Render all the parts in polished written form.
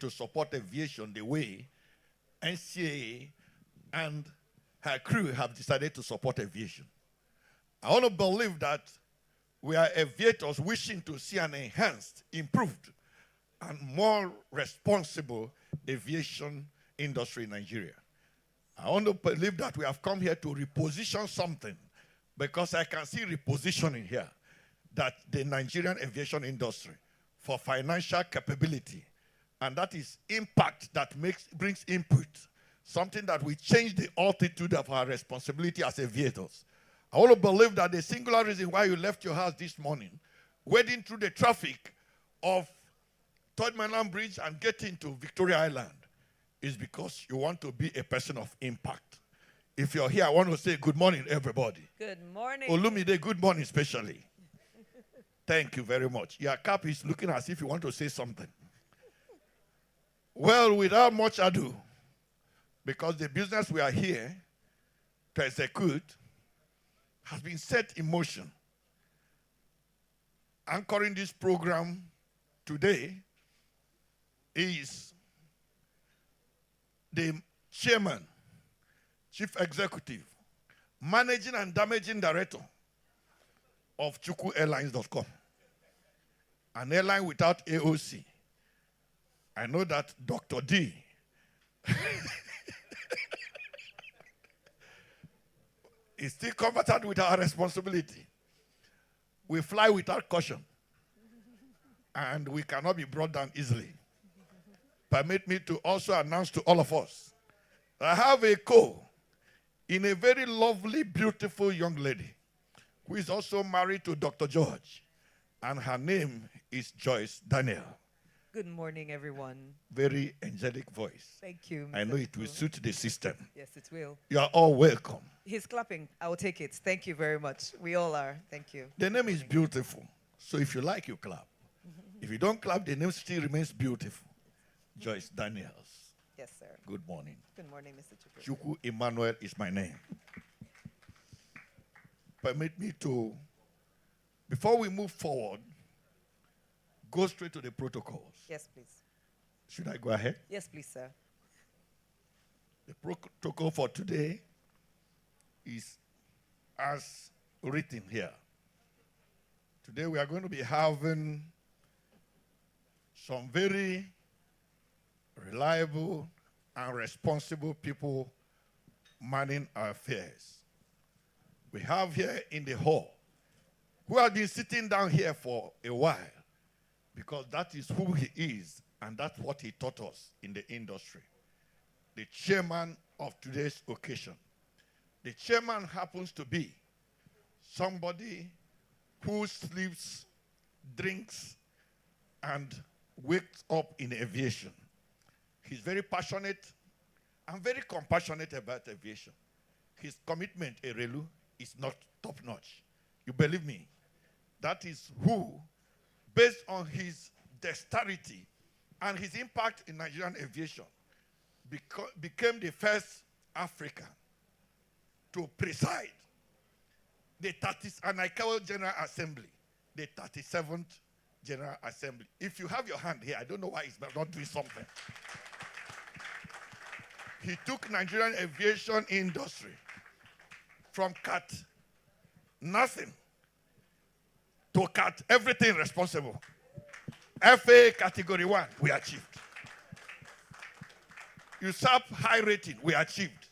to support aviation the way NCAA and her crew have decided to support aviation. I want to believe that we are aviators wishing to see an enhanced, improved, and more responsible aviation industry in Nigeria. I want to believe that we have come here to reposition something, because I can see repositioning here, that the Nigerian aviation industry for financial capability, and that is impact that brings input, something that will change the altitude of our responsibility as aviators. I want to believe that the singular reason why you left your house this morning, wading through the traffic of Third Mainland Bridge and getting to Victoria Island, is because you want to be a person of impact. If you're here, I want to say good morning, everybody. Good morning. Olumide, good morning, especially. Thank you very much. Your cap is looking as if you want to say something. Well, without much ado, because the business we are here to execute has been set in motion. Anchoring this program today is the chairman, chief executive, managing and damaging director of ChukwuAirlines.com, an airline without AOC. I know that Dr. D is still comforted with our responsibility. We fly without caution, and we cannot be brought down easily. Permit me to also announce to all of us that I have a in a very lovely, beautiful young lady who is also married to Dr. George, and her name is Joyce Daniel. Good morning, everyone. Very angelic voice. Thank you. I know it will suit the system. Yes, it will. You are all welcome. He's clapping. I will take it. Thank you very much. We all are. Thank you. The name is beautiful. So if you like, you clap. If you don't clap, the name still remains beautiful. Joyce Daniels. Yes, sir. Good morning. Good morning, Mr. Chukwu. Chukwu Emmanuel is my name. Permit me to, before we move forward, go straight to the protocols. Yes, please. Should I go ahead? Yes, please, sir. The protocol for today is as written here. Today we are going to be having some very reliable and responsible people manning our affairs. We have here in the hall who have been sitting down here for a while, because that is who he is, and that's what he taught us in the industry. The chairman of today's occasion. The chairman happens to be somebody who sleeps, drinks, and wakes up in aviation. He's very passionate and very compassionate about aviation. His commitment, Erelu, is not top-notch. You believe me? That is who, based on his dexterity and his impact in Nigerian aviation, became the first African to preside the 30th, and I call General Assembly, the 37th General Assembly. If you have your hand here, I don't know why he's not doing something. He took Nigerian aviation industry from cut nothing to cut everything responsible. FA Category 1, we achieved. USAP high rating, we achieved.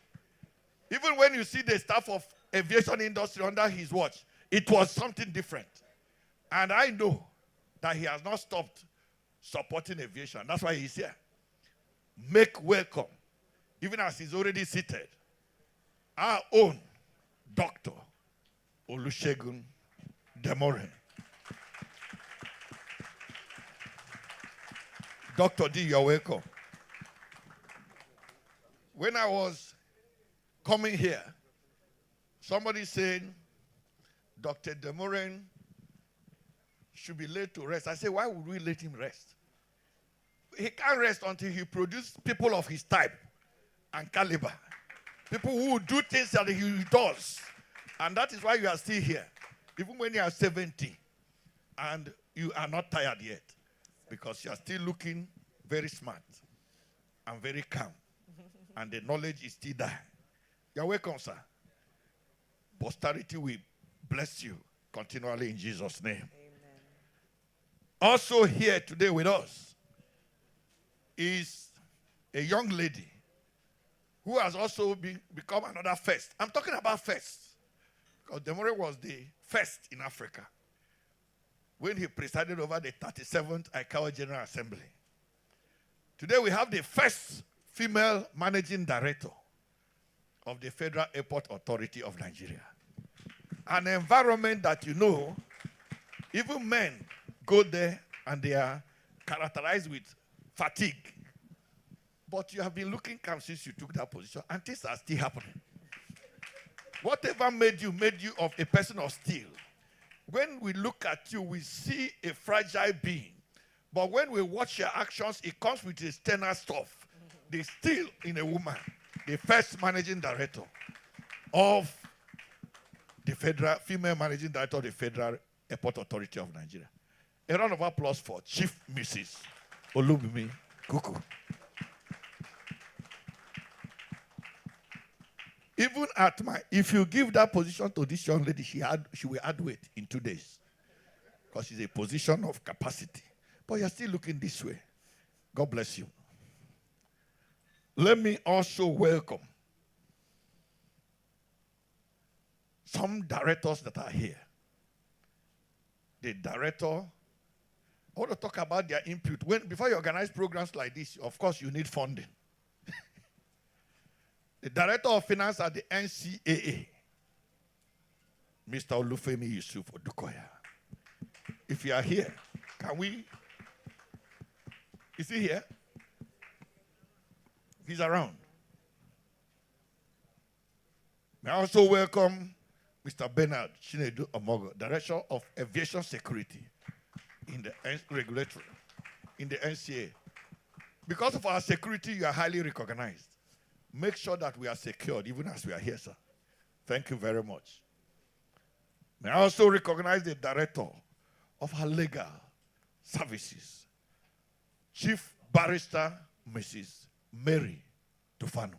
Even when you see the staff of aviation industry under his watch, it was something different. And I know that he has not stopped supporting aviation. That's why he's here. Make welcome, even as he's already seated, our own Dr. Olusegun Demore. Dr. D, you're welcome. When I was coming here, somebody said, Dr. Demore should be laid to rest. I said, why would we let him rest? He can't rest until he produces people of his type and caliber. People who do things that he does. And that is why you are still here. Even when you are 70 and you are not tired yet. Because you are still looking very smart, and very calm. And the knowledge is still there. You're welcome, sir. Posterity will bless you continually in Jesus' name. Amen. Also here today with us is a young lady who has also become another first. I'm talking about first, because Demore was the first in Africa when he presided over the 37th ICAO General Assembly. Today we have the first female managing director of the Federal Airport Authority of Nigeria. An environment that you know, even men go there and they are characterized with fatigue. But you have been looking calm since you took that position, and things are still happening. Whatever made you of a person of steel. When we look at you, we see a fragile being. But when we watch your actions, it comes with a sterner stuff. The steel in a woman, the first managing director of the female managing director of the Federal Airport Authority of Nigeria. A round of applause for Chief Mrs. Olubimi Kuku. Even if you give that position to this young lady, she will add weight in 2 days. Because she's a position of capacity. But you're still looking this way. God bless you. Let me also welcome some directors that are here. The director, I want to talk about their input. Before you organize programs like this, of course, you need funding. The Director of Finance at the NCAA, Mr. Olufemi Yusuf Odukoya. If you are here, is he here? He's around. May I also welcome Mr. Bernard Chinedu Omogo, Director of Aviation Security in the regulatory, in the NCAA. Because of our security, you are highly recognized. Make sure that we are secured, even as we are here, sir. Thank you very much. May I also recognize the Director of our Legal Services, Chief Barrister Mrs. Mary Tufano.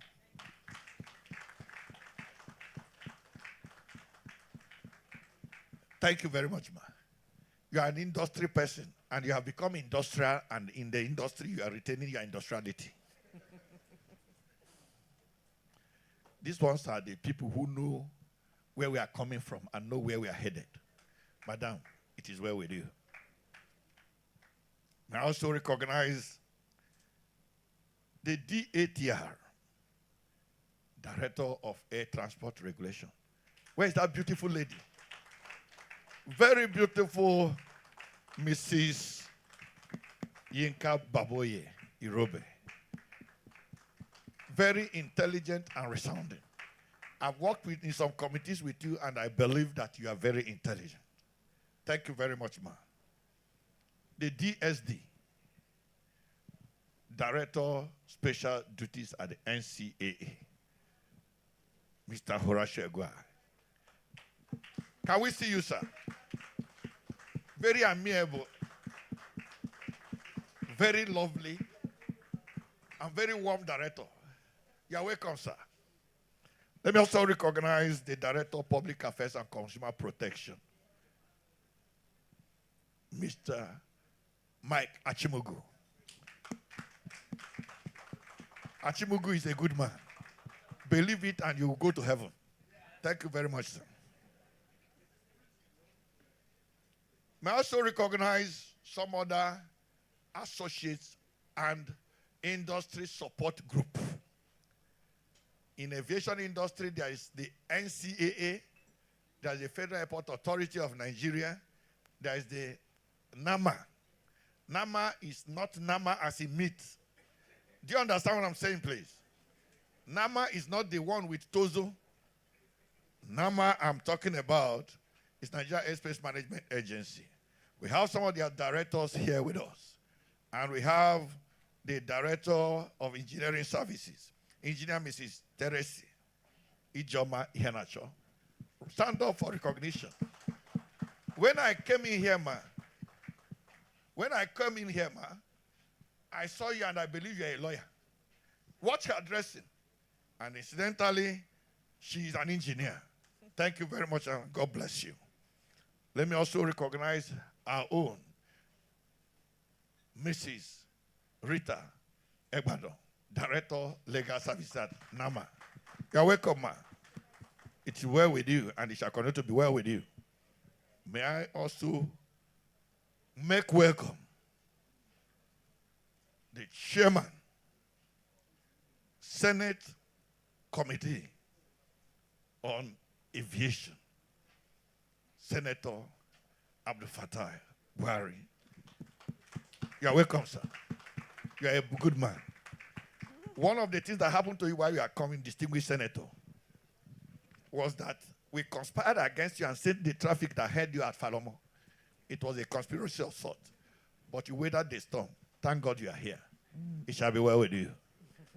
Thank you very much, ma. You are an industry person, and you have become industrial, and in the industry, you are retaining your industriality. These ones are the people who know where we are coming from and know where we are headed. Madam, it is well with you. I also recognize the DATR, Director of Air Transport Regulation. Where is that beautiful lady? Very beautiful Mrs. Yinka Baboye Irobe. Very intelligent and resounding. I've worked in some committees with you, and I believe that you are very intelligent. Thank you very much, ma. The DSD, Director Special Duties at the NCAA, Mr. Horatio Egua. Can we see you, sir? Very amiable, very lovely, and very warm director. You're welcome, sir. Let me also recognize the Director of Public Affairs and Consumer Protection, Mr. Mike Achimugu. Achimugu is a good man. Believe it and you will go to heaven. Thank you very much, sir. May I also recognize some other associates and industry support group. In aviation industry, there is the NCAA, there is the Federal Airport Authority of Nigeria, there is the NAMA. NAMA is not NAMA as in meat. Do you understand what I'm saying, please? NAMA is not the one with Tozo. NAMA I'm talking about is Nigeria Airspace Management Agency. We have some of their directors here with us. And we have the Director of Engineering Services, Engineer Mrs. Teresi Ijoma Ihenacho. Stand up for recognition. When I came in here, ma, I saw you and I believe you're a lawyer. Watch her dressing. And incidentally, she is an engineer. Thank you very much and God bless you. Let me also recognize our own Mrs. Rita Egbado, Director, Legal Services at NAMA. You're welcome, ma. It's well with you, and it shall continue to be well with you. May I also make welcome the chairman, Senate Committee on Aviation, Senator Abdul Fattah Buhari. You're welcome, sir. You're a good man. One of the things that happened to you while you are coming, distinguished senator, was that we conspired against you and sent the traffic that held you at Falomo. It was a conspiracy of sort. But you weathered the storm. Thank God you are here. It shall be well with you.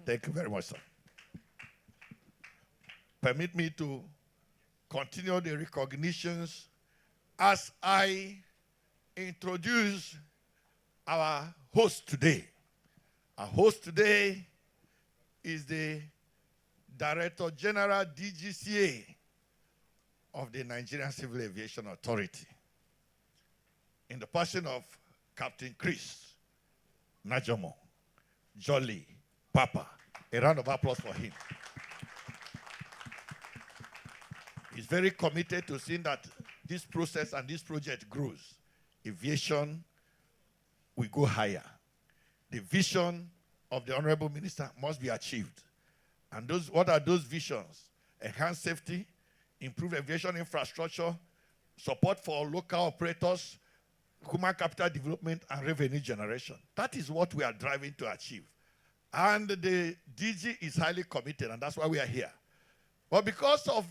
Thank you very much, sir. Permit me to continue the recognitions as I introduce our host today. Our host today is the Director General DGCA of the Nigerian Civil Aviation Authority, in the person of Captain Chris Najomo, Jolly Papa. A round of applause for him. He's very committed to seeing that this process and this project grows. Aviation will go higher. The vision of the Honorable Minister must be achieved. And what are those visions? Enhance safety, improve aviation infrastructure, support for local operators, human capital development, and revenue generation. That is what we are driving to achieve. And the DG is highly committed, and that's why we are here. But because of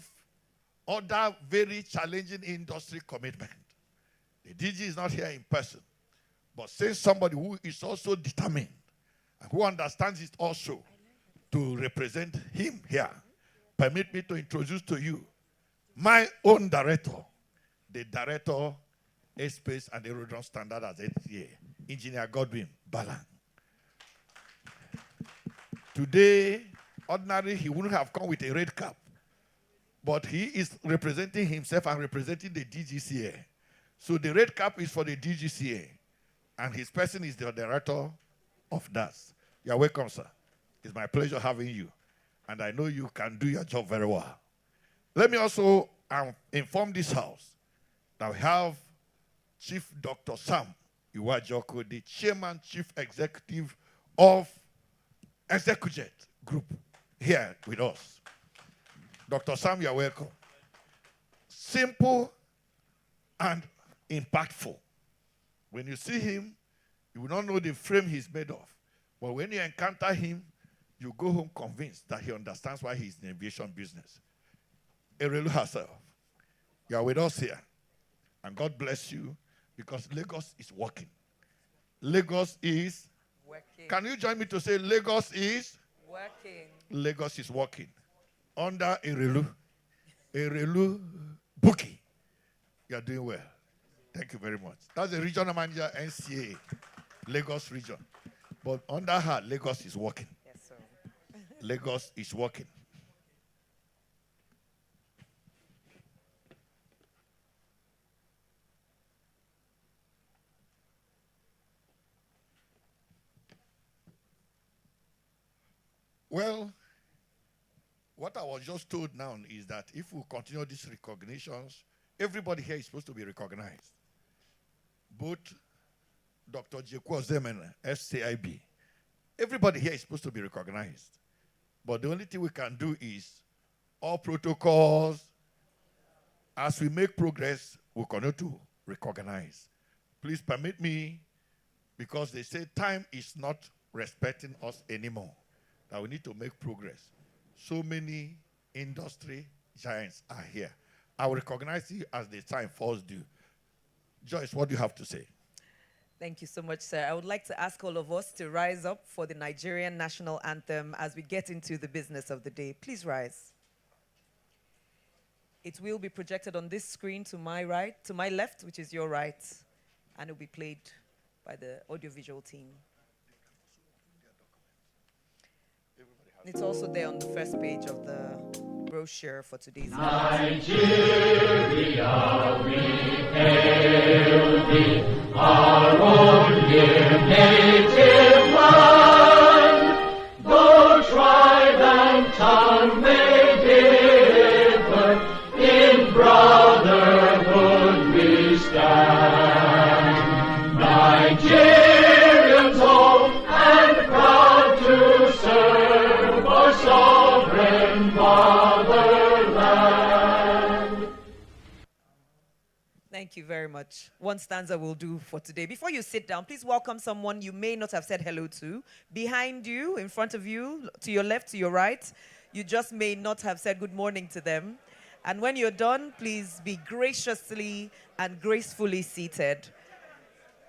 other very challenging industry commitment, the DG is not here in person. But since somebody who is also determined and who understands it also to represent him here, permit me to introduce to you my own director, the Director, Airspace and Aerodrome Standard as HCA, Engineer Godwin Balan. Today, ordinarily, he wouldn't have come with a red cap, but he is representing himself and representing the DGCA. So the red cap is for the DGCA, and his person is the Director of DAS. You're welcome, sir. It's my pleasure having you, and I know you can do your job very well. Let me also inform this house that we have Chief Dr. Sam Iwajoko, the Chairman Chief Executive of Execujet Group, here with us. Dr. Sam, you're welcome. Simple and impactful. When you see him, you will not know the frame he's made of. But when you encounter him, you go home convinced that he understands why he's in the aviation business. Erelu herself, you are with us here. And God bless you, because Lagos is working. Lagos is Working. Can you join me to say Lagos is Working. Lagos is working under Erelu Buki. You are doing well. Thank you very much. That's the regional manager, NCA, Lagos region. But under her, Lagos is working. Yes, sir. Lagos is working. Well, what I was just told now is that if we continue these recognitions, everybody here is supposed to be recognized. Both Dr. Jekwo Zemen, FCIB, everybody here is supposed to be recognized. But the only thing we can do is all protocols, as we make progress, we'll continue to recognize. Please permit me, because they say time is not respecting us anymore, that we need to make progress. So many industry giants are here. I will recognize you as the time falls due. Joyce, what do you have to say? Thank you so much, sir. I would like to ask all of us to rise up for the Nigerian national anthem as we get into the business of the day. Please rise. It will be projected on this screen to my right, to my left, which is your right, and it will be played by the audiovisual team. It's also there on the first page of the brochure for today's event. Nigeria, we hail thee, our own dear native land. Though tribe and tongue may differ, in brotherhood we stand. Nigerians old and proud to serve our sovereign fatherland. Thank you very much. One stanza will do for today. Before you sit down, please welcome someone you may not have said hello to. Behind you, in front of you, to your left, to your right, you just may not have said good morning to them. And when you're done, please be graciously and gracefully seated.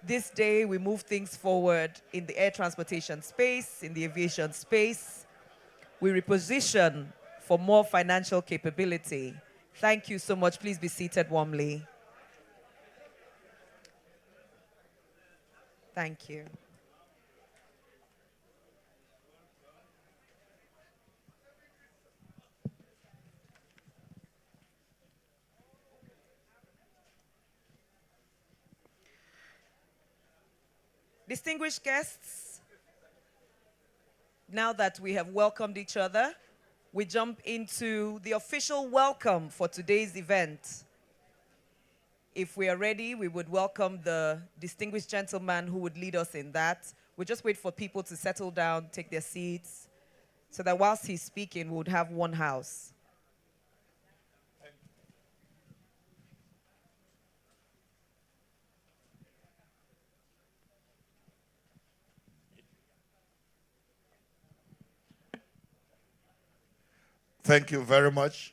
This day, we move things forward in the air transportation space, in the aviation space. We reposition for more financial capability. Thank you so much. Please be seated warmly. Thank you. Distinguished guests, now that we have welcomed each other, we jump into the official welcome for today's event. If we are ready, we would welcome the distinguished gentleman who would lead us in that. We'll just wait for people to settle down, take their seats, so that whilst he's speaking, we would have one house. Thank you very much.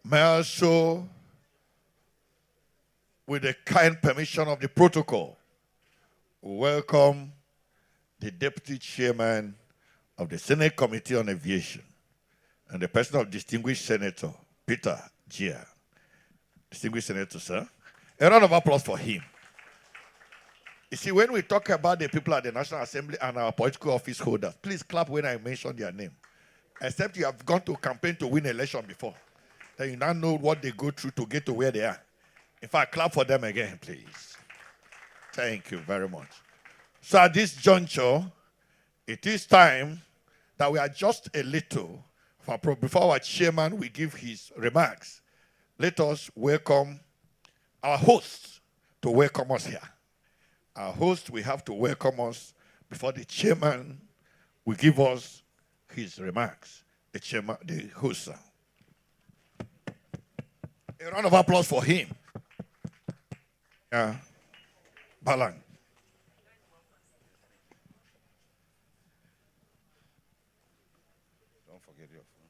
May I also, with the kind permission of the protocol, welcome the Deputy Chairman of the Senate Committee on Aviation and the person of Distinguished Senator Peter Gia. Distinguished Senator, sir. A round of applause for him. You see, when we talk about the people at the National Assembly and our political office holders, please clap when I mention their name. Except you have gone to campaign to win election before. Then you now know what they go through to get to where they are. In fact, clap for them again, please. Thank you very much. So at this juncture, it is time that we adjust a little before our chairman will give his remarks. Let us welcome our host to welcome us here. Our host will have to welcome us before the chairman will give us his remarks. The chairman, the host, sir. A round of applause for him. Yeah. Balang. Don't forget your phone.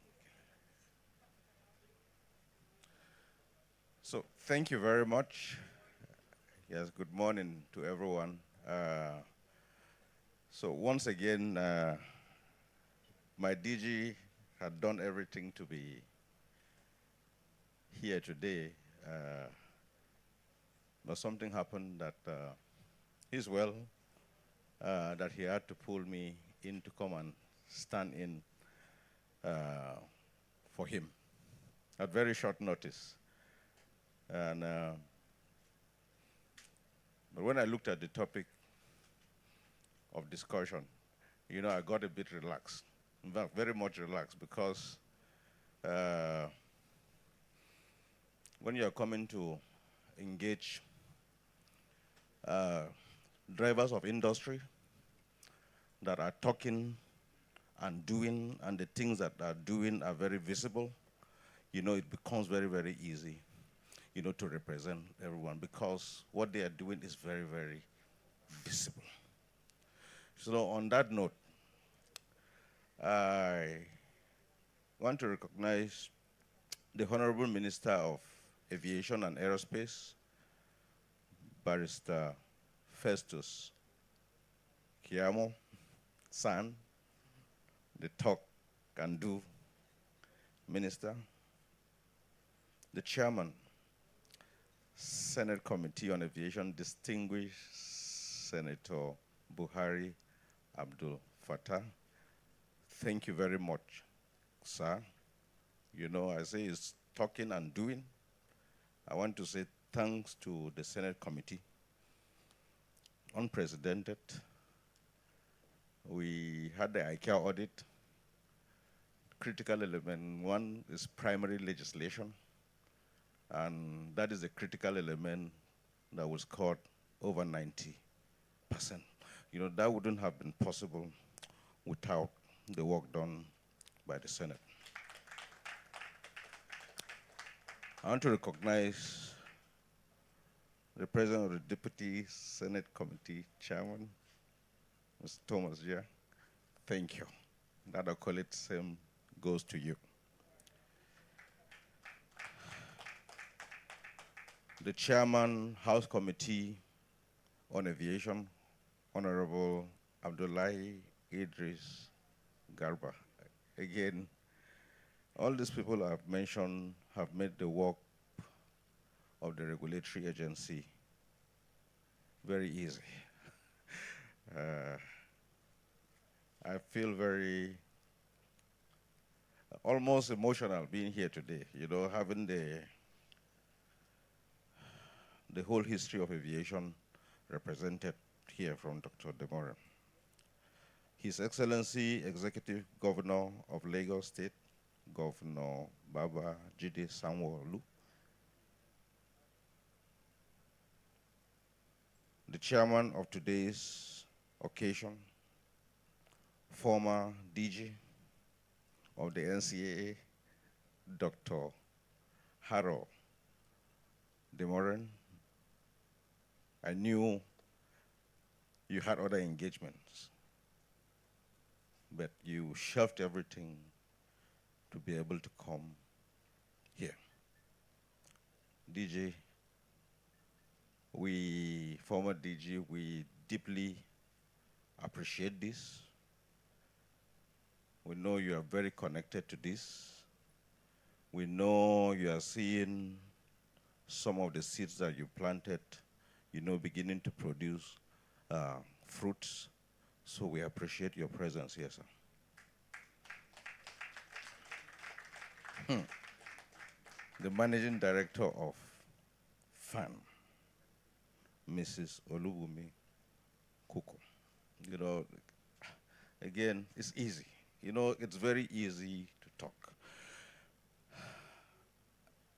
So thank you very much. Yes, good morning to everyone. So once again, my DG had done everything to be here today, but something happened that he's well, that he had to pull me in to come and stand in for him at very short notice. And but when I looked at the topic of discussion, you know, I got a bit relaxed. In fact, very much relaxed, because when you're coming to engage drivers of industry that are talking and doing, and the things that are doing are very visible, you know, it becomes very, very easy, you know, to represent everyone, because what they are doing is very, very visible. So on that note, I want to recognize the Honorable Minister of Aviation and Aerospace, Barrister Festus Keyamo San, the talk and do minister, the chairman, Senate Committee on Aviation, distinguished Senator Buhari Abdul Fattah. Thank you very much, sir. You know, I say it's talking and doing. I want to say thanks to the Senate Committee, unprecedented. We had the ICAO audit. Critical element one is primary legislation, and that is a critical element that was scored over 90%. You know, that wouldn't have been possible without the work done by the Senate. I want to recognize the President of the Deputy Senate Committee Chairman, Mr. Thomas Jia. Thank you. That accolade same goes to you. The Chairman, House Committee on Aviation, Honorable Abdullahi Idris Garba. Again, all these people I've mentioned have made the work of the regulatory agency very easy. I feel very, almost emotional being here today, you know, having the whole history of aviation represented here from Dr. Demoran. His Excellency Executive Governor of Lagos State, Governor Baba Jide Sanwo-Olu, the chairman of today's occasion, former DG of the NCAA, Dr. Harold Demoran. I knew you had other engagements, but you shelved everything to be able to come here. DG, former DG, we deeply appreciate this. We know you are very connected to this. We know you are seeing some of the seeds that you planted, you know, beginning to produce fruits. So we appreciate your presence here, sir. The managing director of FAN, Mrs. Olubumi Kuku. You know, again, it's easy. You know, it's very easy to talk.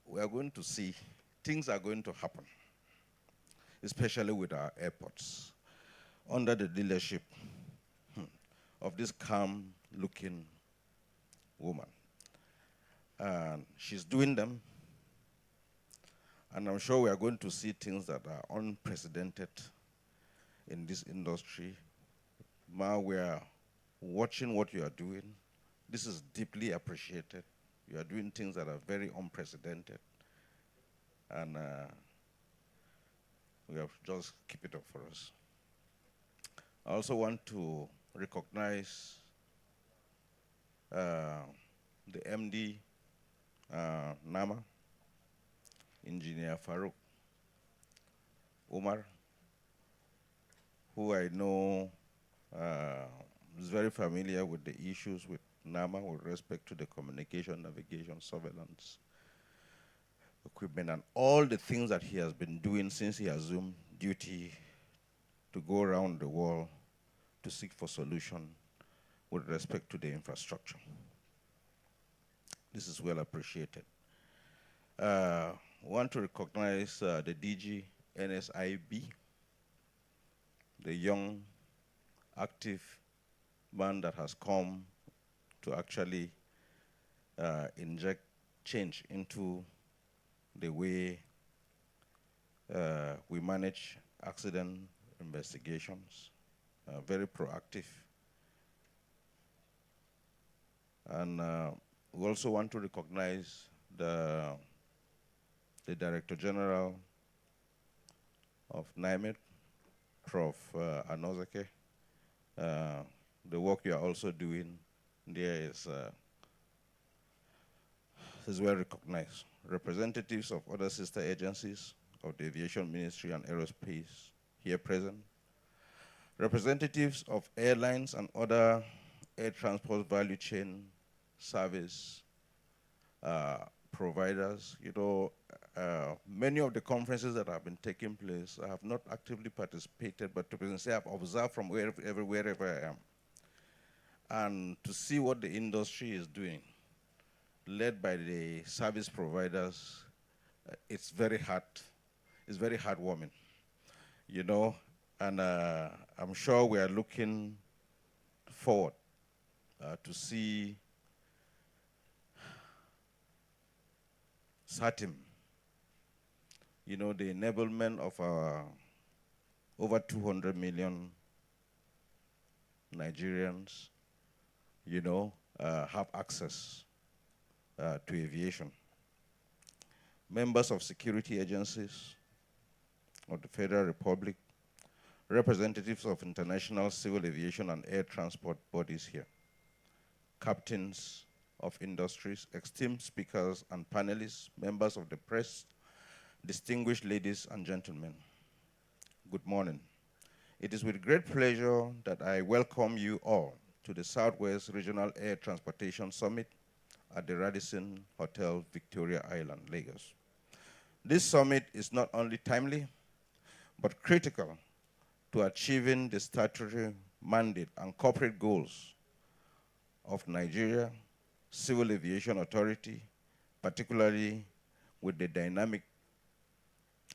We are going to see, things are going to happen, especially with our airports, under the leadership of this calm-looking woman. And she's doing them, and I'm sure we are going to see things that are unprecedented in this industry. Ma, we are watching what you are doing. This is deeply appreciated. You are doing things that are very unprecedented. And we have just keep it up for us. I also want to recognize the MD, NAMA, Engineer Farouk Umar, who I know is very familiar with the issues with NAMA with respect to the communication, navigation, surveillance, equipment, and all the things that he has been doing since he assumed duty to go around the world to seek for solution with respect to the infrastructure. This is well appreciated. I want to recognize the DG NSIB, the young, active man that has come to actually inject change into the way we manage accident investigations, very proactive. And we also want to recognize the Director General of NIMED, Prof. Anozake. The work you are also doing there is well recognized. Representatives of other sister agencies of the Aviation Ministry and Aerospace here present. Representatives of airlines and other air transport value chain service providers. You know, many of the conferences that have been taking place, I have not actively participated, but to say I've observed from wherever I am. And to see what the industry is doing, led by the service providers, it's very heartwarming, you know, and I'm sure we are looking forward to see SATIM, you know, the enablement of our over 200 million Nigerians, you know, have access to aviation. Members of security agencies of the Federal Republic, representatives of international civil aviation and air transport bodies here, captains of industries, esteemed speakers and panelists, members of the press, distinguished ladies and gentlemen, good morning. It is with great pleasure that I welcome you all to the Southwest Regional Air Transportation Summit at the Radisson Hotel, Victoria Island, Lagos. This summit is not only timely, but critical to achieving the statutory mandate and corporate goals of Nigeria Civil Aviation Authority, particularly with the dynamic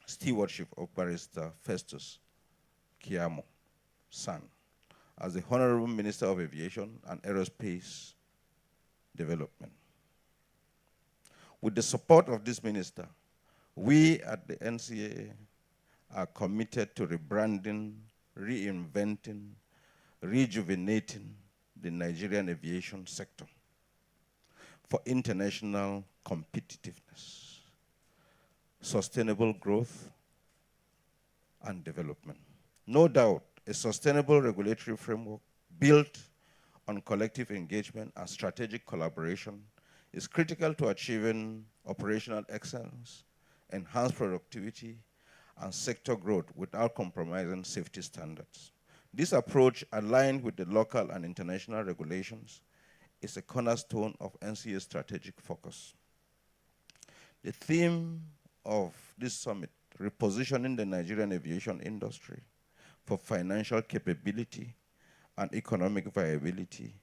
stewardship of Barrister Festus Keyamo San as the Honorable Minister of Aviation and Aerospace Development. With the support of this minister, we at the NCAA are committed to rebranding, reinventing, rejuvenating the Nigerian aviation sector for international competitiveness, sustainable growth, and development. No doubt, a sustainable regulatory framework built on collective engagement and strategic collaboration is critical to achieving operational excellence, enhanced productivity, and sector growth without compromising safety standards. This approach, aligned with the local and international regulations, is a cornerstone of NCA's strategic focus. The theme of this summit, repositioning the Nigerian aviation industry for financial capability and economic viability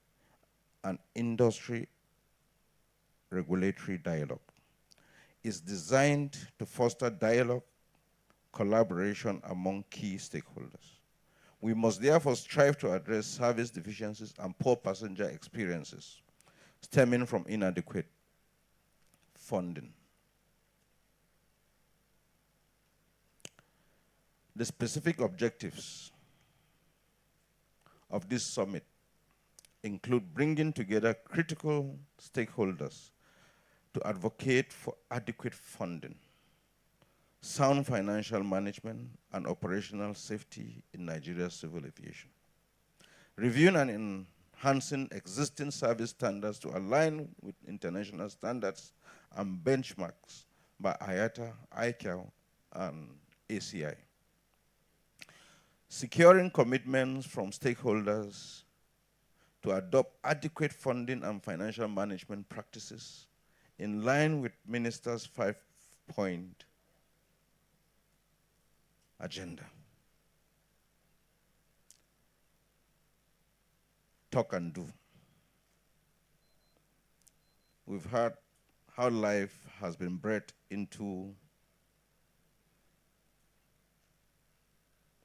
and industry regulatory dialogue, is designed to foster dialogue, collaboration among key stakeholders. We must therefore strive to address service deficiencies and poor passenger experiences stemming from inadequate funding. The specific objectives of this summit include bringing together critical stakeholders to advocate for adequate funding, sound financial management, and operational safety in Nigeria's civil aviation. Reviewing and enhancing existing service standards to align with international standards and benchmarks by IATA, ICAO, and ACI. Securing commitments from stakeholders to adopt adequate funding and financial management practices in line with Minister's 5-point agenda. Talk and do. We've heard how life has been bred into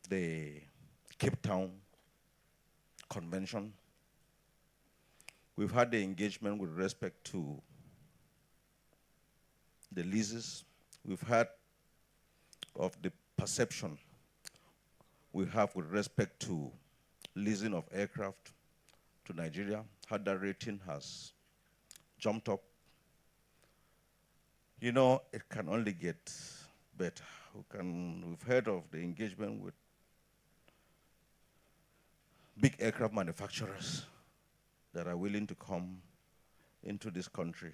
the Cape Town Convention. We've had the engagement with respect to the leases. We've had of the perception we have with respect to leasing of aircraft to Nigeria, how that rating has jumped up. You know, it can only get better. We've heard of the engagement with big aircraft manufacturers that are willing to come into this country.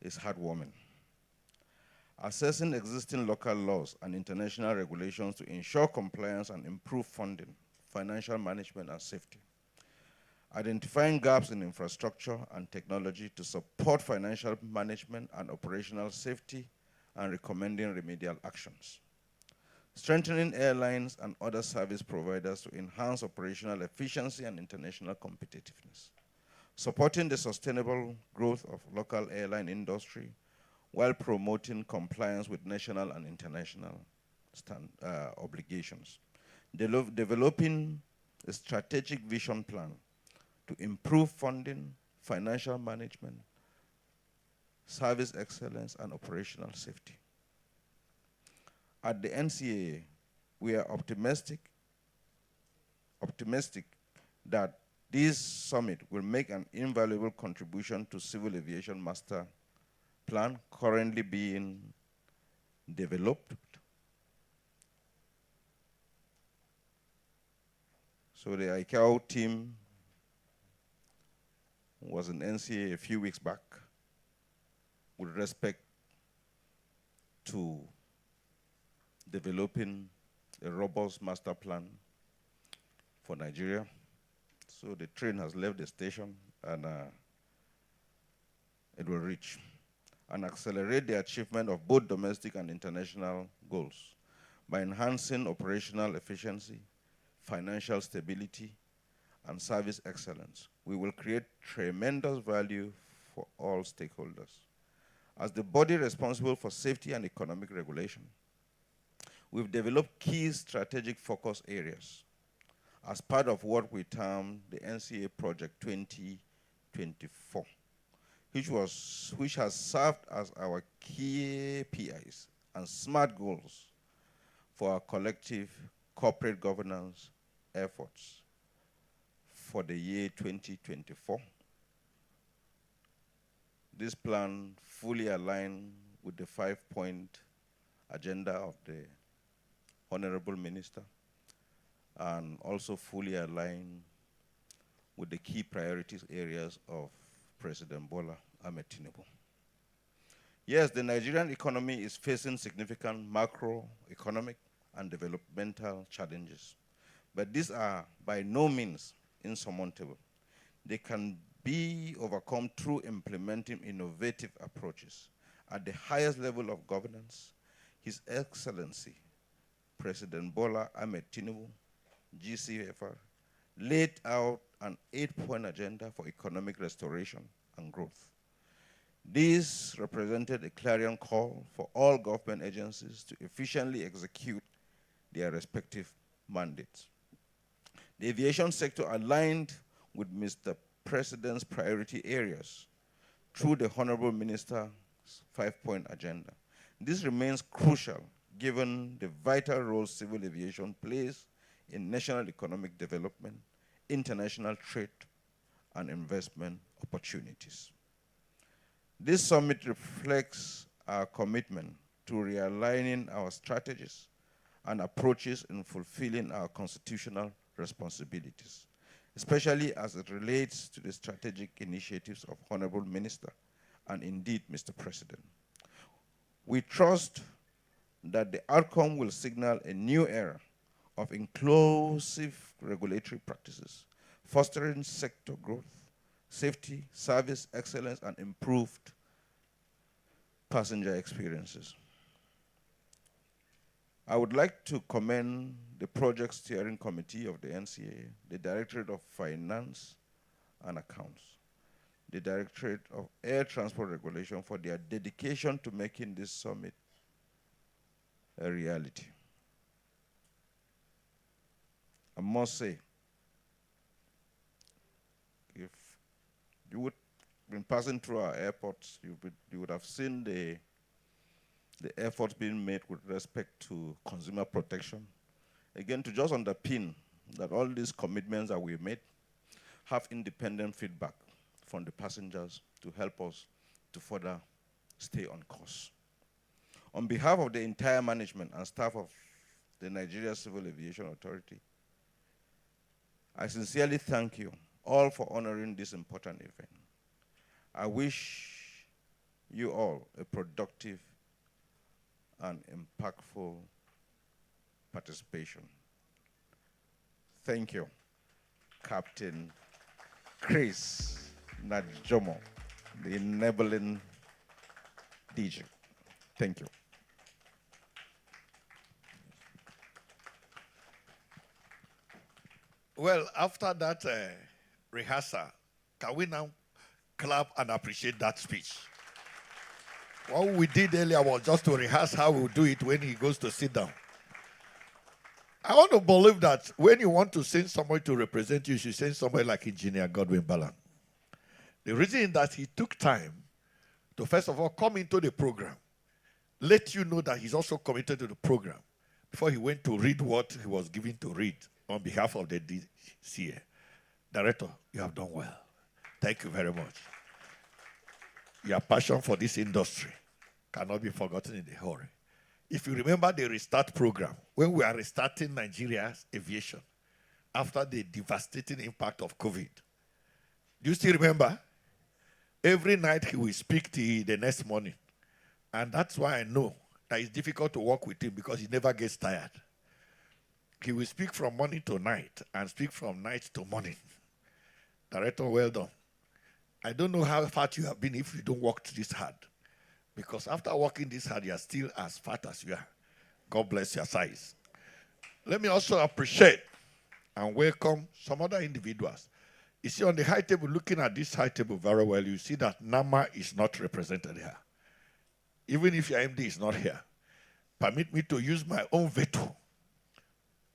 It's heartwarming. Assessing existing local laws and international regulations to ensure compliance and improve funding, financial management, and safety. identifying gaps in infrastructure and technology to support financial management and operational safety, and recommending remedial actions. Strengthening airlines and other service providers to enhance operational efficiency and international competitiveness. Supporting the sustainable growth of local airline industry while promoting compliance with national and international obligations. Developing a strategic vision plan to improve funding, financial management, service excellence, and operational safety. At the NCAA, we are optimistic that this summit will make an invaluable contribution to Civil Aviation Master Plan currently being developed. So the ICAO team was in NCAA a few weeks back with respect to developing a robust master plan for Nigeria. So the train has left the station, and it will reach and accelerate the achievement of both domestic and international goals by enhancing operational efficiency, financial stability, and service excellence. We will create tremendous value for all stakeholders. As the body responsible for safety and economic regulation, we've developed key strategic focus areas as part of what we term the NCA Project 2024, which has served as our key KPIs and SMART goals for our collective corporate governance efforts for the year 2024. This plan fully aligned with the 5-point agenda of the Honorable Minister, and also fully aligned with the key priorities areas of President Bola Ahmed Tinubu. Yes, the Nigerian economy is facing significant macroeconomic and developmental challenges, but these are by no means insurmountable. They can be overcome through implementing innovative approaches at the highest level of governance. His Excellency, President Bola Ahmed Tinubu, GCFR, laid out an 8-point agenda for economic restoration and growth. This represented a clarion call for all government agencies to efficiently execute their respective mandates. The aviation sector aligned with Mr. President's priority areas through the Honorable Minister's 5-point agenda. This remains crucial given the vital role civil aviation plays in national economic development, international trade, and investment opportunities. This summit reflects our commitment to realigning our strategies and approaches in fulfilling our constitutional responsibilities, especially as it relates to the strategic initiatives of Honorable Minister and indeed Mr. President. We trust that the outcome will signal a new era of inclusive regulatory practices, fostering sector growth, safety, service excellence, and improved passenger experiences. I would like to commend the Project Steering Committee of the NCAA, the Directorate of Finance and Accounts, the Directorate of Air Transport Regulation for their dedication to making this summit a reality. I must say, if you would been passing through our airports, you would have seen the efforts being made with respect to consumer protection. Again, to just underpin that all these commitments that we made have independent feedback from the passengers to help us to further stay on course. On behalf of the entire management and staff of the Nigeria Civil Aviation Authority, I sincerely thank you all for honoring this important event. I wish you all a productive and impactful participation. Thank you, Captain Chris Najomo, the enabling DJ. Thank you. Well, after that rehearsal, can we now clap and appreciate that speech? What we did earlier was just to rehearse how we'll do it when he goes to sit down. I want to believe that when you want to send somebody to represent you, you should send somebody like Engineer Godwin Ballan. The reason is that he took time to, first of all, come into the program, let you know that he's also committed to the program before he went to read what he was given to read on behalf of the DCA. Director, you have done well. Thank you very much. Your passion for this industry cannot be forgotten in a hurry. If you remember the restart program, when we are restarting Nigeria's aviation after the devastating impact of COVID, do you still remember? Every night he will speak to the next morning. And that's why I know that it's difficult to work with him because he never gets tired. He will speak from morning to night and speak from night to morning. Director, well done. I don't know how fat you have been if you don't work this hard. Because after working this hard, you are still as fat as you are. God bless your size. Let me also appreciate and welcome some other individuals. You see on the high table, looking at this high table very well, you see that NAMA is not represented here. Even if your MD is not here, permit me to use my own veto,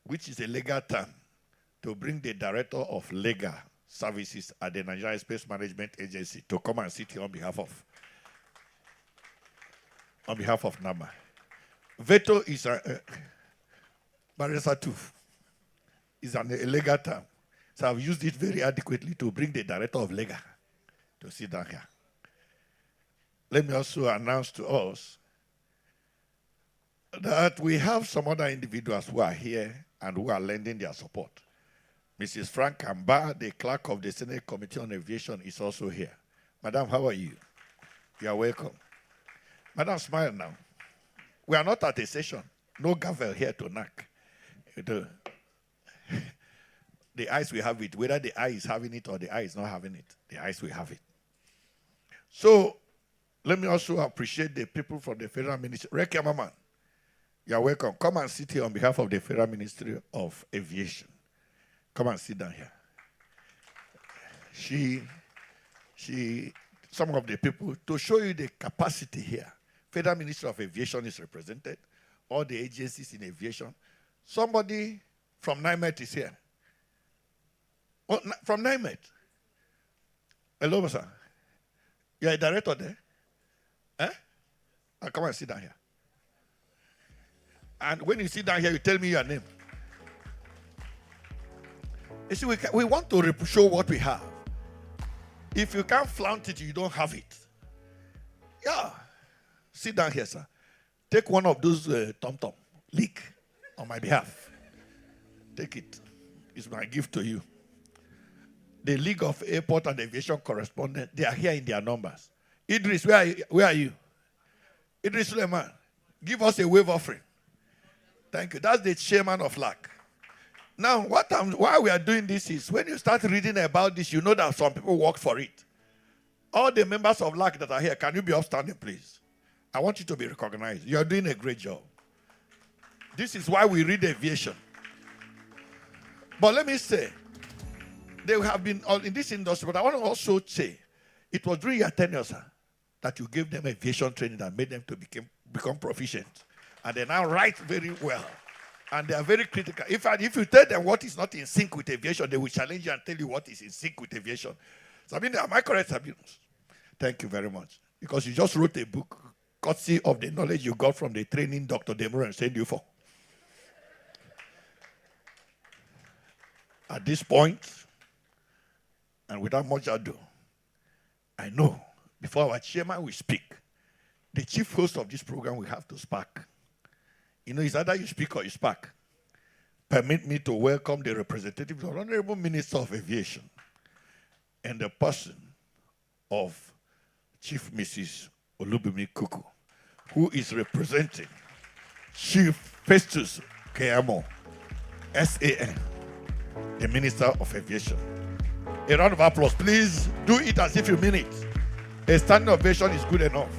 which is a legal term, to bring the director of legal services at the Nigerian Space Management Agency to come and sit here on behalf of NAMA. Veto is a barrister too. Is a legal term. So I've used it very adequately to bring the director of legal to sit down here. Let me also announce to us that we have some other individuals who are here and who are lending their support. Mrs. Frank Amba, the clerk of the Senate Committee on Aviation, is also here. Madam, how are you? You are welcome. Madam, smile now. We are not at a session. No gavel here to knock. The eyes we have it, whether the eye is having it or the eye is not having it, the eyes will have it. So, let me also appreciate the people from the Federal Ministry. Rekia Maman, you are welcome. Come and sit here on behalf of the Federal Ministry of Aviation. Come and sit down here. Some of the people, to show you the capacity here, Federal Ministry of Aviation is represented, all the agencies in aviation. Somebody from NIMET is here. Oh, from NIMET. Hello, sir. You are a director there? Eh? Come and sit down here. And when you sit down here, you tell me your name. You see, we want to show what we have. If you can't flaunt it, you don't have it. Yeah. Sit down here, sir. Take one of those tom-tom. Leak on my behalf. Take it. It's my gift to you. The League of Airport and Aviation Correspondents, they are here in their numbers. Idris, where are you? Idris Suleiman, give us a wave offering. Thank you. That's the chairman of LAC. Now, why we are doing this is, when you start reading about this, you know that some people work for it. All the members of LAC that are here, can you be upstanding, please? I want you to be recognized. You are doing a great job. This is why we read aviation. But let me say, they have been in this industry, but I want to also say, it was during your tenure, sir, that you gave them aviation training that made them to become proficient. And they now write very well. And they are very critical. In fact, if you tell them what is not in sync with aviation, they will challenge you and tell you what is in sync with aviation. Sabine, am I correct, Sabine? Thank you very much. Because you just wrote a book, courtesy of the knowledge you got from the training Dr. Demuren sent you for. At this point, and without much ado, I know before our chairman will speak, the chief host of this program will have to spark. You know, it's either you speak or you spark. Permit me to welcome the representative of the Honorable Minister of Aviation and the person of Chief Mrs. Olubimi Kuku, who is representing Chief Festus Keyamo, SAN, the Minister of Aviation. A round of applause. Please do it as if you mean it. A standing ovation is good enough.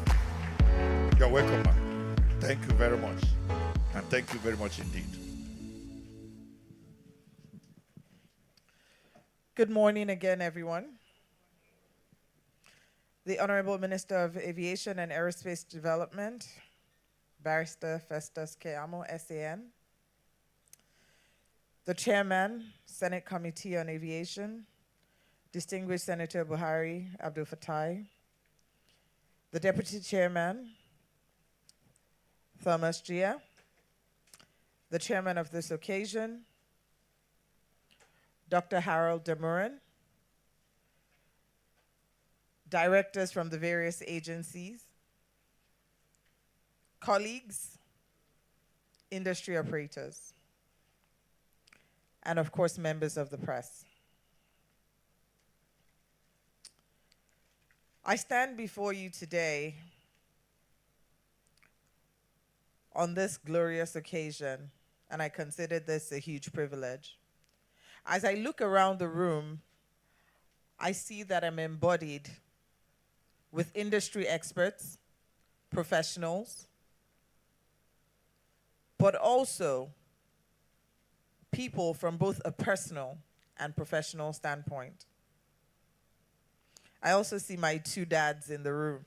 You're welcome, ma'am. Thank you very much. And thank you very much indeed. Good morning again, everyone. The Honorable Minister of Aviation and Aerospace Development, Barrister Festus Keyamo, SAN. The Chairman, Senate Committee on Aviation, Distinguished Senator Buhari Abdul Fatai. The Deputy Chairman, Thomas Gia. The Chairman of this occasion, Dr. Harold Demuren. Directors from the various agencies, colleagues, industry operators, and of course, members of the press. I stand before you today on this glorious occasion, and I consider this a huge privilege. As I look around the room, I see that I'm embodied with industry experts, professionals, but also people from both a personal and professional standpoint. I also see my two dads in the room,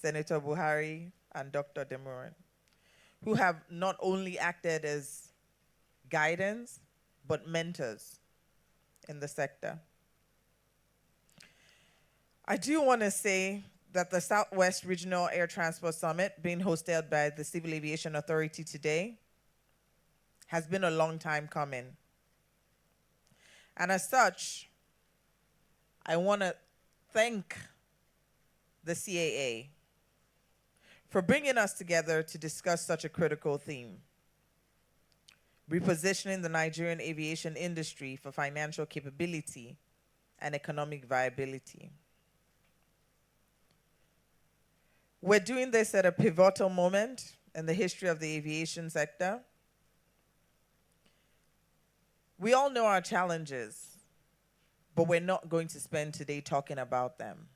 Senator Buhari and Dr. Demuren, who have not only acted as guidance, but mentors in the sector. I do want to say that the Southwest Regional Air Transport Summit, being hosted by the Civil Aviation Authority today, has been a long time coming. And as such, I want to thank the CAA for bringing us together to discuss such a critical theme: repositioning the Nigerian aviation industry for financial capability and economic viability. We're doing this at a pivotal moment in the history of the aviation sector. We all know our challenges, but we're not going to spend today talking about them.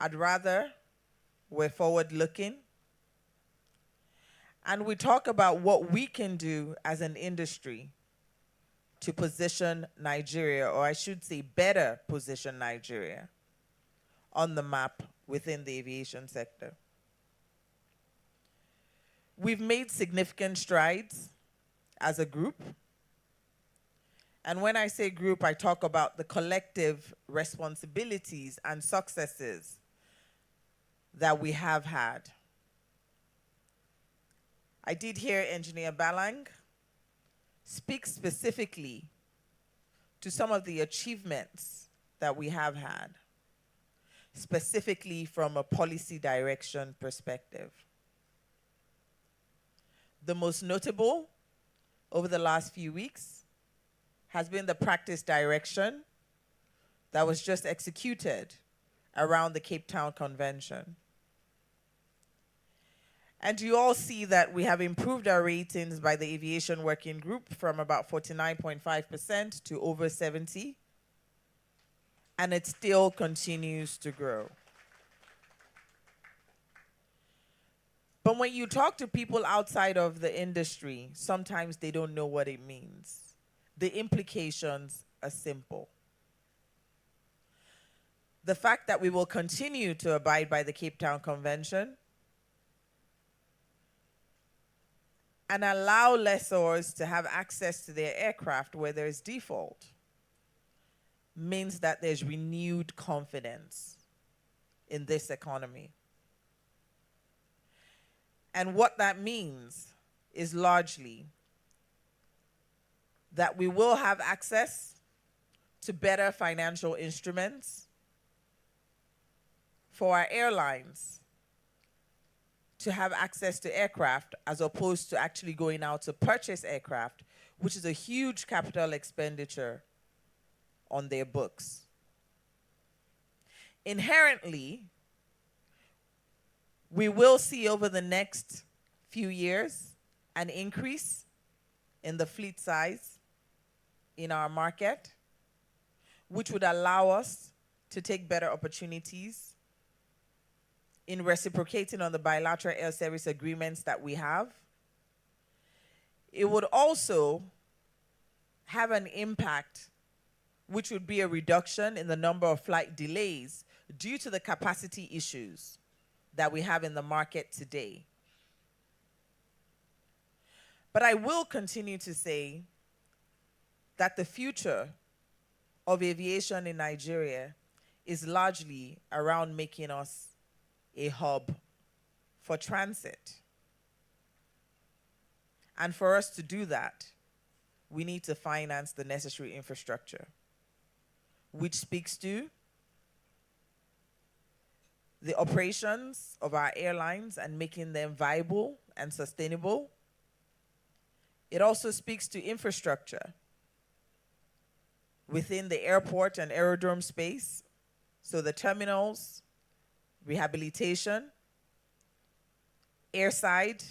I'd rather we're forward-looking and we talk about what we can do as an industry to position Nigeria, or I should say better position Nigeria, on the map within the aviation sector. We've made significant strides as a group. And when I say group, I talk about the collective responsibilities and successes that we have had. I did hear Engineer Balang speak specifically to some of the achievements that we have had, specifically from a policy direction perspective. The most notable over the last few weeks has been the practice direction that was just executed around the Cape Town Convention. And you all see that we have improved our ratings by the Aviation Working Group from about 49.5% to over 70%. And it still continues to grow. But when you talk to people outside of the industry, sometimes they don't know what it means. The implications are simple. The fact that we will continue to abide by the Cape Town Convention and allow lessors to have access to their aircraft where there is default means that there's renewed confidence in this economy. And what that means is largely that we will have access to better financial instruments for our airlines to have access to aircraft as opposed to actually going out to purchase aircraft, which is a huge capital expenditure on their books. Inherently, we will see over the next few years an increase in the fleet size in our market, which would allow us to take better opportunities in reciprocating on the bilateral air service agreements that we have. It would also have an impact, which would be a reduction in the number of flight delays due to the capacity issues that we have in the market today. But I will continue to say that the future of aviation in Nigeria is largely around making us a hub for transit. And for us to do that, we need to finance the necessary infrastructure, which speaks to the operations of our airlines and making them viable and sustainable. It also speaks to infrastructure within the airport and aerodrome space, so the terminals, rehabilitation, airside,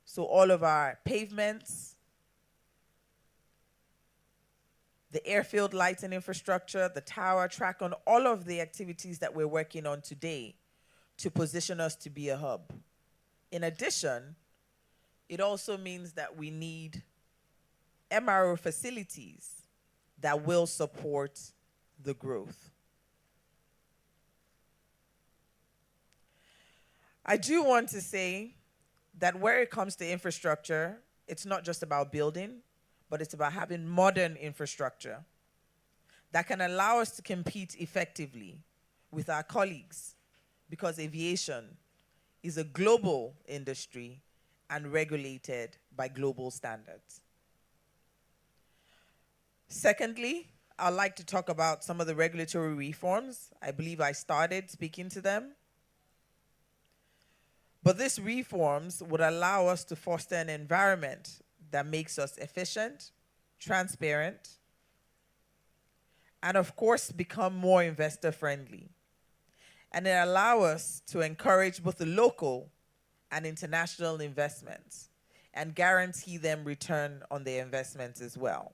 so all of our pavements, the airfield lighting infrastructure, the tower, track on all of the activities that we're working on today to position us to be a hub. In addition, it also means that we need MRO facilities that will support the growth. I do want to say that where it comes to infrastructure, it's not just about building, but it's about having modern infrastructure that can allow us to compete effectively with our colleagues, because aviation is a global industry and regulated by global standards. Secondly, I'd like to talk about some of the regulatory reforms. I believe I started speaking to them. But these reforms would allow us to foster an environment that makes us efficient, transparent, and of course become more investor friendly. And it allows us to encourage both the local and international investments and guarantee them return on their investments as well.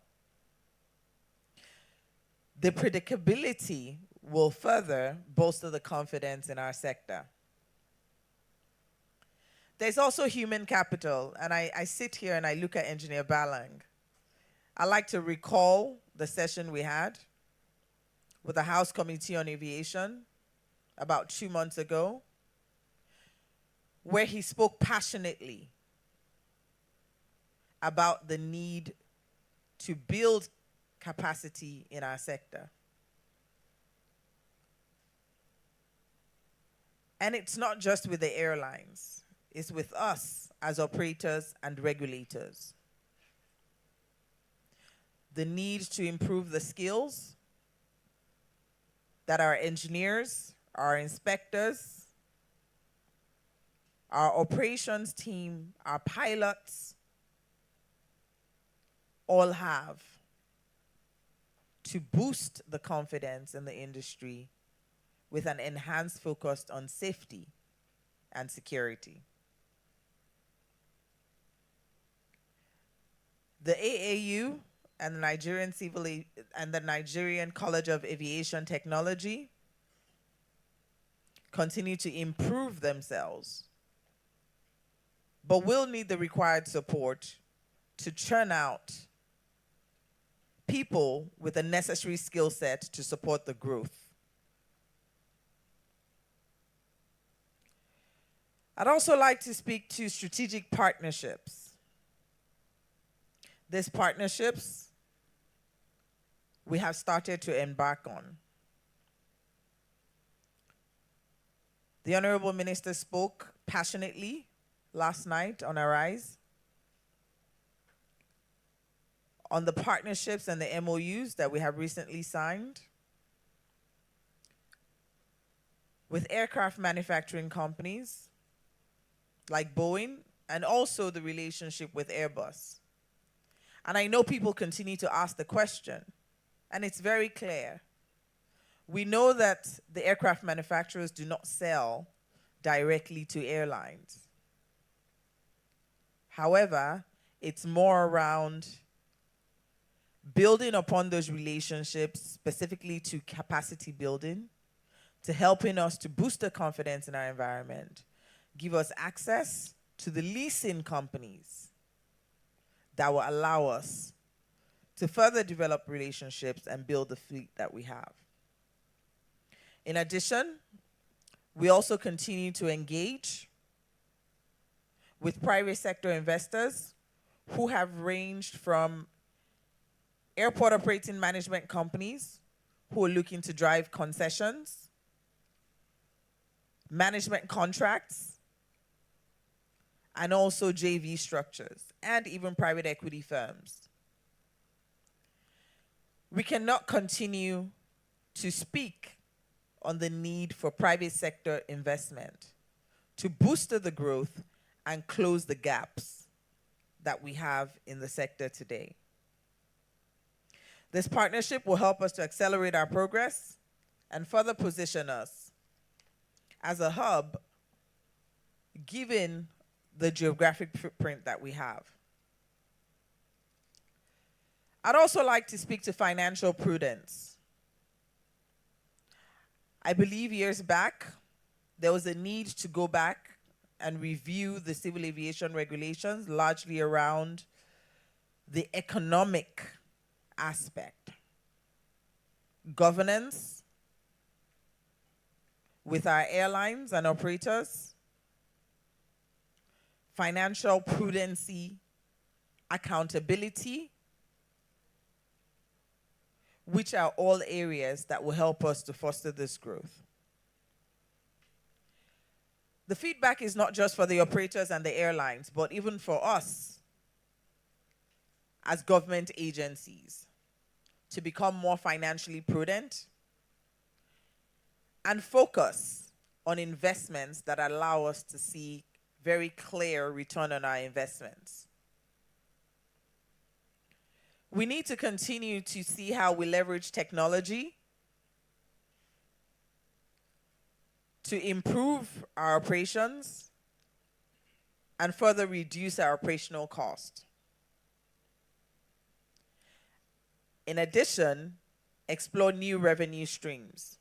The predictability will further bolster the confidence in our sector. There's also human capital, and I sit here and I look at Engineer Balang. I like to recall the session we had with the House Committee on Aviation about 2 months ago, where he spoke passionately about the need to build capacity in our sector. And it's not just with the airlines. It's with us as operators and regulators. The need to improve the skills that our engineers, our inspectors, our operations team, our pilots all have to boost the confidence in the industry with an enhanced focus on safety and security. The AAU and the Nigerian College of Aviation Technology continue to improve themselves, but will need the required support to churn out people with the necessary skill set to support the growth. I'd also like to speak to strategic partnerships. These partnerships we have started to embark on. The Honorable Minister spoke passionately last night on Arise on the partnerships and the MOUs that we have recently signed with aircraft manufacturing companies like Boeing, and also the relationship with Airbus. And I know people continue to ask the question, and it's very clear. We know that the aircraft manufacturers do not sell directly to airlines. However, it's more around building upon those relationships, specifically to capacity building, to helping us to boost the confidence in our environment, give us access to the leasing companies that will allow us to further develop relationships and build the fleet that we have. In addition, we also continue to engage with private sector investors who have ranged from airport operating management companies who are looking to drive concessions, management contracts, and also JV structures, and even private equity firms. We cannot continue to speak on the need for private sector investment to boost the growth and close the gaps that we have in the sector today. This partnership will help us to accelerate our progress and further position us as a hub, given the geographic footprint that we have. I'd also like to speak to financial prudence. I believe years back, there was a need to go back and review the civil aviation regulations, largely around the economic aspect. Governance with our airlines and operators, financial prudency, accountability, which are all areas that will help us to foster this growth. The feedback is not just for the operators and the airlines, but even for us as government agencies to become more financially prudent and focus on investments that allow us to see very clear return on our investments. We need to continue to see how we leverage technology to improve our operations and further reduce our operational cost. In addition, explore new revenue streams.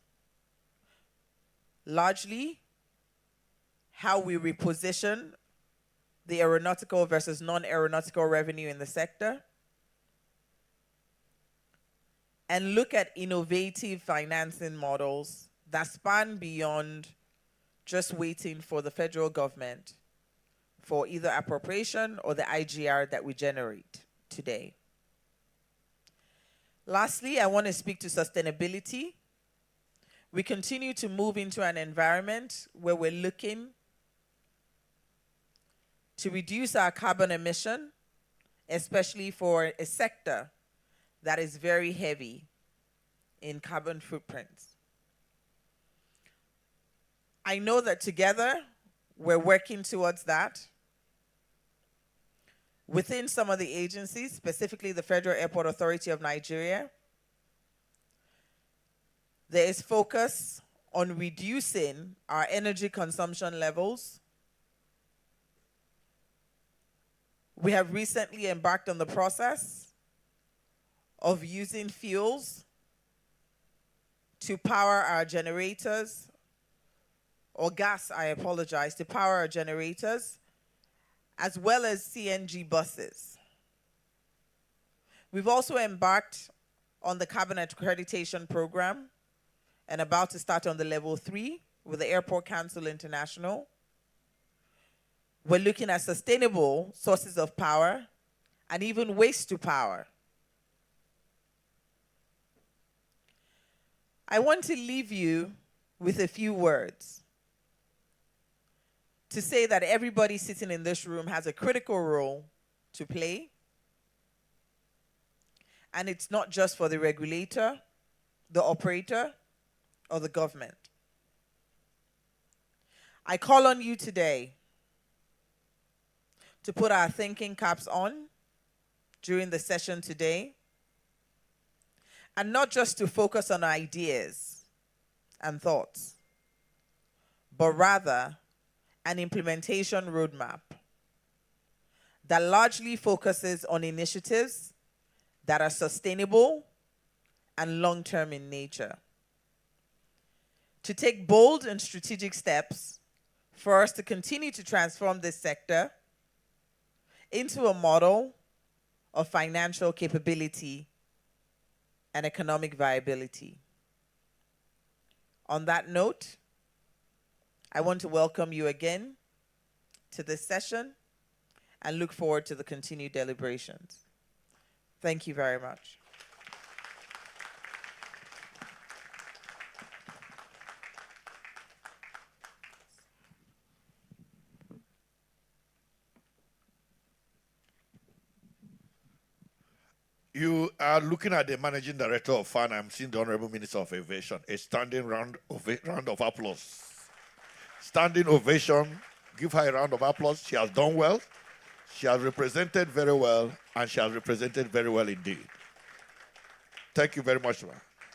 Largely, how we reposition the aeronautical versus non-aeronautical revenue in the sector, and look at innovative financing models that span beyond just waiting for the federal government for either appropriation or the IGR that we generate today. Lastly, I want to speak to sustainability. We continue to move into an environment where we're looking to reduce our carbon emission, especially for a sector that is very heavy in carbon footprints. I know that together we're working towards that. Within some of the agencies, specifically the Federal Airport Authority of Nigeria, there is focus on reducing our energy consumption levels. We have recently embarked on the process of using fuels to power our generators, or gas, I apologize, to power our generators, as well as CNG buses. We've also embarked on the carbon accreditation program and about to start on the level 3 with the Airport Council International. We're looking at sustainable sources of power and even waste to power. I want to leave you with a few words to say that everybody sitting in this room has a critical role to play. And it's not just for the regulator, the operator, or the government. I call on you today to put our thinking caps on during the session today, and not just to focus on ideas and thoughts, but rather an implementation roadmap that largely focuses on initiatives that are sustainable and long-term in nature. To take bold and strategic steps for us to continue to transform this sector into a model of financial capability and economic viability. On that note, I want to welcome you again to this session and look forward to the continued deliberations. Thank you very much. You are looking at the Managing Director of FAN. I'm seeing the Honorable Minister of Aviation. A standing round of applause. Standing ovation. Give her a round of applause. She has done well. She has represented very well, and she has represented very well indeed. Thank you very much, ma'am.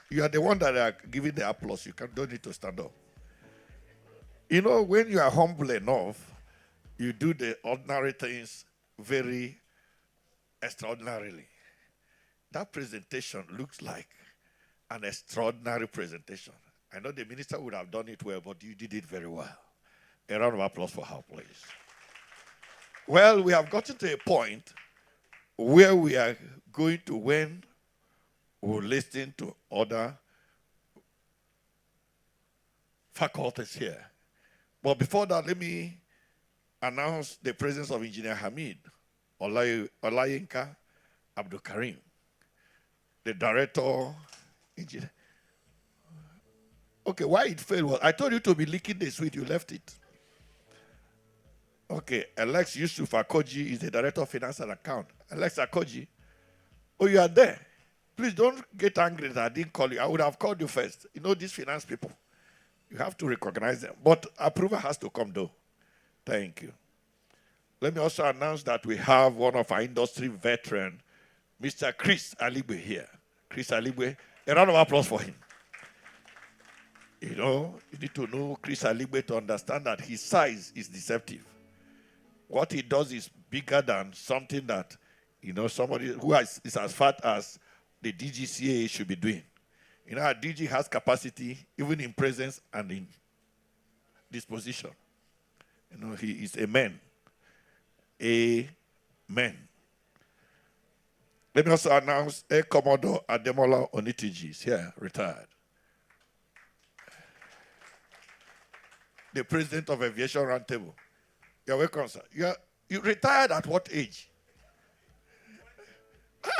You are the one that are giving the applause. You don't need to stand up. You know, when you are humble enough, you do the ordinary things very extraordinarily. That presentation looks like an extraordinary presentation. I know the minister would have done it well, but you did it very well. A round of applause for her, please. Well, we have gotten to a point where we are going to, when we'll listen to other faculties here. But before that, let me announce the presence of Engineer Hamid Olayinka Abdul Karim, the director. Engineer. Okay, why it failed was I told you to be licking the sweet, you left it. Okay, Alex Yusuf Akoji is the director of finance and account. Alex Akoji, oh, you are there. Please don't get angry that I didn't call you. I would have called you first. You know, these finance people, you have to recognize them. But approval has to come, though. Thank you. Let me also announce that we have one of our industry veterans, Mr. Chris Aligbe here. Chris Aligbe, a round of applause for him. You know, you need to know Chris Aligbe to understand that his size is deceptive. What he does is bigger than something that, you know, somebody who is as fat as the DGCA should be doing. You know, our DG has capacity even in presence and in disposition. You know, he is a man. A man. Let me also announce Air Commodore Ademola Onitiji is here, retired. The president of Aviation Roundtable. You're welcome, sir. You retired at what age?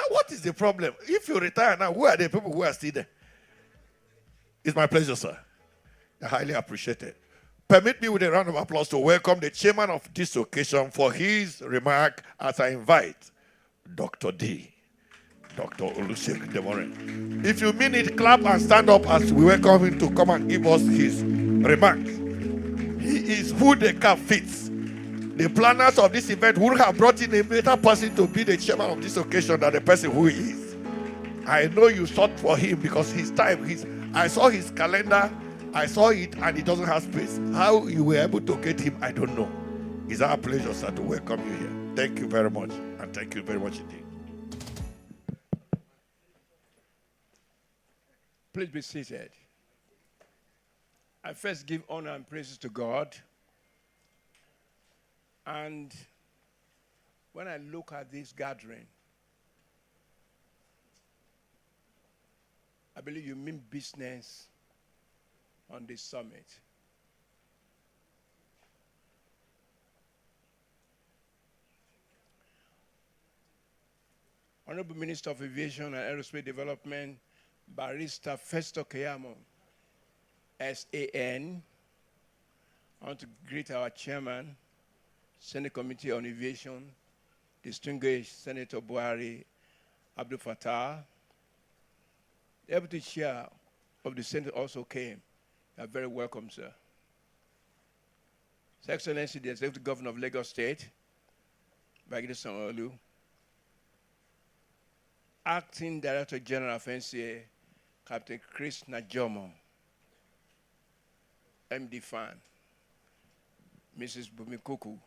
What is the problem? If you retire now, who are the people who are still there? It's my pleasure, sir. I highly appreciate it. Permit me with a round of applause to welcome the chairman of this occasion for his remark as I invite Dr. D. Dr. Olusegun Demore. If you mean it, clap and stand up as we welcome him to come and give us his remarks. He is who the cap fits. The planners of this event would have brought in a better person to be the chairman of this occasion than the person who he is. I know you sought for him because his time, I saw his calendar, I saw it, and he doesn't have space. How you were able to get him, I don't know. It's our pleasure, sir, to welcome you here. Thank you very much, and thank you very much indeed. Please be seated. I first give honor and praises to God. And when I look at this gathering, I believe you mean business on this summit. Honorable Minister of Aviation and Aerospace Development, Barrister Festo Keyamo, SAN. I want to greet our chairman, Senate Committee on Aviation, distinguished Senator Buhari Abdul Fattah. The Deputy Chair of the Senate also came. You are very welcome, sir. His Excellency, the Executive Governor of Lagos State, Baghdadi Sanwo-Olu, Acting Director General of NCA, Captain Chris Najomo, MD FAN, Mrs. Bumikuku.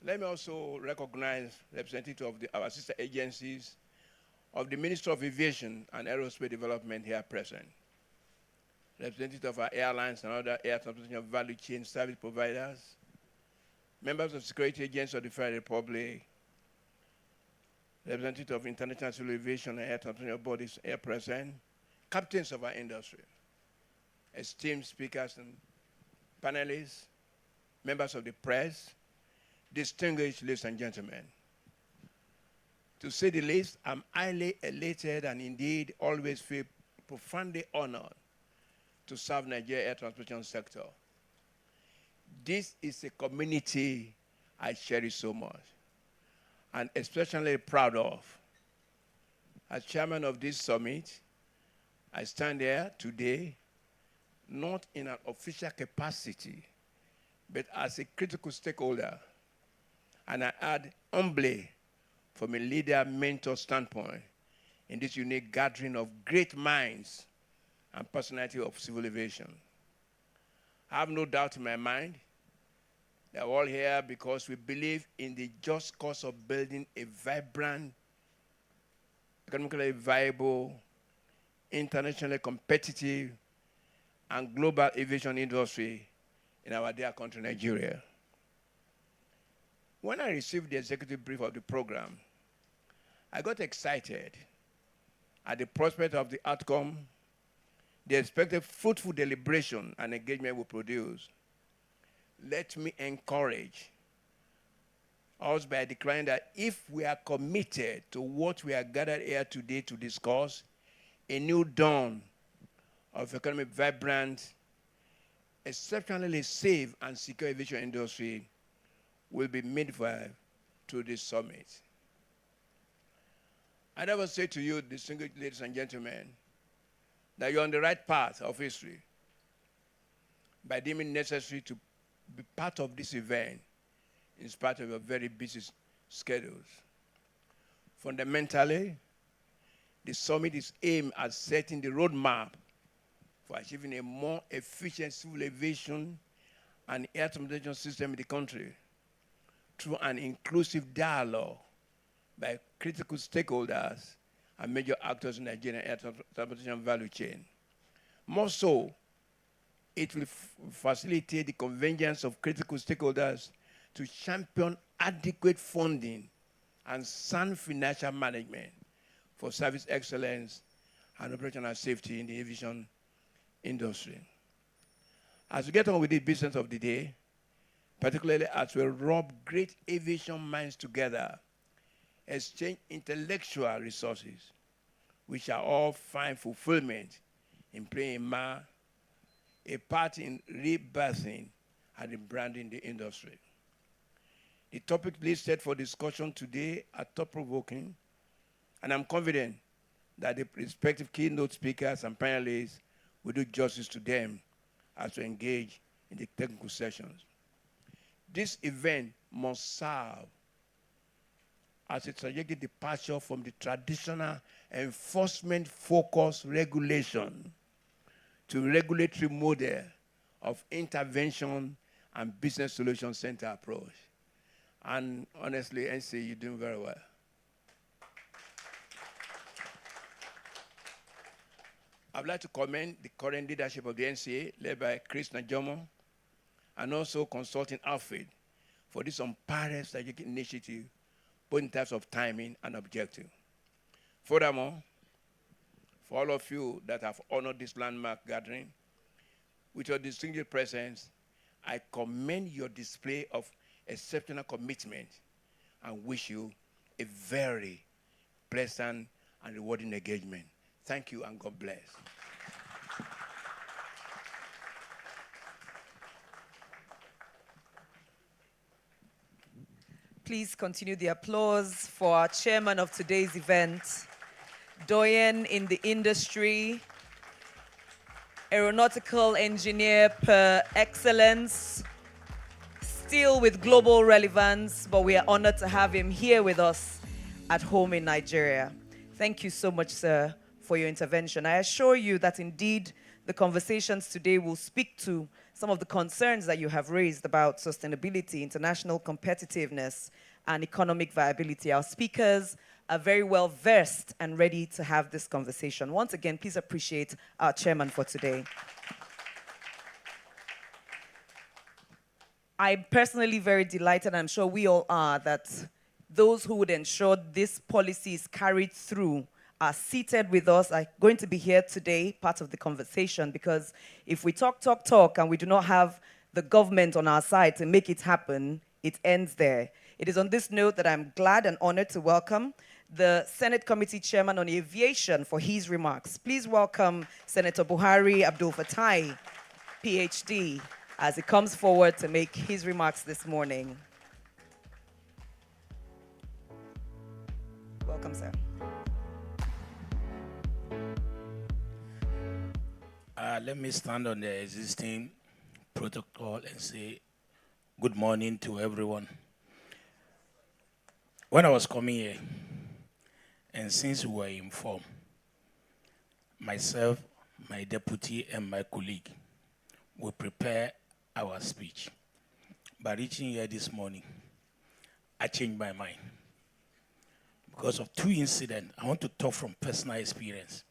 Let me also recognize representatives of our sister agencies of the Ministry of Aviation and Aerospace Development here present, representatives of our airlines and other air transportation value chain service providers, members of security agents of the Federal Republic, representatives of international civil aviation and air transportation bodies here present, captains of our industry, esteemed speakers and panelists, members of the press, distinguished ladies and gentlemen. To say the least, I'm highly elated and indeed always feel profoundly honored to serve Nigeria air transportation sector. This is a community I cherish so much and especially proud of. As chairman of this summit, I stand here today not in an official capacity, but as a critical stakeholder, and I add humbly from a leader, mentor standpoint in this unique gathering of great minds and personality of civil aviation. I have no doubt in my mind that we're all here because we believe in the just cause of building a vibrant, economically viable, internationally competitive, and global aviation industry in our dear country, Nigeria. When I received the executive brief of the program, I got excited at the prospect of the outcome, the expected fruitful deliberation and engagement will produce. Let me encourage us by declaring that if we are committed to what we are gathered here today to discuss, a new dawn of economic vibrant, exceptionally safe and secure aviation industry will be made viable through this summit. I never say to you, distinguished ladies and gentlemen, that you're on the right path of history by deeming necessary to be part of this event in spite of your very busy schedules. Fundamentally, the summit is aimed at setting the roadmap for achieving a more efficient civil aviation and air transportation system in the country through an inclusive dialogue by critical stakeholders and major actors in Nigerian air transportation value chain. More so, it will facilitate the convergence of critical stakeholders to champion adequate funding and sound financial management for service excellence and operational safety in the aviation industry. As we get on with the business of the day, particularly as we rub great aviation minds together, exchange intellectual resources, which are all find fulfillment in playing a part in rebirthing and rebranding the industry. The topic listed for discussion today are thought-provoking, and I'm confident that the respective keynote speakers and panelists will do justice to them as we engage in the technical sessions. This event must serve as a strategic departure from the traditional enforcement-focused regulation to regulatory model of intervention and business solution center approach. And honestly, NC, you're doing very well. I'd like to commend the current leadership of the NCA, led by Chris Najomo, and also consulting outfit for this unparalleled strategic initiative, both in terms of timing and objective. Furthermore, for all of you that have honored this landmark gathering, with your distinguished presence, I commend your display of exceptional commitment and wish you a very pleasant and rewarding engagement. Thank you and God bless. Please continue the applause for our chairman of today's event, doyen in the industry, aeronautical engineer per excellence, still with global relevance, but we are honored to have him here with us at home in Nigeria. Thank you so much, sir, for your intervention. I assure you that indeed the conversations today will speak to some of the concerns that you have raised about sustainability, international competitiveness, and economic viability. Our speakers are very well versed and ready to have this conversation. Once again, please appreciate our chairman for today. I'm personally very delighted, and I'm sure we all are, that those who would ensure this policy is carried through are seated with us, are going to be here today, part of the conversation, because if we talk, and we do not have the government on our side to make it happen, it ends there. It is on this note that I'm glad and honored to welcome the Senate Committee Chairman on Aviation for his remarks. Please welcome Senator Buhari Abdul Fatai, PhD, as he comes forward to make his remarks this morning. Welcome, sir. Let me stand on the existing protocol and say good morning to everyone. When I was coming here, and since we were informed, myself, my deputy, and my colleague will prepare our speech. By reaching here this morning, I changed my mind. Because of two incidents, I want to talk from personal experience.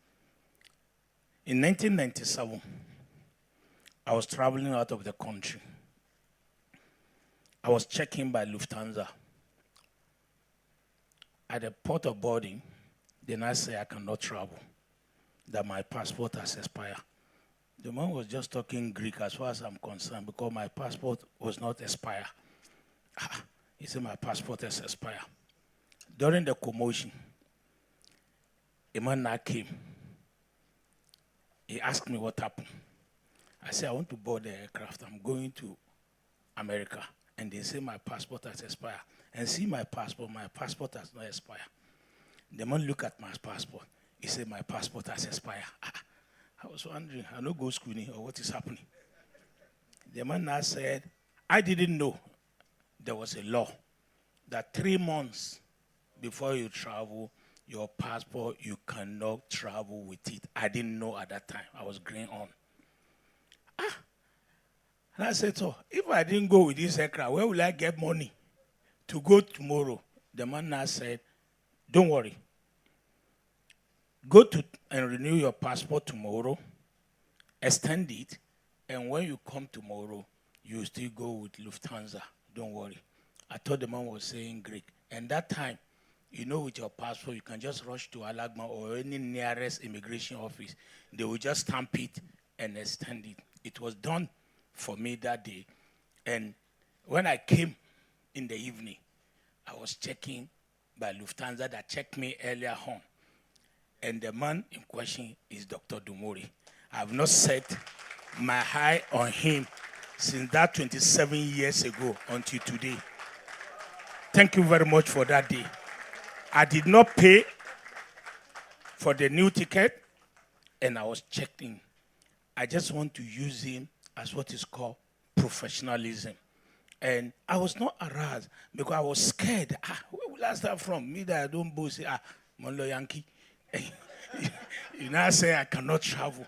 In 1997, I was traveling out of the country. I was checked-in by Lufthansa. At the port of boarding, then I say I cannot travel, that my passport has expired. The man was just talking Greek as far as I'm concerned, because my passport was not expired. He said my passport has expired. During the commotion, a man now came. He asked me what happened. I said, I want to board the aircraft. I'm going to America. And they say my passport has expired. And see my passport has not expired. The man looked at my passport. He said, my passport has expired. I was wondering, I don't go schooling or what is happening. The man now said, I didn't know there was a law that 3 months before you travel, your passport, you cannot travel with it. I didn't know at that time. I was green on. And I said, so if I didn't go with this aircraft, where will I get money to go tomorrow? The man now said, don't worry. Go to and renew your passport tomorrow, extend it, and when you come tomorrow, you still go with Lufthansa. Don't worry. I thought the man was saying Greek. And that time, you know, with your passport, you can just rush to Alagma or any nearest immigration office. They will just stamp it and extend it. It was done for me that day. And when I came in the evening, I was checking by Lufthansa that checked me earlier on. And the man in question is Dr. Dumori. I have not set my eye on him since that 27 years ago until today. Thank you very much for that day. I did not pay for the new ticket, and I was checked in. I just want to use him as what is called professionalism. And I was not aroused because I was scared. Where will I start from? Me that I don't boast, Monlo Yankee. You now say I cannot travel.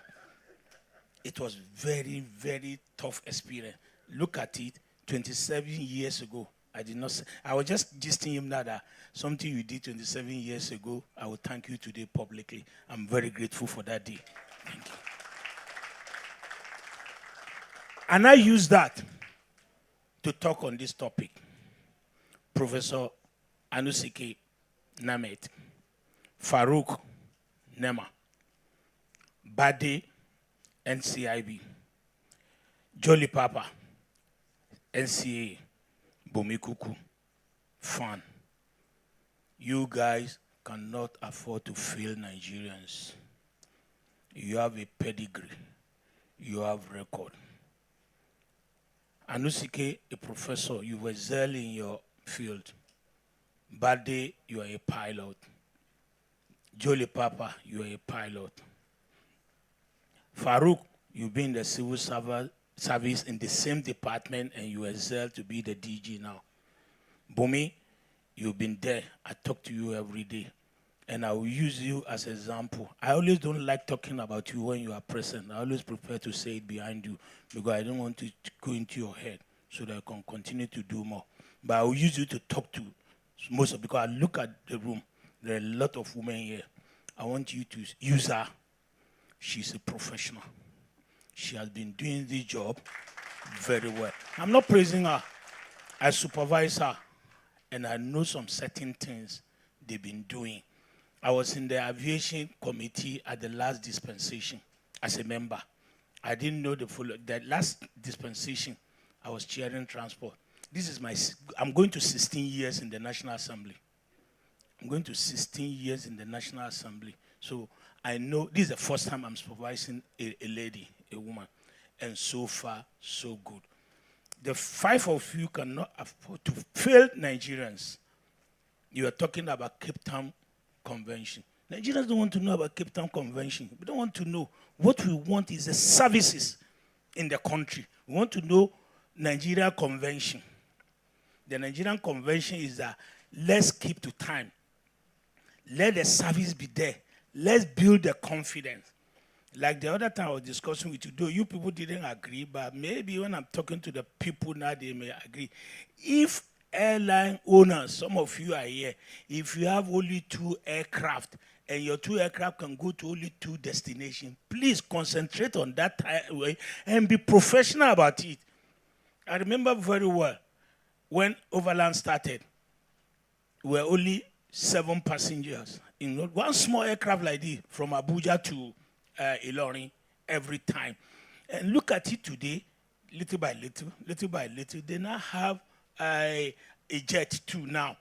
It was very, very tough experience. Look at it, 27 years ago. I did not say, I was just gisting him that something you did 27 years ago, I will thank you today publicly. I'm very grateful for that day. Thank you. And I use that to talk on this topic. Professor Anusike Namet, Farouk Nema, Bade NCIB, Jolly Papa, NCA, Bomikuku, FAN. You guys cannot afford to fail Nigerians. You have a pedigree. You have record. Anusike, a professor, you were excel in your field. Bade, you are a pilot. Jolly Papa, you are a pilot. Farouk, you've been in the civil service in the same department and you excel to be the DG now. Bumi, you've been there. I talk to you every day. And I will use you as an example. I always don't like talking about you when you are present. I always prefer to say it behind you because I don't want it to go into your head so that I can continue to do more. But I will use you to talk to most of, because I look at the room. There are a lot of women here. I want you to use her. She's a professional. She has been doing this job very well. I'm not praising her. I supervise her, and I know some certain things they've been doing. I was in the aviation committee at the last dispensation as a member. I didn't know the last dispensation. I was chairing transport. I'm going to 16 years in the National Assembly. I'm going to 16 years in the National Assembly. So I know this is the first time I'm supervising a lady, a woman. And so far, so good. The 5 of you cannot afford to fail Nigerians. You are talking about Cape Town Convention. Nigerians don't want to know about Cape Town Convention. We don't want to know. What we want is the services in the country. We want to know Nigeria Convention. The Nigerian Convention is that let's keep to time. Let the service be there. Let's build the confidence. Like the other time I was discussing with you, though you people didn't agree, but maybe when I'm talking to the people now, they may agree. If airline owners, some of you are here, if you have only 2 aircraft and your 2 aircraft can go to only 2 destinations, please concentrate on that way and be professional about it. I remember very well when Overland started, we were only 7 passengers in one small aircraft like this from Abuja to Ilorin every time. And look at it today, little by little, they now have a jet too now.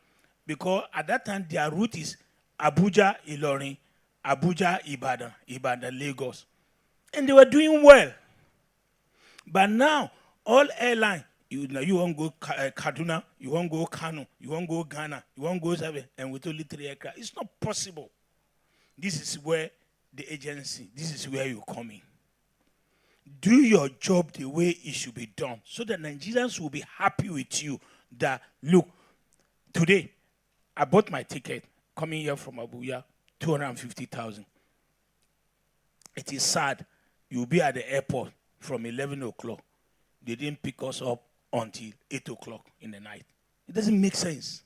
Because at that time, their route is Abuja, Ilorin, Abuja, Ibadan, Lagos. And they were doing well. But now, all airlines, you won't go Kaduna, you won't go Kano, you won't go Ghana, you won't go Zabe, and with only 3 aircraft. It's not possible. This is where the agency, this is where you come in. Do your job the way it should be done so that Nigerians will be happy with you that, look, today, I bought my ticket coming here from Abuja, 250,000. It is sad. You'll be at the airport from 11 o'clock. They didn't pick us up until 8 o'clock in the night. It doesn't make sense.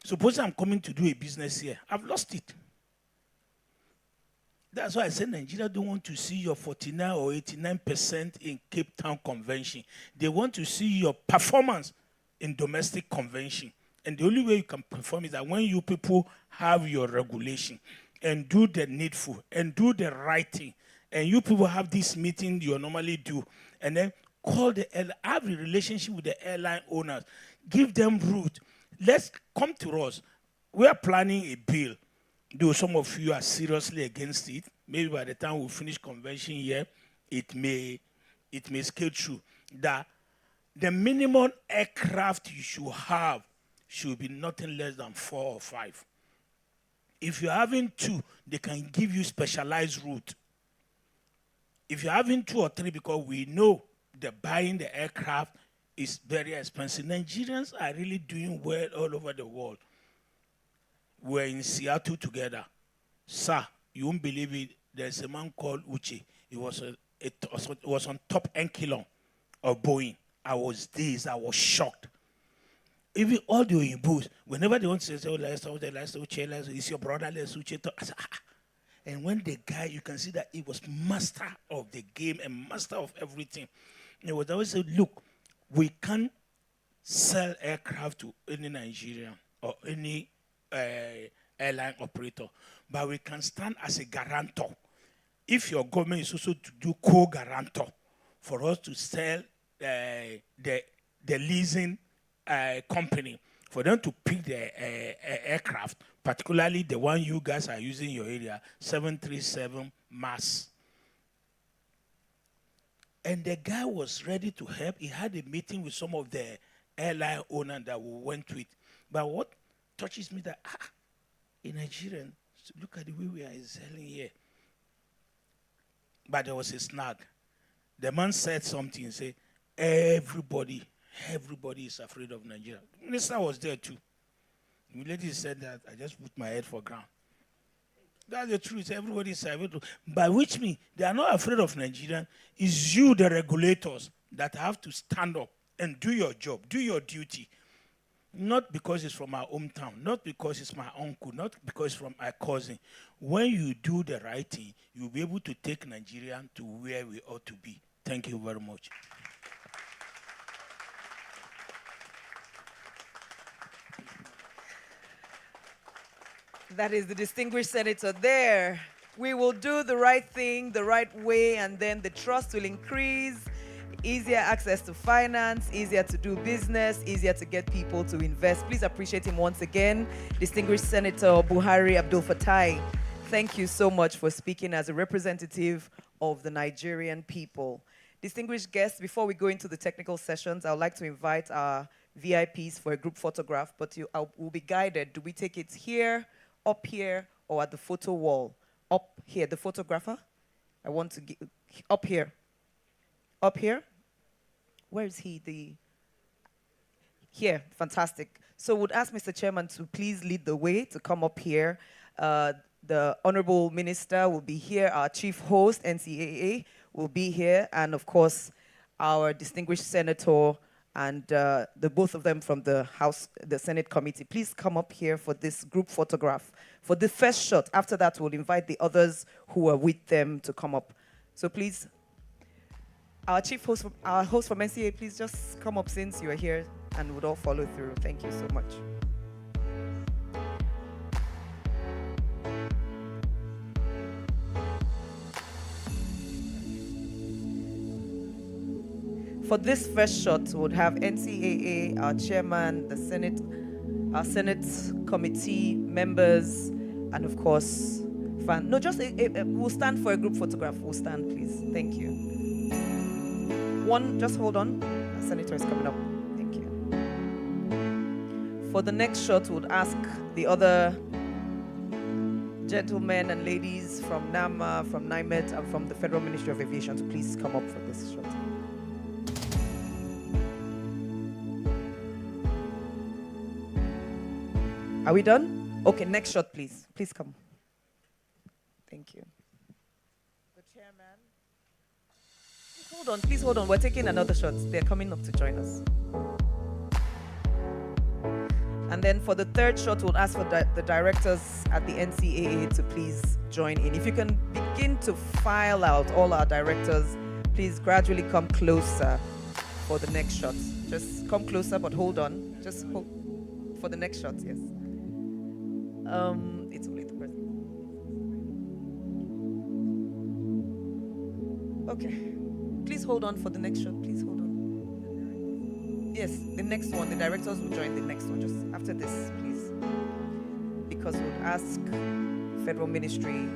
Suppose I'm coming to do a business here. I've lost it. That's why I said Nigeria don't want to see your 49 or 89% in Cape Town Convention. They want to see your performance in domestic convention. And the only way you can perform is that when you people have your regulation and do the needful and do the right thing, and you people have this meeting you normally do, and then have a relationship with the airline owners, give them route. Let's come to us. We are planning a bill. Though some of you are seriously against it, maybe by the time we finish convention here, it may scale through. That the minimum aircraft you should have should be nothing less than 4 or 5. If you're having 2, they can give you specialized route. If you're having 2 or 3, because we know that buying the aircraft is very expensive. Nigerians are really doing well all over the world. We're in Seattle together. Sir, you won't believe it. There's a man called Uche. He was on top Enkilon of Boeing. I was shocked. Even all the Oyinbos, whenever they want to say, oh, let's Uche, it's your brother, let's Uche. I said, ah. And when the guy, you can see that he was master of the game and master of everything. And he was always say, look, we can't sell aircraft to any Nigerian or any airline operator, but we can stand as a guarantor. If your government is also to do co-guarantor for us to sell the leasing company, for them to pick the aircraft, particularly the one you guys are using in your area, 737 MAX. And the guy was ready to help. He had a meeting with some of the airline owners that we went with. But what touches me that, in Nigeria, look at the way we are selling here. But there was a snag. The man said something, say, everybody is afraid of Nigeria. The minister was there too. The lady said that, I just put my head for ground. That's the truth. Everybody is afraid of, by which means they are not afraid of Nigeria. It's you, the regulators, that have to stand up and do your job, do your duty. Not because it's from my hometown, not because it's my uncle, not because it's from my cousin. When you do the right thing, you'll be able to take Nigeria to where we ought to be. Thank you very much. That is the distinguished senator there. We will do the right thing the right way, and then the trust will increase. Easier access to finance, easier to do business, easier to get people to invest. Please appreciate him once again. Distinguished Senator Buhari Abdul Fatai, thank you so much for speaking as a representative of the Nigerian people. Distinguished guests, before we go into the technical sessions, I would like to invite our VIPs for a group photograph, but will be guided. Do we take it here, up here, or at the photo wall? Up here, the photographer? I want to get up here. Up here? Where is he? Here, fantastic. So would ask Mr. Chairman to please lead the way to come up here. The Honorable Minister will be here. Our Chief Host, NCAA, will be here. And of course, our distinguished Senator and the both of them from the Senate Committee. Please come up here for this group photograph. For the first shot, after that, we'll invite the others who are with them to come up. So please, our chief host, our host from NCA, please just come up since you are here and would all follow through. Thank you so much. For this first shot, we'll have NCAA, our chairman, the Senate, our Senate committee members, and of course, we'll stand for a group photograph. We'll stand, please. Thank you. Just hold on. The senator is coming up. Thank you. For the next shot, we'll ask the other gentlemen and ladies from NAMA, from NIMET, and from the Federal Ministry of Aviation to please come up for this shot. Are we done? Okay, next shot, please. Please come. Thank you. The chairman. Please hold on. We're taking another shot. They're coming up to join us. And then for the third shot, we'll ask for the directors at the NCAA to please join in. If you can begin to file out all our directors, please gradually come closer for the next shot. Just come closer, but hold on. Just hold for the next shot, yes. It's only the president. Okay. Please hold on for the next shot. Please hold on. Yes, the next one. The directors will join the next one just after this, please. Because we'll ask Federal Ministry.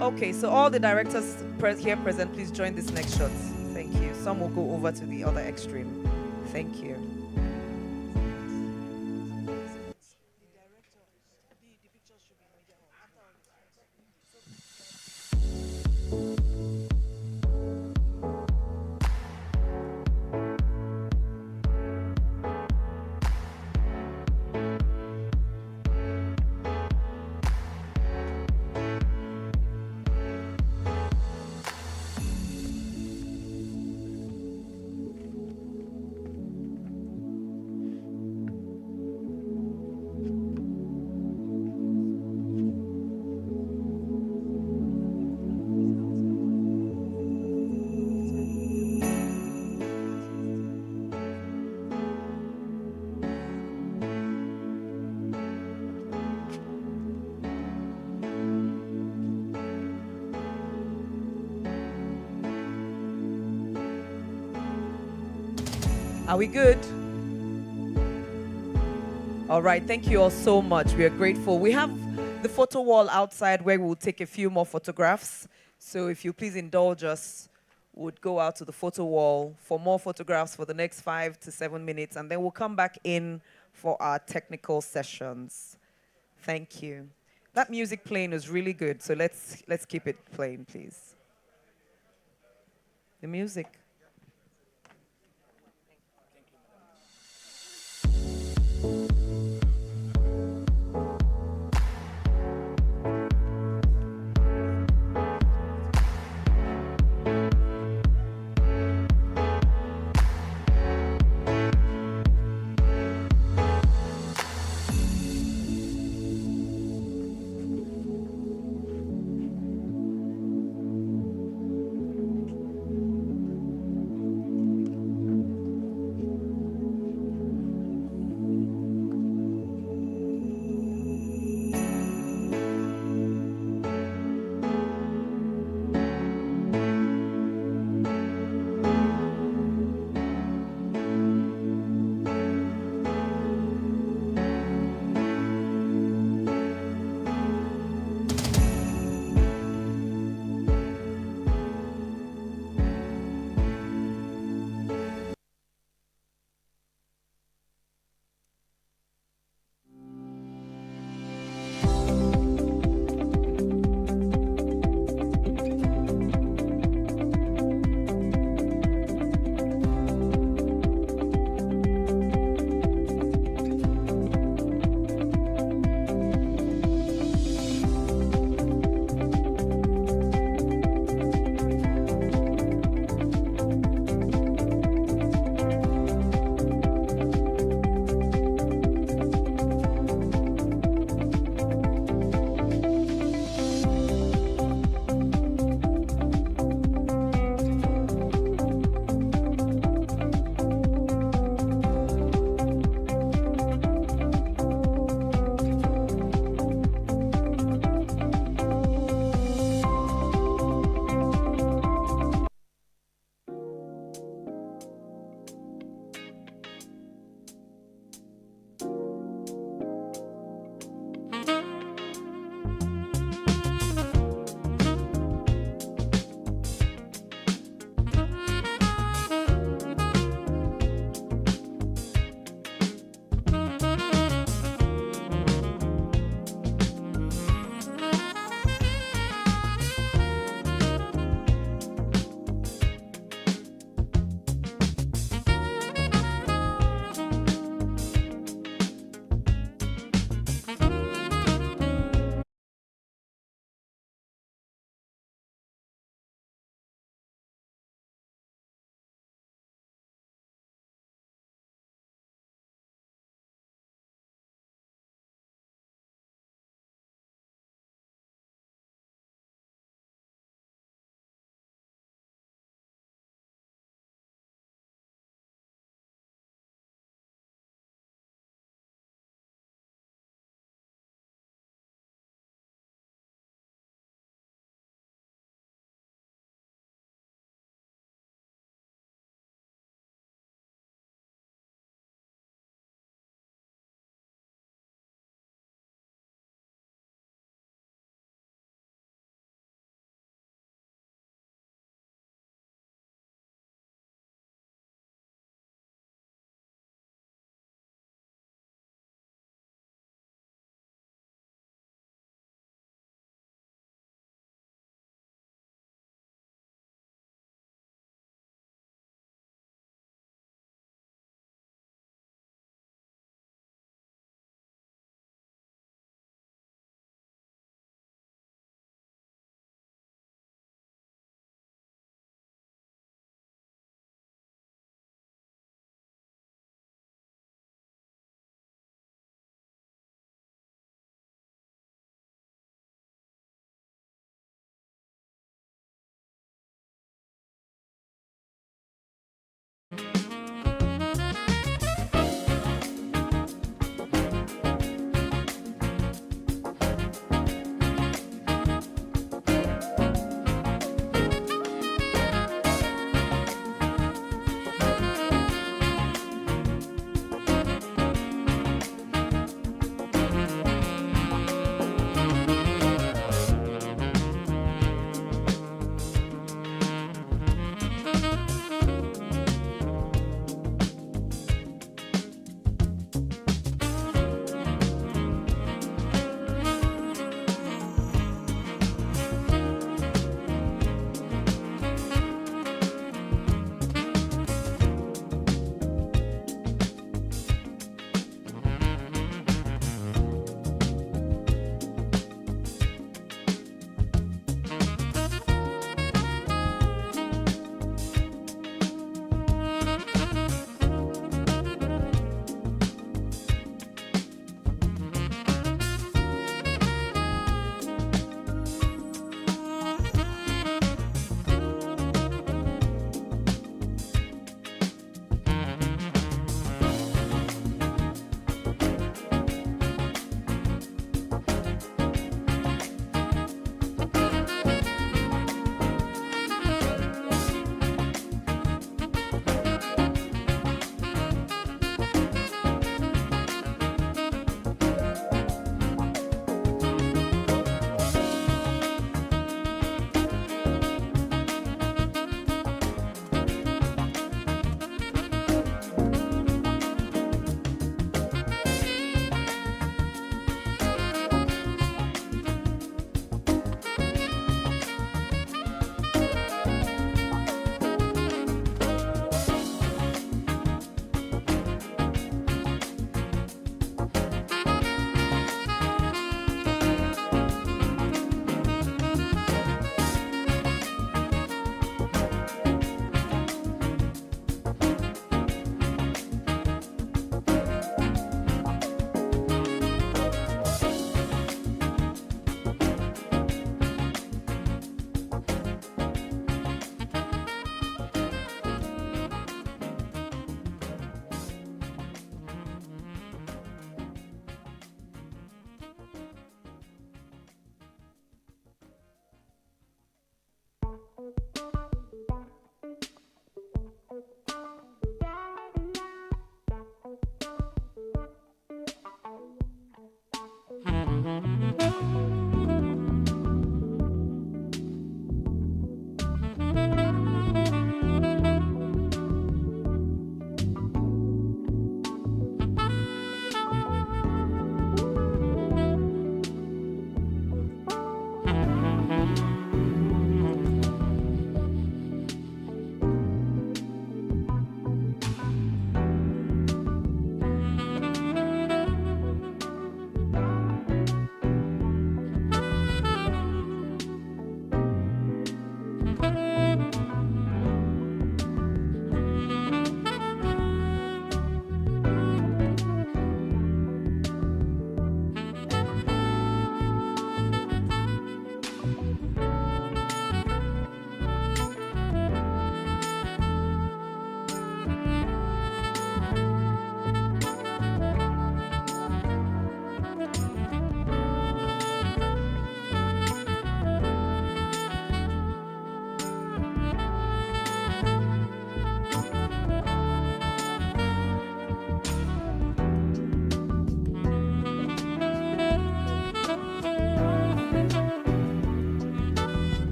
Okay, so all the directors here present, please join this next shot. Thank you. Some will go over to the other extreme. Thank you. Are we good? All right, thank you all so much. We are grateful. We have the photo wall outside where we'll take a few more photographs. So if you please indulge us, we'll go out to the photo wall for more photographs for the next 5 to 7 minutes, and then we'll come back in for our technical sessions. Thank you. That music playing is really good, so let's keep it playing, please. The music.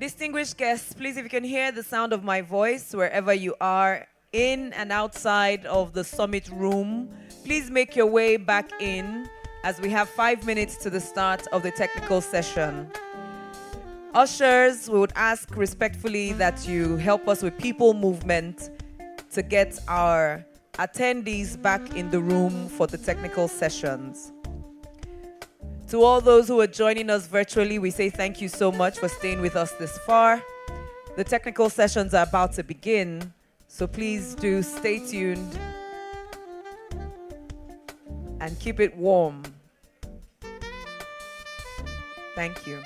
Distinguished guests, please, if you can hear the sound of my voice wherever you are, in and outside of the summit room, please make your way back in as we have 5 minutes to the start of the technical session. Ushers, we would ask respectfully that you help us with people movement to get our attendees back in the room for the technical sessions. To all those who are joining us virtually, we say thank you so much for staying with us this far. The technical sessions are about to begin, so please do stay tuned and keep it warm. Thank you.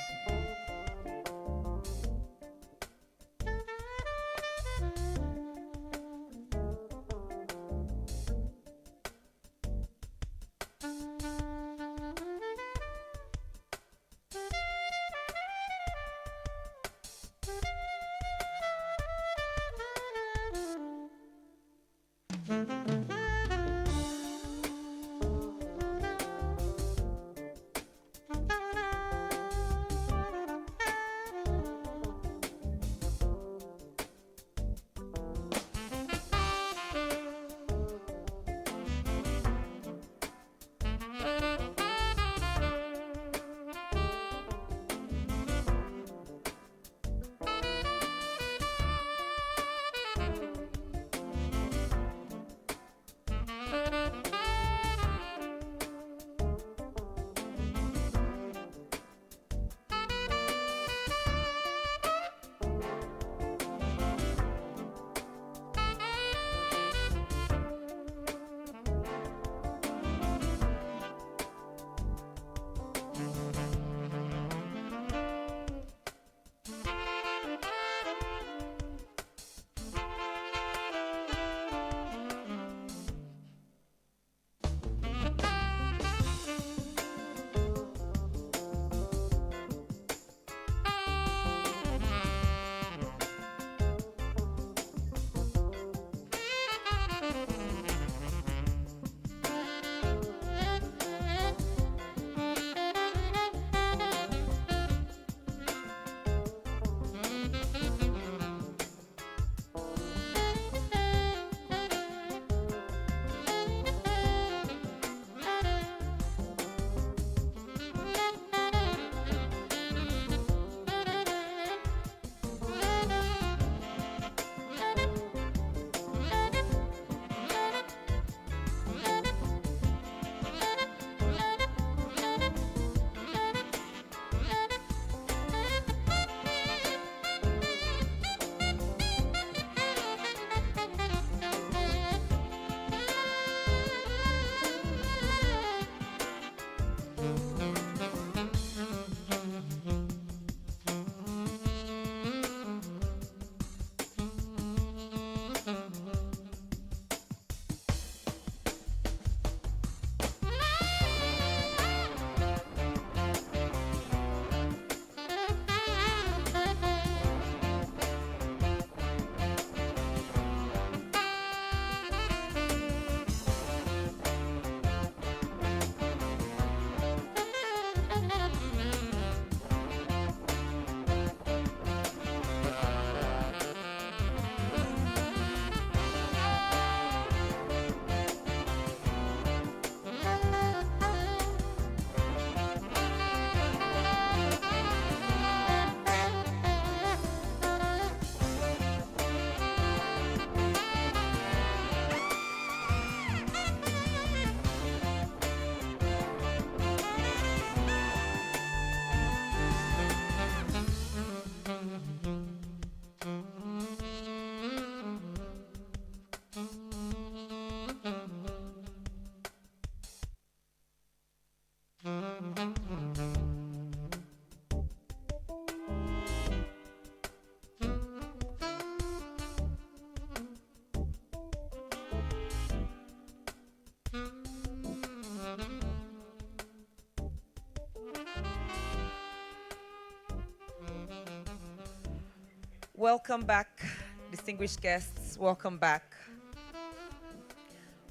Welcome back, distinguished guests. Welcome back.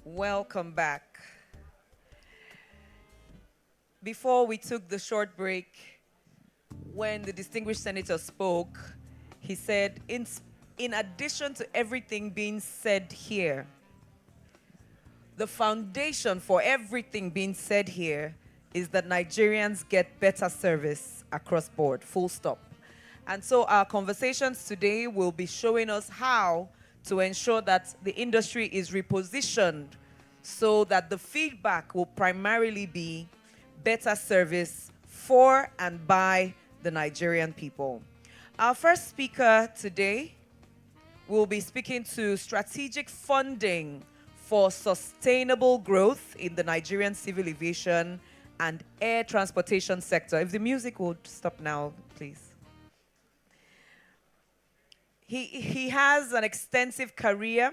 Welcome back. Before we took the short break, when the distinguished senator spoke, He said, in addition to everything being said here, the foundation for everything being said here is that Nigerians get better service across board, full stop. And so our conversations today will be showing us how to ensure that the industry is repositioned so that the feedback will primarily be better service for and by the Nigerian people. Our first speaker today will be speaking to strategic funding for sustainable growth in the Nigerian civil aviation and air transportation sector. If the music would stop now, please. He has an extensive career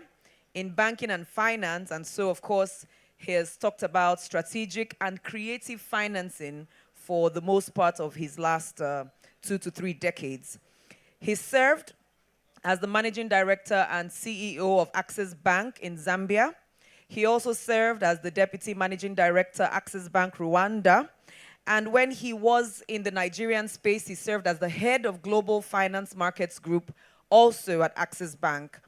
in banking and finance, and so, of course, he has talked about strategic and creative financing for the most part of his last 2 to 3 decades. He served as the managing director and CEO of Access Bank in Zambia. He also served as the deputy managing director, Access Bank Rwanda. And when he was in the Nigerian space, he served as the head of Global Finance Markets Group, also at Access Bank.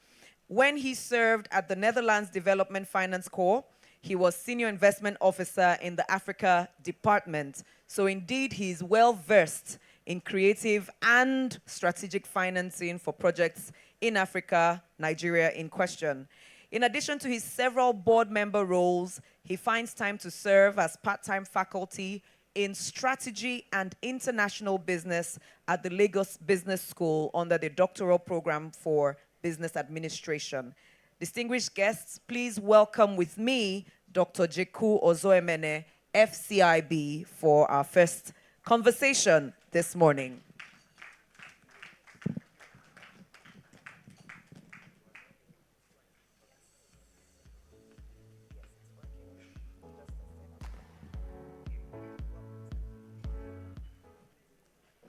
When he served at the Netherlands Development Finance Corps, he was senior investment officer in the Africa department. So indeed, he's well versed in creative and strategic financing for projects in Africa, Nigeria in question. In addition to his several board member roles, he finds time to serve as part-time faculty in strategy and international business at the Lagos Business School under the doctoral program for business administration. Distinguished guests, please welcome with me Dr. Jeku Ozoemene, FCIB, for our first conversation this morning.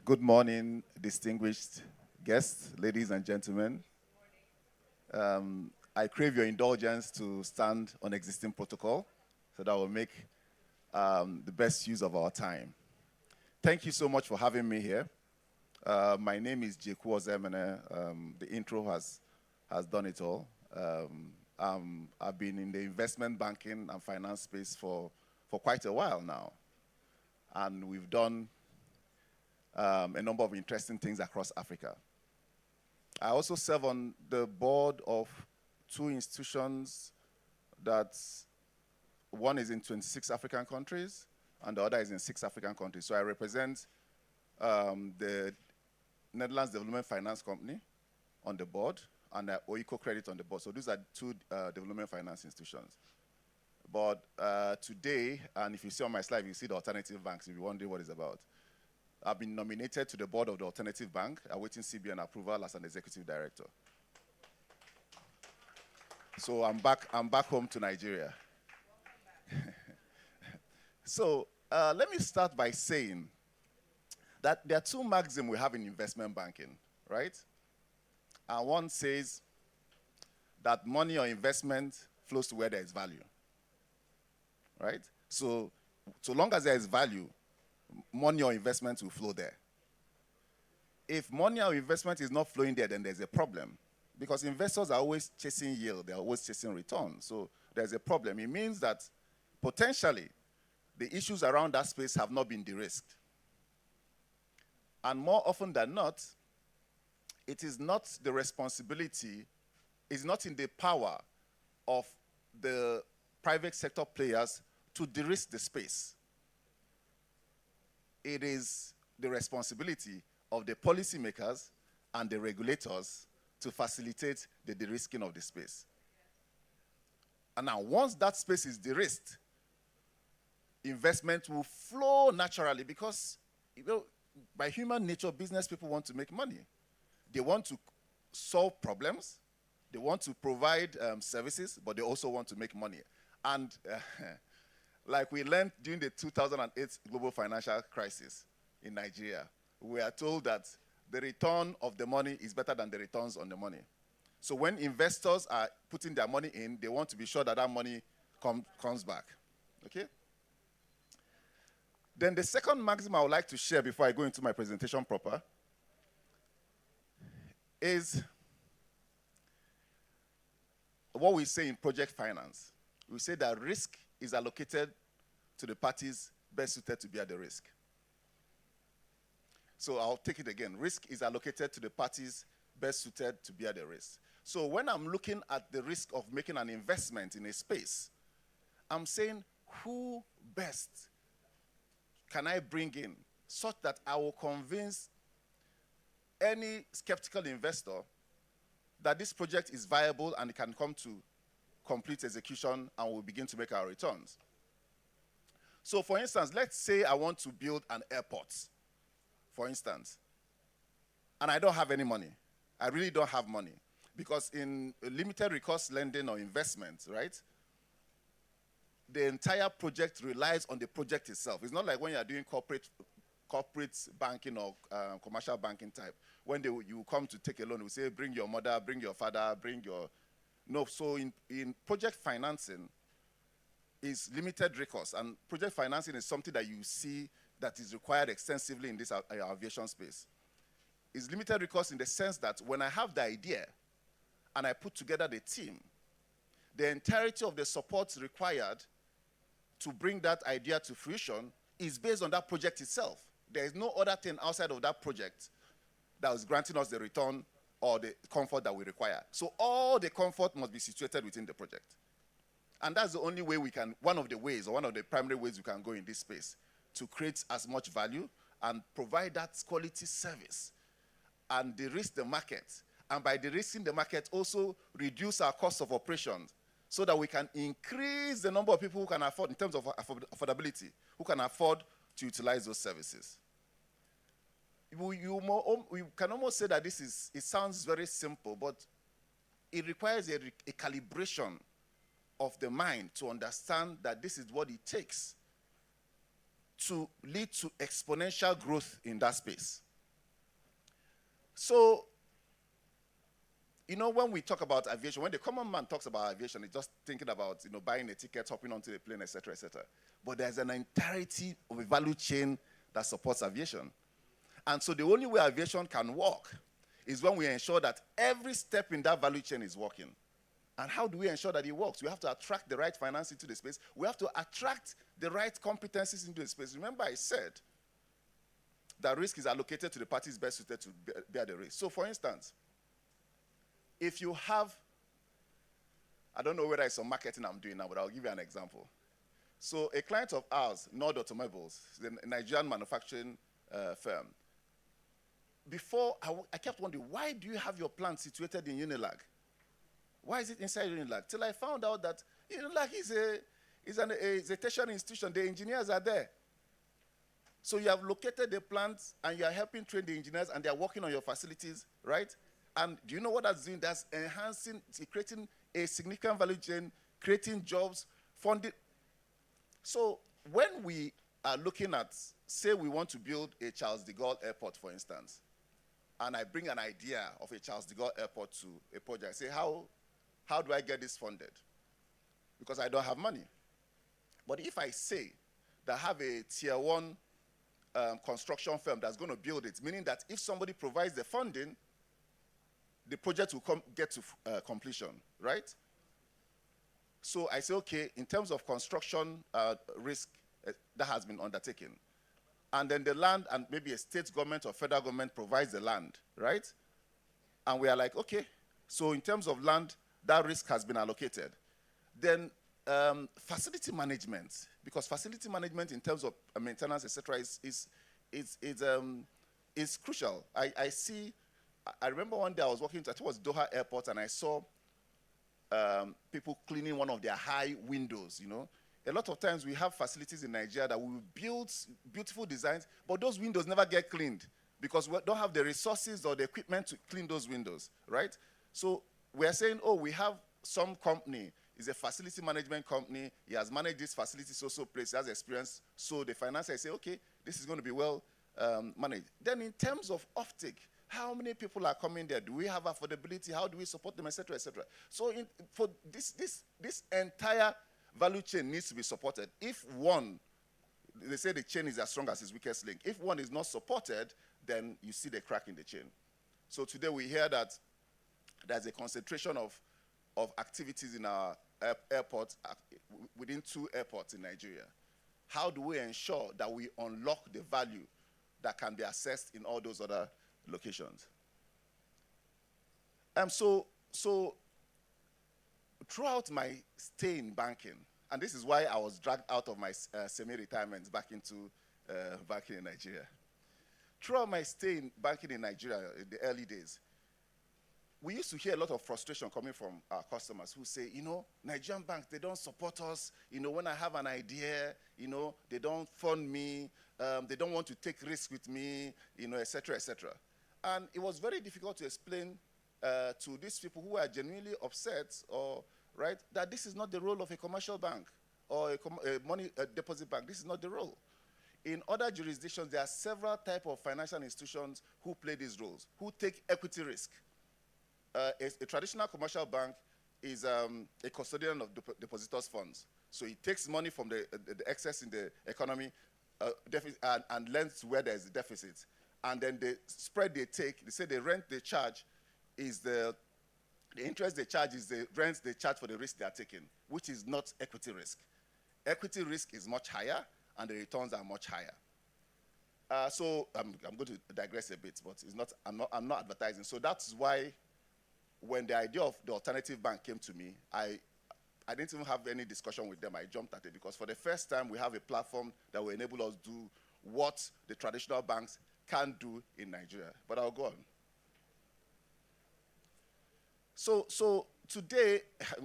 Good morning, distinguished guests, ladies and gentlemen. I crave your indulgence to stand on existing protocol so that we'll make the best use of our time. Thank you so much for having me here. My name is Jeku Ozemene. The intro has done it all. I've been in the investment banking and finance space for quite a while now. And we've done a number of interesting things across Africa. I also serve on the board of 2 institutions that one is in 26 African countries and the other is in 6 African countries. So I represent the Netherlands Development Finance Company on the board and OICO Credit on the board. So these are 2 development finance institutions. But today, and if you see on my slide, you see the alternative banks if you wonder what it's about. I've been nominated to the board of the Alternative Bank, awaiting CBN approval as an executive director. So I'm back home to Nigeria. So let me start by saying that there are 2 maxims we have in investment banking, right? And one says that money or investment flows to where there is value, right? So long as there is value, money or investment will flow there. If money or investment is not flowing there, then there's a problem. Because investors are always chasing yield, they're always chasing return. So there's a problem. It means that potentially the issues around that space have not been de-risked. And more often than not, it is not the responsibility, it's not in the power of the private sector players to de-risk the space. It is the responsibility of the policymakers and the regulators to facilitate the de-risking of the space. And now, once that space is de-risked, investment will flow naturally because, by human nature, business people want to make money. They want to solve problems, they want to provide services, but they also want to make money. And like we learned during the 2008 global financial crisis in Nigeria, we are told that the return of the money is better than the returns on the money. So when investors are putting their money in, they want to be sure that that money comes back, okay? Then the second maxim I would like to share before I go into my presentation proper is what we say in project finance. We say that risk is allocated to the parties best suited to bear the risk. So I'll take it again. Risk is allocated to the parties best suited to bear the risk. So when I'm looking at the risk of making an investment in a space, I'm saying who best can I bring in such that I will convince any skeptical investor that this project is viable and it can come to complete execution and we'll begin to make our returns. So for instance, let's say I want to build an airport, for instance, and I don't have any money. I really don't have money. Because in limited recourse lending or investment, right, the entire project relies on the project itself. It's not like when you are doing corporate banking or commercial banking type. When you come to take a loan, we say, bring your mother, bring your father, bring your... No, so in project financing is limited recourse. And project financing is something that you see that is required extensively in this aviation space. It's limited recourse in the sense that when I have the idea and I put together the team, the entirety of the support required to bring that idea to fruition is based on that project itself. There is no other thing outside of that project that is granting us the return or the comfort that we require. So all the comfort must be situated within the project. And that's the only way we can, one of the ways, or one of the primary ways we can go in this space, to create as much value and provide that quality service and de-risk the market. And by de-risking the market, also reduce our cost of operations so that we can increase the number of people who can afford, in terms of affordability, who can afford to utilize those services. We can almost say that it sounds very simple, but it requires a calibration of the mind to understand that this is what it takes to lead to exponential growth in that space. So, you know, when we talk about aviation, when the common man talks about aviation, he's just thinking about, you know, buying a ticket, hopping onto a plane, etc., etc. But there's an entirety of a value chain that supports aviation. And so the only way aviation can work is when we ensure that every step in that value chain is working. And how do we ensure that it works? We have to attract the right finance into the space. We have to attract the right competencies into the space. Remember I said that risk is allocated to the parties best suited to bear the risk. So for instance, if you have, I don't know whether it's some marketing I'm doing now, but I'll give you an example. So a client of ours, Nord Automobiles, a Nigerian manufacturing firm, before, I kept wondering, why do you have your plant situated in Unilag? Why is it inside Unilag? Till I found out that Unilag is a tertiary institution. The engineers are there. So you have located the plant and you are helping train the engineers and they are working on your facilities, right? And do you know what that's doing? That's enhancing, creating a significant value chain, creating jobs, funding. So when we are looking at, say we want to build a Charles de Gaulle airport, for instance, and I bring an idea of a Charles de Gaulle airport to a project, I say, how do I get this funded? Because I don't have money. But if I say that I have a tier one construction firm that's going to build it, meaning that if somebody provides the funding, the project will get to completion, right? So I say, okay, in terms of construction risk, that has been undertaken. And then the land, and maybe a state government or federal government provides the land, right? And we are like, okay, so in terms of land, that risk has been allocated. Then facility management, because facility management in terms of maintenance, etc., is crucial. I remember one day I was walking to, I think it was Doha Airport, and I saw people cleaning one of their high windows, you know. A lot of times we have facilities in Nigeria that we build beautiful designs, but those windows never get cleaned because we don't have the resources or the equipment to clean those windows, right? So we are saying, oh, we have some company, is a facility management company, he has managed this facility so place, he has experience, so the financier say, okay, this is going to be well managed. Then in terms of offtake, how many people are coming there? Do we have affordability? How do we support them, etc., etc.? So for this entire value chain needs to be supported. If one, they say the chain is as strong as its weakest link. If one is not supported, then you see the crack in the chain. So today we hear that there's a concentration of activities in our airports, within 2 airports in Nigeria. How do we ensure that we unlock the value that can be assessed in all those other locations? So throughout my stay in banking, and this is why I was dragged out of my semi-retirement back into banking in Nigeria. Throughout my stay in banking in Nigeria in the early days, we used to hear a lot of frustration coming from our customers who say, Nigerian banks, they don't support us. When I have an idea, they don't fund me. They don't want to take risks with me, et cetera, et cetera. And it was very difficult to explain to these people who are genuinely upset that this is not the role of a commercial bank or a money deposit bank. This is not the role. In other jurisdictions, there are several types of financial institutions who play these roles, who take equity risk. A traditional commercial bank is a custodian of depositors' funds. So it takes money from the excess in the economy and lends where there's a deficit. And then the spread they take, they say the rent they charge is the interest they charge is the rent they charge for the risk they are taking, which is not equity risk. Equity risk is much higher, and the returns are much higher. So I'm going to digress a bit, but I'm not advertising. So that's why when the idea of the alternative bank came to me, I didn't even have any discussion with them. I jumped at it because for the first time, we have a platform that will enable us to do what the traditional banks can't do in Nigeria. But I'll go on. So today,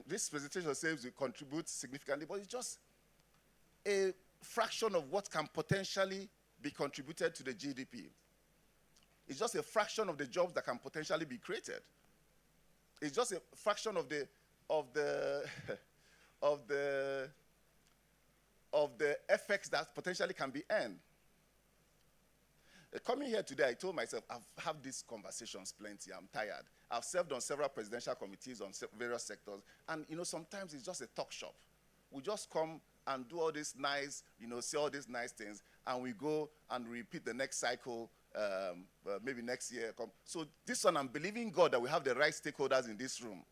this presentation says we contribute significantly, but it's just a fraction of what can potentially be contributed to the GDP. It's just a fraction of the jobs that can potentially be created. It's just a fraction of the effects that potentially can be earned. Coming here today, I told myself, I've had these conversations plenty. I'm tired. I've served on several presidential committees on various sectors, and sometimes it's just a talk shop. We just come and do all this nice, say all these nice things, and we go and repeat the next cycle. Maybe next year. So this one, I'm believing God that we have the right stakeholders in this room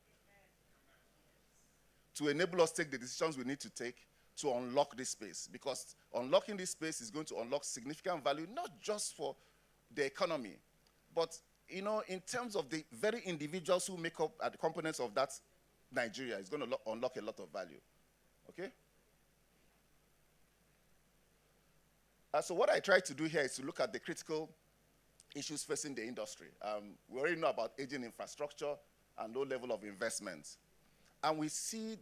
to enable us to take the decisions we need to take to unlock this space. Because unlocking this space is going to unlock significant value, not just for the economy, but in terms of the very individuals who make up the components of that Nigeria. It's going to unlock a lot of value. Okay? So what I try to do here is to look at the critical issues facing the industry. We already know about aging infrastructure and low level of investment. And we see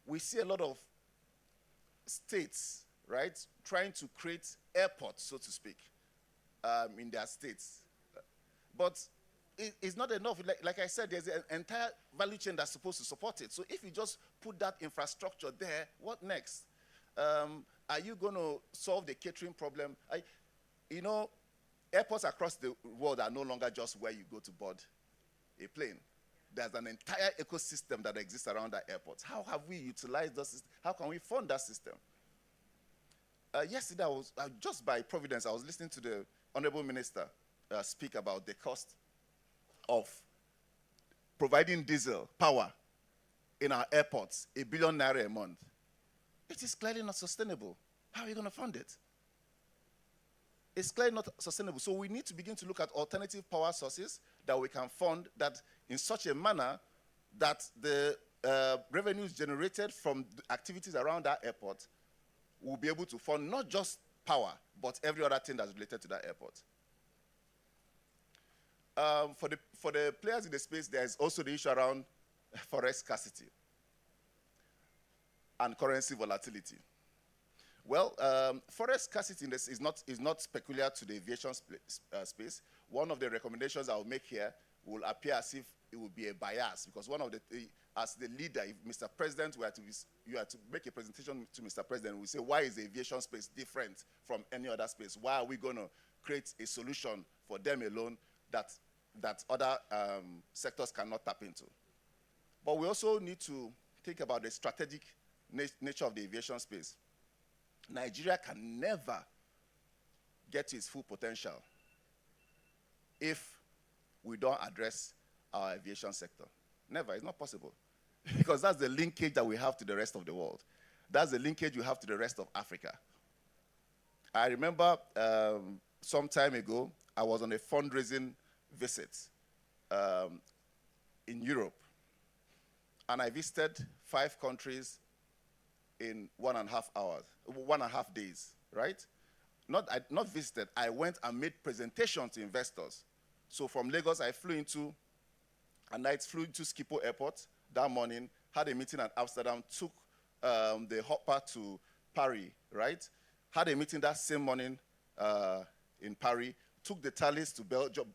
we see a lot of states, trying to create airports, so to speak, in their states. But it's not enough. Like I said, there's an entire value chain that's supposed to support it. So if you just put that infrastructure there, what next? Are you going to solve the catering problem? Airports across the world are no longer just where you go to board a plane. There's an entire ecosystem that exists around that airport. How have we utilized this? How can we fund that system? Yesterday, just by providence, I was listening to the Honorable Minister speak about the cost of providing diesel power in our airports, ₦1 billion a month. It is clearly not sustainable. How are you going to fund it? It's clearly not sustainable. So we need to begin to look at alternative power sources that we can fund that in such a manner that the revenues generated from the activities around that airport will be able to fund not just power, but every other thing that's related to that airport. For the players in the space, there's also the issue around forex scarcity and currency volatility. Well, forex scarcity is not peculiar to the aviation space. One of the recommendations I will make here will appear as if it will be a bias, because one of as the leader, if Mr. President you had to make a presentation to Mr. President, we say, why is the aviation space different from any other space? Why are we going to create a solution for them alone that other sectors cannot tap into? But we also need to think about the strategic nature of the aviation space. Nigeria can never get to its full potential if we don't address our aviation sector. Never, it's not possible. Because that's the linkage that we have to the rest of the world. That's the linkage we have to the rest of Africa. I remember some time ago, I was on a fundraising visit in Europe. And I visited 5 countries in 1.5 hours, 1.5 days, right? Not visited, I went and made presentations to investors. So from Lagos, I flew into Schiphol Airport that morning, had a meeting at Amsterdam, took the hopper to Paris, right? Had a meeting that same morning in Paris, took the Thalys to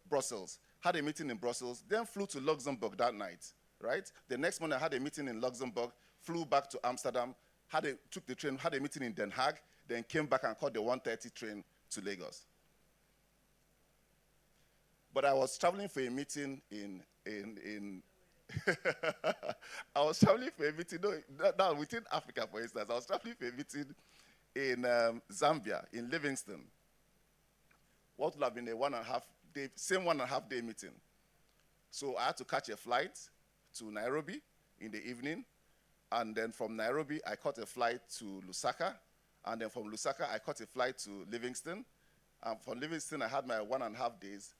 Brussels, had a meeting in Brussels, then flew to Luxembourg that night, right? The next morning I had a meeting in Luxembourg, flew back to Amsterdam, took the train, had a meeting in Den Haag, then came back and caught the 1:30 train to Lagos. But I was traveling for a meeting I was traveling for a meeting, no, within Africa, for instance. I was traveling for a meeting in Zambia, in Livingston. What would have been a 1.5 day, same 1.5 day meeting. So I had to catch a flight to Nairobi in the evening. And then from Nairobi, I caught a flight to Lusaka. And then from Lusaka, I caught a flight to Livingston. And from Livingston, I had my 1.5 days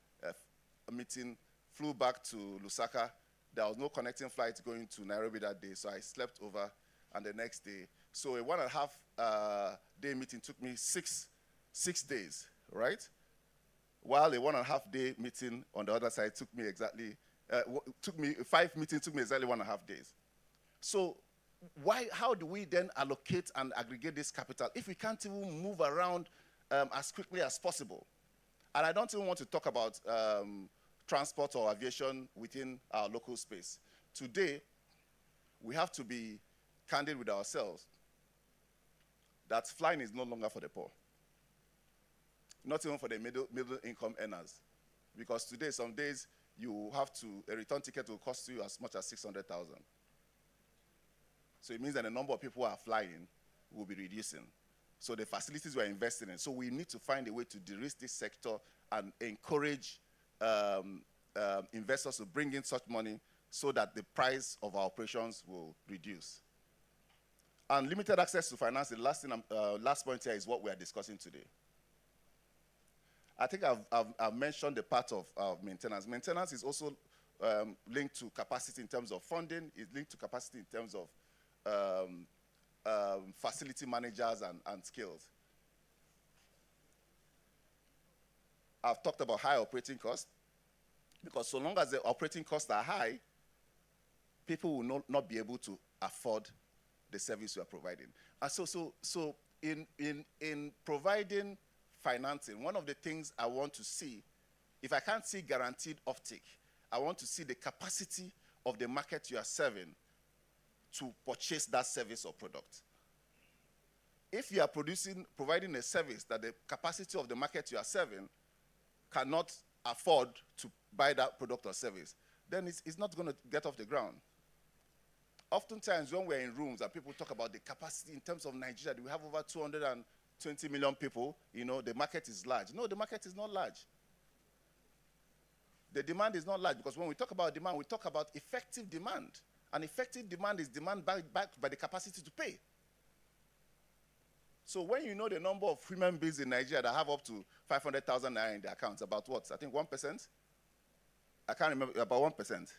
meeting, flew back to Lusaka. There was no connecting flight going to Nairobi that day, so I slept over, and the next day. So a 1.5 day meeting took me six days, right? While a 1.5 day meeting on the other side took me exactly, 5 meetings took me exactly 1.5 days. So how do we then allocate and aggregate this capital if we can't even move around as quickly as possible? And I don't even want to talk about transport or aviation within our local space. Today, we have to be candid with ourselves that flying is no longer for the poor. Not even for the middle income earners. Because today, some days, a return ticket will cost you as much as 600,000. So it means that the number of people who are flying will be reducing. So the facilities we're investing in. So we need to find a way to de-risk this sector and encourage investors to bring in such money so that the price of our operations will reduce. And limited access to finance, the last point here is what we are discussing today. I think I've mentioned the part of maintenance. Maintenance is also linked to capacity in terms of funding, is linked to capacity in terms of facility managers and skills. I've talked about high operating costs, because so long as the operating costs are high, people will not be able to afford the service we are providing. And so in providing financing, one of the things I want to see, if I can't see guaranteed offtake, I want to see the capacity of the market you are serving to purchase that service or product. If you are providing a service that the capacity of the market you are serving cannot afford to buy that product or service, then it's not going to get off the ground. Oftentimes, when we're in rooms and people talk about the capacity in terms of Nigeria, we have over 220 million people, the market is large. No, the market is not large. The demand is not large, because when we talk about demand, we talk about effective demand. And effective demand is demand backed by the capacity to pay. So when you know the number of human beings in Nigeria that have up to 500,000 naira in their accounts, about what? I think 1%? I can't remember, about 1%.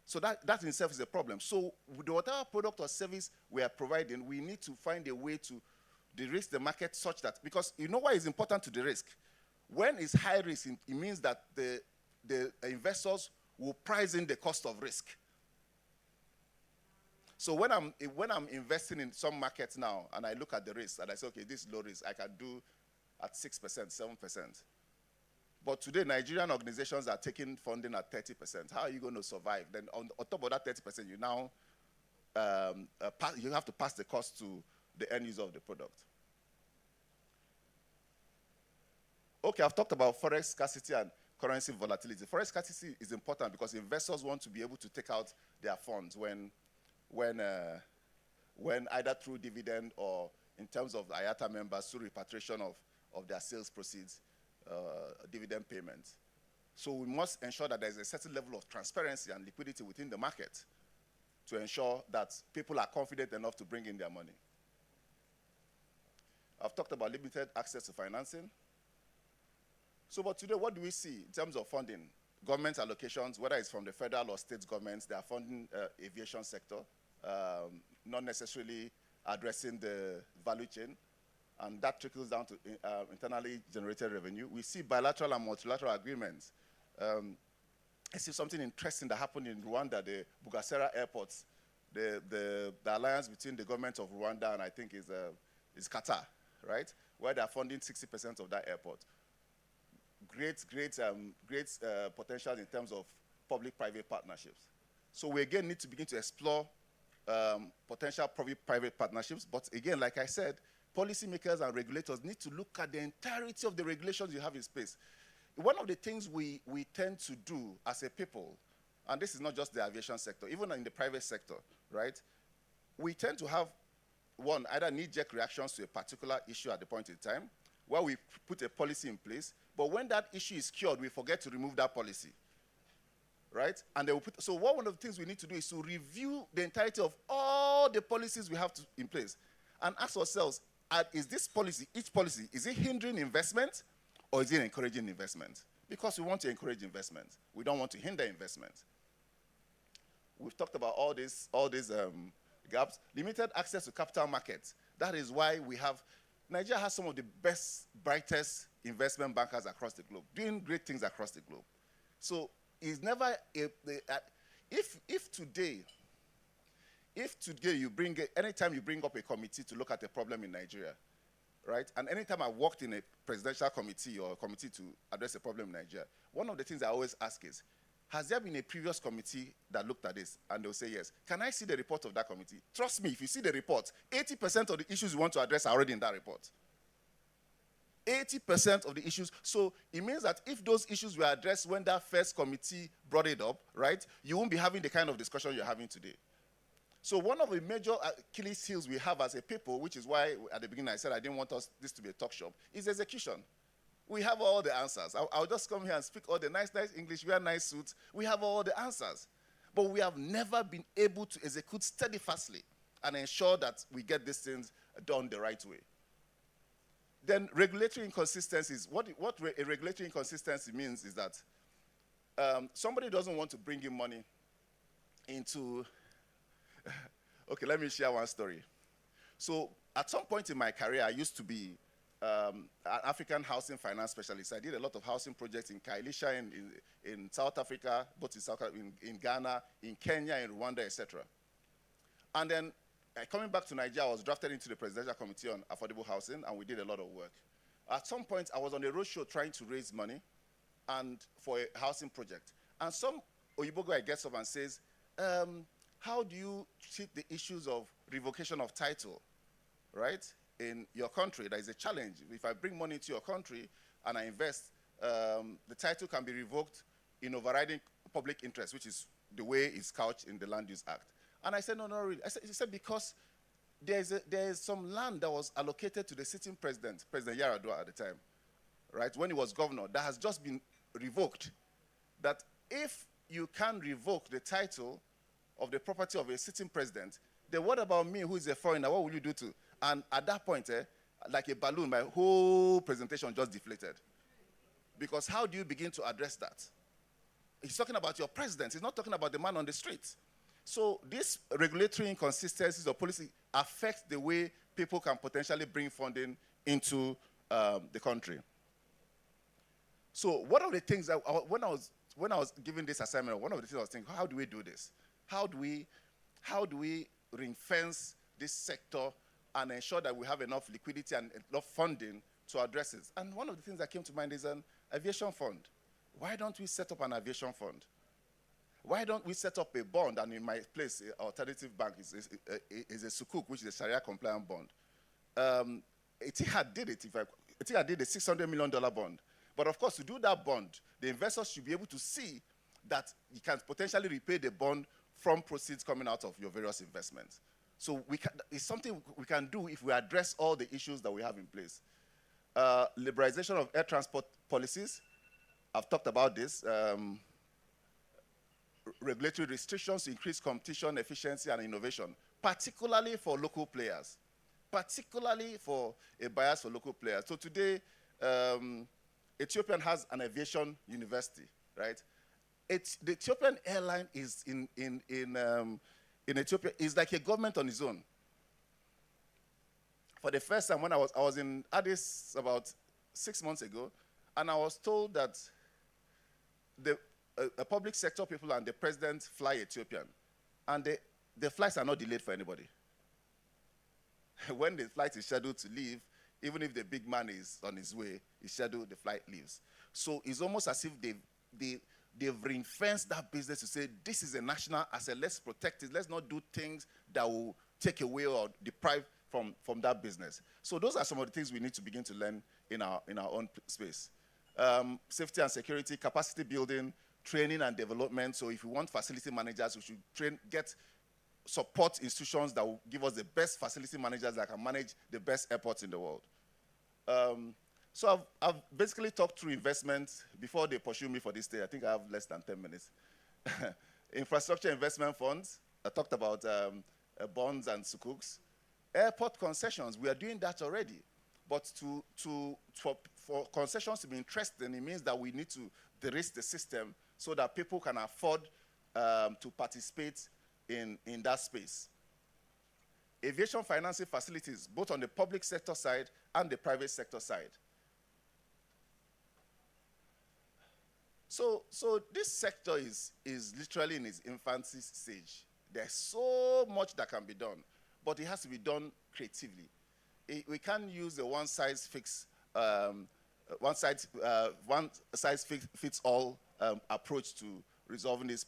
So that in itself is a problem. So with whatever product or service we are providing, we need to find a way to de-risk the market such that, because you know why it's important to de-risk? When it's high risk, it means that the investors will price in the cost of risk. So when I'm investing in some markets now, and I look at the risk, and I say, okay, this is low risk, I can do at 6%, 7%. But today, Nigerian organizations are taking funding at 30%. How are you going to survive? Then on top of that 30%, you now you have to pass the cost to the end user of the product. Okay, I've talked about forex scarcity and currency volatility. Forex scarcity is important because investors want to be able to take out their funds when either through dividend or in terms of IATA members through repatriation of their sales proceeds, dividend payments. So we must ensure that there's a certain level of transparency and liquidity within the market to ensure that people are confident enough to bring in their money. I've talked about limited access to financing. So, but today, what do we see in terms of funding? Government allocations, whether it's from the federal or state governments, they are funding aviation sector, not necessarily addressing the value chain, and that trickles down to internally generated revenue. We see bilateral and multilateral agreements. I see something interesting that happened in Rwanda, the Bugesera airports, the alliance between the government of Rwanda and I think is Qatar, right? Where they are funding 60% of that airport. Great potential in terms of public-private partnerships. So we again need to begin to explore potential public-private partnerships. But again, like I said, policymakers and regulators need to look at the entirety of the regulations you have in place. One of the things we tend to do as a people, and this is not just the aviation sector, even in the private sector, right? We tend to have, one, either knee-jerk reactions to a particular issue at the point in time, where we put a policy in place, but when that issue is cured, we forget to remove that policy, right? And so one of the things we need to do is to review the entirety of all the policies we have in place and ask ourselves, is this policy, each policy, is it hindering investment or is it encouraging investment? Because we want to encourage investment. We don't want to hinder investment. We've talked about all these gaps. Limited access to capital markets. That is why Nigeria has some of the best, brightest investment bankers across the globe, doing great things across the globe. So it's never, if today anytime you bring up a committee to look at a problem in Nigeria, right? And anytime I worked in a presidential committee or a committee to address a problem in Nigeria, one of the things I always ask is, has there been a previous committee that looked at this? And they'll say yes. Can I see the report of that committee? Trust me, if you see the report, 80% of the issues you want to address are already in that report. 80% of the issues. So it means that if those issues were addressed when that first committee brought it up, right, you won't be having the kind of discussion you're having today. So one of the major Achilles heels we have as a people, which is why at the beginning I said I didn't want this to be a talk shop, is execution. We have all the answers. I'll just come here and speak all the nice English, wear nice suits. We have all the answers. But we have never been able to execute steadfastly and ensure that we get these things done the right way. Then regulatory inconsistencies. What a regulatory inconsistency means is that somebody doesn't want to bring in money into... Okay, let me share one story. So at some point in my career, I used to be an African housing finance specialist. I did a lot of housing projects in Kailisha, in South Africa, both in Ghana, in Kenya, in Rwanda, etc. And then coming back to Nigeria, I was drafted into the Presidential Committee on Affordable Housing, and we did a lot of work. At some point, I was on a roadshow trying to raise money and for a housing project. And some Oyibo guy gets up and says, how do you treat the issues of revocation of title, right, in your country? There is a challenge. If I bring money to your country and I invest, the title can be revoked in overriding public interest, which is the way it's couched in the Land Use Act. And I said, no, really. He said, because there is some land that was allocated to the sitting president, President Yaradua at the time, right, when he was governor, that has just been revoked. That if you can revoke the title of the property of a sitting president, then what about me, who is a foreigner? What will you do to? And at that point, like a balloon, my whole presentation just deflated. Because how do you begin to address that? He's talking about your president. He's not talking about the man on the street. So these regulatory inconsistencies of policy affect the way people can potentially bring funding into the country. So one of the things that when I was given this assignment, one of the things I was thinking, how do we do this? How do we ring-fence this sector and ensure that we have enough liquidity and enough funding to address it? And one of the things that came to mind is an aviation fund. Why don't we set up an aviation fund? Why don't we set up a bond? And in my place, alternative bank is a sukuk, which is a Sharia-compliant bond. Etihad did it. Etihad did a $600 million bond. But of course, to do that bond, the investors should be able to see that you can potentially repay the bond from proceeds coming out of your various investments. So it's something we can do if we address all the issues that we have in place. Liberalization of air transport policies. I've talked about this. Regulatory restrictions to increase competition, efficiency, and innovation, particularly for local players, particularly for a bias for local players. So today, Ethiopian has an aviation university, right? The Ethiopian airline is in Ethiopia is like a government on its own. For the first time, when I was in Addis about 6 months ago, and I was told that the public sector people and the president fly Ethiopian, and the flights are not delayed for anybody. When the flight is scheduled to leave, even if the big man is on his way, he's scheduled, the flight leaves. So it's almost as if they've ring-fenced that business to say, this is a national asset, let's protect it, let's not do things that will take away or deprive from that business. So those are some of the things we need to begin to learn in our own space. Safety and security, capacity building, training and development. So if we want facility managers, we should get support institutions that will give us the best facility managers that can manage the best airports in the world. So I've basically talked through investments before they pursue me for this day. I think I have less than 10 minutes. Infrastructure investment funds. I talked about bonds and sukuks. Airport concessions, we are doing that already. But for concessions to be interesting, it means that we need to de-risk the system so that people can afford to participate in that space. Aviation financing facilities, both on the public sector side and the private sector side. So this sector is literally in its infancy stage. There's so much that can be done, but it has to be done creatively. We can't use the one size fits all approach to resolving this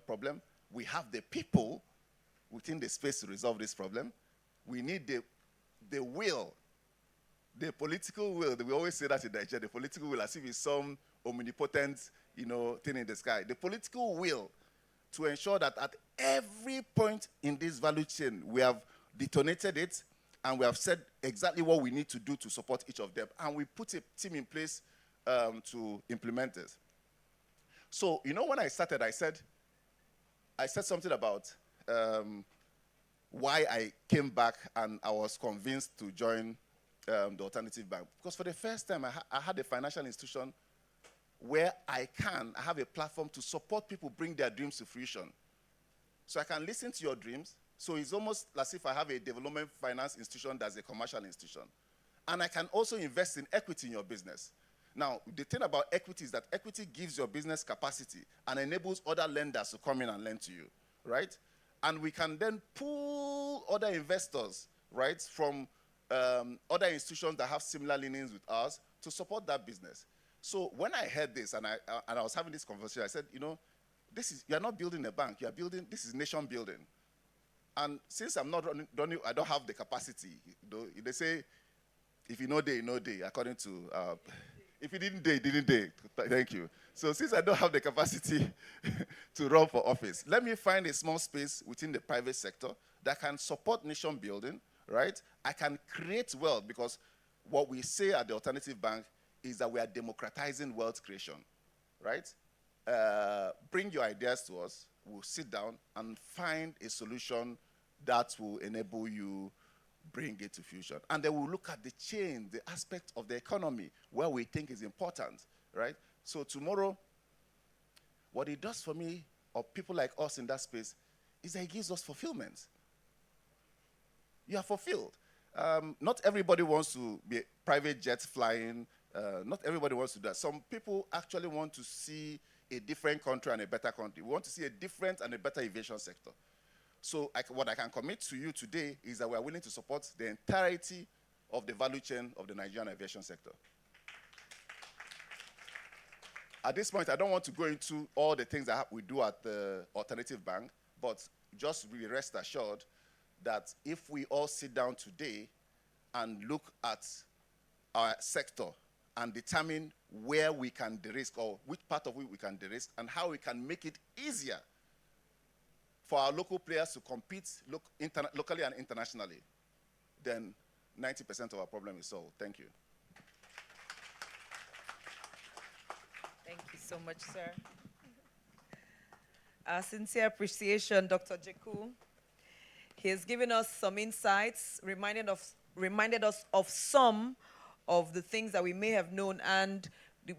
problem. We have the people within the space to resolve this problem. We need the will, the political will. We always say that in Nigeria, the political will, as if it's some omnipotent, thing in the sky. The political will to ensure that at every point in this value chain, we have detonated it, and we have said exactly what we need to do to support each of them. And we put a team in place to implement it. So, when I started, I said something about why I came back and I was convinced to join the Alternative Bank. Because for the first time, I had a financial institution where I have a platform to support people bring their dreams to fruition. So I can listen to your dreams. So it's almost as if I have a development finance institution that's a commercial institution. And I can also invest in equity in your business. Now, the thing about equity is that equity gives your business capacity and enables other lenders to come in and lend to you, right? And we can then pull other investors, right, from other institutions that have similar leanings with ours to support that business. So when I heard this and I was having this conversation, I said, you're not building a bank, this is nation building. And since I'm not I don't have the capacity. They say, if you know day, you know day, according to, if you didn't day, didn't day. Thank you. So since I don't have the capacity to run for office, let me find a small space within the private sector that can support nation building, right? I can create wealth, because what we say at the Alternative Bank is that we are democratizing wealth creation, right? Bring your ideas to us. We'll sit down and find a solution that will enable you bring it to fruition. And then we'll look at the chain, the aspect of the economy where we think is important, right? So tomorrow, what it does for me, or people like us in that space, is that it gives us fulfillment. You are fulfilled. Not everybody wants to be private jets flying. Not everybody wants to do that. Some people actually want to see a different country and a better country. We want to see a different and a better aviation sector. So what I can commit to you today is that we are willing to support the entirety of the value chain of the Nigerian aviation sector. At this point, I don't want to go into all the things that we do at the Alternative Bank, but just be rest assured that if we all sit down today and look at our sector and determine where we can de-risk, or which part of it we can de-risk, and how we can make it easier for our local players to compete locally and internationally, then 90% of our problem is solved. Thank you. Thank so much, sir. Our sincere appreciation, Dr. Jeku. He has given us some insights, reminded us of some of the things that we may have known, and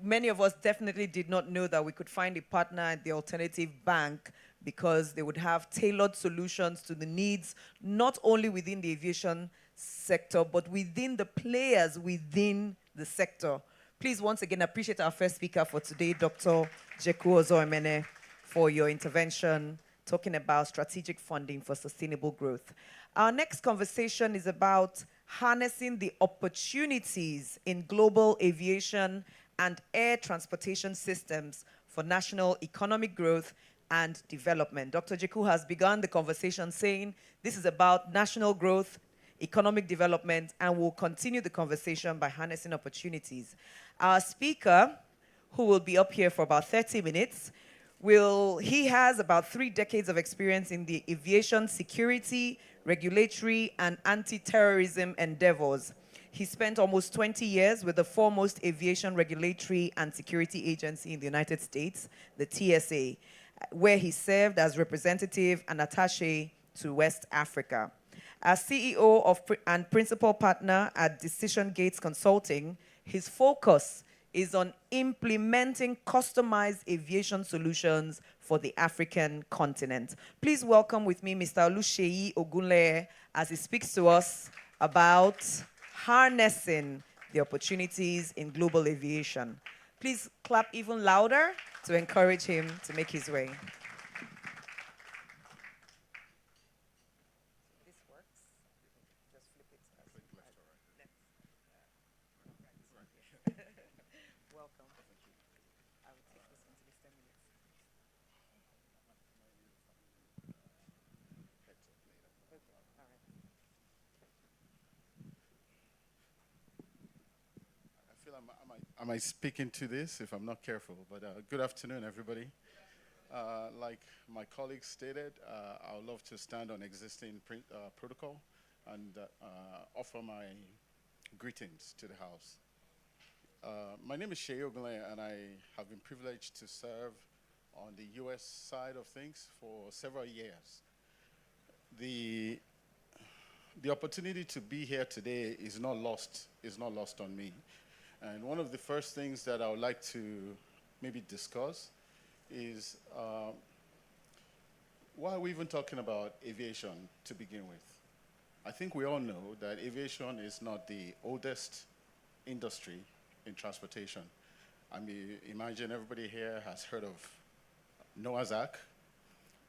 many of us definitely did not know that we could find a partner at the alternative bank because they would have tailored solutions to the needs, not only within the aviation sector, but within the players within the sector. Please once again appreciate our first speaker for today, Dr. Jeku Ozoemene, for your intervention, talking about strategic funding for sustainable growth. Our next conversation is about harnessing the opportunities in global aviation and air transportation systems for national economic growth and development. Dr. Jeku has begun the conversation saying this is about national growth, economic development, and we'll continue the conversation by harnessing opportunities. Our speaker, who will be up here for about 30 minutes, he has about 3 decades of experience in the aviation security, regulatory, and anti-terrorism endeavors. He spent almost 20 years with the foremost aviation regulatory and security agency in the United States, the TSA, where he served as representative and attaché to West Africa. As CEO and principal partner at Decision Gates Consulting, his focus is on implementing customized aviation solutions for the African continent. Please welcome with me Mr. Oluseyi Ogunleye as he speaks to us about harnessing the opportunities in global aviation. Please clap even louder to encourage him to make his way. This works. Just flip it. Welcome. I will take this into the 10 minutes. Okay, all right. I feel I might speak into this if I'm not careful, but good afternoon, everybody. Like my colleagues stated, I would love to stand on existing protocol and offer my greetings to the House. My name is Seyi Ogunleye, and I have been privileged to serve on the U.S. side of things for several years. The opportunity to be here today is not lost on me. And one of the first things that I would like to maybe discuss is why are we even talking about aviation to begin with? I think we all know that aviation is not the oldest industry in transportation. I mean, imagine everybody here has heard of Noah's Ark,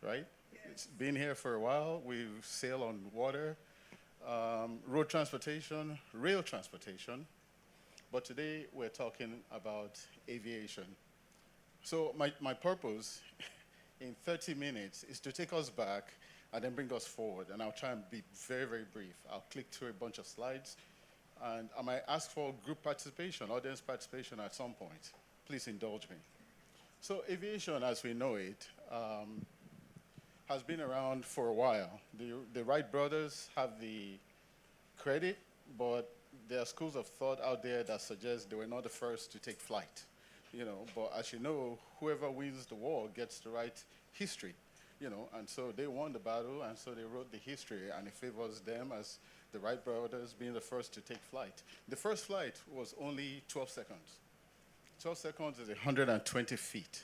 right? Yes. It's been here for a while. We've sailed on water, road transportation, rail transportation. But today we're talking about aviation. So my purpose in 30 minutes is to take us back and then bring us forward. And I'll try and be very, very brief. I'll click through a bunch of slides. And I might ask for group participation, audience participation at some point. Please indulge me. So aviation, as we know it, has been around for a while. The Wright brothers have the credit, but there are schools of thought out there that suggest they were not the first to take flight. But as you know, whoever wins the war gets to write history, and so they won the battle, and so they wrote the history, and it favors them as the Wright brothers being the first to take flight. The first flight was only 12 seconds. 12 seconds is 120 feet.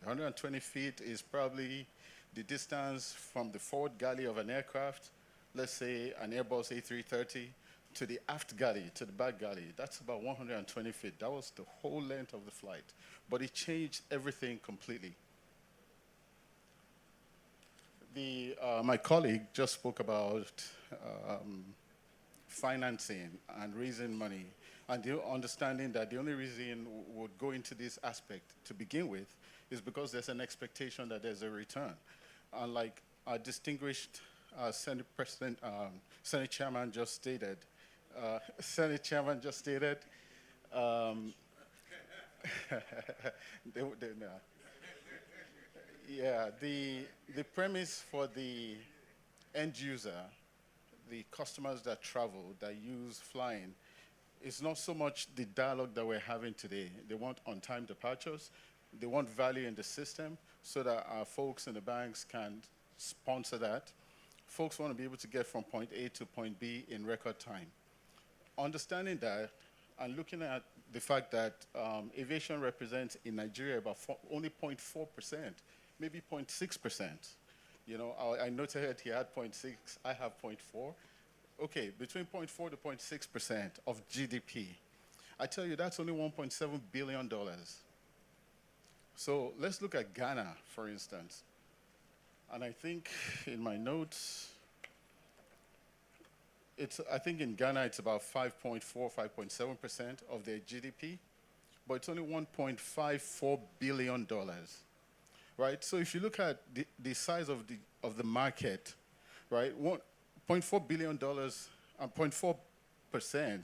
120 feet is probably the distance from the forward galley of an aircraft, let's say an Airbus A330, to the aft galley, to the back galley. That's about 120 feet. That was the whole length of the flight. But it changed everything completely. My colleague just spoke about financing and raising money, and the understanding that the only reason we would go into this aspect to begin with is because there's an expectation that there's a return. And like our distinguished Senate Chairman just stated, yeah, the premise for the end user, the customers that travel, that use flying, is not so much the dialogue that we're having today. They want on-time departures. They want value in the system so that our folks in the banks can sponsor that. Folks want to be able to get from point A to point B in record time. Understanding that and looking at the fact that aviation represents in Nigeria about only 0.4%, maybe 0.6%. You know, I noted he had 0.6, I have 0.4. Okay, between 0.4 to 0.6% of GDP. I tell you, that's only $1.7 billion. So let's look at Ghana, for instance. And I think in my notes, I think in Ghana it's about 5.4, 5.7% of their GDP, but it's only $1.54 billion, right? So if you look at the size of the market, right, $1.4 billion and 0.4%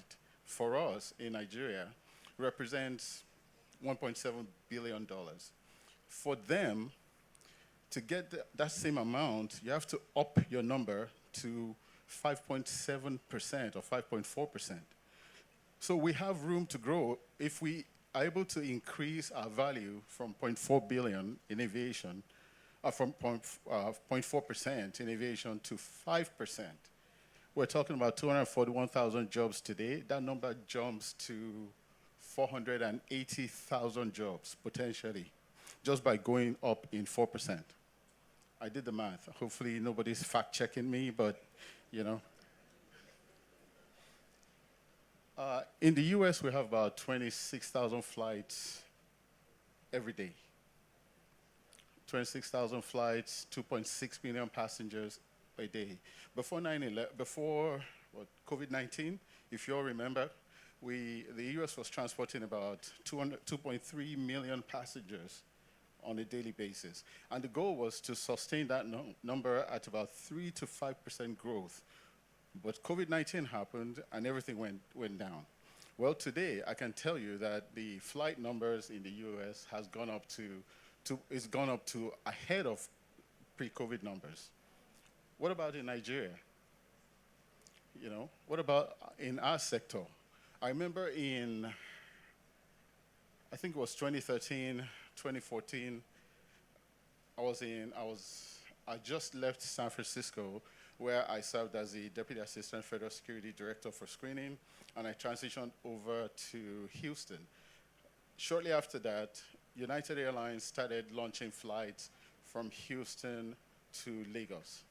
for us in Nigeria represents $1.7 billion. For them, to get that same amount, you have to up your number to 5.7% or 5.4%. So we have room to grow if we are able to increase our value from 0.4 billion in aviation, from 0.4% in aviation to 5%. We're talking about 241,000 jobs today. That number jumps to 480,000 jobs, potentially, just by going up in 4%. I did the math. Hopefully nobody's fact-checking me, but, you know. In the US, we have about 26,000 flights every day. 26,000 flights, 2.6 million passengers a day. Before COVID-19, if you all remember, the US was transporting about 2.3 million passengers on a daily basis. And the goal was to sustain that number at about 3 to 5% growth. But COVID-19 happened and everything went down. Well, today I can tell you that the flight numbers in the US has gone up to ahead of pre-COVID numbers. What about in Nigeria? You know, what about in our sector? I remember I think it was 2013, 2014, I just left San Francisco, where I served as the Deputy Assistant Federal Security Director for Screening, and I transitioned over to Houston. Shortly after that, United Airlines started launching flights from Houston to Lagos.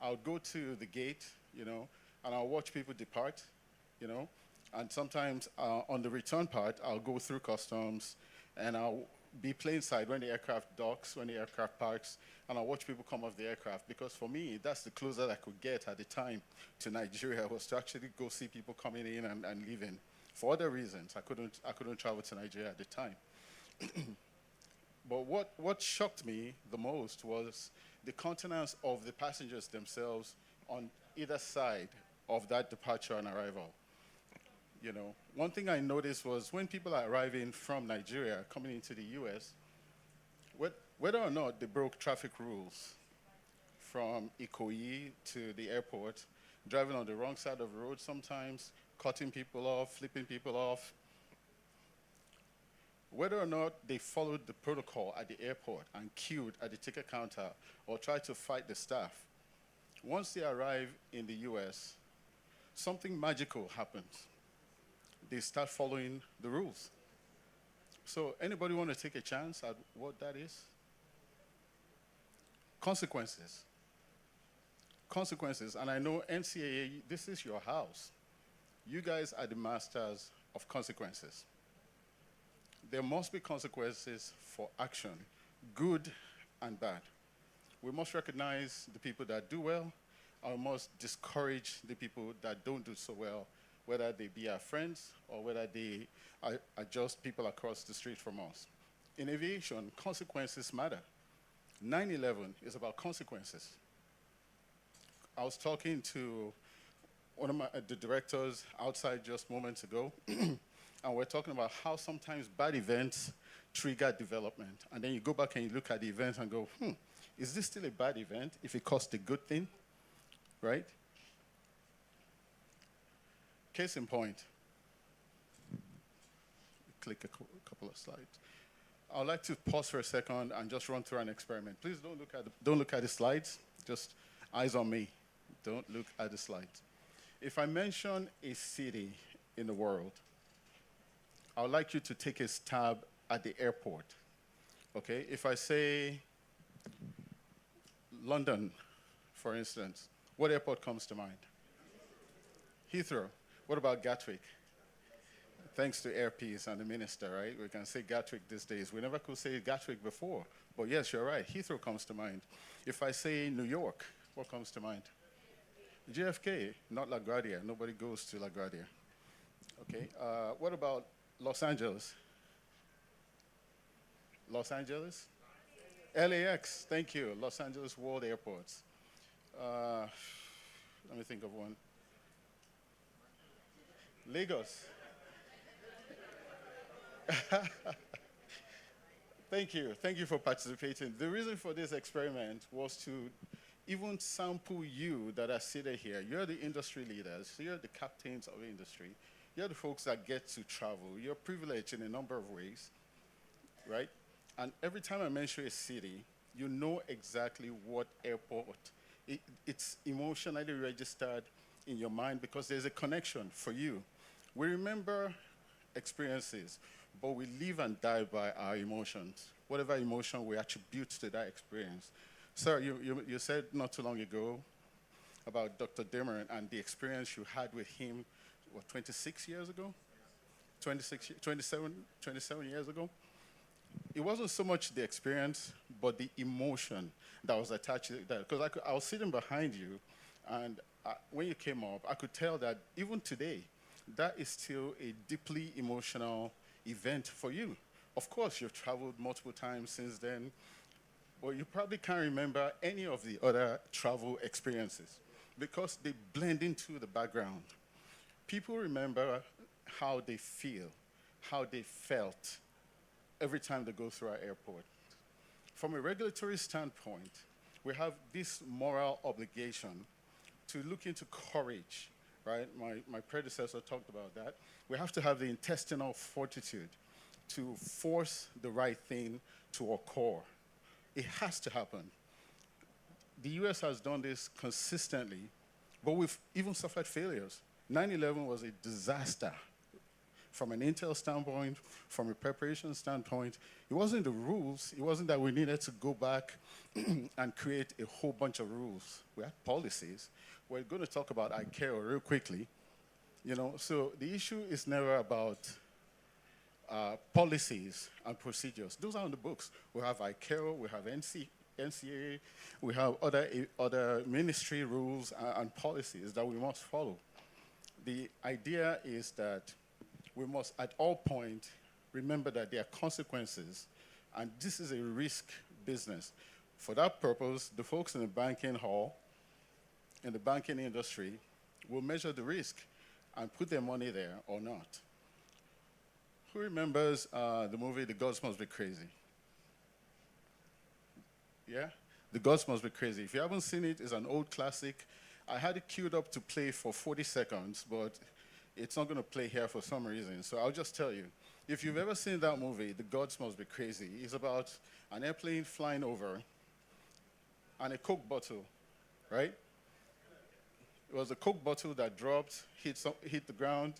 I would go to the gate, you know, and I'll watch people depart, you know, and sometimes on the return part, I'll go through customs and I'll be plainside when the aircraft docks, when the aircraft parks, and I'll watch people come off the aircraft, because for me, that's the closest I could get at the time to Nigeria, was to actually go see people coming in and leaving. For other reasons, I couldn't travel to Nigeria at the time. But what shocked me the most was the countenance of the passengers themselves on either side of that departure and arrival. You know, one thing I noticed was when people are arriving from Nigeria, coming into the US, whether or not they broke traffic rules from Ikoyi to the airport, driving on the wrong side of the road sometimes, cutting people off, flipping people off, whether or not they followed the protocol at the airport and queued at the ticket counter or tried to fight the staff, once they arrive in the US, something magical happens. They start following the rules. So anybody want to take a chance at what that is? Consequences. Consequences. And I know NCAA, this is your house. You guys are the masters of consequences. There must be consequences for action, good and bad. We must recognize the people that do well, and we must discourage the people that don't do so well, whether they be our friends or whether they are just people across the street from us. In aviation, consequences matter. 9/11 is about consequences. I was talking to one of the directors outside just moments ago, and we're talking about how sometimes bad events trigger development. And then you go back and you look at the event and go, is this still a bad event if it caused a good thing, right? Case in point, click a couple of slides. I'd like to pause for a second and just run through an experiment. Please don't look at the slides. Just eyes on me. Don't look at the slides. If I mention a city in the world, I would like you to take a stab at the airport. Okay? If I say London, for instance, what airport comes to mind? Heathrow. What about Gatwick? Thanks to Air Peace and the minister, right? We can say Gatwick these days. We never could say Gatwick before. But yes, you're right. Heathrow comes to mind. If I say New York, what comes to mind? JFK, not LaGuardia. Nobody goes to LaGuardia. Okay. What about Los Angeles? Los Angeles? LAX. Thank you. Los Angeles World Airports. Let me think of one. Lagos. Thank you. Thank you for participating. The reason for this experiment was to even sample you that are seated here. You're the industry leaders. You're the captains of the industry. You're the folks that get to travel. You're privileged in a number of ways, right? And every time I mention a city, you know exactly what airport. It's emotionally registered in your mind because there's a connection for you. We remember experiences, but we live and die by our emotions, whatever emotion we attribute to that experience. Sir, you said not too long ago about Dr. Demerin and the experience you had with him, what, 26 years ago? 27 years ago? It wasn't so much the experience, but the emotion that was attached to that. Because I was sitting behind you, and when you came up, I could tell that even today, that is still a deeply emotional event for you. Of course, you've traveled multiple times since then, but you probably can't remember any of the other travel experiences because they blend into the background. People remember how they feel, how they felt every time they go through our airport. From a regulatory standpoint, we have this moral obligation to look into courage, right? My predecessor talked about that. We have to have the intestinal fortitude to force the right thing to occur. It has to happen. The US has done this consistently, but we've even suffered failures. 9/11 was a disaster. From an intel standpoint, from a preparation standpoint, it wasn't the rules. It wasn't that we needed to go back and create a whole bunch of rules. We had policies. We're going to talk about ICAO real quickly. So the issue is never about policies and procedures. Those are on the books. We have ICAO, we have NCAA, we have other ministry rules and policies that we must follow. The idea is that we must, at all points, remember that there are consequences, and this is a risk business. For that purpose, the folks in the banking hall, in the banking industry, will measure the risk and put their money there or not. Who remembers the movie The Gods Must Be Crazy? Yeah? The Gods Must Be Crazy. If you haven't seen it, it's an old classic. I had it queued up to play for 40 seconds, but it's not going to play here for some reason. So I'll just tell you. If you've ever seen that movie, The Gods Must Be Crazy, it's about an airplane flying over and a Coke bottle, right? It was a Coke bottle that dropped, hit the ground,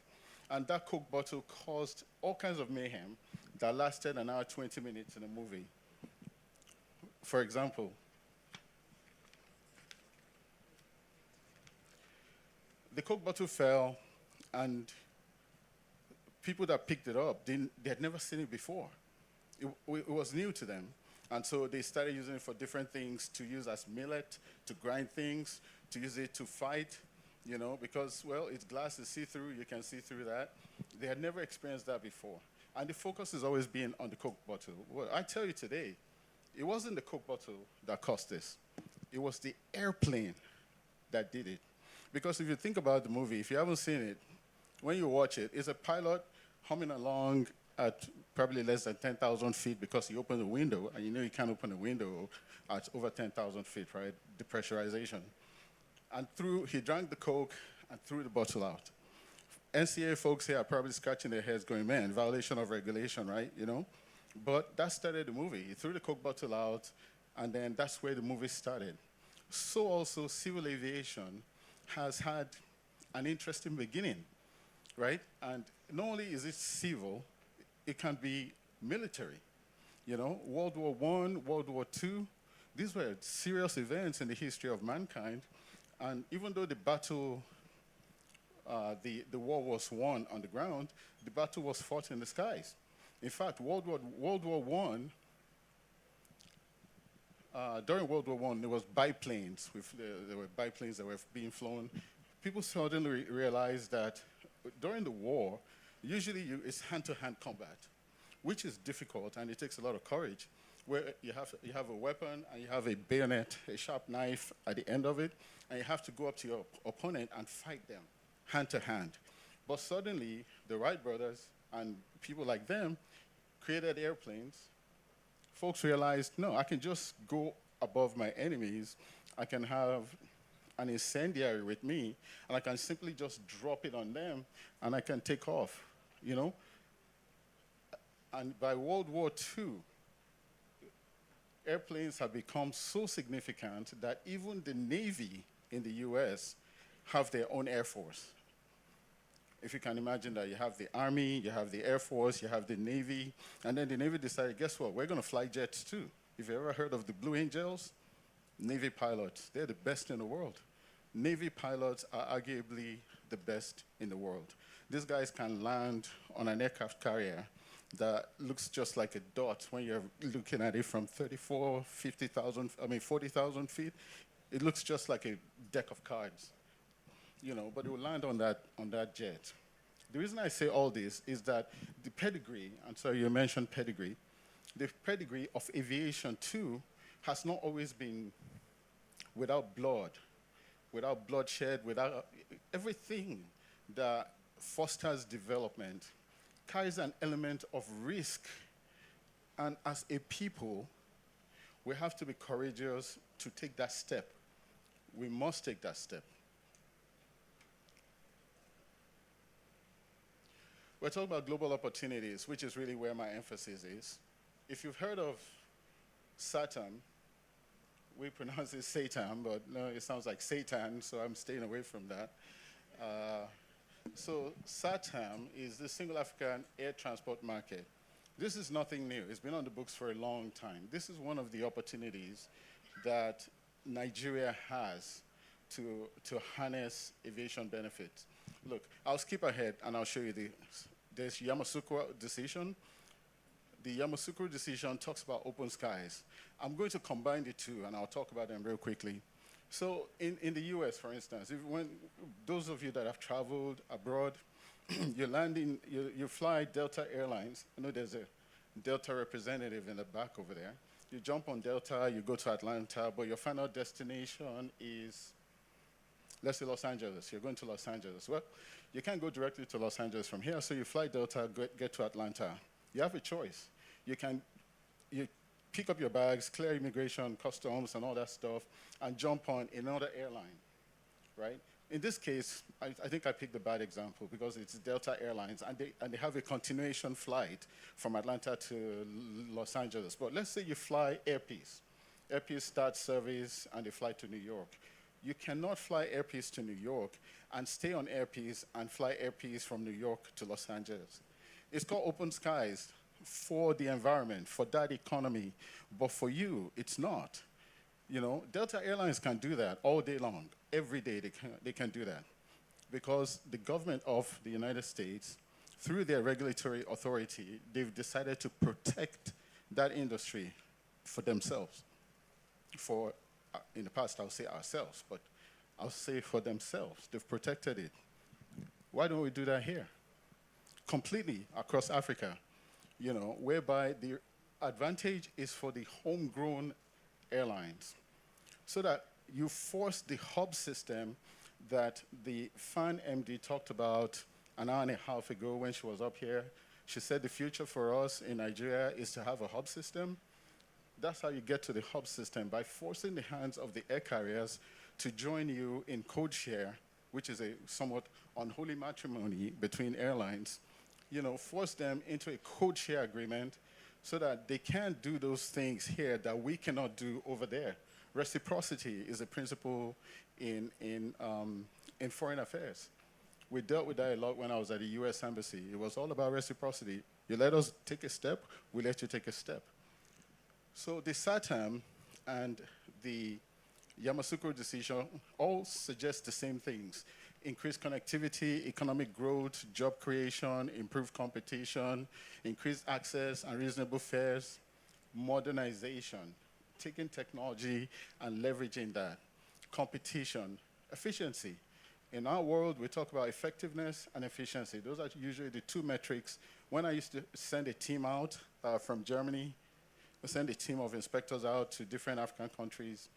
and that Coke bottle caused all kinds of mayhem that lasted an hour, 20 minutes in the movie. For example, the Coke bottle fell, and people that picked it up, they had never seen it before. It was new to them. And so they started using it for different things, to use as millet, to grind things, to use it to fight, because, well, it's glass, it's see-through, you can see through that. They had never experienced that before. And the focus has always been on the Coke bottle. Well, I tell you today, it wasn't the Coke bottle that caused this. It was the airplane that did it. Because if you think about the movie, if you haven't seen it, when you watch it, it's a pilot humming along at probably less than 10,000 feet because he opened the window, and you can't open a window at over 10,000 feet, right? Depressurization. And he drank the Coke and threw the bottle out. NCAA folks here are probably scratching their heads going, man, violation of regulation, right? But that started the movie. He threw the Coke bottle out, and then that's where the movie started. So also civil aviation has had an interesting beginning, right? And not only is it civil, it can be military. You know, World War I, World War II, these were serious events in the history of mankind. And even though the battle, the war was won on the ground, the battle was fought in the skies. In fact, World War I, during World War I, there was biplanes. There were biplanes that were being flown. People suddenly realized that during the war, usually it's hand-to-hand combat, which is difficult and it takes a lot of courage, where you have a weapon and you have a bayonet, a sharp knife at the end of it, and you have to go up to your opponent and fight them hand-to-hand. But suddenly, the Wright brothers and people like them created airplanes. Folks realized, no, I can just go above my enemies. I can have an incendiary with me, and I can simply just drop it on them, and I can take off, you know? And by World War II, airplanes have become so significant that even the Navy in the US have their own Air Force. If you can imagine that you have the Army, you have the Air Force, you have the Navy, and then the Navy decided, guess what, we're going to fly jets too. If you ever heard of the Blue Angels, Navy pilots, they're the best in the world. Navy pilots are arguably the best in the world. These guys can land on an aircraft carrier that looks just like a dot when you're looking at it from 40,000 feet. It looks just like a deck of cards. You know, but it will land on that jet. The reason I say all this is that the pedigree, and so you mentioned pedigree, the pedigree of aviation too has not always been without blood, without bloodshed, without everything that fosters development carries an element of risk. And as a people, we have to be courageous to take that step. We must take that step. We're talking about global opportunities, which is really where my emphasis is. If you've heard of Satan, we pronounce it Satan, but no, it sounds like Satan, so I'm staying away from that. So SATAM is the single African air transport market. This is nothing new. It's been on the books for a long time. This is one of the opportunities that Nigeria has to harness aviation benefits. Look, I'll skip ahead and I'll show you there's Yamoussoukro decision. The Yamoussoukro decision talks about open skies. I'm going to combine the two and I'll talk about them real quickly. So in the US, for instance, those of you that have traveled abroad, you fly Delta Airlines. I know there's a Delta representative in the back over there. You jump on Delta, you go to Atlanta, but your final destination is, let's say, Los Angeles. You're going to Los Angeles. Well, you can't go directly to Los Angeles from here, so you fly Delta, get to Atlanta. You have a choice. You pick up your bags, clear immigration, customs, and all that stuff, and jump on another airline, right? In this case, I think I picked the bad example because it's Delta Airlines, and they have a continuation flight from Atlanta to Los Angeles. But let's say you fly Air Peace. Air Peace starts service, and they fly to New York. You cannot fly Air Peace to New York and stay on Air Peace and fly Air Peace from New York to Los Angeles. It's called open skies for the environment, for that economy, but for you, it's not. You know, Delta Airlines can do that all day long. Every day they can do that because the government of the United States, through their regulatory authority, they've decided to protect that industry for themselves. In the past, I'll say ourselves, but I'll say for themselves. They've protected it. Why don't we do that here? Completely across Africa, you know, whereby the advantage is for the homegrown airlines, so that you force the hub system that the FAN MD talked about an hour and a half ago when she was up here. She said the future for us in Nigeria is to have a hub system. That's how you get to the hub system, by forcing the hands of the air carriers to join you in code share, which is a somewhat unholy matrimony between airlines. You know, force them into a code share agreement so that they can do those things here that we cannot do over there. Reciprocity is a principle in foreign affairs. We dealt with that a lot when I was at the U.S. Embassy. It was all about reciprocity. You let us take a step, we let you take a step. So the SATAM and the Yamoussoukro decision all suggest the same things: increased connectivity, economic growth, job creation, improved competition, increased access and reasonable fares, modernization, taking technology and leveraging that, competition, efficiency. In our world, we talk about effectiveness and efficiency. Those are usually the two metrics. When I used to send a team out from Germany, we send a team of inspectors out to different African countries,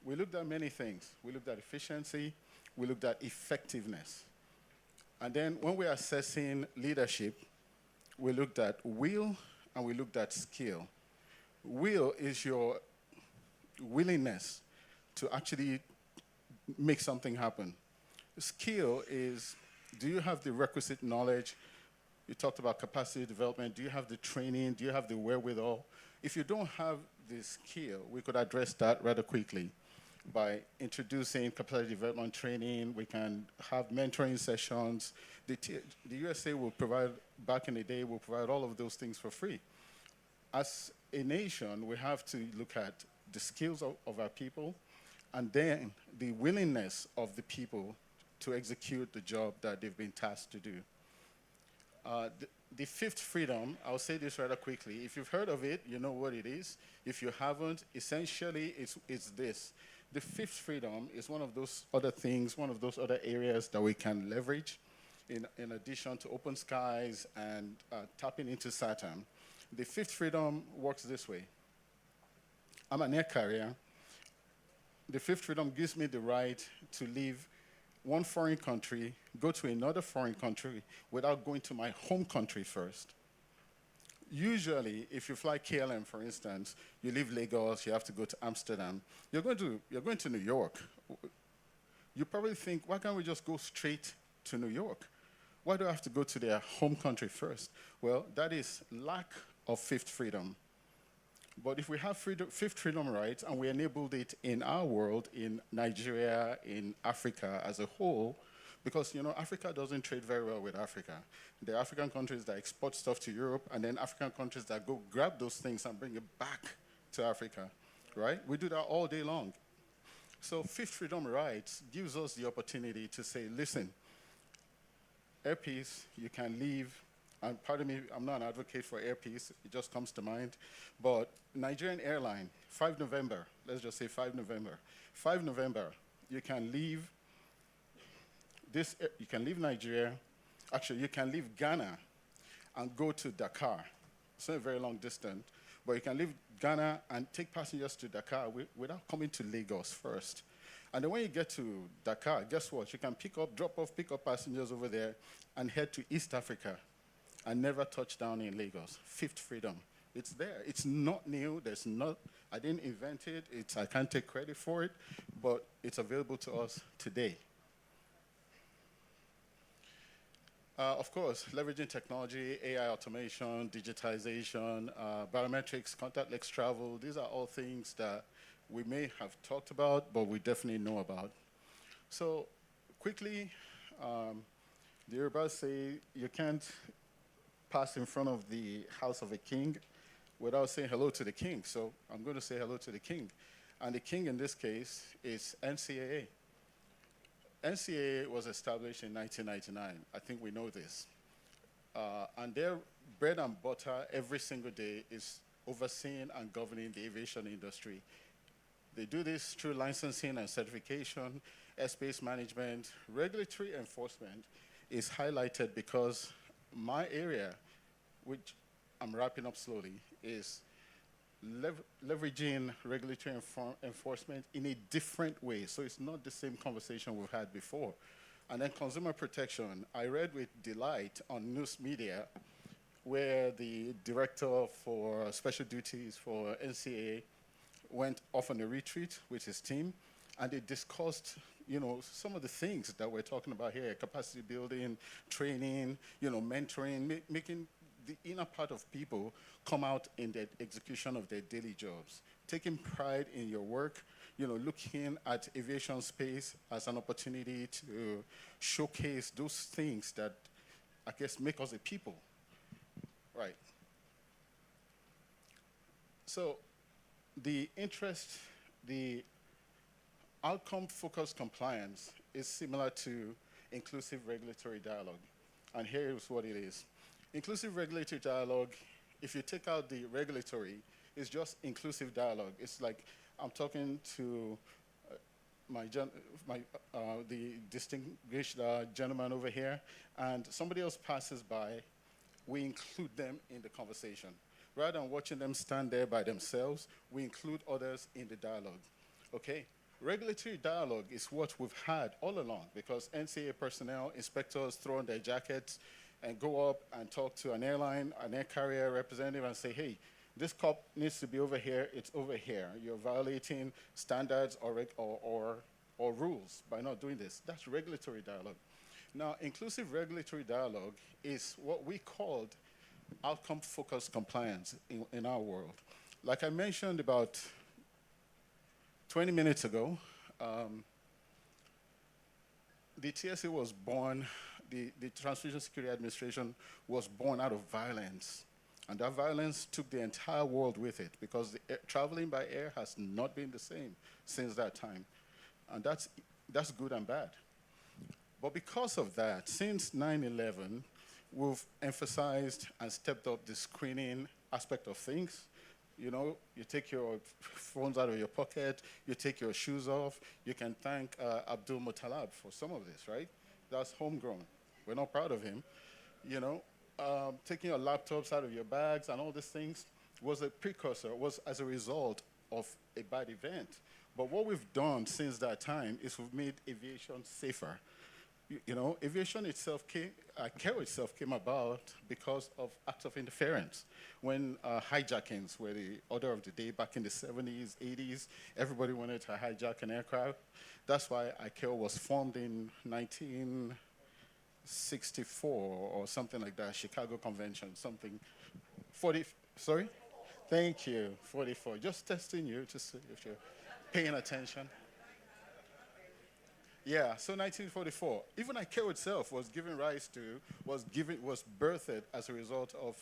we looked at many things. We looked at efficiency, we looked at effectiveness. And then when we're assessing leadership, we looked at will and we looked at skill. Will is your willingness to actually make something happen. Skill is, do you have the requisite knowledge? You talked about capacity development. Do you have the training? Do you have the wherewithal? If you don't have the skill, we could address that rather quickly by introducing capacity development training. We can have mentoring sessions. The USA will provide, back in the day, will provide all of those things for free. As a nation, we have to look at the skills of our people and then the willingness of the people to execute the job that they've been tasked to do. The fifth freedom, I'll say this rather quickly. If you've heard of it, you know what it is. If you haven't, essentially it's this. The fifth freedom is one of those other things, one of those other areas that we can leverage in addition to open skies and tapping into SATAM. The fifth freedom works this way. I'm an air carrier. The fifth freedom gives me the right to leave one foreign country, go to another foreign country without going to my home country first. Usually, if you fly KLM, for instance, you leave Lagos, you have to go to Amsterdam. You're going to New York. You probably think, why can't we just go straight to New York? Why do I have to go to their home country first? Well, that is lack of fifth freedom. But if we have fifth freedom rights and we enabled it in our world, in Nigeria, in Africa as a whole, because Africa doesn't trade very well with Africa. There are African countries that export stuff to Europe, and then African countries that go grab those things and bring it back to Africa, right? We do that all day long. So fifth freedom rights gives us the opportunity to say, listen, air peace, you can leave. And pardon me, I'm not an advocate for air peace. It just comes to mind. But Nigerian airline, 5 November, let's just say 5 November. 5 November, you can leave you can leave Nigeria. Actually, you can leave Ghana and go to Dakar. It's not a very long distance, but you can leave Ghana and take passengers to Dakar without coming to Lagos first. And then when you get to Dakar, guess what? You can drop off, pick up passengers over there and head to East Africa and never touch down in Lagos. Fifth freedom. It's there. It's not new. I didn't invent it. I can't take credit for it, but it's available to us today. Of course, leveraging technology, AI automation, digitization, biometrics, contactless travel, these are all things that we may have talked about, but we definitely know about. So quickly, the Yorubas say you can't pass in front of the house of a king without saying hello to the king. So I'm going to say hello to the king. And the king in this case is NCAA. NCAA was established in 1999. I think we know this. And their bread and butter every single day is overseeing and governing the aviation industry. They do this through licensing and certification, airspace management. Regulatory enforcement is highlighted because my area, which I'm wrapping up slowly, is leveraging regulatory enforcement in a different way. So it's not the same conversation we've had before. And then consumer protection. I read with delight on news media where the director for special duties for NCAA went off on a retreat with his team, and they discussed some of the things that we're talking about here: capacity building, training, mentoring, making the inner part of people come out in the execution of their daily jobs. Taking pride in your work, looking at aviation space as an opportunity to showcase those things that, I guess, make us a people. Right. So the outcome-focused compliance is similar to inclusive regulatory dialogue. And here is what it is. Inclusive regulatory dialogue, if you take out the regulatory, it's just inclusive dialogue. It's like I'm talking to the distinguished gentleman over here, and somebody else passes by, we include them in the conversation. Rather than watching them stand there by themselves, we include others in the dialogue. Okay? Regulatory dialogue is what we've had all along, because NCAA personnel, inspectors throw on their jackets and go up and talk to an airline, an air carrier representative, and say, hey, this cop needs to be over here, it's over here. You're violating standards or rules by not doing this. That's regulatory dialogue. Now, inclusive regulatory dialogue is what we called outcome-focused compliance in our world. Like I mentioned about 20 minutes ago, the TSA was born, the Transportation Security Administration was born out of violence. And that violence took the entire world with it, because traveling by air has not been the same since that time. And that's good and bad. But because of that, since 9/11, we've emphasized and stepped up the screening aspect of things. You take your phones out of your pocket, you take your shoes off. You can thank Abdul Muttalab for some of this, right? That's homegrown. We're not proud of him. Taking your laptops out of your bags and all these things was a precursor, was as a result of a bad event. But what we've done since that time is we've made aviation safer. Aviation itself care itself came about because of acts of interference. When hijackings were the order of the day back in the 70s, 80s, everybody wanted to hijack an aircraft. That's why ICAO was formed in 1964 or something like that, Chicago Convention, something. Sorry? Thank you, 44. Just testing you to see if you're paying attention. Yeah, so 1944. Even ICAO itself was given rise to, was birthed as a result of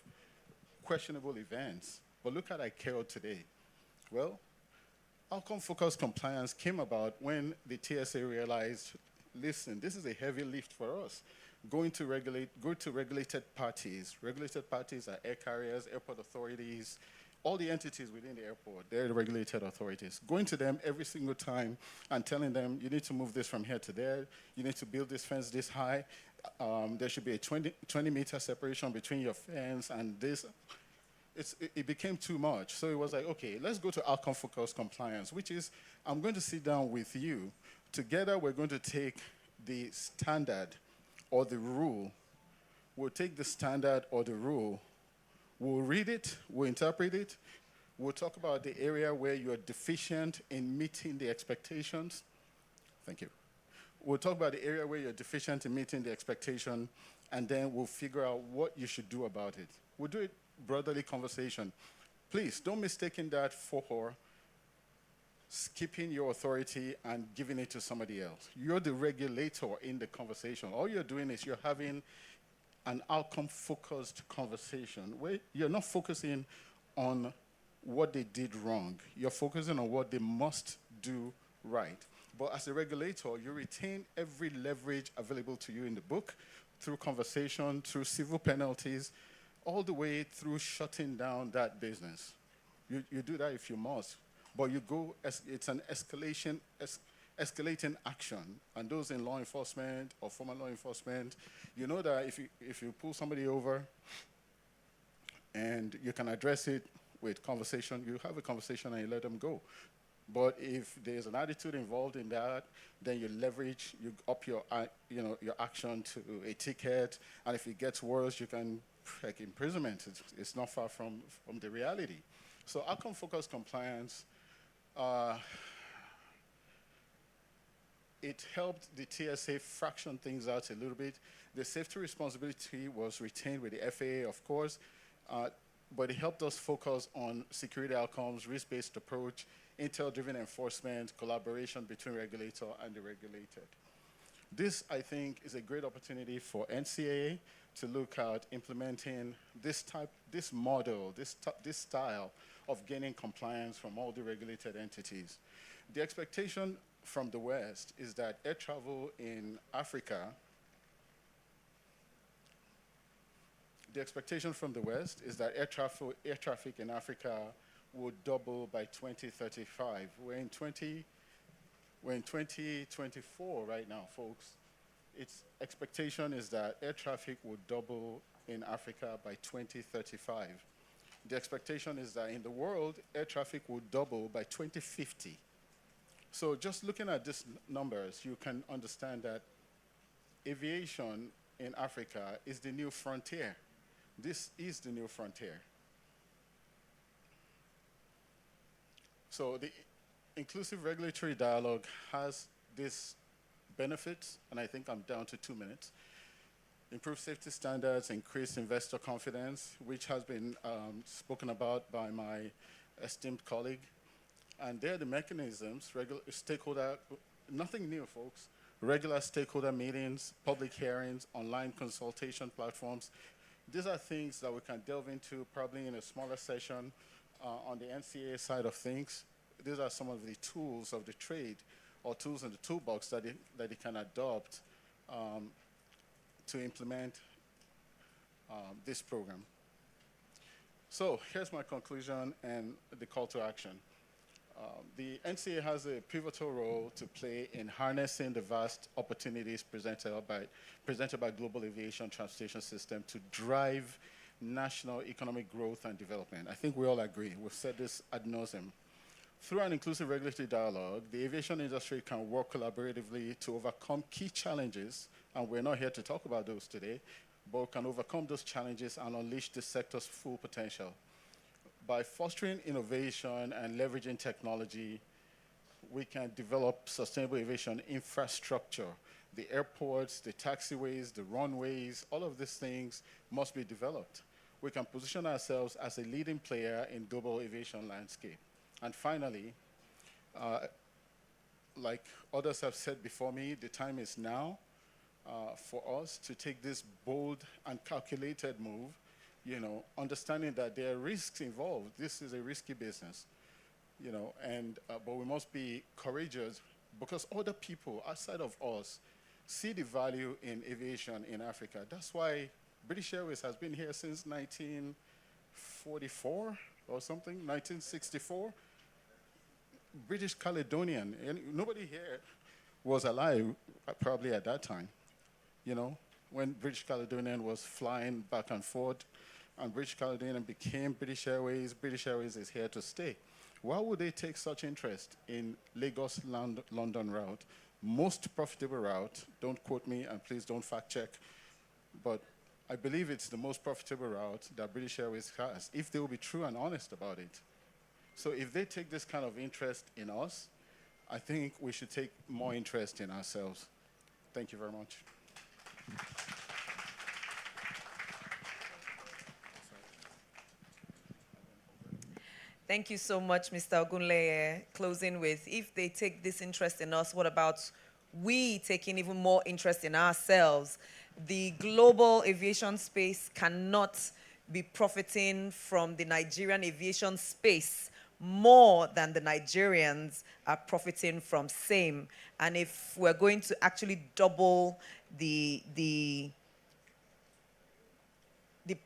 questionable events. But look at ICAO today. Well, outcome-focused compliance came about when the TSA realized, listen, this is a heavy lift for us. Go to regulated parties. Regulated parties are air carriers, airport authorities, all the entities within the airport, they're the regulated authorities. Going to them every single time and telling them, you need to move this from here to there, you need to build this fence this high, there should be a 20-meter separation between your fence and this. It became too much. So it was like, okay, let's go to outcome-focused compliance, which is, I'm going to sit down with you. Together, we're going to take the standard or the rule. We'll take the standard or the rule. We'll read it, we'll interpret it, we'll talk about the area where you're deficient in meeting the expectations. Thank you. We'll talk about the area where you're deficient in meeting the expectation, and then we'll figure out what you should do about it. We'll do it brotherly conversation. Please, don't mistake that for skipping your authority and giving it to somebody else. You're the regulator in the conversation. All you're doing is you're having an outcome-focused conversation where you're not focusing on what they did wrong. You're focusing on what they must do right. But as a regulator, you retain every leverage available to you in the book through conversation, through civil penalties, all the way through shutting down that business. You do that if you must. But you go, it's an escalating action, and those in law enforcement or former law enforcement, you know that if you pull somebody over and you can address it with conversation, you have a conversation and you let them go. But if there's an attitude involved in that, then you leverage, you up your action to a ticket, and if it gets worse, you can like imprisonment. It's not far from the reality. So outcome-focused compliance. it helped the TSA fraction things out a little bit. The safety responsibility was retained with the FAA, of course, but it helped us focus on security outcomes, risk-based approach, intel-driven enforcement, collaboration between regulator and the regulated. This, I think, is a great opportunity for NCAA to look at implementing this model, this style of gaining compliance from all the regulated entities. The expectation from the West is that air travel in Africa, air traffic in Africa would double by 2035. We're in 2024 right now, folks. Its expectation is that air traffic would double in Africa by 2035. The expectation is that in the world, air traffic would double by 2050. So just looking at these numbers, you can understand that aviation in Africa is the new frontier. This is the new frontier. So the inclusive regulatory dialogue has this benefits, and I think I'm down to 2 minutes. Improve safety standards, increase investor confidence, which has been spoken about by my esteemed colleague. And they're the mechanisms, stakeholder, nothing new, folks. Regular stakeholder meetings, public hearings, online consultation platforms. These are things that we can delve into probably in a smaller session on the NCAA side of things. These are some of the tools of the trade or tools in the toolbox that it can adopt to implement this program. So here's my conclusion and the call to action. The NCAA has a pivotal role to play in harnessing the vast opportunities presented by global aviation transportation system to drive national economic growth and development. I think we all agree. We've said this ad nauseum. Through an inclusive regulatory dialogue, the aviation industry can work collaboratively to overcome key challenges, and we're not here to talk about those today, but can overcome those challenges and unleash the sector's full potential. By fostering innovation and leveraging technology, we can develop sustainable aviation infrastructure. The airports, the taxiways, the runways, all of these things must be developed. We can position ourselves as a leading player in global aviation landscape. And finally, like others have said before me, the time is now for us to take this bold and calculated move, you know, understanding that there are risks involved. This is a risky business, you know, and but we must be courageous because other people outside of us see the value in aviation in Africa. That's why British Airways has been here since 1944 or something, 1964. British Caledonian, and nobody here was alive probably at that time, you know, when British Caledonian was flying back and forth, and British Caledonian became British Airways. British Airways is here to stay. Why would they take such interest in Lagos-London route? Most profitable route, don't quote me and please don't fact check, but I believe it's the most profitable route that British Airways has, if they will be true and honest about it. So if they take this kind of interest in us, I think we should take more interest in ourselves. Thank you very much. Thank you so much, Mr. Ogunleye. Closing with, if they take this interest in us, what about we taking even more interest in ourselves? The global aviation space cannot be profiting from the Nigerian aviation space more than the Nigerians are profiting from same. And if we're going to actually double the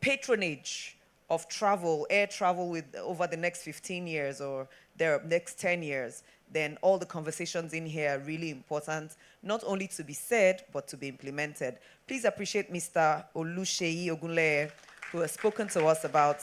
patronage of travel, air travel with over the next 15 years or the next 10 years, then all the conversations in here are really important, not only to be said, but to be implemented. Please appreciate Mr. Oluseyi Ogunleye, who has spoken to us about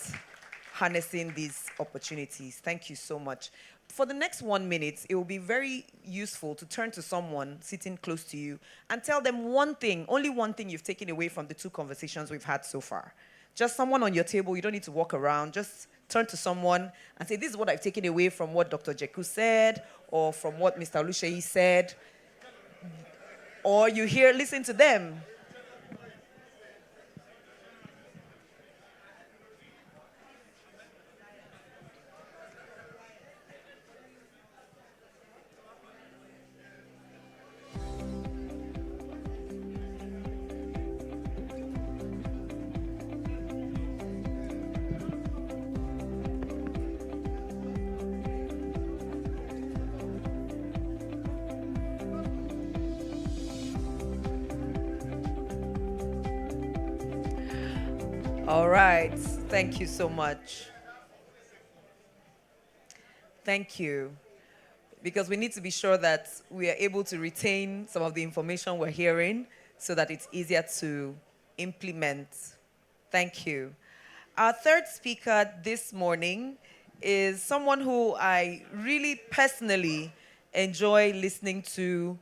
harnessing these opportunities. Thank you so much. For the next 1 minute, it will be very useful to turn to someone sitting close to you and tell them one thing, only one thing you've taken away from the two conversations we've had so far. Just someone on your table, you don't need to walk around, just turn to someone and say, this is what I've taken away from what Dr. Jeku said or from what Mr. Oluseyi said. or you listen to them. All right. Thank you so much. Thank you. Because we need to be sure that we are able to retain some of the information we're hearing so that it's easier to implement. Thank you. Our third speaker this morning is someone who I really personally enjoy listening to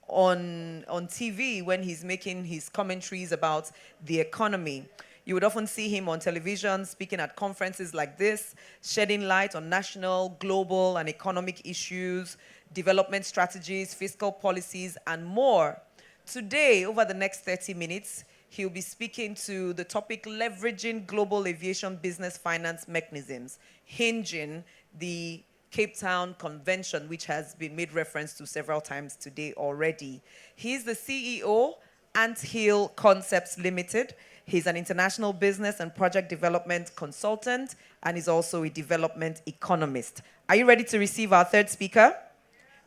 on TV when he's making his commentaries about the economy. You would often see him on television speaking at conferences like this, shedding light on national, global, and economic issues, development strategies, fiscal policies, and more. Today, over the next 30 minutes, he'll be speaking to the topic leveraging global aviation business finance mechanisms, hinging the Cape Town Convention, which has been made reference to several times today already. He's the CEO, Ant Hill Concepts Limited. He's an international business and project development consultant, and he's also a development economist. Are you ready to receive our third speaker?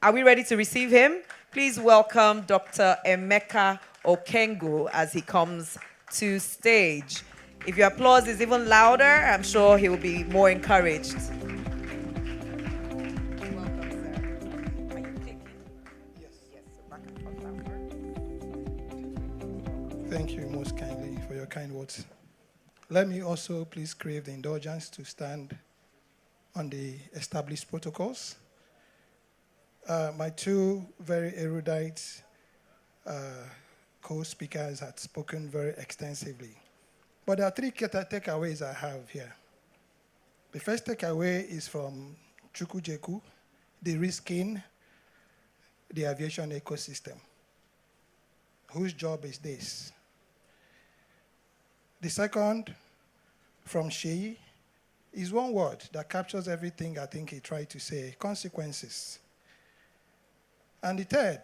Are we ready to receive him? Please welcome Dr. Emeka Okengu as he comes to stage. If your applause is even louder, I'm sure he will be more encouraged. Thank you most kindly for your kind words. Let me also please crave the indulgence to stand on the established protocols. My two very erudite co-speakers had spoken very extensively. But there are three takeaways I have here. The first takeaway is from Chukwujeku, de-risking the aviation ecosystem. Whose job is this? The second, from Sheyi, is one word that captures everything I think he tried to say, consequences. And the third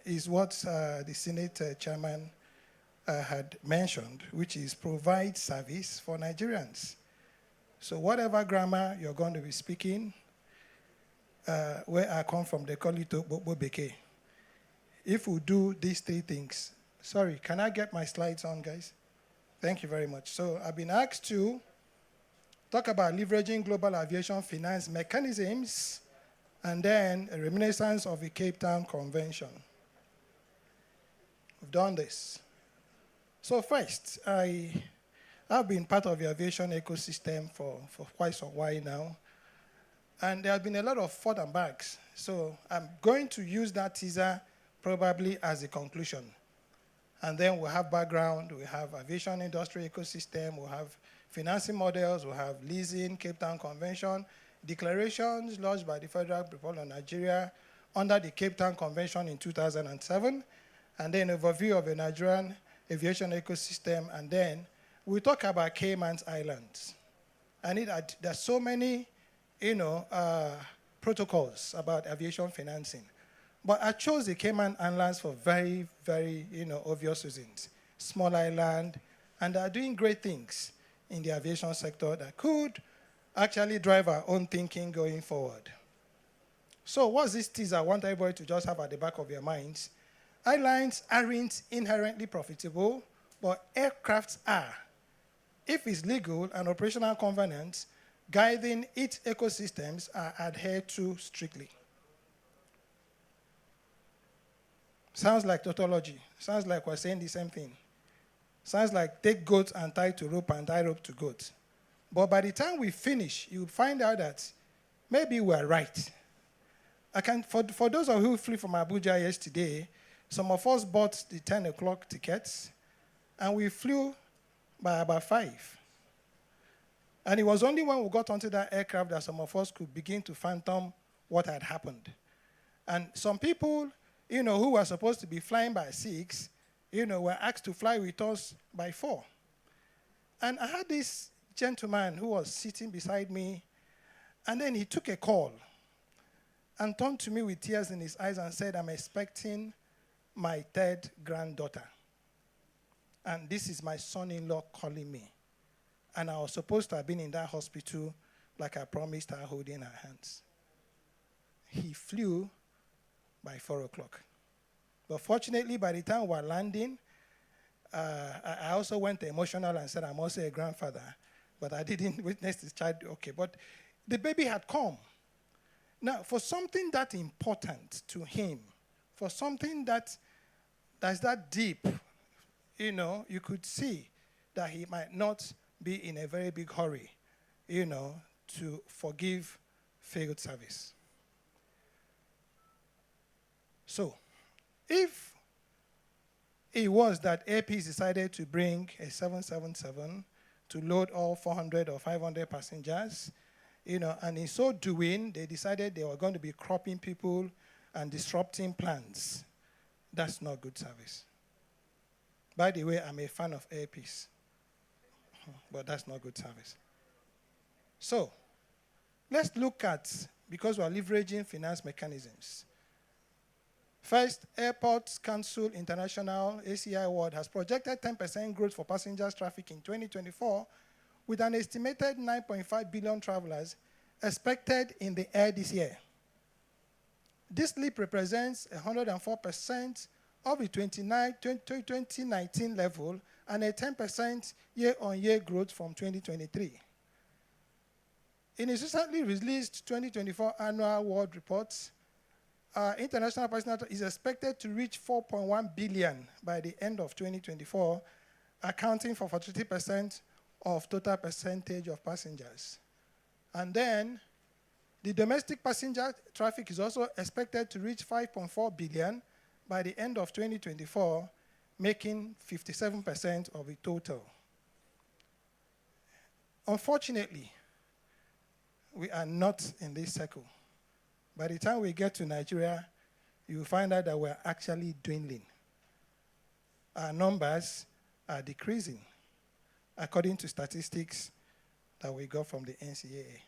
is what the Senate chairman had mentioned, which is provide service for Nigerians. So whatever grammar you're going to be speaking, where I come from, they call it Beke. If we do these three things, sorry, can I get my slides on, guys? Thank you very much. So I've been asked to talk about leveraging global aviation finance mechanisms and then a reminiscence of the Cape Town Convention. We've done this. So first, I've been part of the aviation ecosystem for quite some while now. And there have been a lot of forth and backs. So I'm going to use that teaser probably as a conclusion. And then we'll have background, we have aviation industry ecosystem, we'll have financing models, we'll have leasing, Cape Town Convention, declarations lodged by the Federal Republic of Nigeria under the Cape Town Convention in 2007, and then overview of the Nigerian aviation ecosystem, and then we'll talk about Cayman Islands. And there's so many, protocols about aviation financing. But I chose the Cayman Islands for very, very, obvious reasons. Small island, and they're doing great things in the aviation sector that could actually drive our own thinking going forward. So what's this teaser I want everybody to just have at the back of your minds? Airlines aren't inherently profitable, but aircrafts are. If it's legal and operational governance, guiding its ecosystems are adhered to strictly. Sounds like tautology. Sounds like we're saying the same thing. Sounds like take goats and tie to rope and tie rope to goats. But by the time we finish, you'll find out that maybe we're right. For those of you who flew from Abuja yesterday, some of us bought the 10 o'clock tickets, and we flew by about 5. And it was only when we got onto that aircraft that some of us could begin to fathom what had happened. And some people who were supposed to be flying by 6, were asked to fly with us by 4. And I had this gentleman who was sitting beside me, and then he took a call and turned to me with tears in his eyes and said, I'm expecting my 3rd granddaughter. And this is my son-in-law calling me. And I was supposed to have been in that hospital like I promised her, holding her hands. He flew by 4 o'clock. But fortunately, by the time we were landing, I also went emotional and said, I'm also a grandfather. But I didn't witness this child. Okay, but the baby had come. Now, for something that important to him, for something that's that deep, you could see that he might not be in a very big hurry, to forgive failed service. So, if it was that APs decided to bring a 777 to load all 400 or 500 passengers, and in so doing, they decided they were going to be cropping people and disrupting plans, that's not good service. By the way, I'm a fan of APs, but that's not good service. So, let's look at, because we're leveraging finance mechanisms. First, Airports Council International, ACI World, has projected 10% growth for passengers traffic in 2024, with an estimated 9.5 billion travelers expected in the air this year. This leap represents 104% of the 2019 level and a 10% year-on-year growth from 2023. In its recently released 2024 annual world reports, international passenger is expected to reach 4.1 billion by the end of 2024, accounting for 43% of total percentage of passengers. And then, the domestic passenger traffic is also expected to reach 5.4 billion by the end of 2024, making 57% of the total. Unfortunately, we are not in this circle. By the time we get to Nigeria, you will find out that we're actually dwindling. Our numbers are decreasing, according to statistics that we got from the NCAA.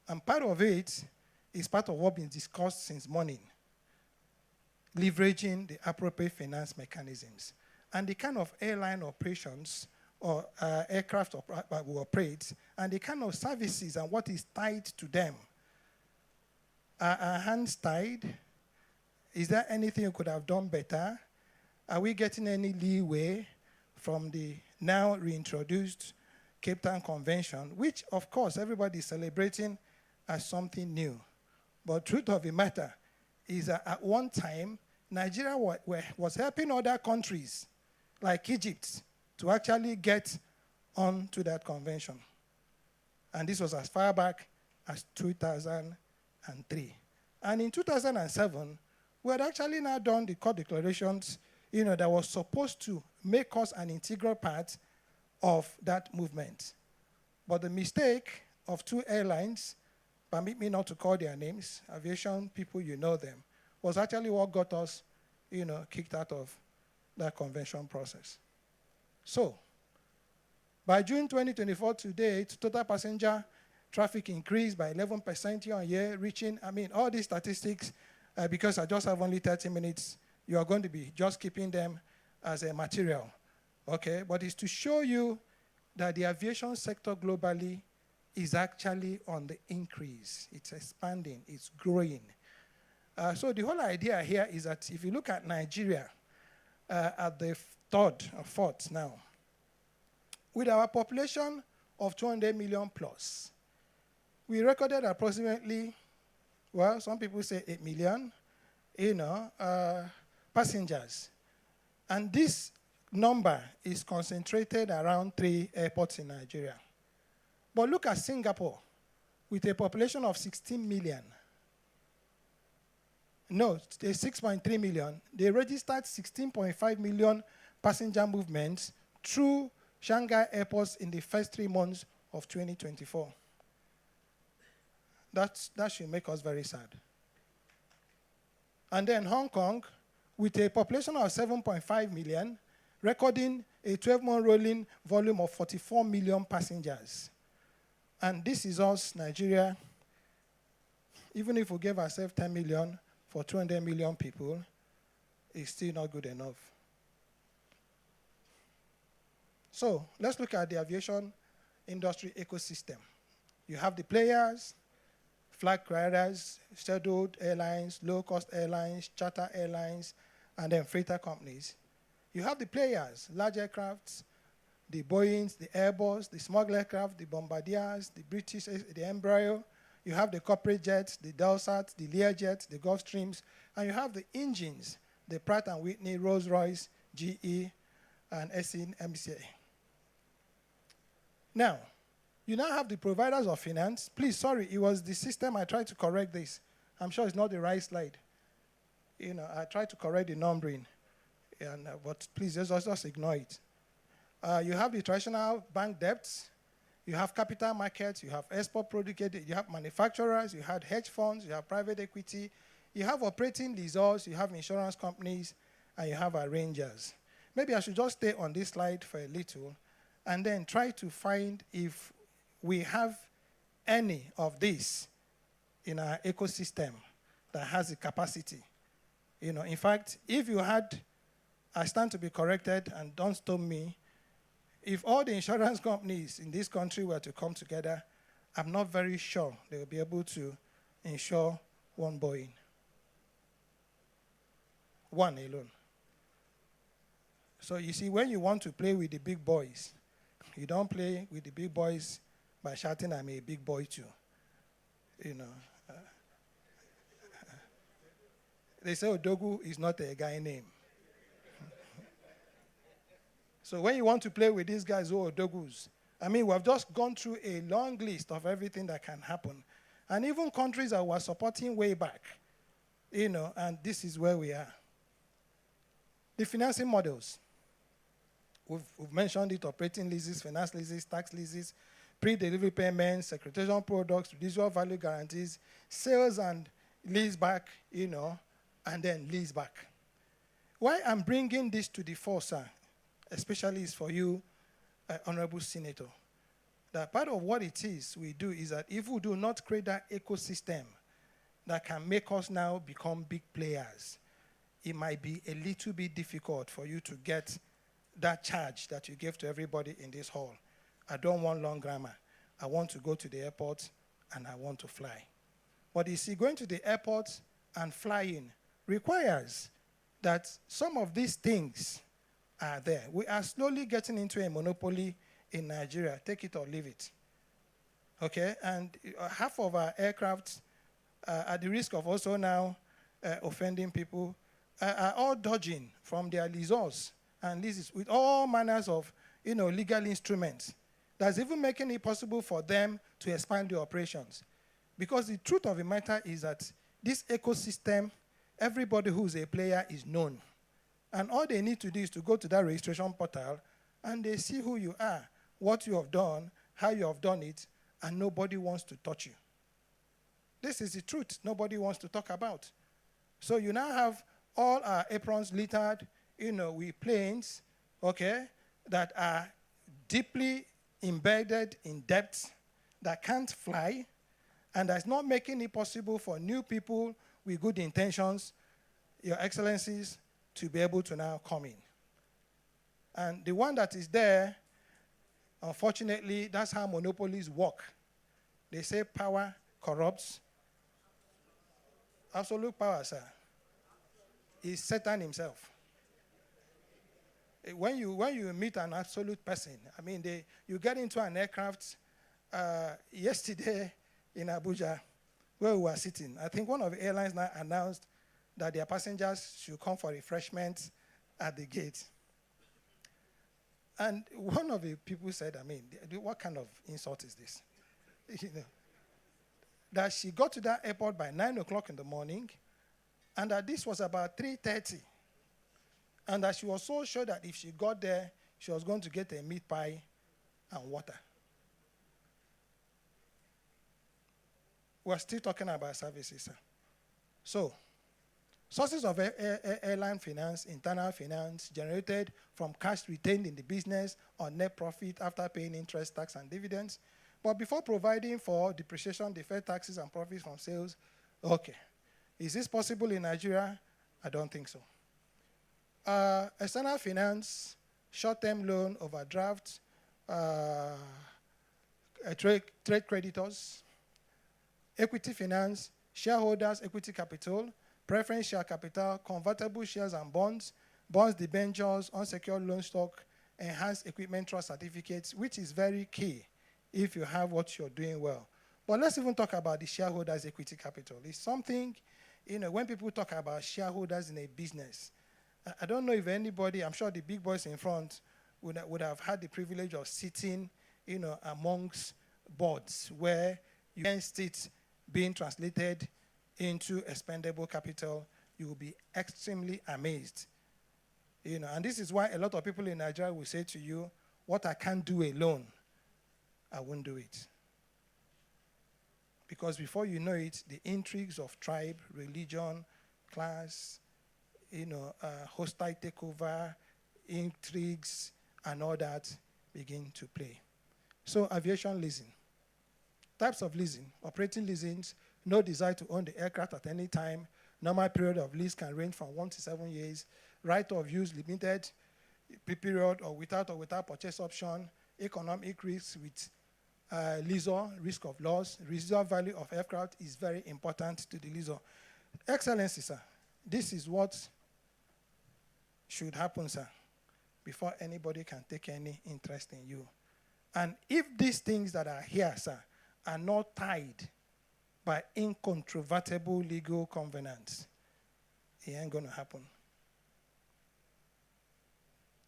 And part of it is part of what has been discussed since morning, leveraging the appropriate finance mechanisms. And the kind of airline operations or aircraft we operate, and the kind of services and what is tied to them. Are our hands tied? Is there anything you could have done better? Are we getting any leeway from the now reintroduced Cape Town Convention, which, of course, everybody is celebrating as something new? But truth of the matter is that at one time, Nigeria was helping other countries, like Egypt, to actually get onto that convention. And this was as far back as 2003. And in 2007, we had actually now done the core declarations, that was supposed to make us an integral part of that movement. But the mistake of 2 airlines, permit me not to call their names, aviation people, you know them, was actually what got us, kicked out of that convention process. So, by June 2024 to date, total passenger traffic increased by 11% year-on-year, reaching, all these statistics, because I just have only 30 minutes, you are going to be just keeping them as a material, okay? But it's to show you that the aviation sector globally is actually on the increase. It's expanding, it's growing. So the whole idea here is that if you look at Nigeria, at the 3rd or 4th now, with our population of 200 million plus, we recorded approximately, well, some people say 8 million, passengers. And this number is concentrated around 3 airports in Nigeria. But look at Singapore, with a population of 16 million. No, they're 6.3 million. They registered 16.5 million passenger movements through Shanghai airports in the first 3 months of 2024. That should make us very sad. And then Hong Kong, with a population of 7.5 million, recording a 12-month rolling volume of 44 million passengers. And this is us, Nigeria. Even if we gave ourselves 10 million for 200 million people, it's still not good enough. So let's look at the aviation industry ecosystem. You have the players, flag carriers, scheduled airlines, low-cost airlines, charter airlines, and then freighter companies. You have the players, large aircrafts, the Boeings, the Airbus, the small aircraft, the Bombardiers, the British, the Embraer. You have the corporate jets, the Delsat, the Learjet, the Gulfstreams, and you have the engines, the Pratt & Whitney, Rolls-Royce, GE, and SNMCA. Now, you now have the providers of finance. Please, sorry, it was the system. I tried to correct this. I'm sure it's not the right slide. I tried to correct the numbering, but please just ignore it. You have the traditional bank debts. You have capital markets. You have export product. You have manufacturers. You have hedge funds. You have private equity. You have operating lessors. You have insurance companies. And you have arrangers. Maybe I should just stay on this slide for a little and then try to find if we have any of this in our ecosystem that has the capacity. In fact, if you had, I stand to be corrected and don't stop me, if all the insurance companies in this country were to come together, I'm not very sure they will be able to insure one Boeing. One alone. So you see, when you want to play with the big boys, you don't play with the big boys by shouting, I'm a big boy too. They say Odogu is not a guy name. So when you want to play with these guys who are Odogus, we have just gone through a long list of everything that can happen. And even countries that were supporting way back, and this is where we are. The financing models. We've mentioned it: operating leases, finance leases, tax leases, pre-delivery payments, securitization products, residual value guarantees, sales and lease back, and then lease back. Why I'm bringing this to the fore, sir, especially is for you, Honorable Senator, that part of what it is we do is that if we do not create that ecosystem that can make us now become big players, it might be a little bit difficult for you to get that charge that you gave to everybody in this hall. I don't want long grammar. I want to go to the airport and I want to fly. But you see, going to the airport and flying requires that some of these things are there. We are slowly getting into a monopoly in Nigeria. Take it or leave it. Okay? And half of our aircraft, at the risk of also now offending people, are all dodging from their lessors and leases with all manners of legal instruments. That's even making it possible for them to expand their operations. Because the truth of the matter is that this ecosystem, everybody who's a player is known. And all they need to do is to go to that registration portal and they see who you are, what you have done, how you have done it, and nobody wants to touch you. This is the truth nobody wants to talk about. So you now have all our aprons littered, with planes, okay, that are deeply embedded in depth, that can't fly, and that's not making it possible for new people with good intentions, Your Excellencies, to be able to now come in. And the one that is there, unfortunately, that's how monopolies work. They say power corrupts. Absolute power, sir, is Satan himself. When you meet an absolute person, you get into an aircraft yesterday in Abuja where we were sitting. I think one of the airlines now announced that their passengers should come for refreshments at the gate. And one of the people said, what kind of insult is this? That she got to that airport by 9 o'clock in the morning, and that this was about 3:30. And that she was so sure that if she got there, she was going to get a meat pie and water. We're still talking about services, sir. So, Sources of airline finance, internal finance, generated from cash retained in the business or net profit after paying interest, tax, and dividends. But before providing for depreciation, deferred taxes, and profits from sales, okay. Is this possible in Nigeria? I don't think so. External finance, short-term loan, overdraft, trade creditors, equity finance, shareholders' equity capital, preference share capital, convertible shares and bonds, bonds debentures, unsecured loan stock, enhanced equipment trust certificates, which is very key if you have what you're doing well. But let's even talk about the shareholders' equity capital. It's something, when people talk about shareholders in a business, I don't know if anybody, I'm sure the big boys in front would have had the privilege of sitting, amongst boards where you can sit being translated into expendable capital. You will be extremely amazed. And this is why a lot of people in Nigeria will say to you, what I can't do alone, I won't do it. Because before you know it, the intrigues of tribe, religion, class, hostile takeover, intrigues, and all that begin to play. So aviation leasing. Types of leasing. Operating leasings, no desire to own the aircraft at any time. Normal period of lease can range from 1 to 7 years. Right of use limited period or without purchase option. Economic risk with leaser, risk of loss. Residual value of aircraft is very important to the leaser. Excellency, sir. This is what should happen, sir, before anybody can take any interest in you. And if these things that are here, sir, are not tied by incontrovertible legal covenants, it ain't going to happen.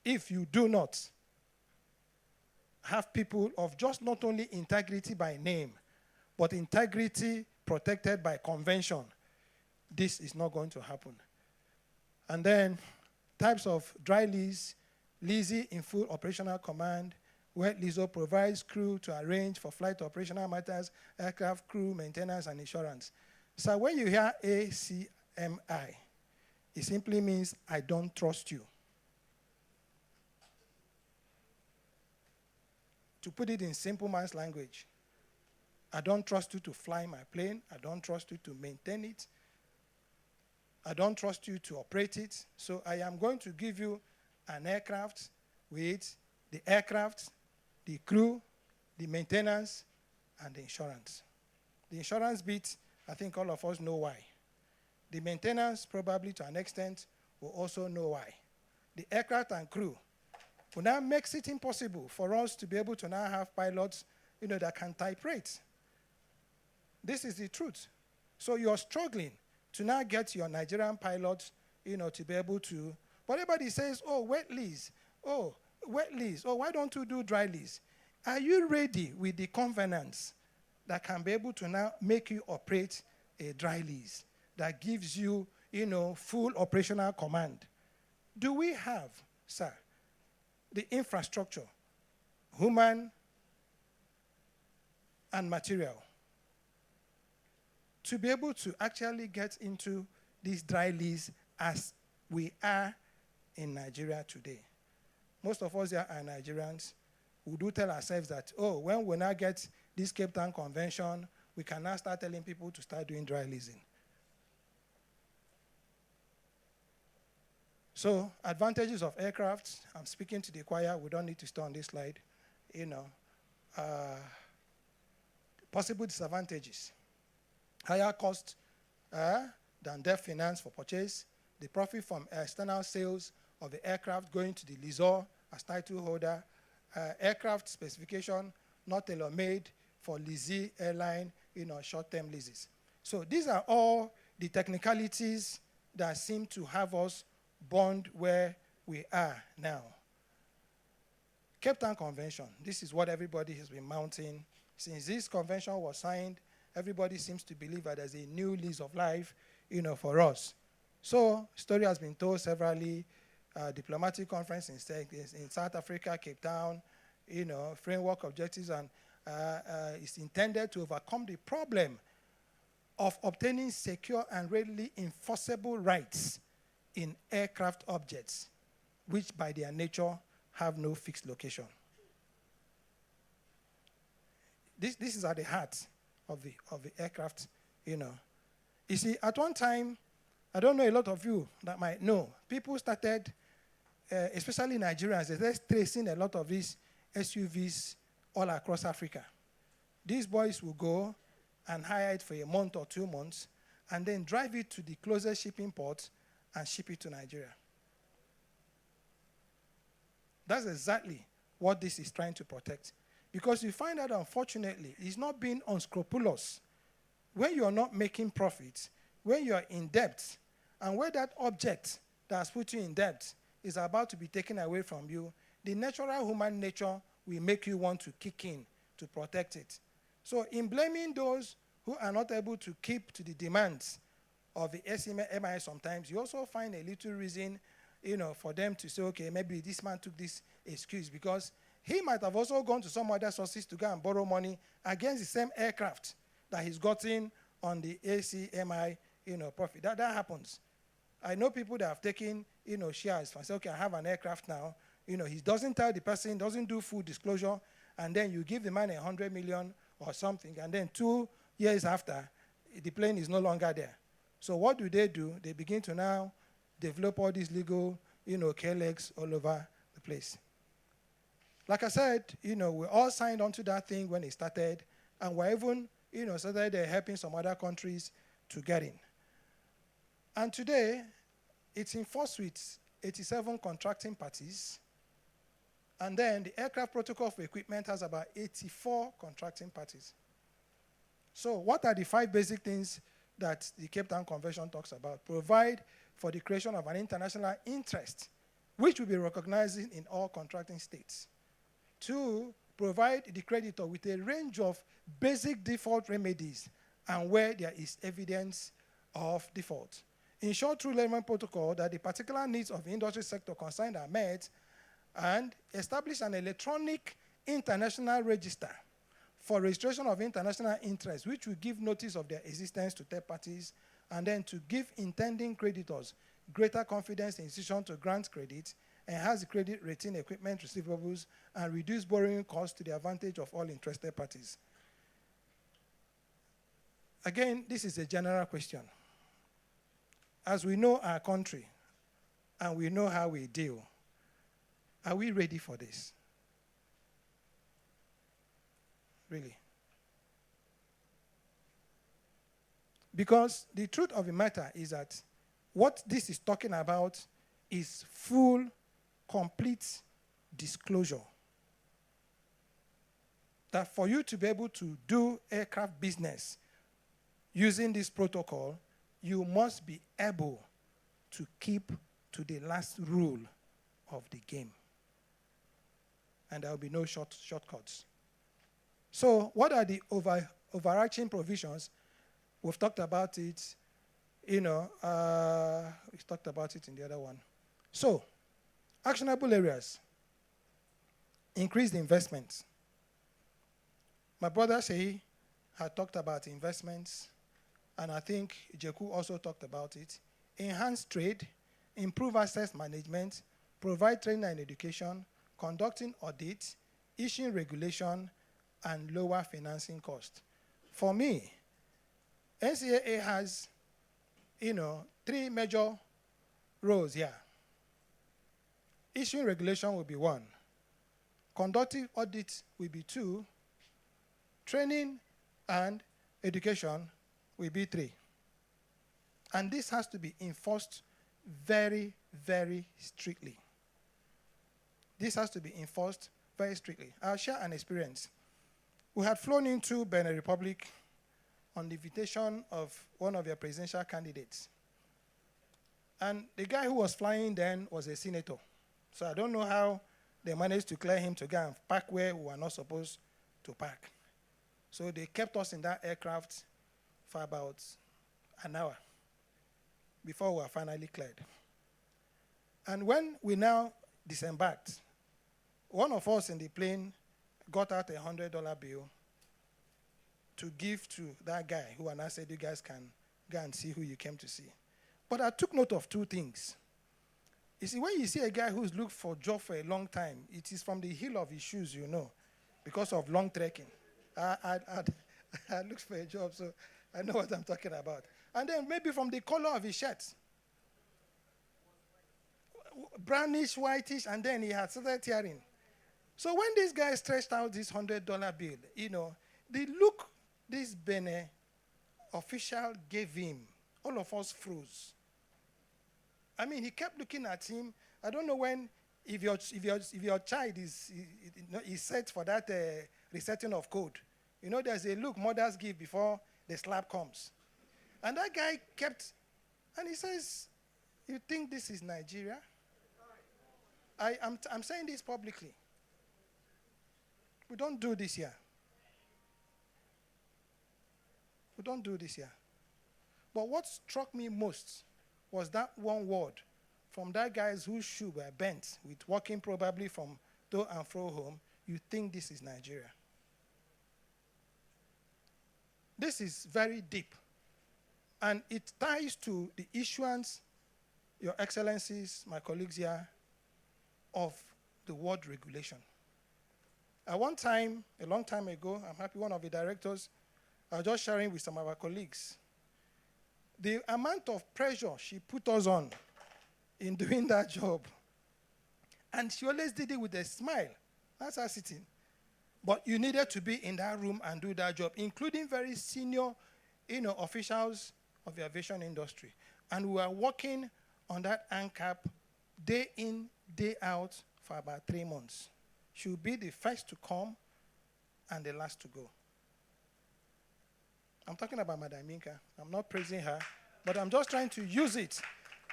If you do not have people of just not only integrity by name, but integrity protected by convention, this is not going to happen. And then types of dry lease, leasing in full operational command, where leaser provides crew to arrange for flight operational matters, aircraft crew, maintenance, and insurance. So when you hear ACMI, it simply means I don't trust you. To put it in simple man's language, I don't trust you to fly my plane. I don't trust you to maintain it. I don't trust you to operate it. So I am going to give you an aircraft with the aircraft, the crew, the maintenance, and the insurance. The insurance bit, I think all of us know why. The maintenance, probably to an extent, will also know why. The aircraft and crew will now makes it impossible for us to be able to now have pilots, that can type rate. This is the truth. So you're struggling to now get your Nigerian pilots, to be able to. But everybody says, oh, wet lease. Oh, wet lease. Oh, why don't you do dry lease? Are you ready with the covenants that can be able to now make you operate a dry lease that gives you, full operational command? Do we have, sir, the infrastructure, human and material, to be able to actually get into this dry lease as we are in Nigeria today? Most of us here are Nigerians. We do tell ourselves that, when we now get this Cape Town Convention, we can now start telling people to start doing dry leasing. So, advantages of aircraft. I'm speaking to the choir. We don't need to stay on this slide. Possible disadvantages. Higher cost than debt finance for purchase. The profit from external sales of the aircraft going to the lessor as title holder. Aircraft specification not tailor-made for lessee airline, short-term leases. So these are all the technicalities that seem to have us bond where we are now. Cape Town Convention. This is what everybody has been mounting. Since this convention was signed, everybody seems to believe that there's a new lease of life, for us. So, story has been told severally. Diplomatic conference in South Africa, Cape Town, framework objectives, and is intended to overcome the problem of obtaining secure and readily enforceable rights in aircraft objects, which by their nature have no fixed location. This is at the heart of the aircraft, you know. You see, at one time, I don't know, a lot of you that might know, people started, especially Nigerians, they're tracing a lot of these SUVs all across Africa. These boys will go and hire it for a month or 2 months, and then drive it to the closest shipping port and ship it to Nigeria. That's exactly what this is trying to protect. Because you find out, unfortunately, it's not being unscrupulous. When you are not making profits, when you are in debt, and where that object that has put you in debt is about to be taken away from you, the natural human nature will make you want to kick in to protect it. So in blaming those who are not able to keep to the demands of the SMI sometimes, you also find a little reason, you know, for them to say, okay, maybe this man took this excuse because he might have also gone to some other sources to go and borrow money against the same aircraft that he's gotten on the ACMI, you know, profit. That happens. I know people that have taken, you know, shares and say, okay, I have an aircraft now. You know, he doesn't tell the person, doesn't do full disclosure, and then you give the man 100 million or something, and then 2 years after, the plane is no longer there. So what do? They begin to now develop all these legal, you know, K-legs all over the place. Like I said, you know, we all signed onto that thing when it started, and we're even, you know, started helping some other countries to get in. And today, it's enforced with 87 contracting parties, and then the Aircraft Protocol for Equipment has about 84 contracting parties. So what are the 5 basic things that the Cape Town Convention talks about? Provide for the creation of an international interest, which will be recognized in all contracting states. 2, provide the creditor with a range of basic default remedies and where there is evidence of default. Ensure through Layman Protocol that the particular needs of the industry sector concerned are met, and establish an electronic international register for registration of international interests, which will give notice of their existence to third parties, and then to give intending creditors greater confidence in institutions to grant credit, enhance the credit rating equipment receivables, and reduce borrowing costs to the advantage of all interested parties. Again, this is a general question. As we know our country, and we know how we deal, are we ready for this? Really? Because the truth of the matter is that what this is talking about is full, complete disclosure. That for you to be able to do aircraft business using this protocol, you must be able to keep to the last rule of the game. And there will be no shortcuts. So what are the overarching provisions? We've talked about it, you know, we've talked about it in the other one. So, actionable areas. Increased investments. My brother Shehi had talked about investments, and I think Jeku also talked about it. Enhance trade, improve access management, provide training and education, conducting audits, issuing regulation, and lower financing costs. For me, NCAA has, you know, 3 major roles here. Issuing regulation will be 1. Conducting audits will be 2. Training and education will be 3. And this has to be enforced very, very strictly. This has to be enforced very strictly. I'll share an experience. We had flown into Benin Republic on the invitation of one of your presidential candidates. And the guy who was flying then was a senator. So I don't know how they managed to clear him to go and park where we were not supposed to park. So they kept us in that aircraft for about an hour before we were finally cleared. And when we now disembarked, one of us in the plane got out $100 bill to give to that guy who, and I said, you guys can go and see who you came to see. But I took note of two things. You see, when you see a guy who's looked for a job for a long time, it is from the heel of his shoes, you know, because of long trekking. I looked for a job, so I know what I'm talking about. And then maybe from the color of his shirt. Brownish, whitish, and then he had started tearing. So when this guy stretched out this $100 bill, you know, the look this Benin official gave him, all of us froze. I mean, he kept looking at him. I don't know when, if your child is set for that resetting of code. You know, there's a look mothers give before the slap comes. And that guy kept, and he says, you think this is Nigeria? I'm saying this publicly. We don't do this here. We don't do this here. But what struck me most was that one word from that guys whose shoes were bent with walking probably from to and fro home. You think this is Nigeria? This is very deep. And it ties to the issuance, Your Excellencies, my colleagues here, of the word regulation. At one time, a long time ago, I'm happy one of the directors, I was just sharing with some of our colleagues, the amount of pressure she put us on in doing that job. And she always did it with a smile. That's her sitting. But you needed to be in that room and do that job, including very senior, officials of the aviation industry. And we were working on that ANCAP day in, day out for about 3 months. She would be the first to come and the last to go. I'm talking about Madam Minka. I'm not praising her, but I'm just trying to use it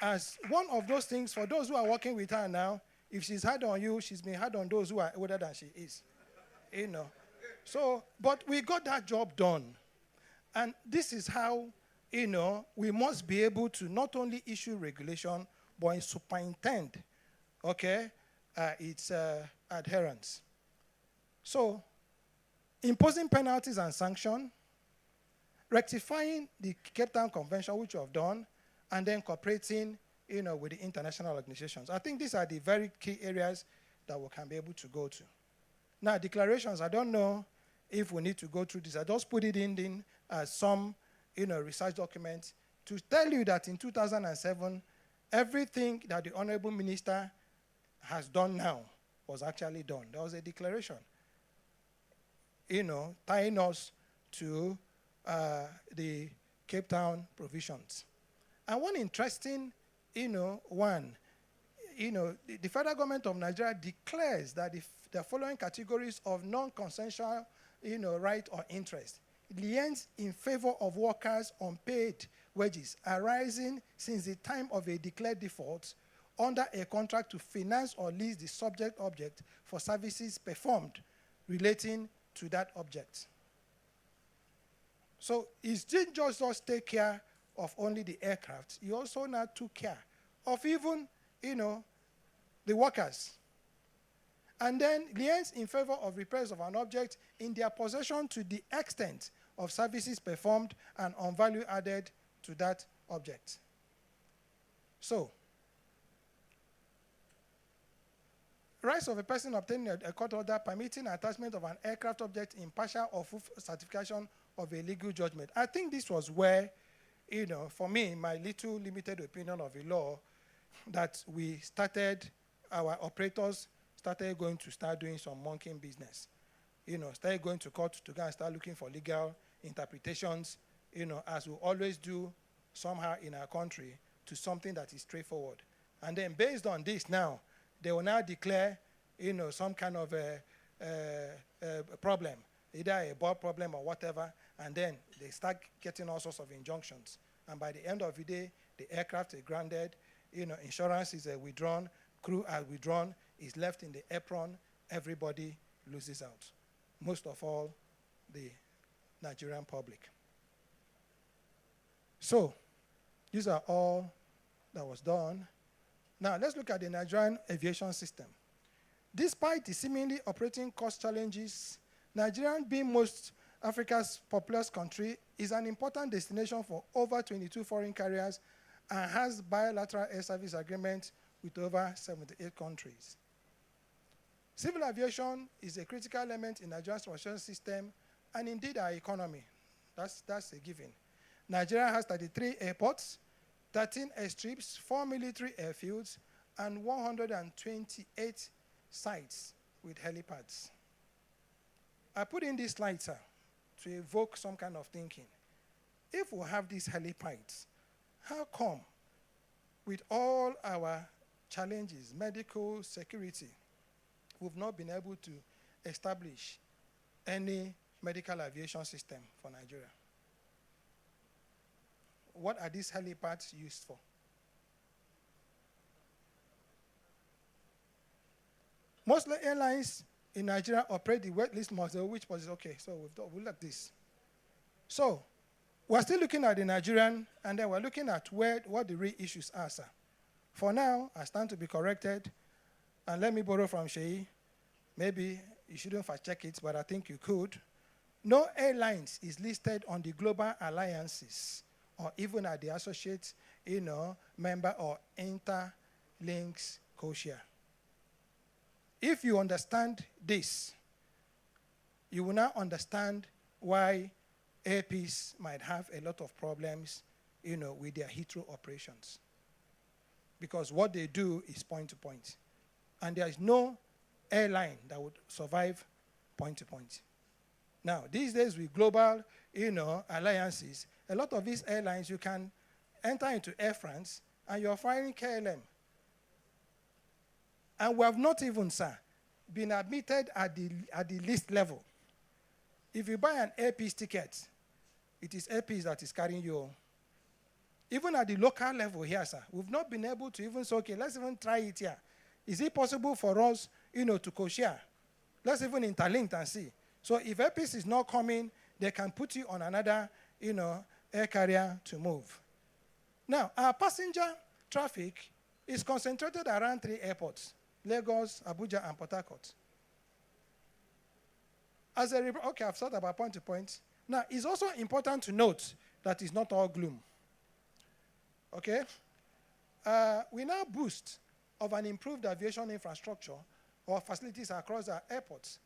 as one of those things for those who are working with her now. If she's hard on you, she's been hard on those who are older than she is. So, but we got that job done. And this is how, we must be able to not only issue regulation, but superintend, its adherence. So, imposing penalties and sanctions, rectifying the Cape Town Convention, which we have done, and then cooperating, with the international organizations. I think these are the very key areas that we can be able to go to. Now, declarations, I don't know if we need to go through this. I just put it in as some, research documents to tell you that in 2007, everything that the Honorable Minister has done now was actually done. There was a declaration, tying us to the Cape Town provisions. And one interesting, the federal government of Nigeria declares that the following categories of non-consensual, right or interest liens in favor of workers on paid wages arising since the time of a declared default under a contract to finance or lease the subject object for services performed relating to that object. So it didn't just take care of only the aircraft. He also now took care of even, the workers. And then liens in favor of repairs of an object in their possession to the extent of services performed and on value added to that object. So, rights of a person obtaining a court order permitting attachment of an aircraft object in partial or full certification of a legal judgment. I think this was where, for me, my little limited opinion of the law, that we started, our operators started going to start doing some monkeying business. Started going to court to go and start looking for legal interpretations, as we always do somehow in our country, to something that is straightforward. And then based on this now, they will now declare, some kind of a problem, either a board problem or whatever, and then they start getting all sorts of injunctions. And by the end of the day, the aircraft is grounded, insurance is withdrawn, crew are withdrawn, is left in the apron, everybody loses out. Most of all, the Nigerian public. So, these are all that was done. Now, let's look at the Nigerian aviation system. Despite the seemingly operating cost challenges, Nigerian being most Africa's populous country, is an important destination for over 22 foreign carriers and has bilateral air service agreements with over 78 countries. Civil aviation is a critical element in Nigeria's transportation system and indeed our economy. That's a given. Nigeria has 33 airports, 13 airstrips, 4 military airfields, and 128 sites with helipads. I put in these slides, sir, to evoke some kind of thinking. If we have these helipads, how come with all our challenges, medical security, we've not been able to establish any medical aviation system for Nigeria? What are these helipads used for? Most airlines in Nigeria operate the wait list model, which was okay. So we'll look at this. So we're still looking at the Nigerian, and then we're looking at what the real issues are, sir. For now, I stand to be corrected, and let me borrow from Sheyi. Maybe you shouldn't fact check it, but I think you could. No airlines is listed on the global alliances or even at the associate, member or interlinks co-share. If you understand this, you will now understand why APs might have a lot of problems, with their Heathrow operations. Because what they do is point to point. And there is no airline that would survive point to point. Now, these days with global, alliances, a lot of these airlines, you can enter into Air France and you're flying KLM. And we have not even, sir, been admitted at the list level. If you buy an AP's ticket, it is APs that is carrying you. Even at the local level here, sir, we've not been able to even say, okay, let's even try it here. Is it possible for us, to co-share? Let's even interlink and see. So if APs is not coming, they can put you on another, air carrier to move. Now, our passenger traffic is concentrated around 3 airports: Lagos, Abuja, and Port Harcourt. Okay, I've thought about point to point. Now, it's also important to note that it's not all gloom. Okay? We now boast of an improved aviation infrastructure or facilities across our airports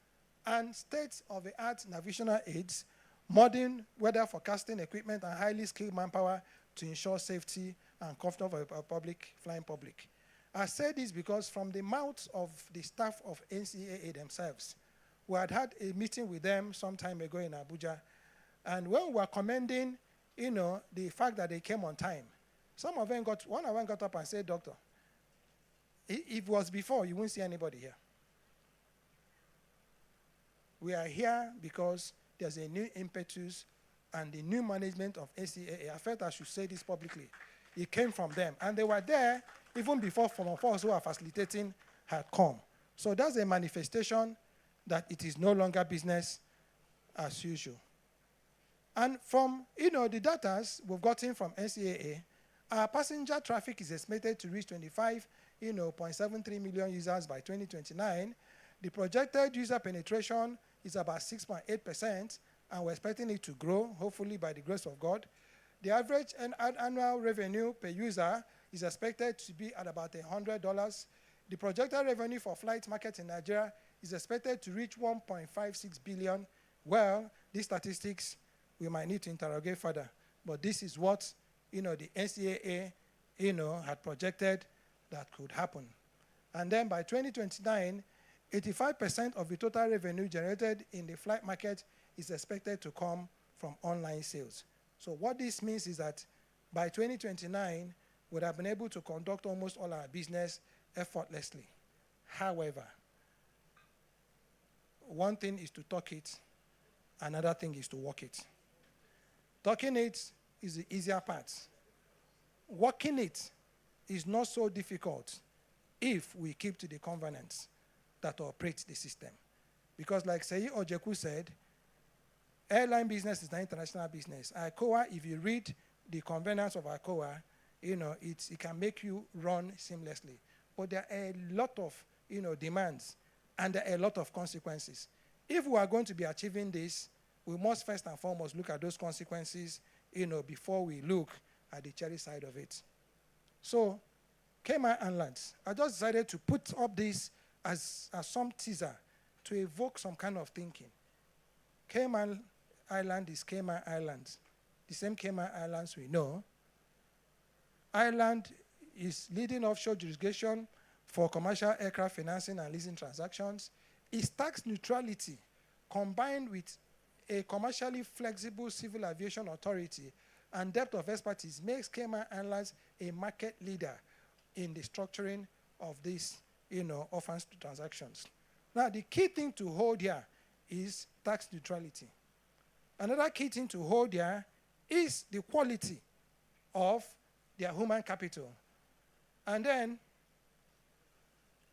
and state-of-the-art navigational aids, modern weather forecasting equipment, and highly skilled manpower to ensure safety and comfort of our flying public. I say this because from the mouth of the staff of NCAA themselves, we had a meeting with them some time ago in Abuja, and when we were commending, the fact that they came on time, one of them got up and said, "Doctor, if it was before, you wouldn't see anybody here. We are here because there's a new impetus and the new management of NCAA. I felt I should say this publicly. It came from them. And they were there even before some of us who are facilitating had come. So that's a manifestation that it is no longer business as usual. And from, the data we've gotten from NCAA, our passenger traffic is estimated to reach 25.73 million users by 2029. The projected user penetration is about 6.8%, and we're expecting it to grow, hopefully by the grace of God. The average annual revenue per user is expected to be at about $100. The projected revenue for flight market in Nigeria is expected to reach 1.56 billion. Well, these statistics we might need to interrogate further, but this is what the NCAA had projected that could happen. And then by 2029, 85% of the total revenue generated in the flight market is expected to come from online sales. So what this means is that by 2029, we'd have been able to conduct almost all our business effortlessly. However, one thing is to talk it, another thing is to walk it. Talking it is the easier part. Walking it is not so difficult if we keep to the covenants that operate the system. Because like Seyi Ojeku said, airline business is an international business. ICOA, if you read the covenants of ICOA, it can make you run seamlessly. But there are a lot of demands, and there are a lot of consequences. If we are going to be achieving this, we must first and foremost look at those consequences, before we look at the cherry side of it. So, Cayman Islands, I just decided to put up this as some teaser to evoke some kind of thinking. Cayman Island is Cayman Islands, the same Cayman Islands we know. Ireland is leading offshore jurisdiction for commercial aircraft financing and leasing transactions. Its tax neutrality, combined with a commercially flexible civil aviation authority and depth of expertise, makes Cayman Islands a market leader in the structuring of these, orphan transactions. Now, the key thing to hold here is tax neutrality. Another key thing to hold here is the quality of their human capital. And then,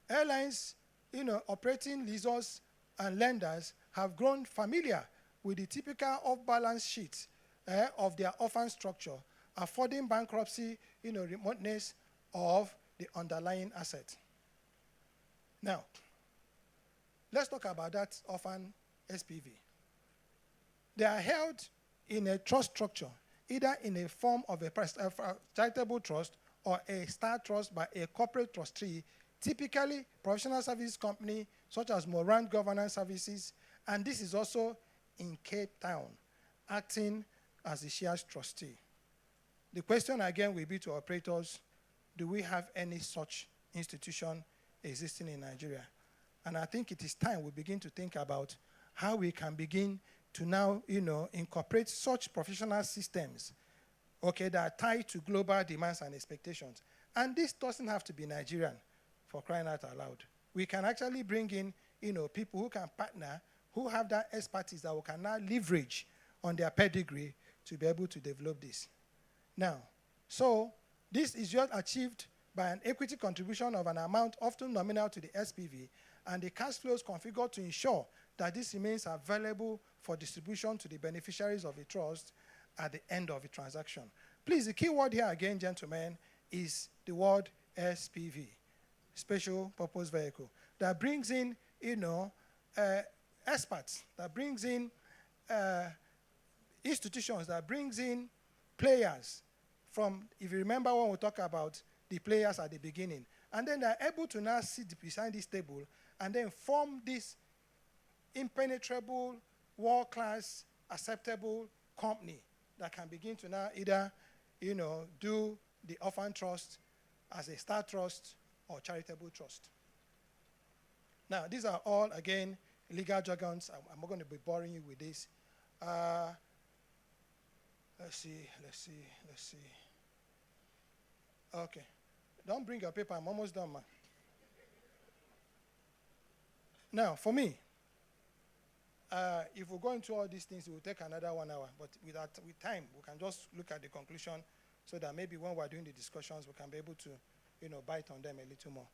airlines, operating lessors and lenders have grown familiar with the typical off-balance sheet of their orphan structure, affording bankruptcy, remoteness of the underlying asset. Now, let's talk about that orphan SPV. They are held in a trust structure, either in a form of a charitable trust or a star trust by a corporate trustee, typically professional service company such as Morant Governance Services, and this is also in Cape Town, acting as the shares trustee. The question again will be to operators, do we have any such institution existing in Nigeria? And I think it is time we begin to think about how we can begin to now, incorporate such professional systems, that are tied to global demands and expectations. And this doesn't have to be Nigerian, for crying out loud. We can actually bring in, people who can partner, who have that expertise that we can now leverage on their pedigree to be able to develop this. Now, so this is just achieved by an equity contribution of an amount often nominal to the SPV, and the cash flows configured to ensure that this remains available for distribution to the beneficiaries of the trust at the end of the transaction. Please, the key word here again, gentlemen, is the word SPV, Special Purpose Vehicle, that brings in, experts, that brings in institutions, that brings in players from, if you remember when we talk about the players at the beginning, and then they're able to now sit beside this table and then form this impenetrable, world-class, acceptable company that can begin to now either, do the orphan trust as a star trust or charitable trust. Now, these are all, again, legal jargons. I'm not going to be boring you with this. Let's see. Okay. Don't bring your paper. I'm almost done, man. Now, for me, if we go into all these things, it will take another 1 hour. But with time, we can just look at the conclusion so that maybe when we're doing the discussions, we can be able to, bite on them a little more.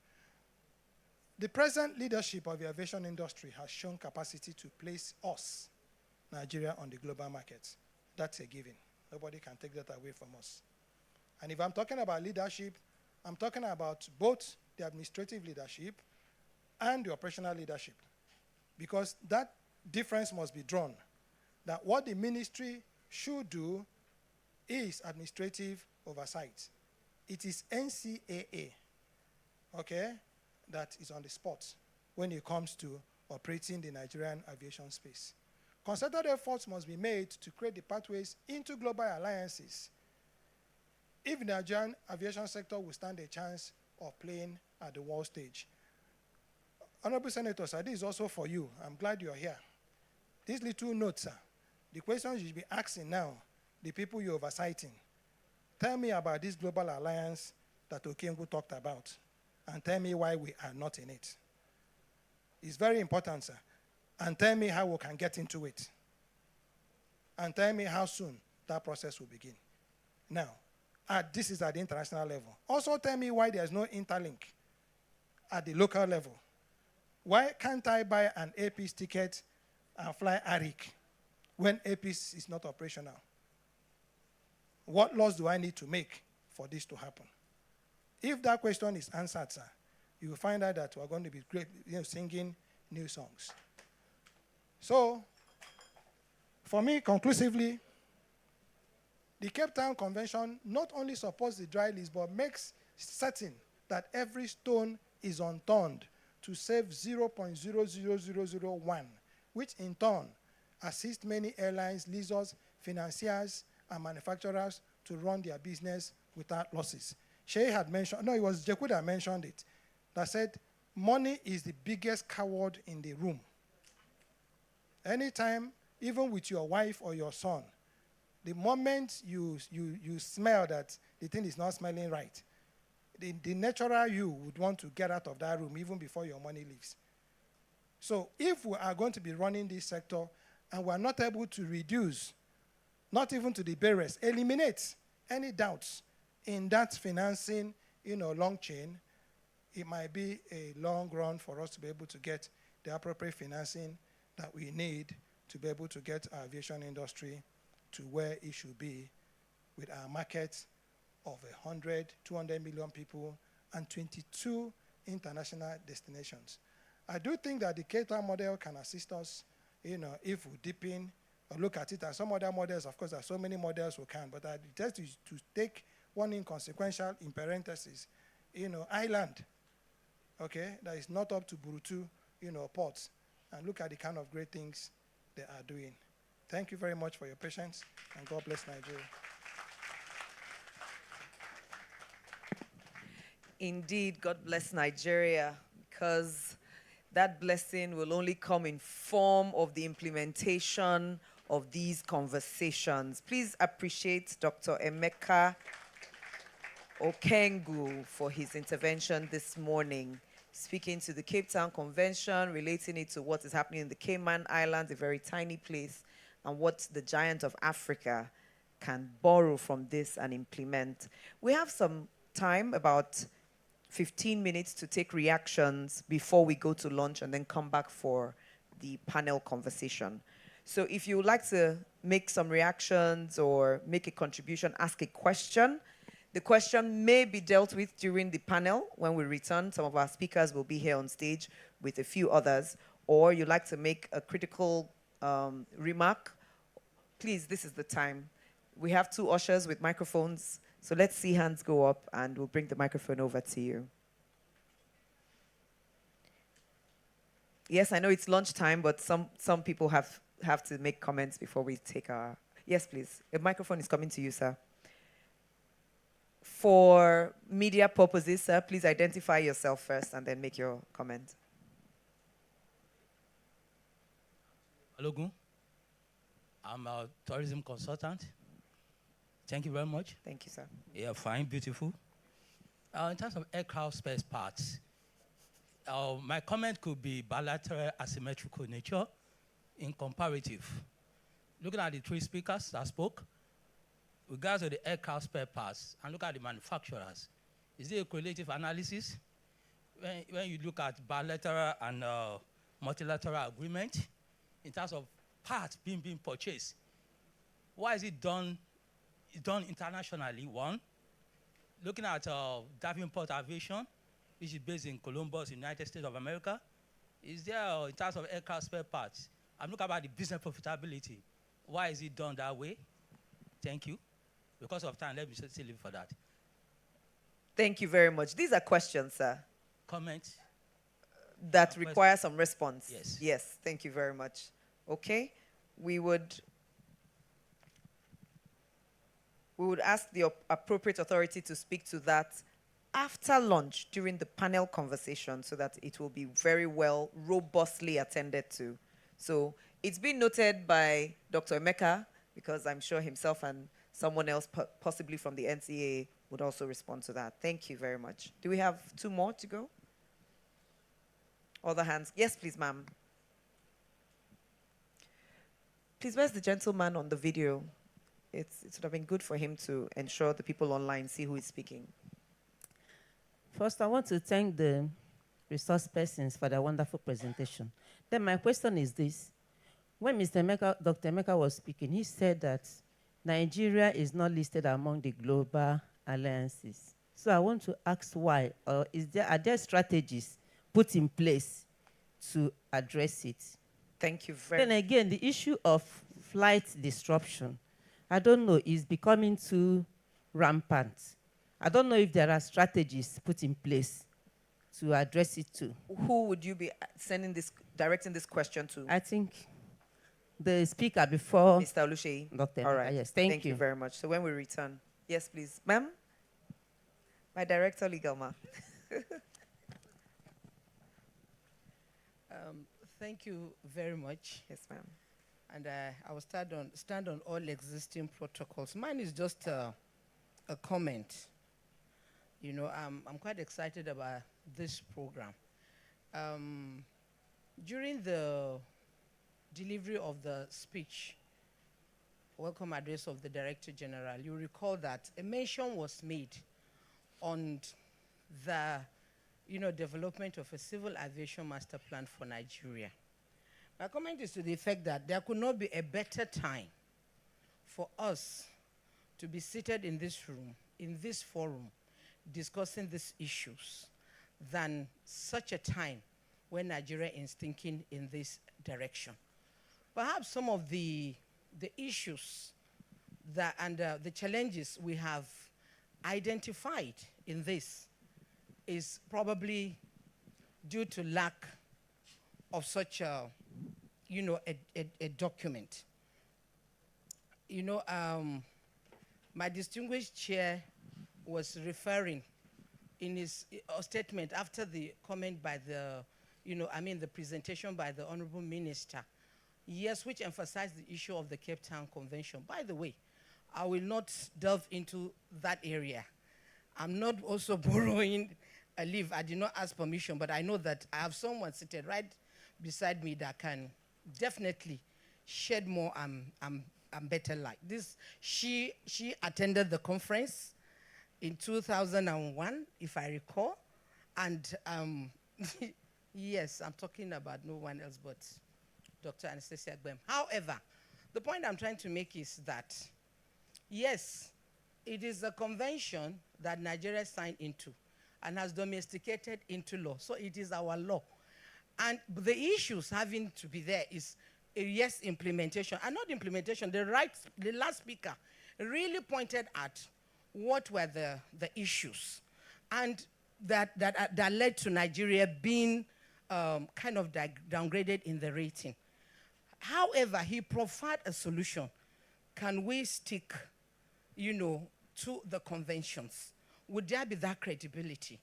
The present leadership of the aviation industry has shown capacity to place us, Nigeria, on the global markets. That's a given. Nobody can take that away from us. And if I'm talking about leadership, I'm talking about both the administrative leadership and the operational leadership. Because that difference must be drawn. That what the ministry should do is administrative oversight. It is NCAA, that is on the spot when it comes to operating the Nigerian aviation space. Concerted efforts must be made to create the pathways into global alliances if the Nigerian aviation sector will stand a chance of playing at the world stage. Honorable Senator, sir, this is also for you. I'm glad you're here. These little notes, sir, the questions you should be asking now, the people you're oversighting. Tell me about this global alliance that Okengu talked about, and tell me why we are not in it. It's very important, sir. And tell me how we can get into it. And tell me how soon that process will begin. Now, this is at the international level. Also tell me why there's no interlink at the local level. Why can't I buy an APIS ticket and fly ARIC when APIS is not operational? What laws do I need to make for this to happen? If that question is answered, sir, you will find out that we're going to be great, singing new songs. So, For me, conclusively, the Cape Town Convention not only supports the dry lease, but makes certain that every stone is unturned to save 0.00001, which in turn assists many airlines, leasers, financiers, and manufacturers to run their business without losses. Shay had mentioned, no, it was Jeku that mentioned it, that said, money is the biggest coward in the room. Anytime, even with your wife or your son, the moment you smell that the thing is not smelling right, the natural you would want to get out of that room even before your money leaves. So if we are going to be running this sector and we are not able to reduce, not even to the barriers, eliminate any doubts in that financing, long chain, it might be a long run for us to be able to get the appropriate financing that we need to be able to get our aviation industry to where it should be with our market of 100, 200 million people and 22 international destinations. I do think that the Cape Town model can assist us, if we deep in or look at it, and some other models, of course, there are so many models we can, but I just to take one inconsequential in parentheses, island, okay, that is not up to Burutu, ports, and look at the kind of great things they are doing. Thank you very much for your patience, and God bless Nigeria. Indeed, God bless Nigeria, because that blessing will only come in form of the implementation of these conversations. Please appreciate Dr. Emeka Okengu for his intervention this morning, speaking to the Cape Town Convention, relating it to what is happening in the Cayman Islands, a very tiny place, and what the giant of Africa can borrow from this and implement. We have some time, about 15 minutes, to take reactions before we go to lunch and then come back for the panel conversation. So if you would like to make some reactions or make a contribution, ask a question. The question may be dealt with during the panel. When we return, some of our speakers will be here on stage with a few others. Or you'd like to make a critical remark, please, this is the time. We have 2 ushers with microphones. So let's see hands go up, and we'll bring the microphone over to you. Yes, I know it's lunchtime, but some people have to make comments before we take our... Yes, please. The microphone is coming to you, sir. For media purposes, sir, please identify yourself first and then make your comment. Hello, Gun. I'm a tourism consultant. Thank you very much. Thank you, sir. Yeah, fine, beautiful. In terms of aircraft spare parts, my comment could be bilateral asymmetrical nature in comparative. Looking at the 3 speakers that spoke, with regards to the aircraft spare parts, and look at the manufacturers, is there a correlative analysis? When you look at bilateral and multilateral agreement, in terms of parts being purchased, why is it done? It's done internationally, one. Looking at Davenport Aviation, which is based in Columbus, United States of America, is there, in terms of aircraft spare parts, I'm looking about the business profitability. Why is it done that way? Thank you. Because of time, let me just leave for that. Thank you very much. These are questions, sir. Comments? That require some response. Yes. Yes, thank you very much. Okay. We would ask the appropriate authority to speak to that after lunch during the panel conversation so that it will be very well, robustly attended to. So it's been noted by Dr. Emeka, because I'm sure himself and someone else, possibly from the NCA, would also respond to that. Thank you very much. Do we have 2 more to go? Other hands? Yes, please, ma'am. Please, where's the gentleman on the video? It would have been good for him to ensure the people online see who is speaking. First, I want to thank the resource persons for their wonderful presentation. Then my question is this. When Dr. Emeka was speaking, he said that Nigeria is not listed among the global alliances. So I want to ask why, or are there strategies put in place to address it? Thank you very much. Then again, the issue of flight disruption, I don't know, is becoming too rampant. I don't know if there are strategies put in place to address it too. Who would you be directing this question to? I think the speaker before Mr. Oluseyi. Dr. All right. Yes, thank you very much. So when we return, yes, please. Ma'am? My director, legal ma. Thank you very much. Yes, ma'am. And I will stand on all existing protocols. Mine is just a comment. You know, I'm quite excited about this program. During the delivery of the speech, welcome address of the Director General, you recall that a mention was made on the development of a civil aviation master plan for Nigeria. My comment is to the effect that there could not be a better time for us to be seated in this room, in this forum, discussing these issues than such a time when Nigeria is thinking in this direction. Perhaps some of the issues and the challenges we have identified in this is probably due to lack of such a document. My distinguished chair was referring in his statement after the comment by the presentation by the Honorable Minister, yes, which emphasized the issue of the Cape Town Convention. By the way, I will not delve into that area. I'm not also borrowing a leave. I did not ask permission, but I know that I have someone seated right beside me that can definitely shed more and better light. She attended the conference in 2001, if I recall, and yes, I'm talking about no one else but Dr. Anastasia Gbem. However, the point I'm trying to make is that, yes, it is a convention that Nigeria signed into and has domesticated into law. So it is our law. And the issues having to be there is, yes, implementation. And not implementation, the last speaker really pointed at what were the issues. And that led to Nigeria being kind of downgraded in the rating. However, he proffered a solution. Can we stick, to the conventions? Would there be that credibility?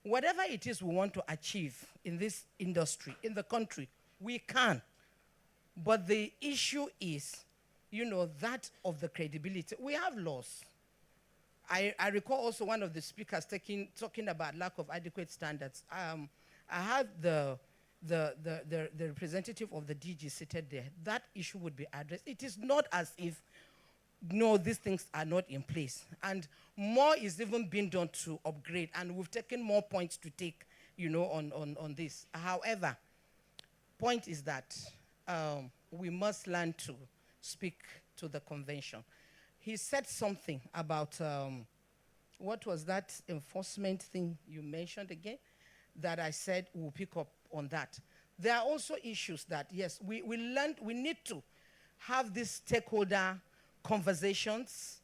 Whatever it is we want to achieve in this industry, in the country, we can. But the issue is, that of the credibility. We have laws. I recall also one of the speakers talking about lack of adequate standards. I had the representative of the DG seated there. That issue would be addressed. It is not as if, no, these things are not in place. And more is even being done to upgrade. And we've taken more points to take, on this. However, point is that we must learn to speak to the convention. He said something about, what was that enforcement thing you mentioned again? That I said we'll pick up on that. There are also issues that, yes, we need to have these stakeholder conversations,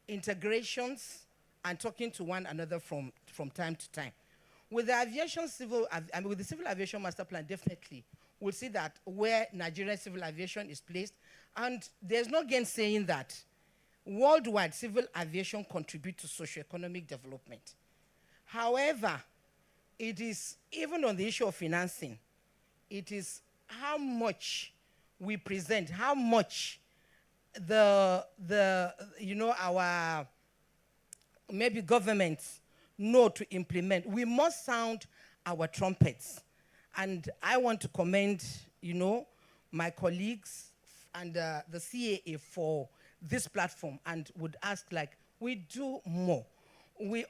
integrations, and talking to one another from time to time. With the with the Civil Aviation Master Plan, definitely, we'll see that where Nigerian civil aviation is placed, and there's no gainsaying that worldwide civil aviation contributes to socio-economic development. However, it is, even on the issue of financing, it is how much we present, how much our maybe governments know to implement. We must sound our trumpets. And I want to commend, my colleagues and the CAA for this platform, and would ask, we do more.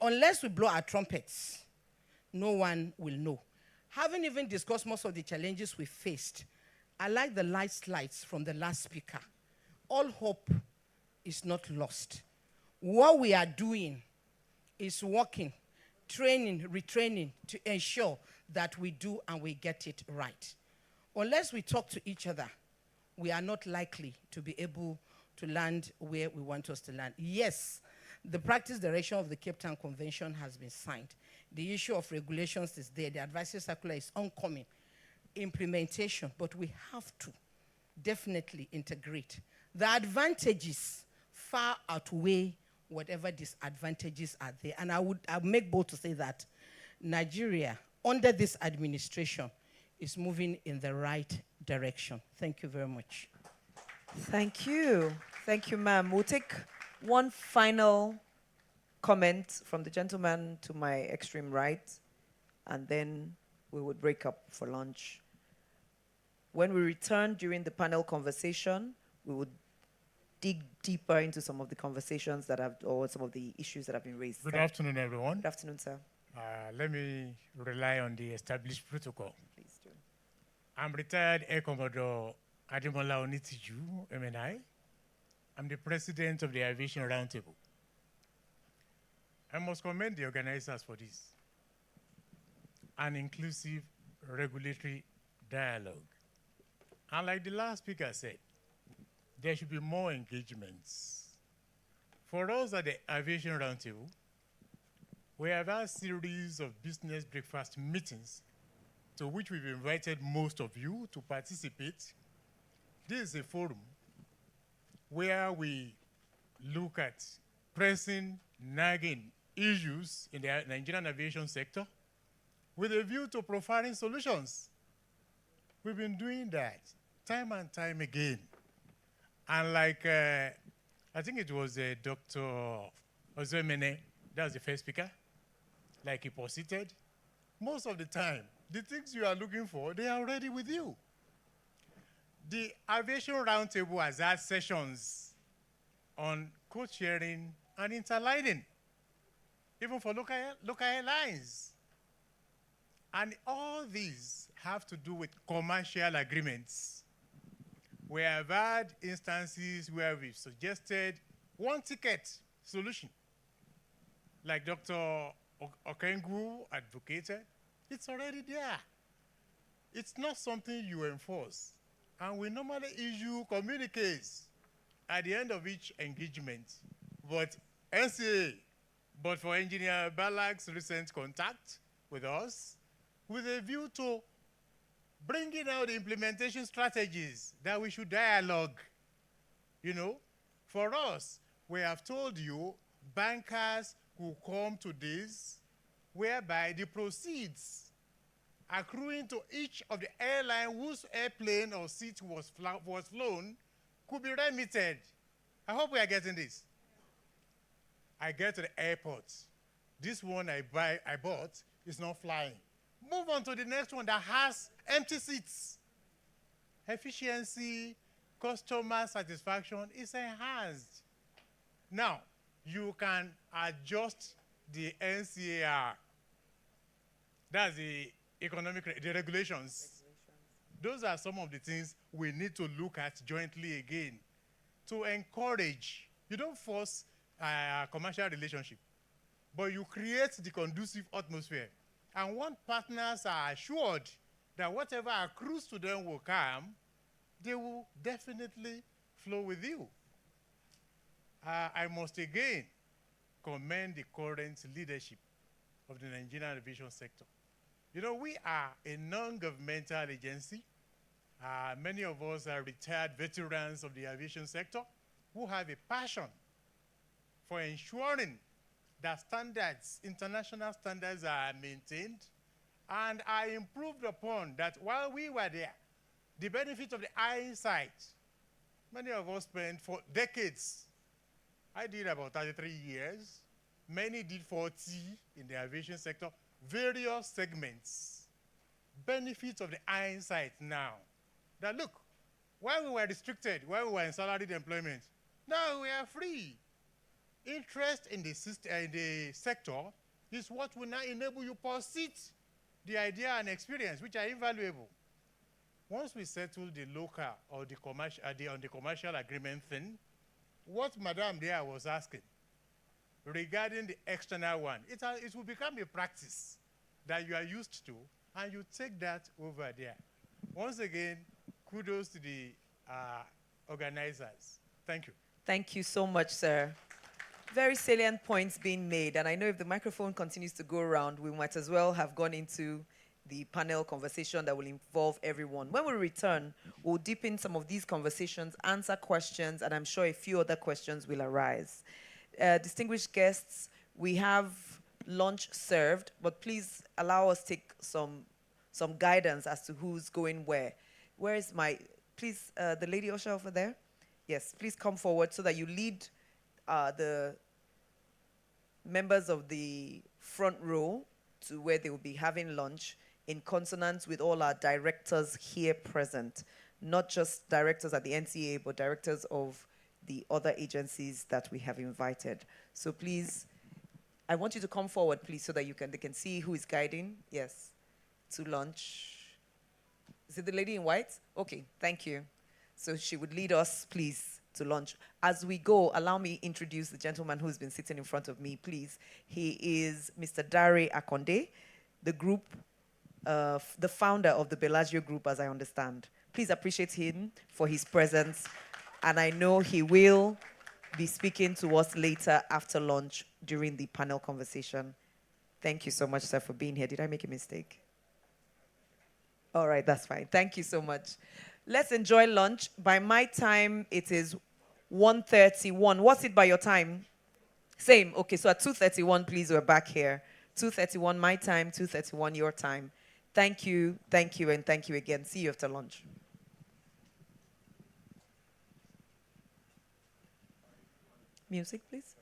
Unless we blow our trumpets, no one will know. Having even discussed most of the challenges we faced, I like the light slides from the last speaker. All hope is not lost. What we are doing is working, training, retraining to ensure that we do and we get it right. Unless we talk to each other, we are not likely to be able to land where we want us to land. Yes, the practice direction of the Cape Town Convention has been signed. The issue of regulations is there. The advisory circular is oncoming. Implementation, but we have to definitely integrate. The advantages far outweigh whatever disadvantages are there. And I'll make bold to say that Nigeria, under this administration, is moving in the right direction. Thank you very much. Thank you. Thank you, ma'am. We'll take one final comment from the gentleman to my extreme right, and then we would break up for lunch. When we return during the panel conversation, we would dig deeper into some of the conversations that have, or some of the issues that have been raised. Good afternoon, everyone. Good afternoon, sir. Let me rely on the established protocol. Please do. I'm retired Air Commodore Ademola Onitiju, MNI. I'm the president of the Aviation Roundtable. I must commend the organizers for this. An inclusive regulatory dialogue. And like the last speaker said, there should be more engagements. For us at the Aviation Roundtable, we have had a series of business breakfast meetings to which we've invited most of you to participate. This is a forum where we look at pressing, nagging issues in the Nigerian aviation sector with a view to profiling solutions. We've been doing that time and time again. And like, I think it was Dr. Ozemene, that was the first speaker, like he posited. Most of the time, the things you are looking for, they are already with you. The Aviation Roundtable has had sessions on code sharing and interlining, even for local airlines. And all these have to do with commercial agreements. We have had instances where we've suggested one ticket solution, like Dr. Okengu advocated. It's already there. It's not something you enforce. And we normally issue communiques at the end of each engagement. But NCA, but for Engineer Balak's recent contact with us, with a view to bringing out the implementation strategies that we should dialogue. You know, for us, we have told you bankers will come to this, whereby the proceeds accruing to each of the airline whose airplane or seat was flown could be remitted. I hope we are getting this. I get to the airport. This one I bought is not flying. Move on to the next one that has empty seats. Efficiency, customer satisfaction is enhanced. Now, you can adjust the NCAR. That's the the regulations. Those are some of the things we need to look at jointly again to encourage. You don't force a commercial relationship, but you create the conducive atmosphere. And when partners are assured that whatever accrues to them will come, they will definitely flow with you. I must again commend the current leadership of the Nigerian aviation sector. You know, we are a non-governmental agency. Many of us are retired veterans of the aviation sector who have a passion for ensuring that standards, international standards, are maintained and are improved upon. That while we were there, the benefit of the hindsight, many of us spent for decades. I did about 33 years. Many did 40 in the aviation sector. Various segments, benefits of the hindsight now. That look, while we were restricted, while we were in salaried employment, now we are free. Interest in the sector is what will now enable you to pursue the idea and experience, which are invaluable. Once we settle the local or the commercial, on the commercial agreement thing, what Madam there was asking, regarding the external one, it will become a practice that you are used to, and you take that over there. Once again, kudos to the organizers. Thank you. Thank you so much, sir. Very salient points being made, and I know if the microphone continues to go around, we might as well have gone into the panel conversation that will involve everyone. When we return, we'll deepen some of these conversations, answer questions, and I'm sure a few other questions will arise. Distinguished guests, we have lunch served, but please allow us take some guidance as to who's going where. Where is please, the lady usher over there? Yes, please come forward so that you lead the members of the front row to where they will be having lunch in consonance with all our directors here present, not just directors at the NCA, but directors of the other agencies that we have invited. So please, I want you to come forward, please, so that they can see who is guiding, yes, to lunch. Is it the lady in white? Okay, thank you. So she would lead us, please, to lunch. As we go, allow me introduce the gentleman who's been sitting in front of me, please. He is Mr. Dare Akonde, the group, the founder of the Bellagio Group, as I understand. Please appreciate him for his presence, and I know he will be speaking to us later after lunch during the panel conversation. Thank you so much, sir, for being here. Did I make a mistake? All right, that's fine. Thank you so much. Let's enjoy lunch. By my time, it is 1:31. What's it by your time? Same. Okay, so at 2:31, please, we're back here. 2:31 my time, 2:31 your time. Thank you, and thank you again. See you after lunch. Music, please.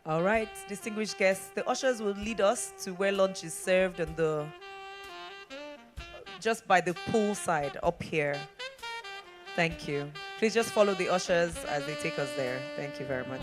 All right, distinguished guests, the ushers will lead us to where lunch is served on just by the pool side up here. Thank you. Please just follow the ushers as they take us there. Thank you very much.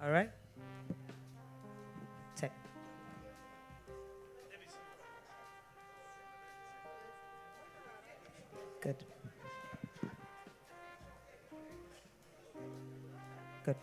All right. Check. Good. Good.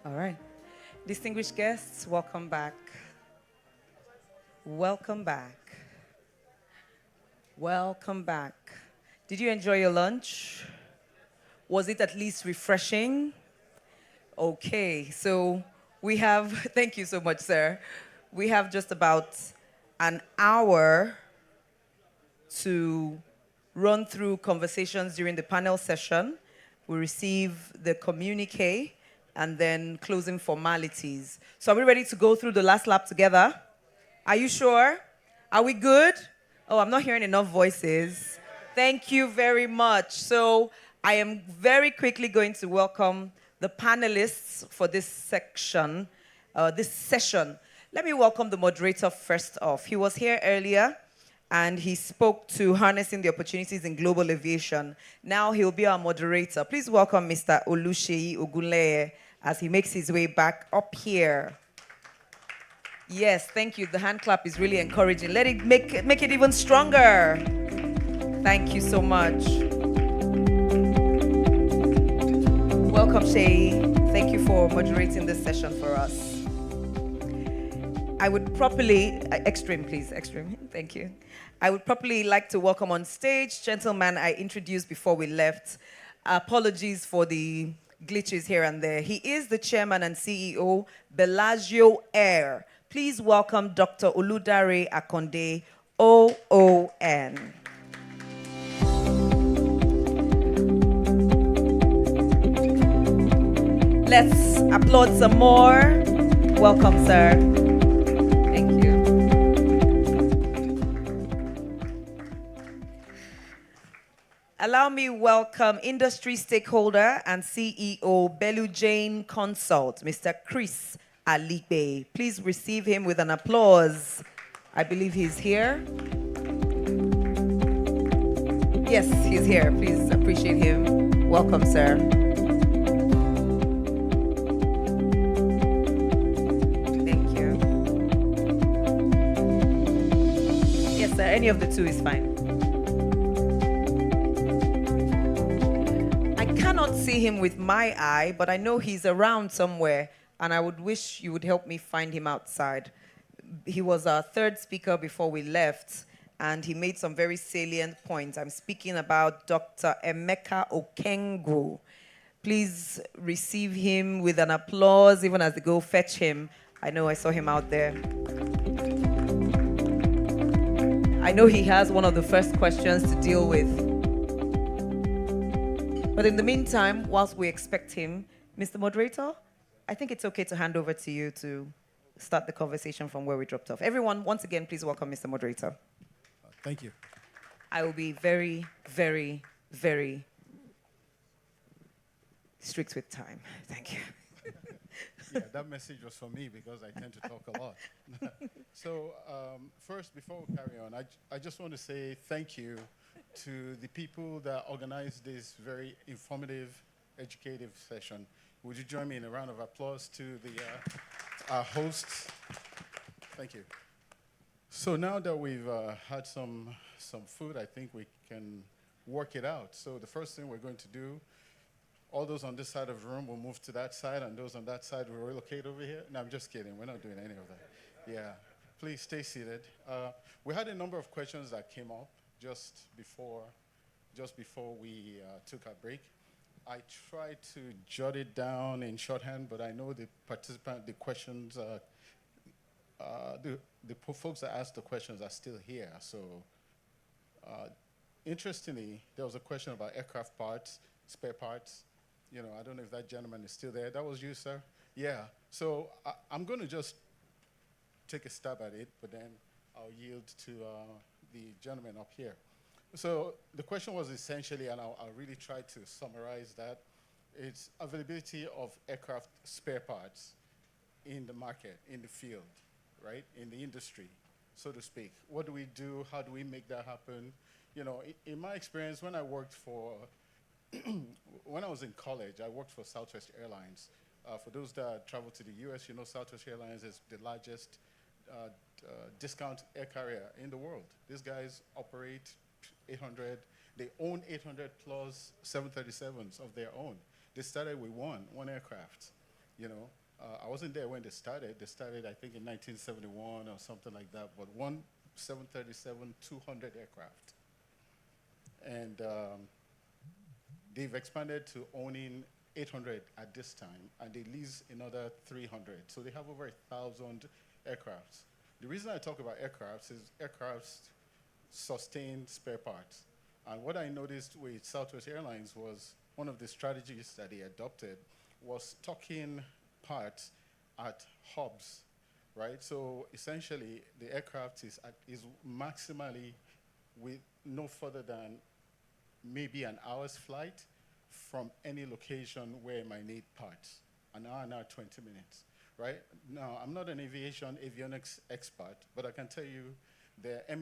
All right. Distinguished guests, welcome back. Welcome back. Welcome back. Did you enjoy your lunch? Was it at least refreshing? Okay, so we have, thank you so much, sir. We have just about an hour to run through conversations during the panel session. We receive the communique and then closing formalities. So are we ready to go through the last lap together? Are you sure? Are we good? Oh, I'm not hearing enough voices. Thank you very much. So I am very quickly going to welcome the panelists for this section, this session. Let me welcome the moderator first off. He was here earlier, and he spoke to harnessing the opportunities in global aviation. Now he'll be our moderator. Please welcome Mr. Oluseyi Ogunleye as he makes his way back up here. Yes, thank you. The hand clap is really encouraging. Let it make it even stronger. Thank you so much. Welcome, Sheyi. Thank you for moderating this session for us. I would properly, extreme please, extreme, thank you. I would properly like to welcome on stage, gentleman I introduced before we left. Apologies for the glitches here and there. He is the chairman and CEO, Bellagio Air. Please welcome Dr. Oludare Akonde, OON. Let's applaud some more. Welcome, sir. Thank you. Allow me welcome industry stakeholder and CEO Belu Jane Consult, Mr. Chris Alibe. Please receive him with an applause. I believe he's here. Yes, he's here. Please appreciate him. Welcome, sir. Thank you. Yes, sir. Any of the two is fine. I cannot see him with my eye, but I know he's around somewhere, and I would wish you would help me find him outside. He was our third speaker before we left, and he made some very salient points. I'm speaking about Dr. Emeka Okengwu. Please receive him with an applause, even as they go fetch him. I know I saw him out there. I know he has one of the first questions to deal with. But in the meantime, whilst we expect him, Mr. Moderator, I think it's okay to hand over to you to start the conversation from where we dropped off. Everyone, once again, please welcome Mr. Moderator. Thank you. I will be very, very, very strict with time. Thank you. Yeah, that message was for me because I tend to talk a lot. So first, before we carry on, I just want to say thank you to the people that organized this very informative, educative session. Would you join me in a round of applause to our hosts? Thank you. So now that we've had some food, I think we can work it out. So the first thing we're going to do, all those on this side of the room will move to that side, and those on that side will relocate over here. No, I'm just kidding. We're not doing any of that. Yeah. Please stay seated. We had a number of questions that came up just before we took our break. I tried to jot it down in shorthand, but I know the questions, the folks that asked the questions are still here. So Interestingly, there was a question about aircraft parts, spare parts. You know, I don't know if that gentleman is still there. That was you, sir? Yeah. So I'm going to just take a stab at it, but then I'll yield to the gentleman up here. So the question was essentially, and I'll really try to summarize that, it's availability of aircraft spare parts in the market, in the field, right, in the industry, so to speak. What do we do? How do we make that happen? You know, in my experience, when I worked for, when I was in college, I worked for Southwest Airlines. For those that travel to the US, you know Southwest Airlines is the largest discount air carrier in the world. These guys operate 800, they own 800 plus 737s of their own. They started with one aircraft, you know. I wasn't there when they started. They started, I think, in 1971 or something like that, but one 737-200 aircraft. And they've expanded to owning 800 at this time, and they lease another 300. So they have over 1,000 aircrafts. The reason I talk about aircrafts is aircrafts sustain spare parts. And what I noticed with Southwest Airlines was one of the strategies that they adopted was stocking parts at hubs, right? So essentially, the aircraft is maximally with no further than maybe an hour's flight from any location where it might need parts, an hour, 20 minutes, right? Now, I'm not an avionics expert, but I can tell you there are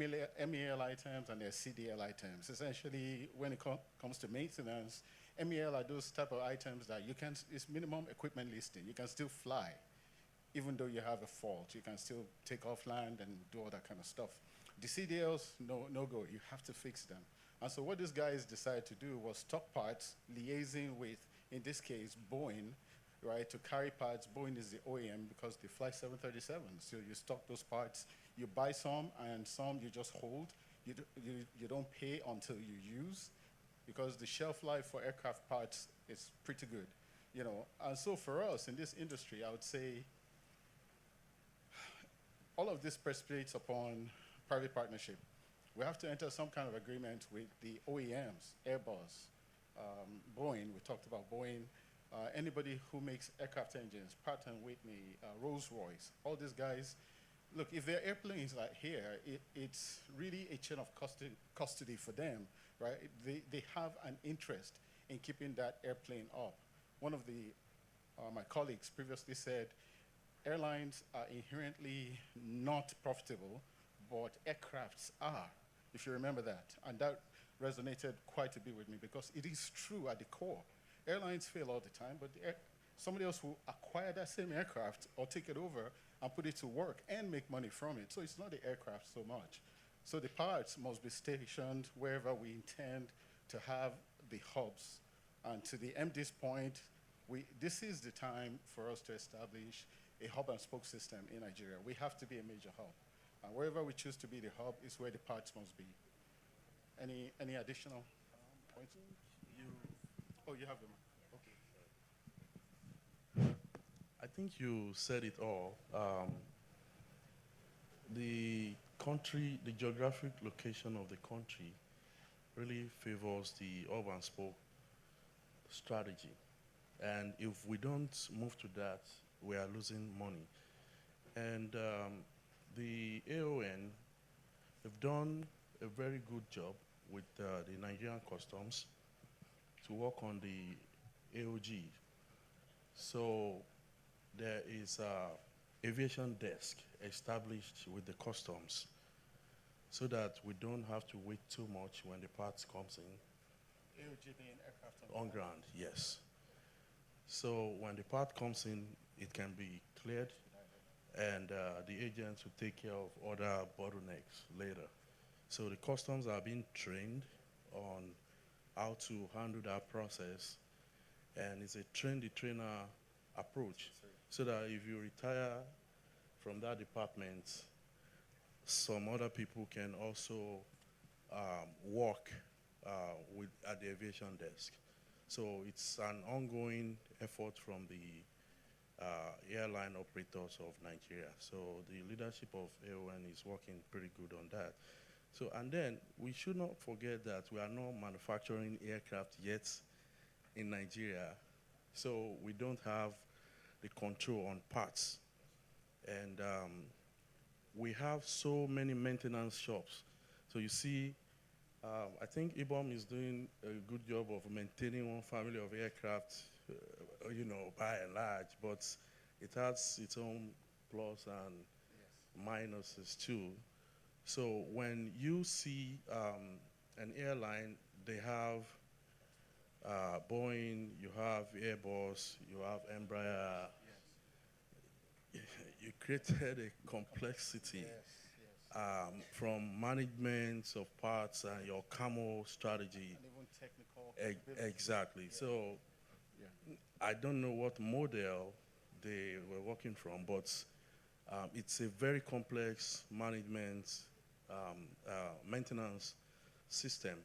MEL items and there are CDL items. Essentially, when it comes to maintenance, MEL are those type of items that you can, it's minimum equipment listing. You can still fly, even though you have a fault. You can still take off land and do all that kind of stuff. The CDLs, no go. You have to fix them. And so what these guys decided to do was stock parts, liaising with, in this case, Boeing, right, to carry parts. Boeing is the OEM because they fly 737s. So you stock those parts. You buy some, and some you just hold. You don't pay until you use, because the shelf life for aircraft parts is pretty good, you know. And so for us in this industry, I would say all of this precipitates upon private partnership. We have to enter some kind of agreement with the OEMs, Airbus, Boeing. We talked about Boeing. Anybody who makes aircraft engines, Pratt & Whitney, Rolls-Royce, all these guys. Look, if their airplanes are here, it's really a chain of custody for them, right? They have an interest in keeping that airplane up. One of the my colleagues previously said, airlines are inherently not profitable, but aircrafts are, if you remember that. And that resonated quite a bit with me, because it is true at the core. Airlines fail all the time, but somebody else will acquire that same aircraft or take it over and put it to work and make money from it. So it's not the aircraft so much. So the parts must be stationed wherever we intend to have the hubs. And to the MD's point, this is the time for us to establish a hub and spoke system in Nigeria. We have to be a major hub. And wherever we choose to be the hub is where the parts must be. Any additional points? Oh, you have them. Okay. I think you said it all. The country, the geographic location of the country really favors the hub and spoke strategy. And if we don't move to that, we are losing money. And the AON have done a very good job with the Nigerian customs to work on the AOG. So there is an aviation desk established with the customs so that we don't have to wait too much when the parts comes in. AOG being aircraft on ground, yes. So when the part comes in, it can be cleared, and the agents will take care of other bottlenecks later. So the customs are being trained on how to handle that process, and it's a train-the-trainer approach, so that if you retire from that department, some other people can also work at the aviation desk. So it's an ongoing effort from the airline operators of Nigeria. So the leadership of AON is working pretty good on that. So, and then we should not forget that we are not manufacturing aircraft yet in Nigeria. So we don't have the control on parts. And we have so many maintenance shops. So you see, I think IBOM is doing a good job of maintaining one family of aircraft, you know, by and large, but it has its own plus and minuses too. So when you see an airline, they have Boeing, you have Airbus, you have Embraer. You created a complexity from management of parts and your camo strategy. And even technical. Exactly. So I don't know what model they were working from, but it's a very complex management maintenance system.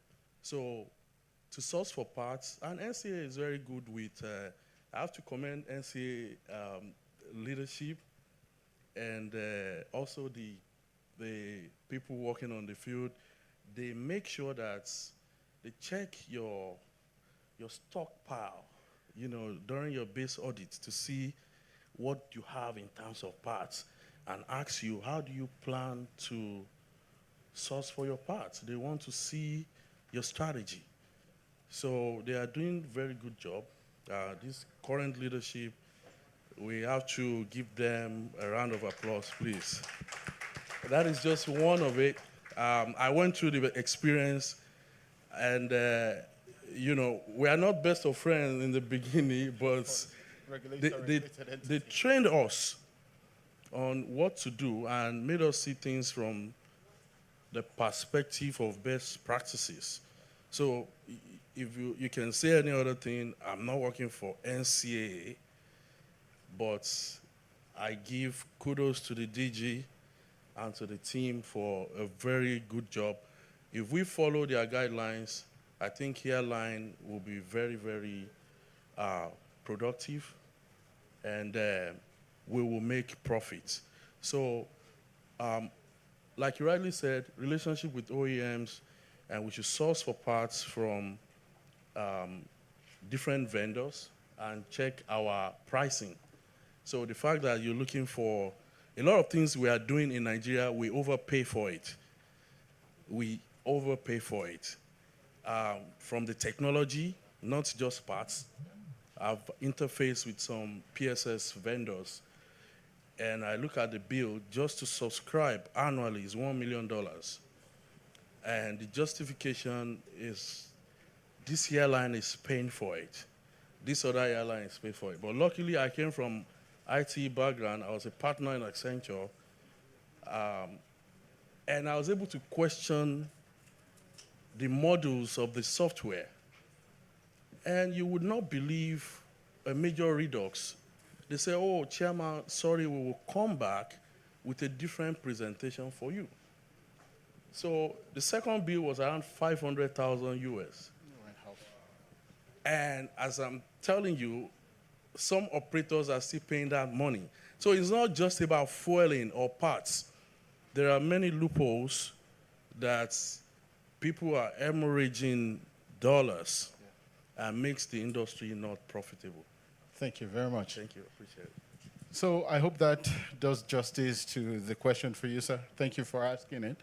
So to source for parts, and NCA is very good with, I have to commend NCA leadership and also the people working on the field. They make sure that they check your stockpile, you know, during your base audit to see what you have in terms of parts and ask you, how do you plan to source for your parts? They want to see your strategy. So they are doing very good job. This current leadership, we have to give them a round of applause, please. That is just one of it. I went through the experience, and you know, we are not best of friends in the beginning, but they trained us on what to do and made us see things from the perspective of best practices. So if you can say any other thing, I'm not working for NCAA, but I give kudos to the DG and to the team for a very good job. If we follow their guidelines, I think airline will be very, very productive, and we will make profits. So, like you rightly said, relationship with OEMs, and we should source for parts from different vendors and check our pricing. So the fact that you're looking for a lot of things we are doing in Nigeria, we overpay for it. We overpay for it. From the technology, not just parts. I've interfaced with some PSS vendors, and I look at the bill just to subscribe annually is $1 million. And the justification is this airline is paying for it. This other airline is paying for it. But luckily, I came from IT background. I was a partner in Accenture. And I was able to question the modules of the software. And you would not believe a major redux. They say, oh, Chairman, sorry, we will come back with a different presentation for you. So the second bill was around 500,000 US. And as I'm telling you, some operators are still paying that money. So it's not just about fueling or parts. There are many loopholes that people are hemorrhaging dollars and makes the industry not profitable. Thank you very much. Thank you, appreciate it. So I hope that does justice to the question for you, sir. Thank you for asking it.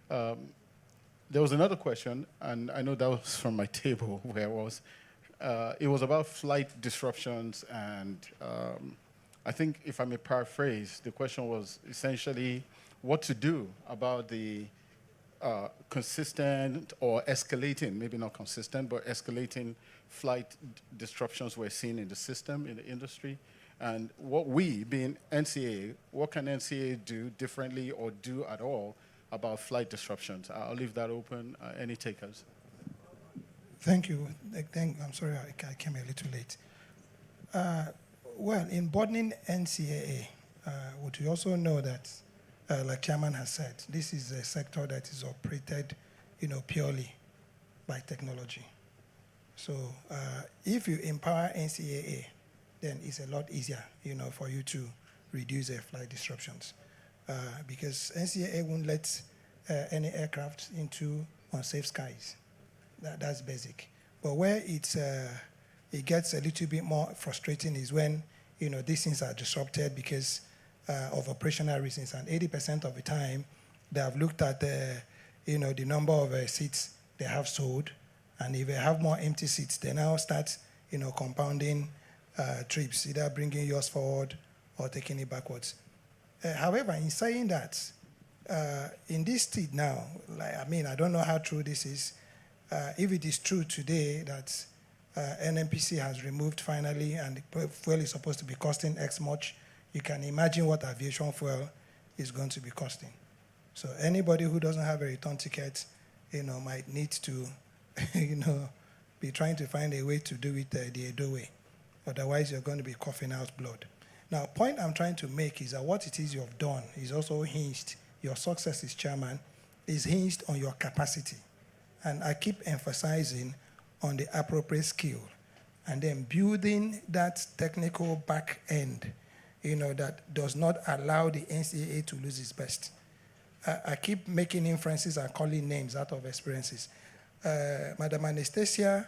There was another question, and I know that was from my table where I was. It was about flight disruptions, and I think if I may paraphrase, the question was essentially what to do about the consistent or escalating, maybe not consistent, but escalating flight disruptions we're seeing in the system, in the industry. And what we, being NCA, what can NCA do differently or do at all about flight disruptions? I'll leave that open. Any takers? Thank you. I'm sorry I came a little late. Well, in boarding NCAA, would you also know that, like Chairman has said, this is a sector that is operated, purely by technology. So if you empower NCAA, then it's a lot easier, for you to reduce flight disruptions, because NCAA won't let any aircraft into unsafe skies. That's basic. But where it gets a little bit more frustrating is when these things are disrupted because of operational reasons. And 80% of the time, they have looked at the number of seats they have sold, and if they have more empty seats, they now start compounding trips, either bringing yours forward or taking it backwards. However, in saying that, in this state now, I don't know how true this is. If it is true today that NNPC has removed finally and the fuel is supposed to be costing X much, you can imagine what aviation fuel is going to be costing. So anybody who doesn't have a return ticket, might need to, be trying to find a way to do it the Edo way. Otherwise, you're going to be coughing out blood. Now, point I'm trying to make is that what it is you've done is also hinged, your success as chairman is hinged on your capacity. And I keep emphasizing on the appropriate skill and then building that technical back end, that does not allow the NCAA to lose its best. I keep making inferences and calling names out of experiences. Madam Anastasia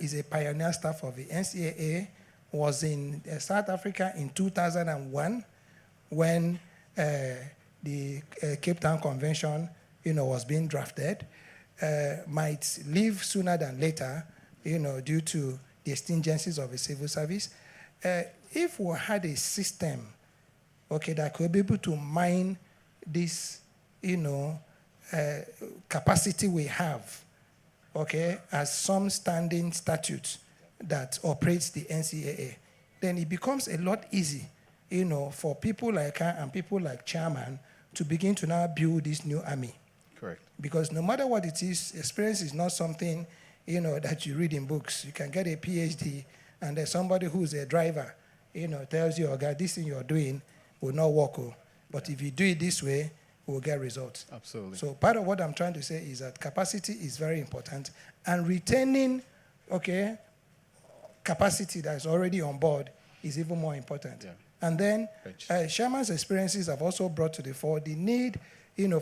is a pioneer staff of the NCAA, was in South Africa in 2001 when the Cape Town Convention, was being drafted. Might leave sooner than later, due to the stringencies of the civil service. If we had a system, that could be able to mine this, capacity we have, as some standing statute that operates the NCAA, then it becomes a lot easy, for people like her and people like Chairman to begin to now build this new army. Correct. Because no matter what it is, experience is not something, that you read in books. You can get a PhD, and there's somebody who's a driver, tells you, God, this thing you're doing will not work. But if you do it this way, we'll get results. Absolutely. So part of what I'm trying to say is that capacity is very important, and retaining, capacity that is already on board is even more important. Yeah. And then Sherman's experiences have also brought to the fore the need,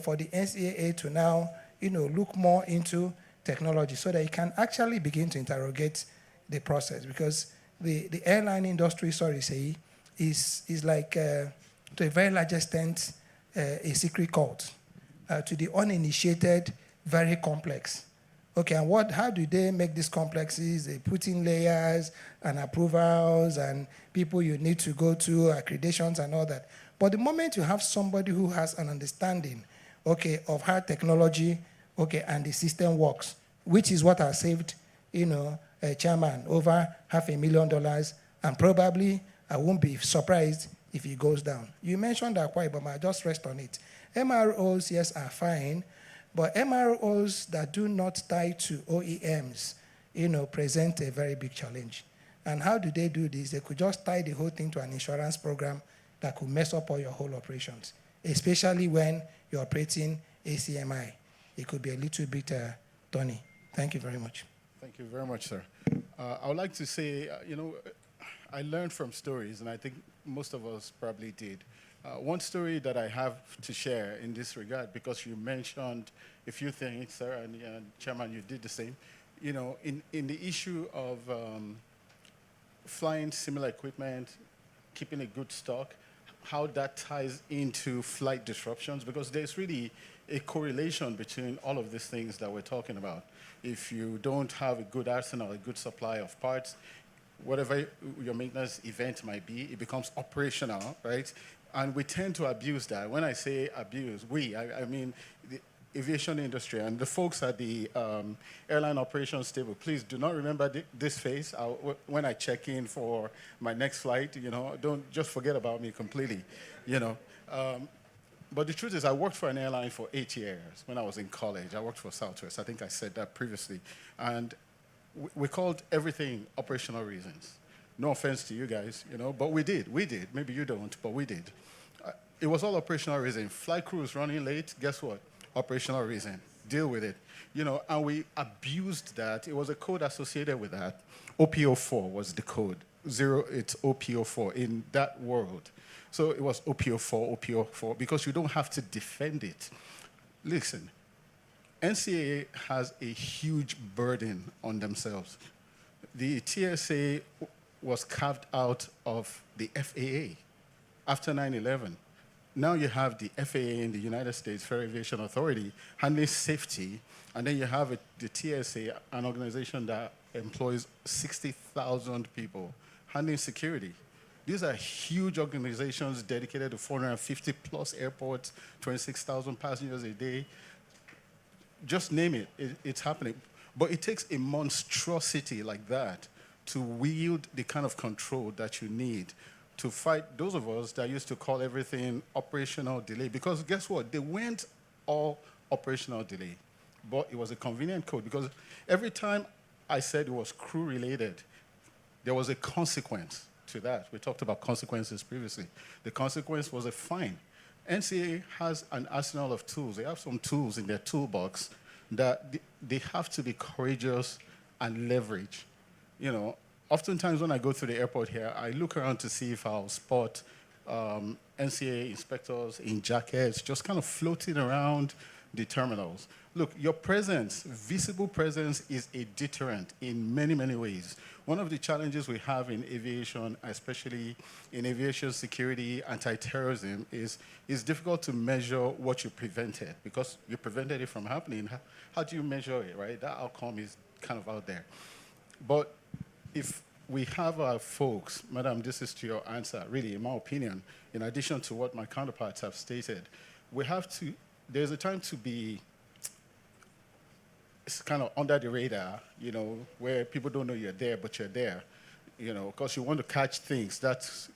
for the NCAA to now, look more into technology so that it can actually begin to interrogate the process. Because the airline industry, is like, to a very large extent, a secret cult. To the uninitiated, very complex. And how do they make these complexes? They put in layers and approvals and people you need to go to, accreditations and all that. But the moment you have somebody who has an understanding, of how technology, and the system works, which is what has saved, Chairman over $500,000, and probably I won't be surprised if it goes down. You mentioned that quite, but I'll just rest on it. MROs, yes, are fine, but MROs that do not tie to OEMs, present a very big challenge. And how do they do this? They could just tie the whole thing to an insurance program that could mess up all your whole operations, especially when you're operating ACMI. It could be a little bit thorny. Thank you very much. Thank you very much, sir. I would like to say, I learned from stories, and I think most of us probably did. One story that I have to share in this regard, because you mentioned a few things, sir, and Chairman, you did the same. In the issue of flying similar equipment, keeping a good stock, how that ties into flight disruptions, because there's really a correlation between all of these things that we're talking about. If you don't have a good arsenal, a good supply of parts, whatever your maintenance event might be, it becomes operational, right? And we tend to abuse that. When I say abuse, I mean the aviation industry and the folks at the airline operations table. Please do not remember this face when I check in for my next flight. Don't just forget about me completely. But the truth is, I worked for an airline for 8 years when I was in college. I worked for Southwest. I think I said that previously. And we called everything operational reasons. No offense to you guys, but we did. Maybe you don't, but we did. It was all operational reason. Flight crews running late, guess what? Operational reason. Deal with it. And we abused that. It was a code associated with that. OPO4 was the code. It's OPO4 in that world. So it was OPO4, because you don't have to defend it. Listen, NCAA has a huge burden on themselves. The TSA was carved out of the FAA after 9/11. Now you have the FAA in the United States, Federal Aviation Authority, handling safety, and then you have the TSA, an organization that employs 60,000 people, handling security. These are huge organizations dedicated to 450 plus airports, 26,000 passengers a day. Just name it, it's happening. But it takes a monstrosity like that to wield the kind of control that you need to fight those of us that used to call everything operational delay. Because guess what? They weren't all operational delay, but it was a convenient code. Because every time I said it was crew related, there was a consequence to that. We talked about consequences previously. The consequence was a fine. NCAA has an arsenal of tools. They have some tools in their toolbox that they have to be courageous and leverage. You know, oftentimes when I go through the airport here, I look around to see if I'll spot NCAA inspectors in jackets just kind of floating around the terminals. Look, your presence, visible presence, is a deterrent in many, many ways. One of the challenges we have in aviation, especially in aviation security, anti-terrorism, is it's difficult to measure what you prevented because you prevented it from happening. How do you measure it, right? That outcome is kind of out there. But if we have our folks, Madam, this is to your answer, really, in my opinion, in addition to what my counterparts have stated, we have to, there's a time to be it's kind of under the radar, you know, where people don't know you're there, but you're there, you know, because you want to catch things. That's,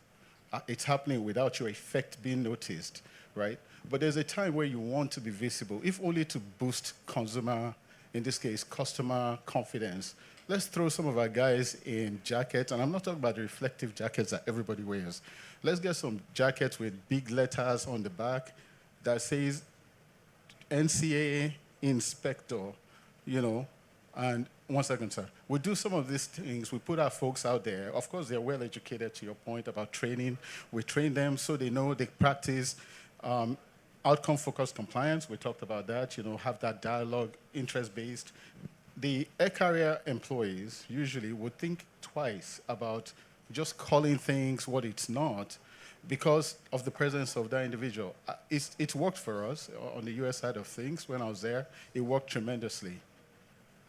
it's happening without your effect being noticed, right? But there's a time where you want to be visible, if only to boost consumer, in this case, customer confidence. Let's throw some of our guys in jackets, and I'm not talking about the reflective jackets that everybody wears. Let's get some jackets with big letters on the back that says NCAA inspector, you know, and one second, sir. We do some of these things. We put our folks out there. Of course, they're well educated, to your point about training. We train them so they know they practice outcome-focused compliance. We talked about that, you know, have that dialogue, interest-based. The air carrier employees usually would think twice about just calling things what it's not because of the presence of that individual. It's worked for us on the US side of things. When I was there, it worked tremendously.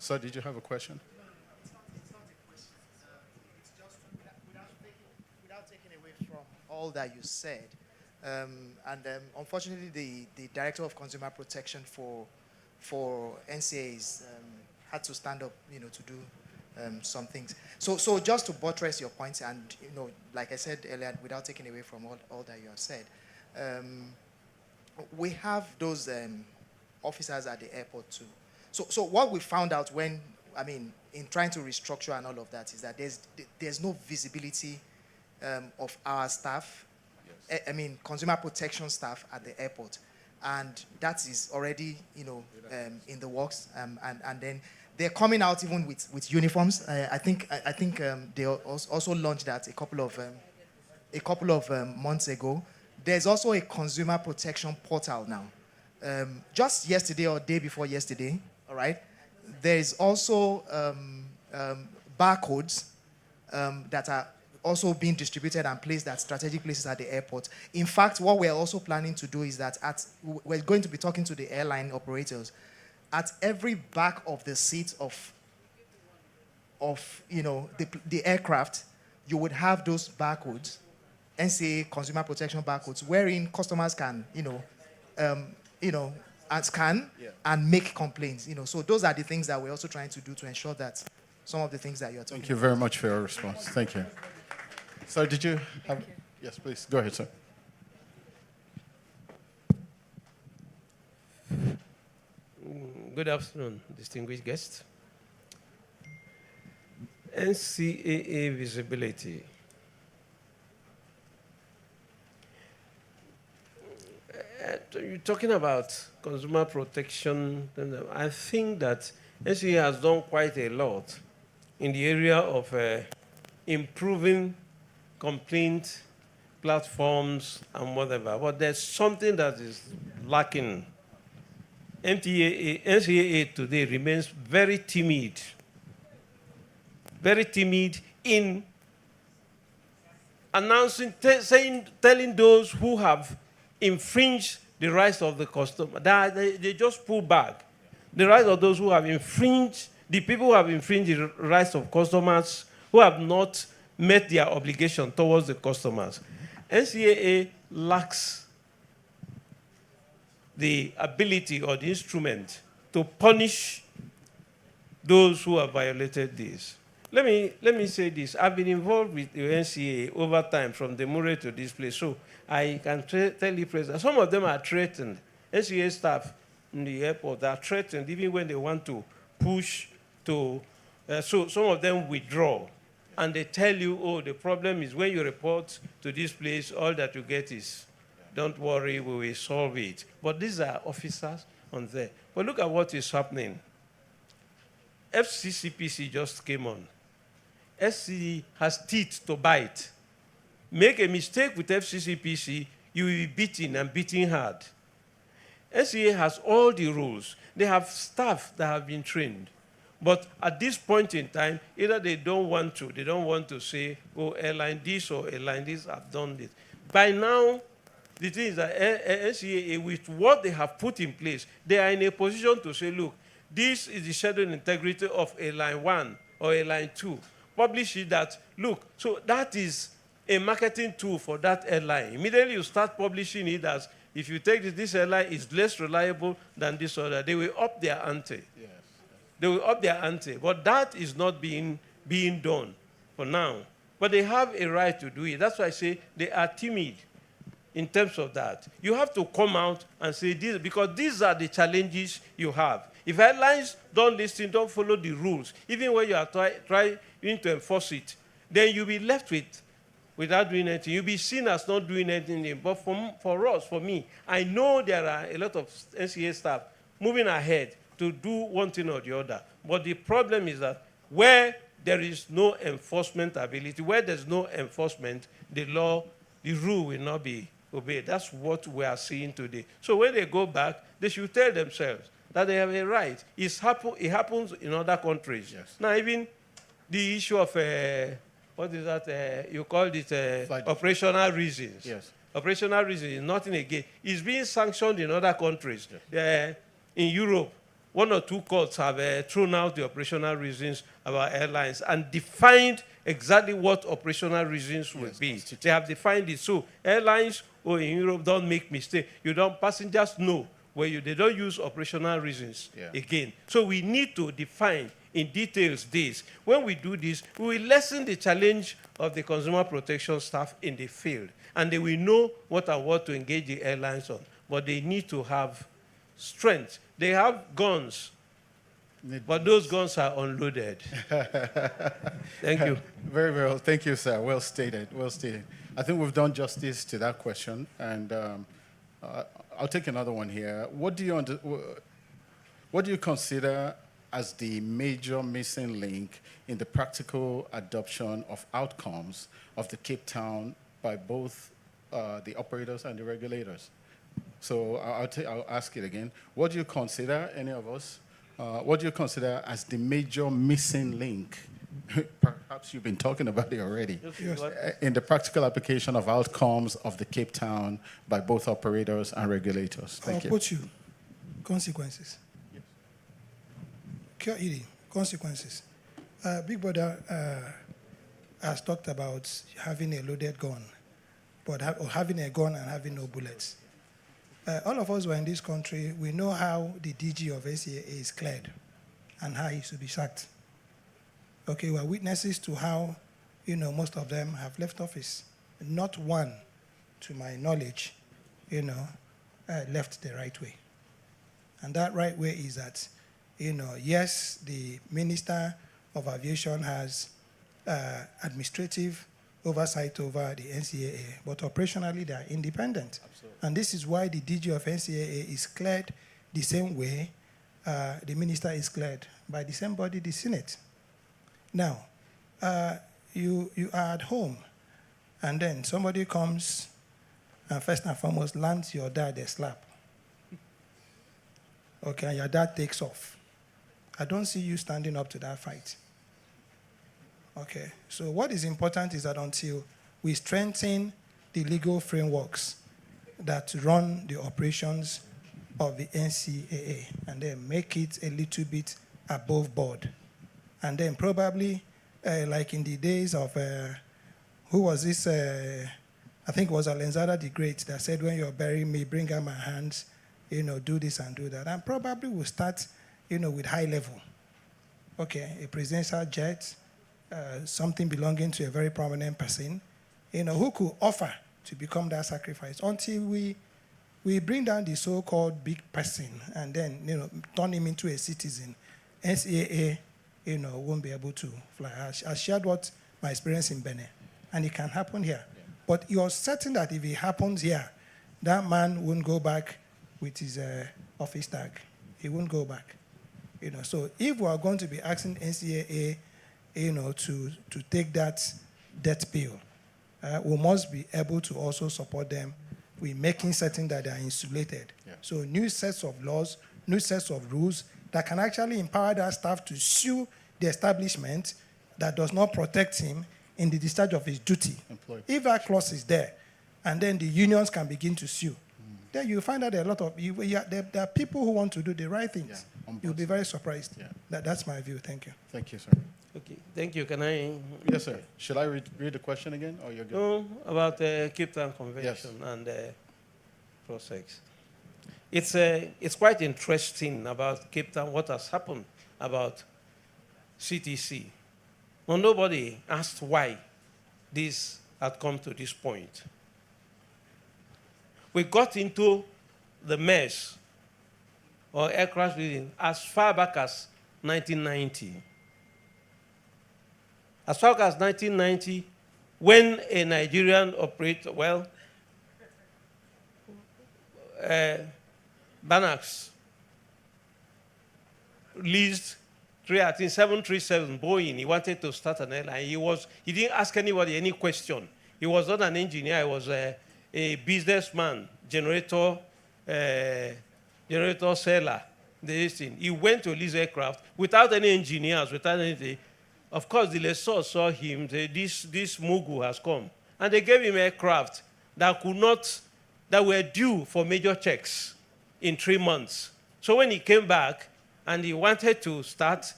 So did you have a question? No, it's not a question. It's just without taking away from all that you said. Unfortunately, the Director of Consumer Protection for NCAs had to stand up, you know, to do some things. So just to buttress your points, and you know, like I said earlier, without taking away from all that you have said, we have those officers at the airport too. So what we found out when, I mean, in trying to restructure and all of that is that there's no visibility of our staff, yes. I mean, consumer protection staff at the airport. And that is already, you know, in the works. And then they're coming out even with uniforms. I think they also launched that a couple of months ago. There's also a consumer protection portal now. Just yesterday or day before yesterday, all right, there's also barcodes that are also being distributed and placed at strategic places at the airport. In fact, what we're also planning to do is that we're going to be talking to the airline operators. At every back of the seat of you know, the aircraft, you would have those barcodes, NCAA consumer protection barcodes, wherein customers can, you know, and scan and make complaints. You know, so those are the things that we're also trying to do to ensure that some of the things that you're talking about. Thank you very much for your response. Thank you. So did you have... Yes, please. Go ahead, sir. Good afternoon, distinguished guests. NCAA visibility. You're talking about consumer protection. I think that NCAA has done quite a lot in the area of improving complaint platforms and whatever. But there's something that is lacking. NCAA today remains very timid in announcing, telling those who have infringed the rights of the customer, that they just pull back. The rights of those who have infringed, the people who have infringed the rights of customers, who have not met their obligation towards the customers. NCAA lacks the ability or the instrument to punish those who have violated this. Let me say this. I've been involved with the NCAA over time, from the Murray to this place, so I can tell you, President, some of them are threatened. NCAA staff in the airport are threatened even when they want to push to, so some of them withdraw. And they tell you, oh, the problem is when you report to this place, all that you get is, don't worry, we will solve it. But these are officers on there. But look at what is happening. FCCPC just came on. SC has teeth to bite. Make a mistake with FCCPC, you will be beaten and beaten hard. SCA has all the rules. They have staff that have been trained. But at this point in time, either they don't want to say, oh, airline this or airline this have done this. By now, the thing is that SCA, with what they have put in place, they are in a position to say, look, this is the schedule integrity of airline 1 or airline 2. Publish it that, look, so that is a marketing tool for that airline. Immediately you start publishing it as, if you take this airline is less reliable than this other, they will up their ante. Yes. They will up their ante. But that is not being done for now. But they have a right to do it. That's why I say they are timid in terms of that. You have to come out and say this, because these are the challenges you have. If airlines don't listen, don't follow the rules, even when you are trying to enforce it, then you'll be left without doing anything. You'll be seen as not doing anything. But for us, for me, I know there are a lot of NCA staff moving ahead to do one thing or the other. But the problem is that where there is no enforcement ability, where there's no enforcement, the law, the rule will not be obeyed. That's what we are seeing today. So when they go back, they should tell themselves that they have a right. It happens in other countries. Yes. Now, even the issue of, what is that? You called it operational reasons. Yes. Operational reasons is nothing again. It's being sanctioned in other countries. Yes. In Europe, 1 or 2 courts have thrown out the operational reasons about airlines and defined exactly what operational reasons would be. They have defined it. So airlines in Europe don't make mistakes. Passengers know where they don't use operational reasons again. So we need to define in details this. When we do this, we will lessen the challenge of the consumer protection staff in the field, and they will know what to engage the airlines on. But they need to have strength. They have guns, but those guns are unloaded. Thank you. Very well. Thank you, sir. Well stated. Well stated. I think we've done justice to that question, and I'll take another one here. What do you consider as the major missing link in the practical adoption of outcomes of the Cape Town by both the operators and the regulators? So I'll ask it again. What do you consider, any of us, what do you consider as the major missing link? Perhaps you've been talking about it already. Yes. In the practical application of outcomes of the Cape Town by both operators and regulators. Thank you. I'll put you. Consequences. Yes. Cure eating. Consequences. Big Brother has talked about having a loaded gun, but having a gun and having no bullets. All of us who are in this country, we know how the DG of SCA is cleared and how he should be sacked. Okay, we're witnesses to how, most of them have left office. Not one, to my knowledge, left the right way. And that right way is that, yes, the Minister of Aviation has administrative oversight over the NCAA, but operationally they are independent. Absolutely. And this is why the DG of NCAA is cleared the same way the minister is cleared by the same body, the Senate. Now, you are at home, and then somebody comes and first and foremost lands your dad a slap. okay, and your dad takes off. I don't see you standing up to that fight. Okay, so what is important is that until we strengthen the legal frameworks that run the operations of the NCAA and then make it a little bit above board. And then probably, like in the days of, who was this? I think it was Alexander the Great that said, when you're burying me, bring out my hands, do this and do that. And probably we'll start, with high level. Okay, a presidential jet, something belonging to a very prominent person, who could offer to become that sacrifice until we bring down the so-called big person and then, turn him into a citizen. NCAA, won't be able to fly. I shared what my experience in Benin, and it can happen here. Yeah. But you're certain that if it happens here, that man won't go back with his office tag. He won't go back. So if we are going to be asking NCAA, to take that death bill, we must be able to also support them with making certain that they are insulated. Yeah. So new sets of laws, new sets of rules that can actually empower that staff to sue the establishment that does not protect him in the discharge of his duty. Employed. If that clause is there, and then the unions can begin to sue, then you find that there are a lot of, there are people who want to do the right things. Yeah, you'll be very surprised. Yeah. That's my view. Thank you. Thank you, sir. Okay, thank you. Can I? Yes, sir. Should I read the question again, or you're good? No, about the Cape Town Convention and process. It's quite interesting about Cape Town, what has happened about CTC. Well, nobody asked why this had come to this point. We got into the mess or aircraft building as far back as 1990. As far back as 1990, when a Nigerian operator, Banax leased 737 Boeing. He wanted to start an airline. He didn't ask anybody any question. He was not an engineer. He was a businessman, generator seller. He went to lease aircraft without any engineers, without anything. Of course, the lessor saw him. This Mugu has come, and they gave him aircraft that were due for major checks in 3 months. So when he came back and he wanted to start,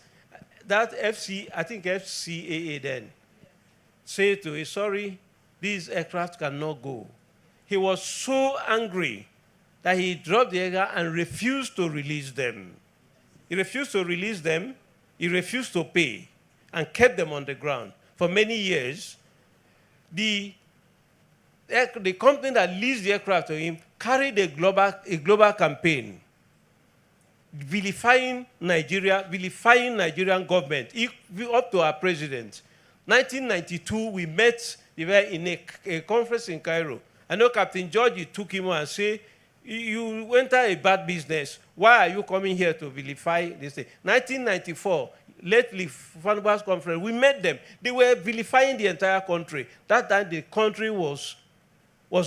that FCAA then said to him, sorry, these aircraft cannot go. He was so angry that he dropped the aircraft and refused to release them. He refused to release them. He refused to pay and kept them on the ground. For many years, the company that leased the aircraft to him carried a global campaign vilifying Nigeria, vilifying Nigerian government, up to our president. 1992, we met in a conference in Cairo. I know Captain George took him and said, you went a bad business. Why are you coming here to vilify this thing? 1994, lately, Fanubas conference, we met them. They were vilifying the entire country. That time, the country was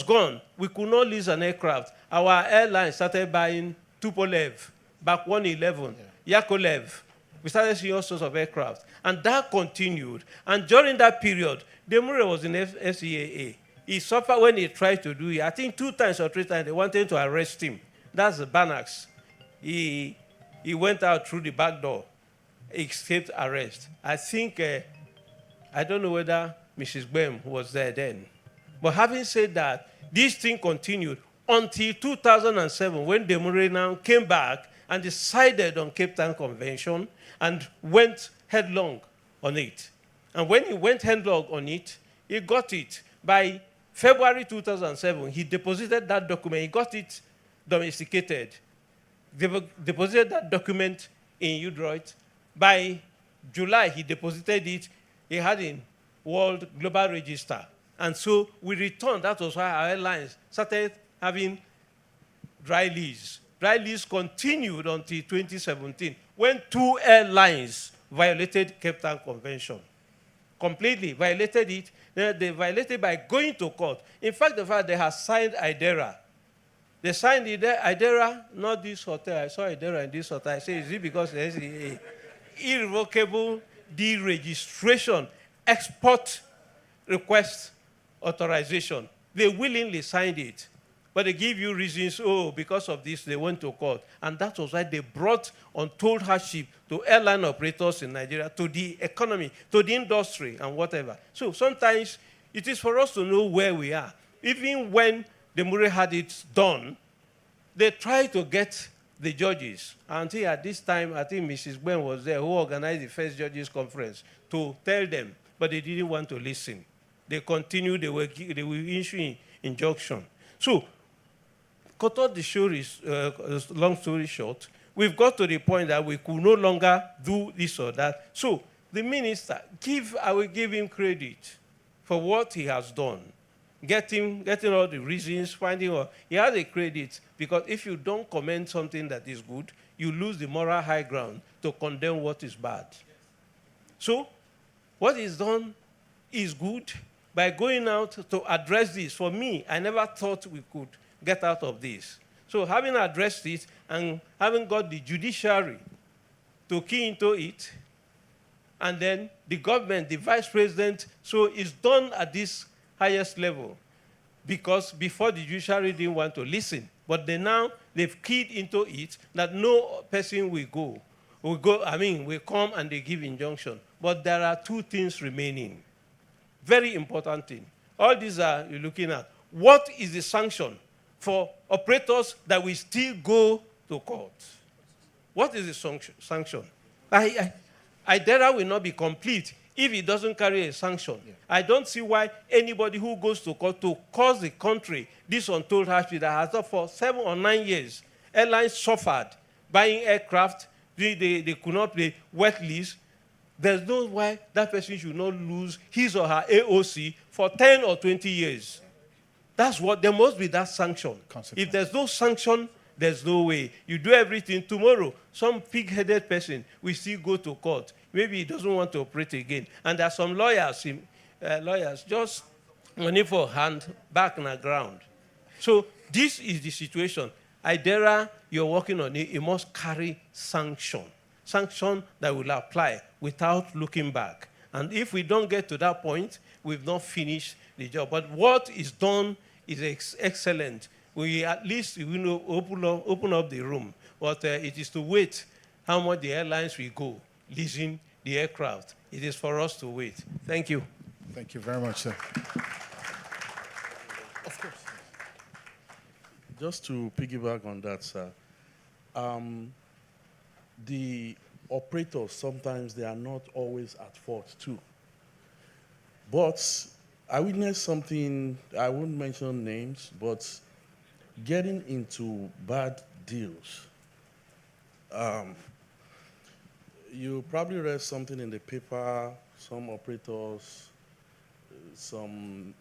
gone. We could not lease an aircraft. Our airline started buying Tupolev, Bak 111, Yakolev. We started seeing all sorts of aircraft. And that continued. And during that period, Demure was in FCAA. He suffered when he tried to do it. I think 2 times or 3 times they wanted to arrest him. That's the Banax. He went out through the back door. He escaped arrest. I think, I don't know whether Mrs. Bem was there then. But having said that, this thing continued until 2007 when Demure now came back and decided on Cape Town Convention and went headlong on it. And when he went headlong on it, he got it. By February 2007, he deposited that document. He got it domesticated. Deposited that document in UDroid. By July, he deposited it. He had in World Global Register. And so we returned. That was why our airlines started having dry lease. Dry lease continued until 2017, when 2 airlines violated Cape Town Convention. Completely violated it. They violated by going to court. In fact, the fact they have signed IDERA, They signed IDERA, not this hotel. I saw IDERA in this hotel. I say, is it because there's a irrevocable deregistration export request authorization? They willingly signed it. But they give you reasons, oh, because of this, they went to court. And that was why they brought untold hardship to airline operators in Nigeria, to the economy, to the industry, and whatever. So sometimes it is for us to know where we are. Even when the Murray had it done, they tried to get the judges. Until at this time, I think Mrs. Gwen was there, who organized the first judges conference, to tell them, but they didn't want to listen. They continued, they were issuing injunction. So, cut out the story, long story short, we've got to the point that we could no longer do this or that. So the minister, I will give him credit for what he has done. Getting all the reasons, finding out. He has a credit, because if you don't commend something that is good, you lose the moral high ground to condemn what is bad. So what is done is good. By going out to address this, for me, I never thought we could get out of this. So having addressed it and having got the judiciary to key into it, and then the government, the vice president, so it's done at this highest level. Because before the judiciary didn't want to listen, but they've keyed into it that no person will come and they give injunction. But there are two things remaining. Very important thing. All these are you're looking at. What is the sanction for operators that will still go to court? What is the sanction? IDERA will not be complete if it doesn't carry a sanction. Yeah. I don't see why anybody who goes to court to cause the country this untold hardship that has done for 7 or 9 years. Airlines suffered buying aircraft. They could not pay wet lease. There's no why that person should not lose his or her AOC for 10 or 20 years. That's what, there must be that sanction. If there's no sanction, there's no way. You do everything tomorrow. Some pig-headed person will still go to court. Maybe he doesn't want to operate again. And there are some lawyers just money for hand, back on the ground. So this is the situation. IDERA, you're working on it. It must carry sanction. Sanction that will apply without looking back. And if we don't get to that point, we've not finished the job. But what is done is excellent. We at least open up the room. But it is to wait how much the airlines will go leasing the aircraft. It is for us to wait. Thank you. Thank you very much, sir. Of course. Just to piggyback on that, sir. The operators, sometimes they are not always at fault too. But I witnessed something, I won't mention names, but getting into bad deals. You probably read something in the paper, some operators, some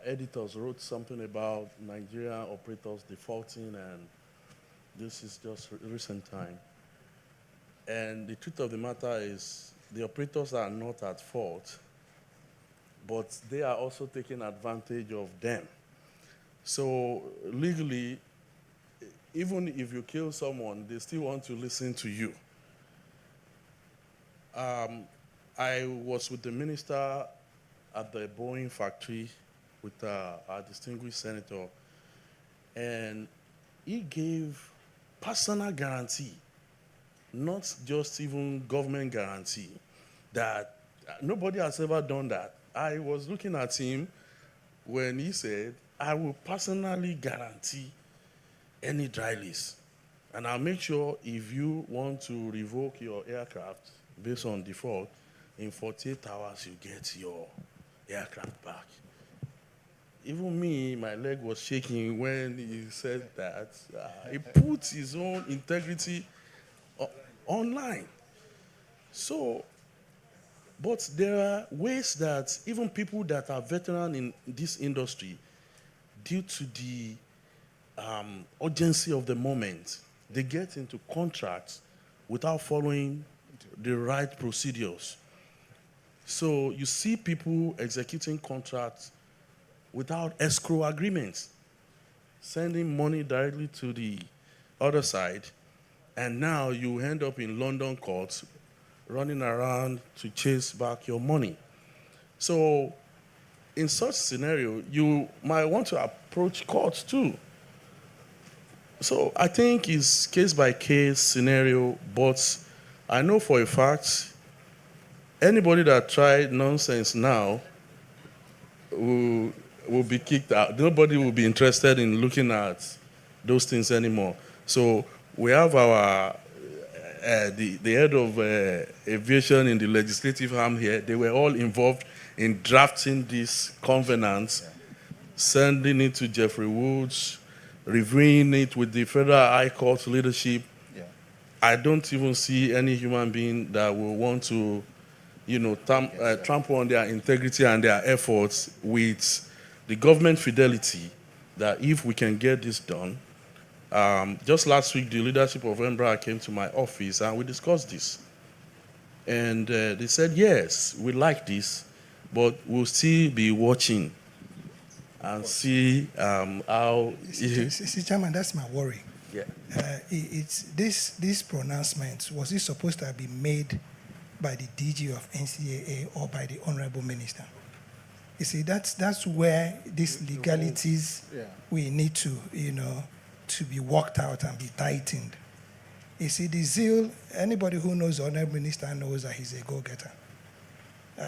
editors wrote something about Nigerian operators defaulting, and this is just recent time. And the truth of the matter is the operators are not at fault, but they are also taking advantage of them. So legally, even if you kill someone, they still want to listen to you. I was with the minister at the Boeing factory with our distinguished senator, and he gave personal guarantee, not just even government guarantee, that nobody has ever done that. I was looking at him when he said, I will personally guarantee any dry lease. And I'll make sure if you want to revoke your aircraft based on default, in 48 hours you get your aircraft back. Even me, my leg was shaking when he said that. He put his own integrity online. So, but there are ways that even people that are veterans in this industry, due to the urgency of the moment, they get into contracts without following the right procedures. So you see people executing contracts without escrow agreements. sending money directly to the other side, and now you end up in London courts running around to chase back your money. So in such scenario, you might want to approach courts too. So I think it's case-by-case scenario, but I know for a fact anybody that tried nonsense now will be kicked out. Nobody will be interested in looking at those things anymore. So we have our the head of aviation in the legislative arm here. They were all involved in drafting this covenant, sending it to Jeffrey Woods, reviewing it with the Federal High Court leadership. Yeah. I don't even see any human being that will want to, trample on their integrity and their efforts with the government fidelity that if we can get this done. Just last week, the leadership of Embra came to my office and we discussed this. And they said, yes, we like this, but we'll still be watching and see how... See, Chairman, that's my worry. Yeah. It's this pronouncement, was it supposed to have been made by the DG of NCAA or by the Honorable Minister? You see, that's where these legalities we need to, to be worked out and be tightened. You see, the zeal, anybody who knows the Honorable Minister knows that he's a go-getter.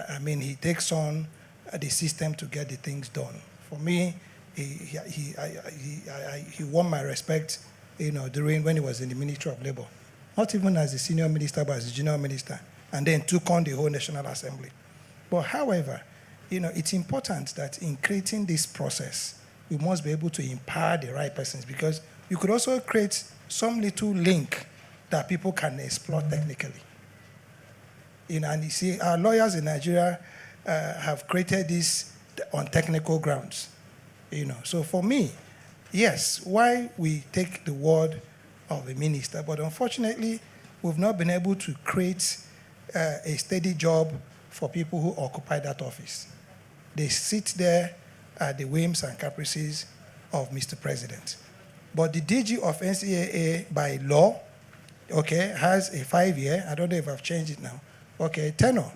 I mean, he takes on the system to get the things done. For me, he won my respect, during when he was in the Ministry of Labor. Not even as a senior minister, but as a junior minister, and then took on the whole National Assembly. But however, it's important that in creating this process, we must be able to empower the right persons, because you could also create some little link that people can explore technically. And you see, our lawyers in Nigeria have created this on technical grounds. So for me, yes, why we take the word of the minister, but unfortunately, we've not been able to create a steady job for people who occupy that office. They sit there at the whims and caprices of Mr. President. But the DG of NCAA by law, has a 5-year, I don't know if I've changed it now, tenure,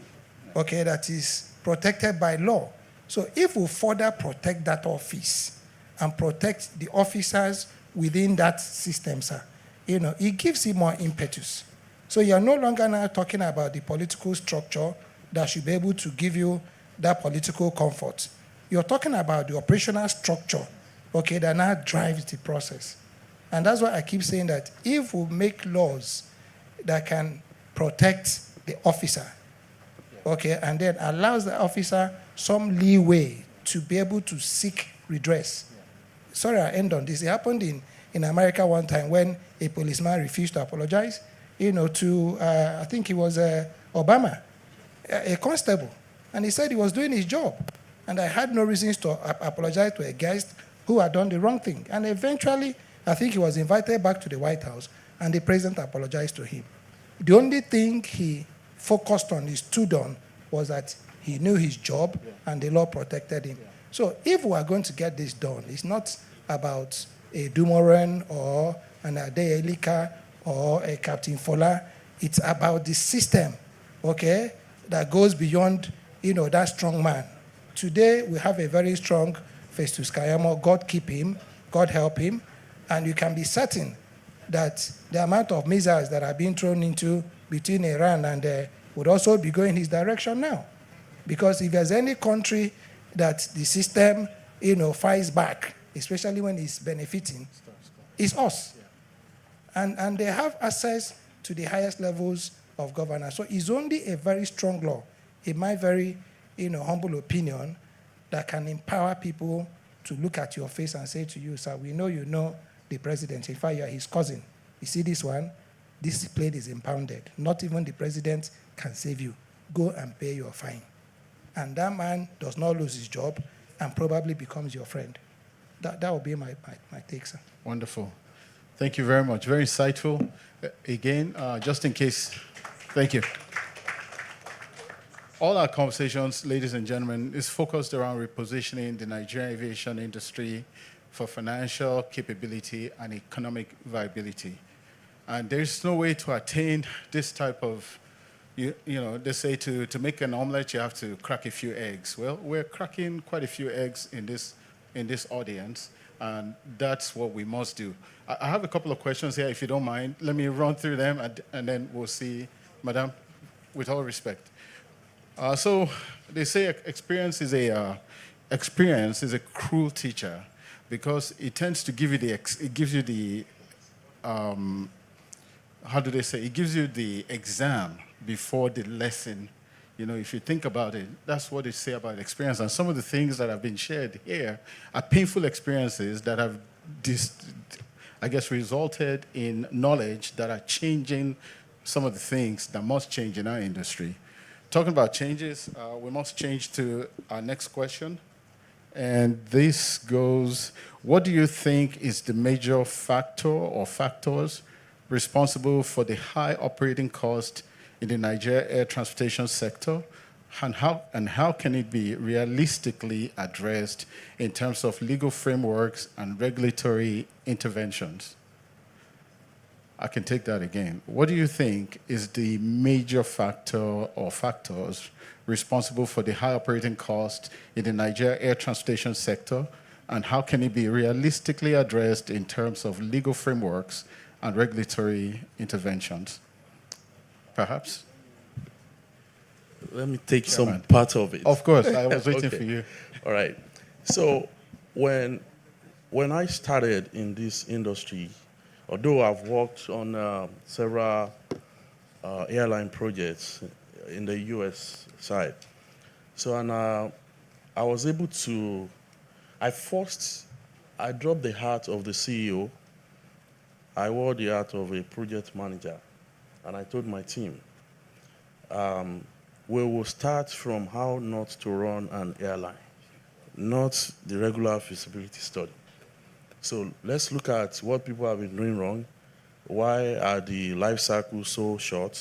that is protected by law. So if we further protect that office and protect the officers within that system, sir, it gives it more impetus. So you're no longer now talking about the political structure that should be able to give you that political comfort. You're talking about the operational structure, that now drives the process. And that's why I keep saying that if we make laws that can protect the officer, and then allows the officer some leeway to be able to seek redress. Sorry, I end on this. It happened in America one time when a policeman refused to apologize, to, I think it was Obama, a constable. And he said he was doing his job. And I had no reasons to apologize to a guest who had done the wrong thing. And eventually, I think he was invited back to the White House, and the president apologized to him. The only thing he focused on, he stood on, was that he knew his job, and the law protected him. So if we are going to get this done, it's not about a Dumoren or an Ade Elika or a Captain Fola. It's about the system, that goes beyond, that strong man. Today, we have a very strong Festus Kayamo. God keep him, God help him, and you can be certain that the amount of missiles that are being thrown into between Iran and would also be going his direction now. Because if there's any country that the system, fights back, especially when it's benefiting, it's us. And they have access to the highest levels of governance. So it's only a very strong law, in my very humble opinion, that can empower people to look at your face and say to you, sir, we know you know the president. In fact, you are his cousin. You see this one? This plane is impounded. Not even the president can save you. Go and pay your fine. And that man does not lose his job and probably becomes your friend. That will be my take, sir. Wonderful. Thank you very much. Very insightful. Again, just in case, thank you. All our conversations, ladies and gentlemen, is focused around repositioning the Nigerian aviation industry for financial capability and economic viability. And there's no way to attain this type of, you know, they say to make an omelet, you have to crack a few eggs. Well, we're cracking quite a few eggs in this audience, and that's what we must do. I have a couple of questions here, if you don't mind. Let me run through them, and then we'll see, Madam, with all respect. So they say experience is a cruel teacher, because it tends to give you it gives you the how do they say? It gives you the exam before the lesson. You know, if you think about it, that's what they say about experience. And some of the things that have been shared here are painful experiences that have, I guess, resulted in knowledge that are changing some of the things that must change in our industry. Talking about changes, we must change to our next question. And this goes, what do you think is the major factor or factors responsible for the high operating cost in the Nigeria air transportation sector, and how can it be realistically addressed in terms of legal frameworks and regulatory interventions? I can take that again. What do you think is the major factor or factors responsible for the high operating cost in the Nigeria air transportation sector, and how can it be realistically addressed in terms of legal frameworks and regulatory interventions? Perhaps? Let me take some part of it. Of course, I was waiting Okay. for you. All right. So when I started in this industry, although I've worked on several airline projects in the U.S. side, so I was able to, I dropped the hat of the CEO. I wore the hat of a project manager, and I told my team, we will start from how not to run an airline, not the regular feasibility study. So let's look at what people have been doing wrong. Why are the life cycles so short?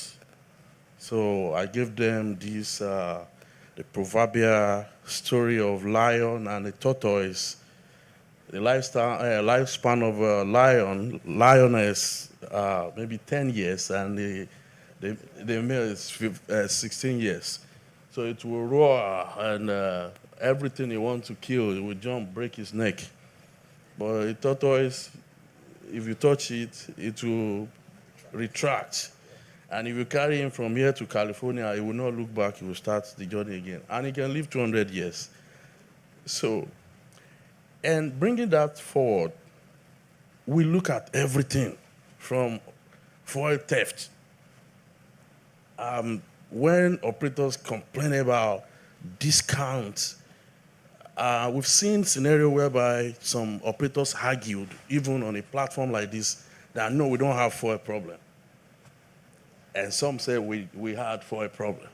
So I gave them this, the proverbial story of lion and the tortoise. The lifespan of a lioness, maybe 10 years, and the male is 16 years. So it will roar, and everything you want to kill, it will jump, break his neck. But a tortoise, if you touch it, it will retract. And if you carry him from here to California, he will not look back, he will start the journey again. And he can live 200 years. So, and bringing that forward, we look at everything from fuel theft. When operators complain about discounts, we've seen scenario whereby some operators argued, even on a platform like this, that no, we don't have fuel problem. And some say we had fuel problem.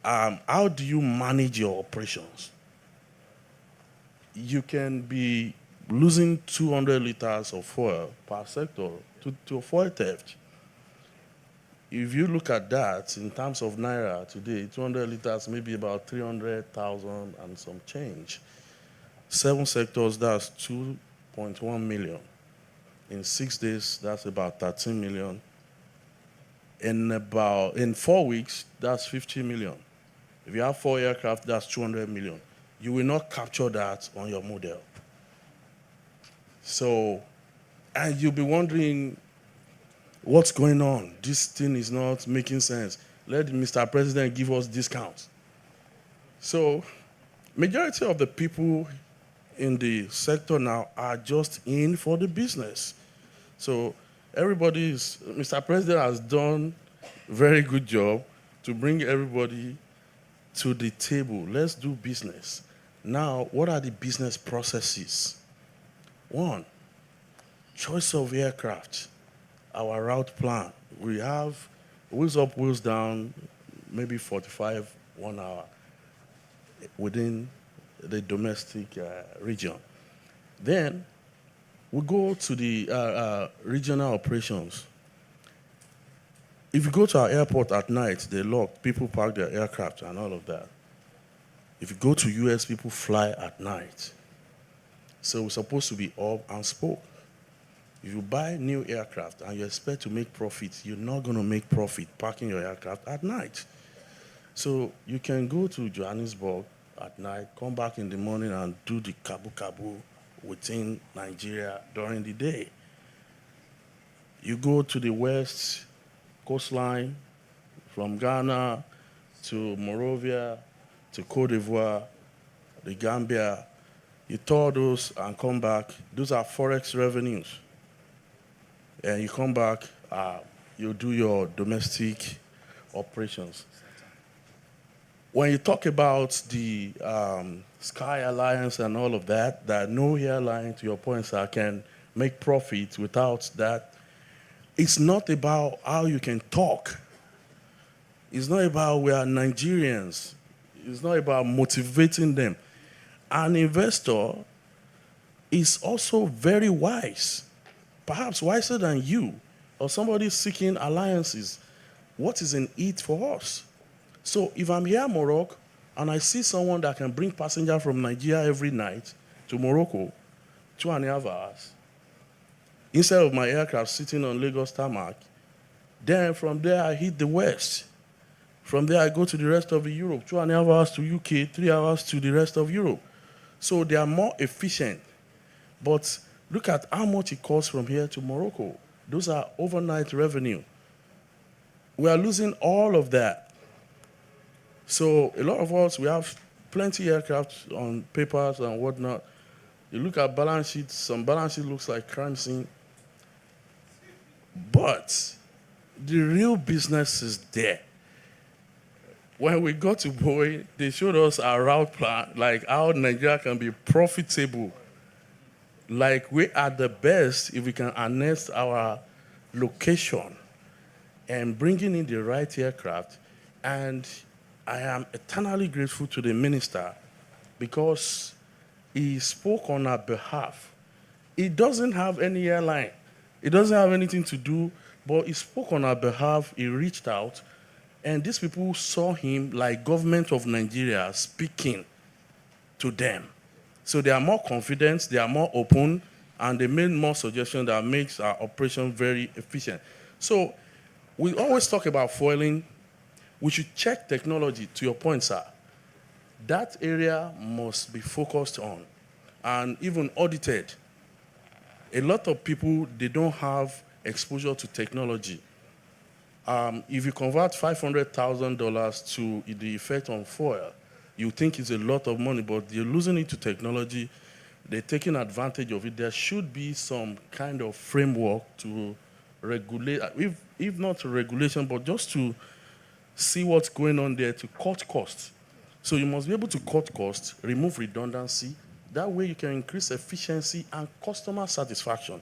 How do you manage your operations? You can be losing 200 liters of fuel per sector to fuel theft. If you look at that in terms of Naira today, 200 liters maybe about 300,000 and some change. 7 sectors, that's 2.1 million. In 6 days, that's about 13 million. In 4 weeks, that's 50 million. If you have 4 aircraft, that's 200 million. You will not capture that on your model. So, and you'll be wondering, what's going on? This thing is not making sense. Let Mr. President give us discounts. So, majority of the people in the sector now are just in for the business. So, Mr. President has done a very good job to bring everybody to the table. Let's do business. Now, what are the business processes? 1, choice of aircraft. Our route plan. We have wheels up, wheels down, maybe 45, 1 hour within the domestic region. Then we go to the regional operations. If you go to our airport at night, they lock, people park their aircraft and all of that. If you go to US, people fly at night. So we're supposed to be hub and spoke. If you buy new aircraft and you expect to make profit, you're not going to make profit parking your aircraft at night. So you can go to Johannesburg at night, come back in the morning and do the kabu within Nigeria during the day. You go to the west coastline, from Ghana to Morovia to Cote d'Ivoire, the Gambia, you tour those and come back. Those are forex revenues. And you come back, you do your domestic operations. When you talk about the Sky Alliance and all of that, that no airline, to your point, sir, can make profit without that, it's not about how you can talk. It's not about we are Nigerians. It's not about motivating them. An investor is also very wise, perhaps wiser than you, or somebody seeking alliances. What is in it for us? So if I'm here in Morocco and I see someone that can bring passenger from Nigeria every night to Morocco, 2.5 hours, instead of my aircraft sitting on Lagos tarmac, then from there I hit the west. From there I go to the rest of Europe, 2.5 hours to UK, 3 hours to the rest of Europe. So they are more efficient. But look at how much it costs from here to Morocco. Those are overnight revenue. We are losing all of that. So a lot of us, we have plenty aircraft on papers and whatnot. You look at balance sheets, some balance sheet looks like crime scene. But the real business is there. When we got to Boeing, they showed us our route plan, like how Nigeria can be profitable. Like we are the best if we can harness our location and bringing in the right aircraft. And I am eternally grateful to the minister because he spoke on our behalf. He doesn't have any airline. He doesn't have anything to do, but he spoke on our behalf. He reached out, and these people saw him like government of Nigeria speaking to them. So they are more confident, they are more open, and they made more suggestions that makes our operation very efficient. So we always talk about foiling. We should check technology, to your point, sir. That area must be focused on and even audited. A lot of people, they don't have exposure to technology. If you convert $500,000 to the effect on foil, you think it's a lot of money, but you're losing it to technology. They're taking advantage of it. There should be some kind of framework to regulate, if not regulation, but just to see what's going on there to cut costs. So you must be able to cut costs, remove redundancy. That way you can increase efficiency and customer satisfaction.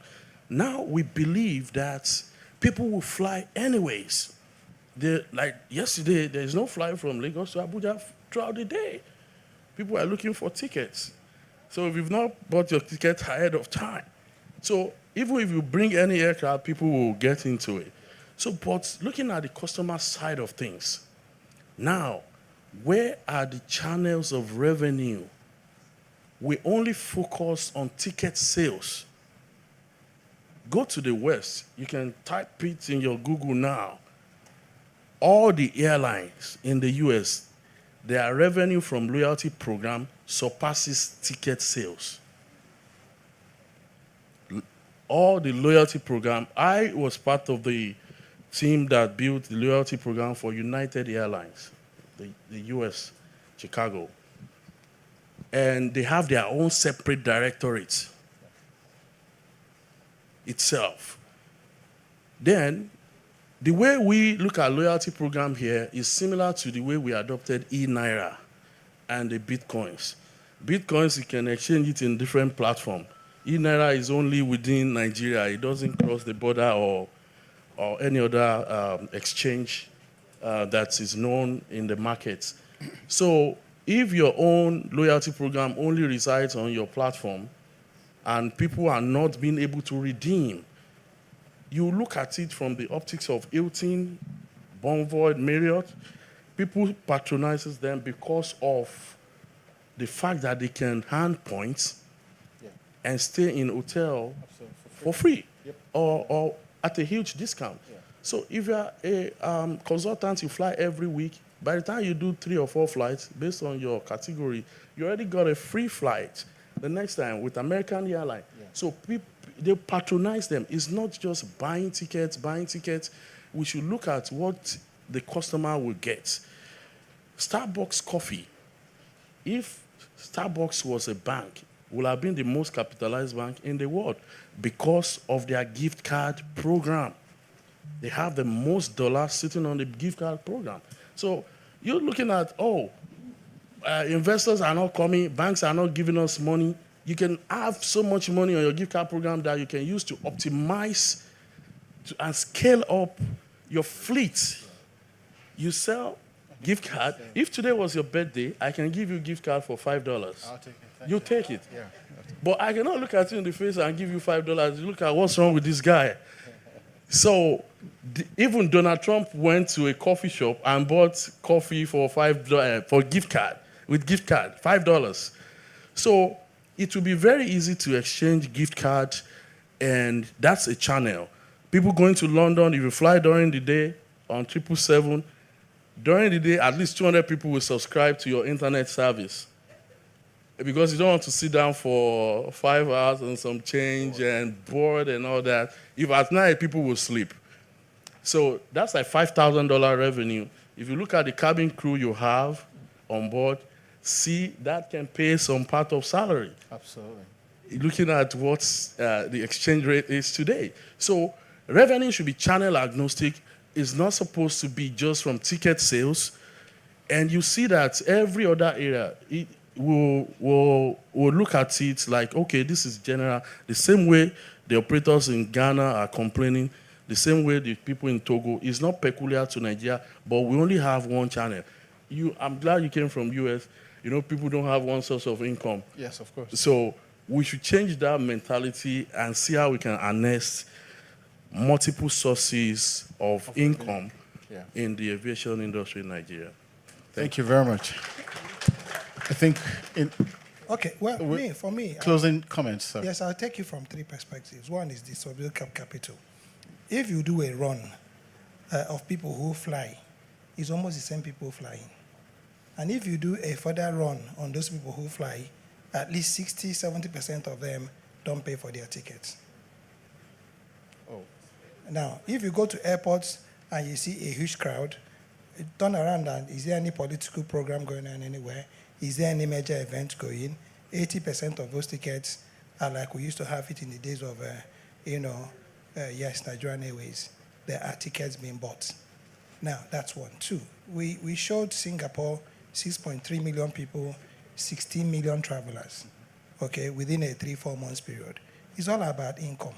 Now we believe that people will fly anyways. Like yesterday, there is no flight from Lagos to Abuja throughout the day. People are looking for tickets. So if you've not bought your ticket ahead of time, so even if you bring any aircraft, people will get into it. So, but looking at the customer side of things, now, where are the channels of revenue? We only focus on ticket sales. Go to the West. You can type it in your Google now. All the airlines in the US, their revenue from loyalty program surpasses ticket sales. All the loyalty program, I was part of the team that built the loyalty program for United Airlines, the US, Chicago. And they have their own separate directorate itself. Then, the way we look at loyalty program here is similar to the way we adopted e-Naira and the Bitcoins. Bitcoins, you can exchange it in different platforms. E-Naira is only within Nigeria. It doesn't cross the border or any other exchange that is known in the markets. So if your own loyalty program only resides on your platform and people are not being able to redeem, you look at it from the optics of Hilton, Bonvoy, Marriott. People patronizes them because of the fact that they can hand points and stay in hotel for free or at a huge discount. So if you're a consultant, you fly every week. By the time you do 3 or 4 flights, based on your category, you already got a free flight the next time with American Airlines. So people, they patronize them. It's not just buying tickets. We should look at what the customer will get. Starbucks coffee. If Starbucks was a bank, would have been the most capitalized bank in the world because of their gift card program. They have the most dollars sitting on the gift card program. So you're looking at, investors are not coming, banks are not giving us money. You can have so much money on your gift card program that you can use to optimize and scale up your fleet. You sell gift card. If today was your birthday, I can give you a gift card for $5. I'll take it. You take it. Yeah. But I cannot look at you in the face and give you $5. You look at what's wrong with this guy. So even Donald Trump went to a coffee shop and bought coffee for $5 for gift card, with gift card, $5. So it will be very easy to exchange gift card, and that's a channel. People going to London, if you fly during the day on 777, during the day, at least 200 people will subscribe to your internet service. Because you don't want to sit down for 5 hours and some change and bored and all that. If at night, people will sleep. So that's like $5,000 revenue. If you look at the cabin crew you have on board, see that can pay some part of salary. Absolutely. Looking at what the exchange rate is today. So revenue should be channel agnostic. It's not supposed to be just from ticket sales. And you see that every other area, we'll look at it like, okay, this is general. The same way the operators in Ghana are complaining, the same way the people in Togo, is not peculiar to Nigeria, but we only have one channel. I'm glad you came from US. You know, people don't have one source of income. Yes, of course. So we should change that mentality and see how we can harness multiple sources of income in the aviation industry in Nigeria. Thank you very much. I think Okay, well, for me. Closing comments, sir. Yes, I'll take you from 3 perspectives. One is the survival capital. If you do a run of people who fly, it's almost the same people flying. And if you do a further run on those people who fly, at least 60, 70% of them don't pay for their tickets. Oh. Now, if you go to airports and you see a huge crowd, turn around and is there any political program going on anywhere? Is there any major event going? 80% of those tickets are like we used to have it in the days of, Nigerian Airways. There are tickets being bought. Now, that's one. 2, we showed Singapore 6.3 million people, 16 million travelers, okay, within a 3-4 months period. It's all about income.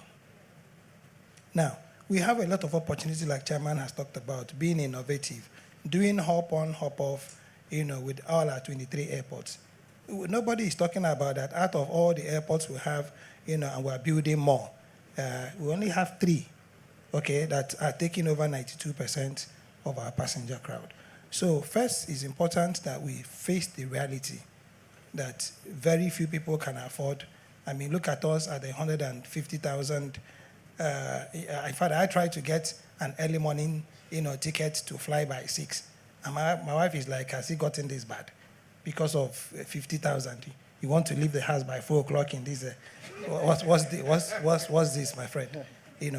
Now, we have a lot of opportunity, like Chairman has talked about, being innovative, doing hop on, hop off, with all our 23 airports. Nobody is talking about that. Out of all the airports we have, and we're building more, we only have 3, okay, that are taking over 92% of our passenger crowd. So first, it's important that we face the reality that very few people can afford. I mean, look at us at the 150,000. In fact, I tried to get an early morning, ticket to fly by 6. And my wife is like, has he gotten this bad? Because of 50,000. You want to leave the house by 4 o'clock in this. What's this, my friend?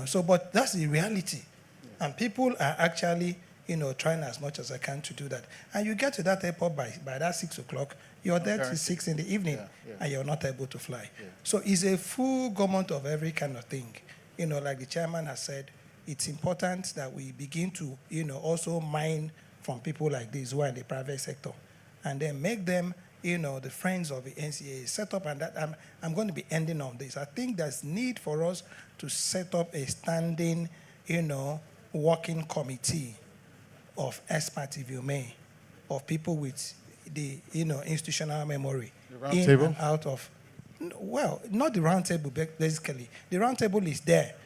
So, but that's the reality. And people are actually, trying as much as I can to do that. And you get to that airport by that 6 o'clock, you're there till 6 in the evening, and you're not able to fly. So it's a full gamut of every kind of thing. Like the chairman has said, it's important that we begin to, also mine from people like this who are in the private sector, and then make them, the friends of the NCA set up. And that I'm going to be ending on this. I think there's need for us to set up a standing, working committee of experts, if you may, of people with the, institutional memory in and out of. Well, not the round table, basically. The round table is there,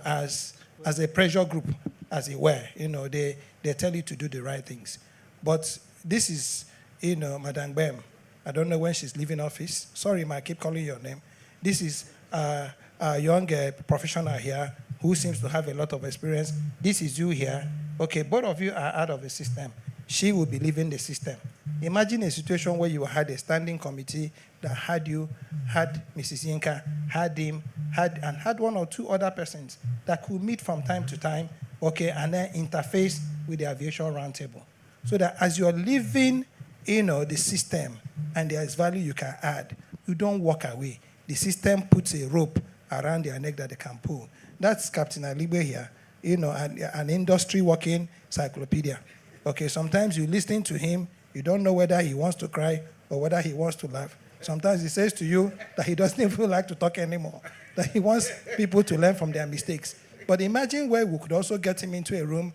as a pressure group, as it were. They tell you to do the right things. But this is, Madam Bem, I don't know when she's leaving office. Sorry, ma, I keep calling your name. this is a young professional here who seems to have a lot of experience. This is you here. Okay, both of you are out of the system. She will be leaving the system. Imagine a situation where you had a standing committee that had you, had Mrs. Yinka, had him, had one or two other persons that could meet from time to time, okay, and then interface with the aviation roundtable. So that as you're leaving, the system and there is value you can add, you don't walk away. The system puts a rope around their neck that they can pull. That's Captain Aligbe here, an industry working encyclopedia. Okay, sometimes you listen to him, you don't know whether he wants to cry or whether he wants to laugh. Sometimes he says to you that he doesn't even like to talk anymore, that he wants people to learn from their mistakes. But imagine where we could also get him into a room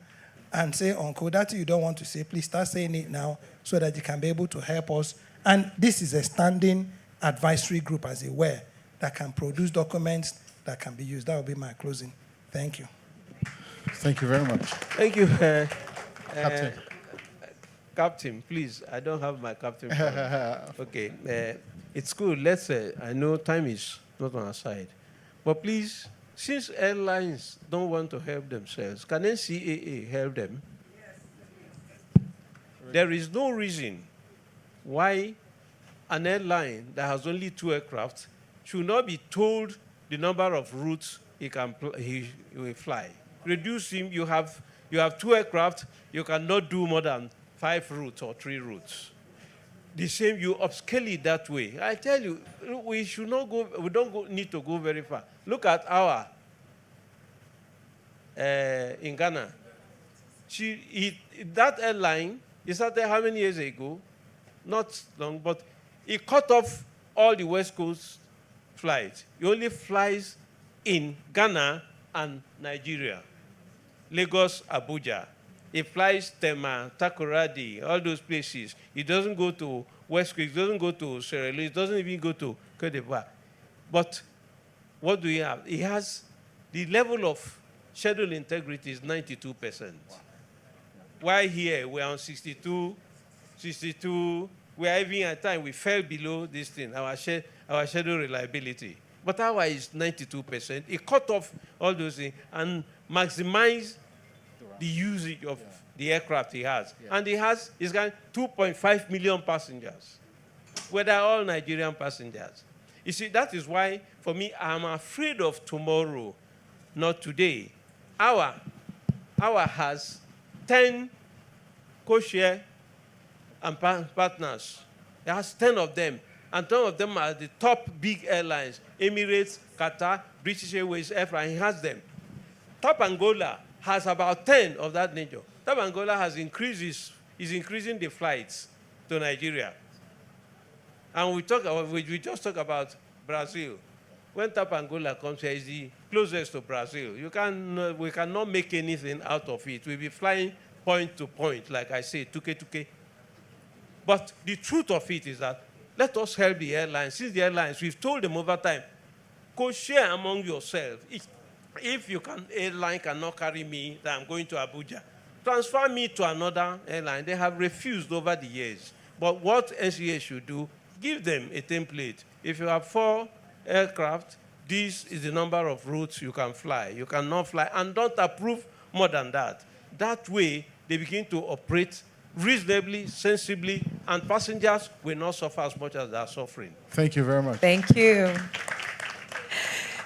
and say, Uncle, that you don't want to say, please start saying it now so that you can be able to help us. And this is a standing advisory group, as it were, that can produce documents that can be used. That will be my closing. Thank you. Thank you very much. Thank you. Captain. Captain, please. I don't have my captain. Okay. It's good. I know time is not on our side. But please, since airlines don't want to help themselves, can NCAA help them? Yes. There is no reason why an airline that has only 2 aircraft should not be told the number of routes he will fly. Reduce him. You have 2 aircraft. You cannot do more than 5 routes or 3 routes. The same, you upscale it that way. I tell you, we should not go. We don't need to go very far. Look at our in Ghana. That airline, it started how many years ago? Not long, but it cut off all the West Coast flights. It only flies in Ghana and Nigeria. Lagos, Abuja. It flies Tema, Takoradi, all those places. It doesn't go to West Coast, it doesn't go to Sierra Leone, it doesn't even go to Côte d'Ivoire. But what do we have? It has the level of schedule integrity is 92%. Why here we're on 62, we are even at time we fell below this thing, our schedule reliability. But our is 92%. It cut off all those things and maximize the usage of the aircraft he has. Yeah. And he's got 2.5 million passengers, whether all Nigerian passengers. You see, that is why, for me, I'm afraid of tomorrow, not today. Our has 10 co-share and partners. It has 10 of them. And 10 of them are the top big airlines, Emirates, Qatar, British Airways, Air France, he has them. Top Angola has about 10 of that nature. Top Angola is increasing the flights to Nigeria. And we just talk about Brazil. When Top Angola comes here, it's the closest to Brazil. We cannot make anything out of it. We'll be flying point to point, like I say, tuke. But the truth of it is that let us help the airlines. Since the airlines, we've told them over time, go share among yourselves. If airline cannot carry me, then I'm going to Abuja. Transfer me to another airline. They have refused over the years. But what NCA should do, give them a template. If you have 4 aircraft, this is the number of routes you can fly. You cannot fly, and don't approve more than that. That way, they begin to operate reasonably, sensibly, and passengers will not suffer as much as they are suffering. Thank you very much. Thank you.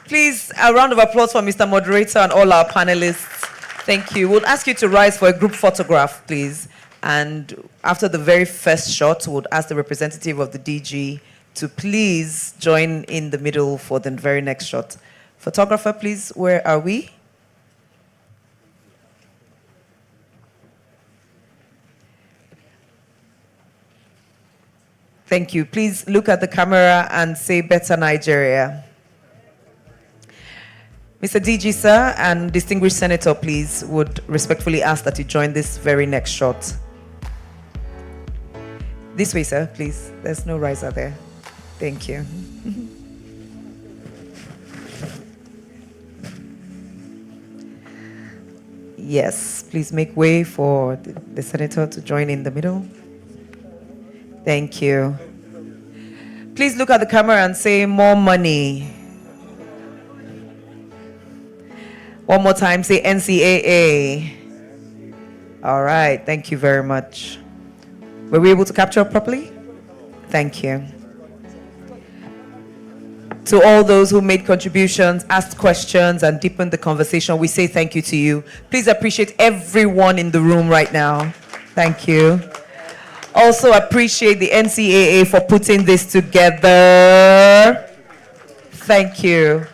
Please, a round of applause for Mr. Moderator and all our panelists. Thank you. We'll ask you to rise for a group photograph, please. And after the very first shot, we'll ask the representative of the DG to please join in the middle for the very next shot. Photographer, please, where are we? Thank you. Please look at the camera and say "Better Nigeria." Mr. DG, sir, and distinguished senator, please, would respectfully ask that you join this very next shot. This way, sir, please. There's no riser there. Thank you. Yes, please make way for the senator to join in the middle. Thank you. Please Please look at the camera and say more money. One more time, say NCAA. All right, thank you very much. Were we able to capture properly? Thank you. To all those who made contributions, asked questions, and deepened the conversation, we say thank you to you. Please appreciate everyone in the room right now. Thank you. Also appreciate the NCAA for putting this together. Thank you.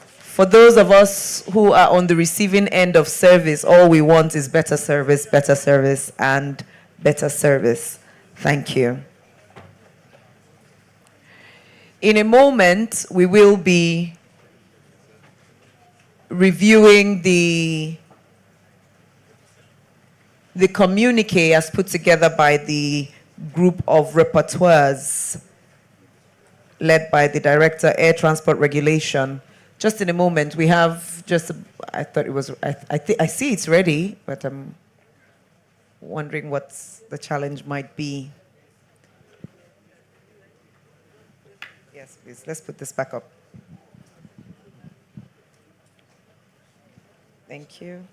For those of us who are on the receiving end of service, all we want is better service, and better service. Thank you. In a moment, we will be reviewing the communique as put together by the group of repertoires led by the Director, Air Transport Regulation. Just in a moment, we have just, I thought it was, I see it's ready, but I'm wondering what the challenge might be. Yes, please, let's put this back up. Thank you.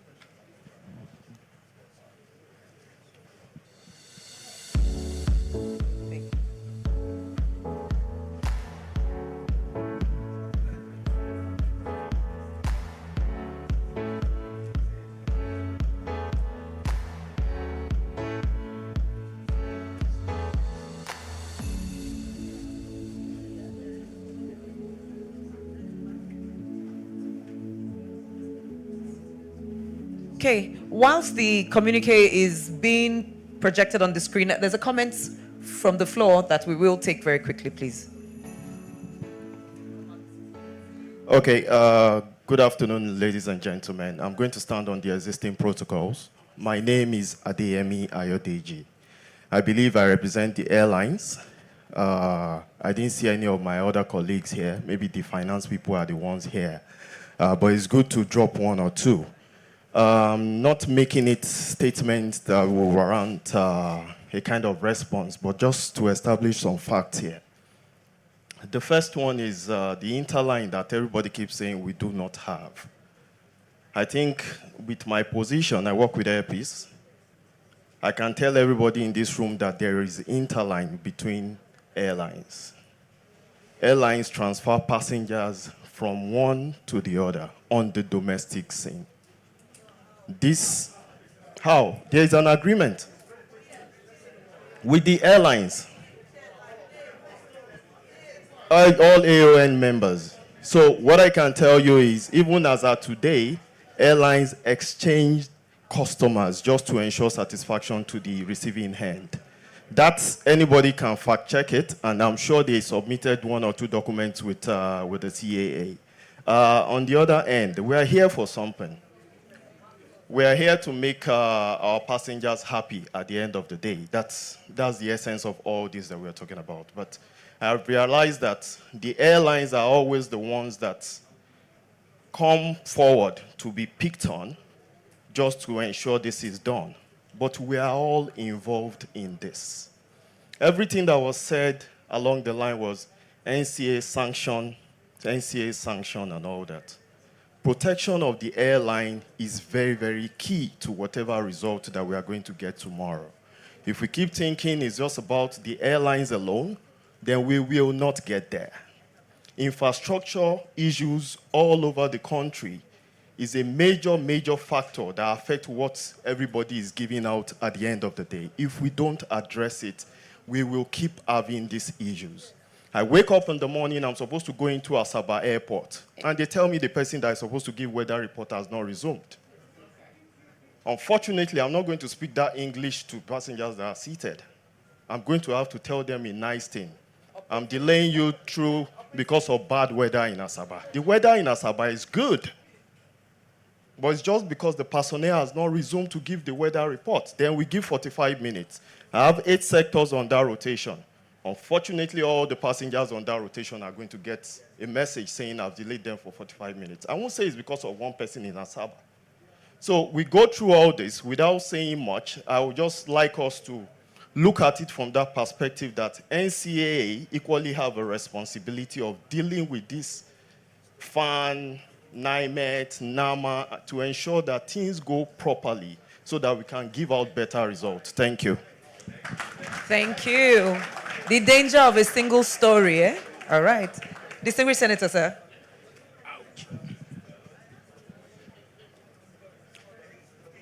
Okay, whilst the communique is being projected on the screen, there's a comment from the floor that we will take very quickly, please. Okay, good afternoon, ladies and gentlemen. I'm going to stand on the existing protocols. My name is Adeyemi Ayodeji. I believe I represent the airlines. I didn't see any of my other colleagues here. Maybe the finance people are the ones here. But it's good to drop one or two. Not making it statements that will warrant a kind of response, but just to establish some facts here. The first one is the interline that everybody keeps saying we do not have. I think with my position, I work with Airpeace. I can tell everybody in this room that there is interline between airlines. Airlines transfer passengers from one to the other on the domestic scene. This, how? There is an agreement with the airlines, all AON members. So what I can tell you is, even as of today, airlines exchange customers just to ensure satisfaction to the receiving end. That's, anybody can fact check it, and I'm sure they submitted one or two documents with the CAA. On the other end, we are here for something. We are here to make our passengers happy at the end of the day. That's the essence of all this that we're talking about. But I have realized that the airlines are always the ones that come forward to be picked on just to ensure this is done. But we are all involved in this. Everything that was said along the line was NCA sanction and all that. Protection of the airline is very, very key to whatever result that we are going to get tomorrow. If we keep thinking it's just about the airlines alone, then we will not get there. Infrastructure issues all over the country is a major, major factor that affects what everybody is giving out at the end of the day. If we don't address it, we will keep having these issues. I wake up in the morning, I'm supposed to go into Asaba Airport, and they tell me the person that is supposed to give weather report has not resumed. Unfortunately, I'm not going to speak that English to passengers that are seated. I'm going to have to tell them a nice thing. I'm delaying you through because of bad weather in Asaba. The weather in Asaba is good, but it's just because the personnel has not resumed to give the weather report. Then we give 45 minutes. I have 8 sectors on that rotation. Unfortunately, all the passengers on that rotation are going to get a message saying I've delayed them for 45 minutes. I won't say it's because of one person in Asaba. So we go through all this without saying much. I would just like us to look at it from that perspective that NCAA equally have a responsibility of dealing with this FAN, NIMET, NAMA to ensure that things go properly so that we can give out better results. Thank you. Thank you. The danger of a single story, eh? All right. Distinguished Senator, sir.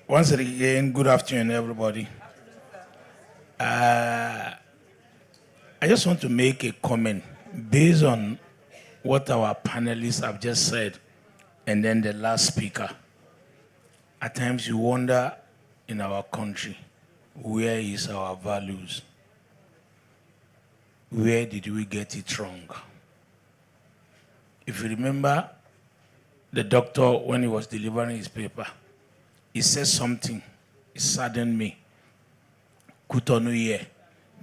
Once again, good afternoon, everybody. I just want to make a comment based on what our panelists have just said and then the last speaker. At times you wonder in our country, where is our values? Where did we get it wrong? If you remember, the doctor, when he was delivering his paper, he said something, it saddened me. Kutonu here.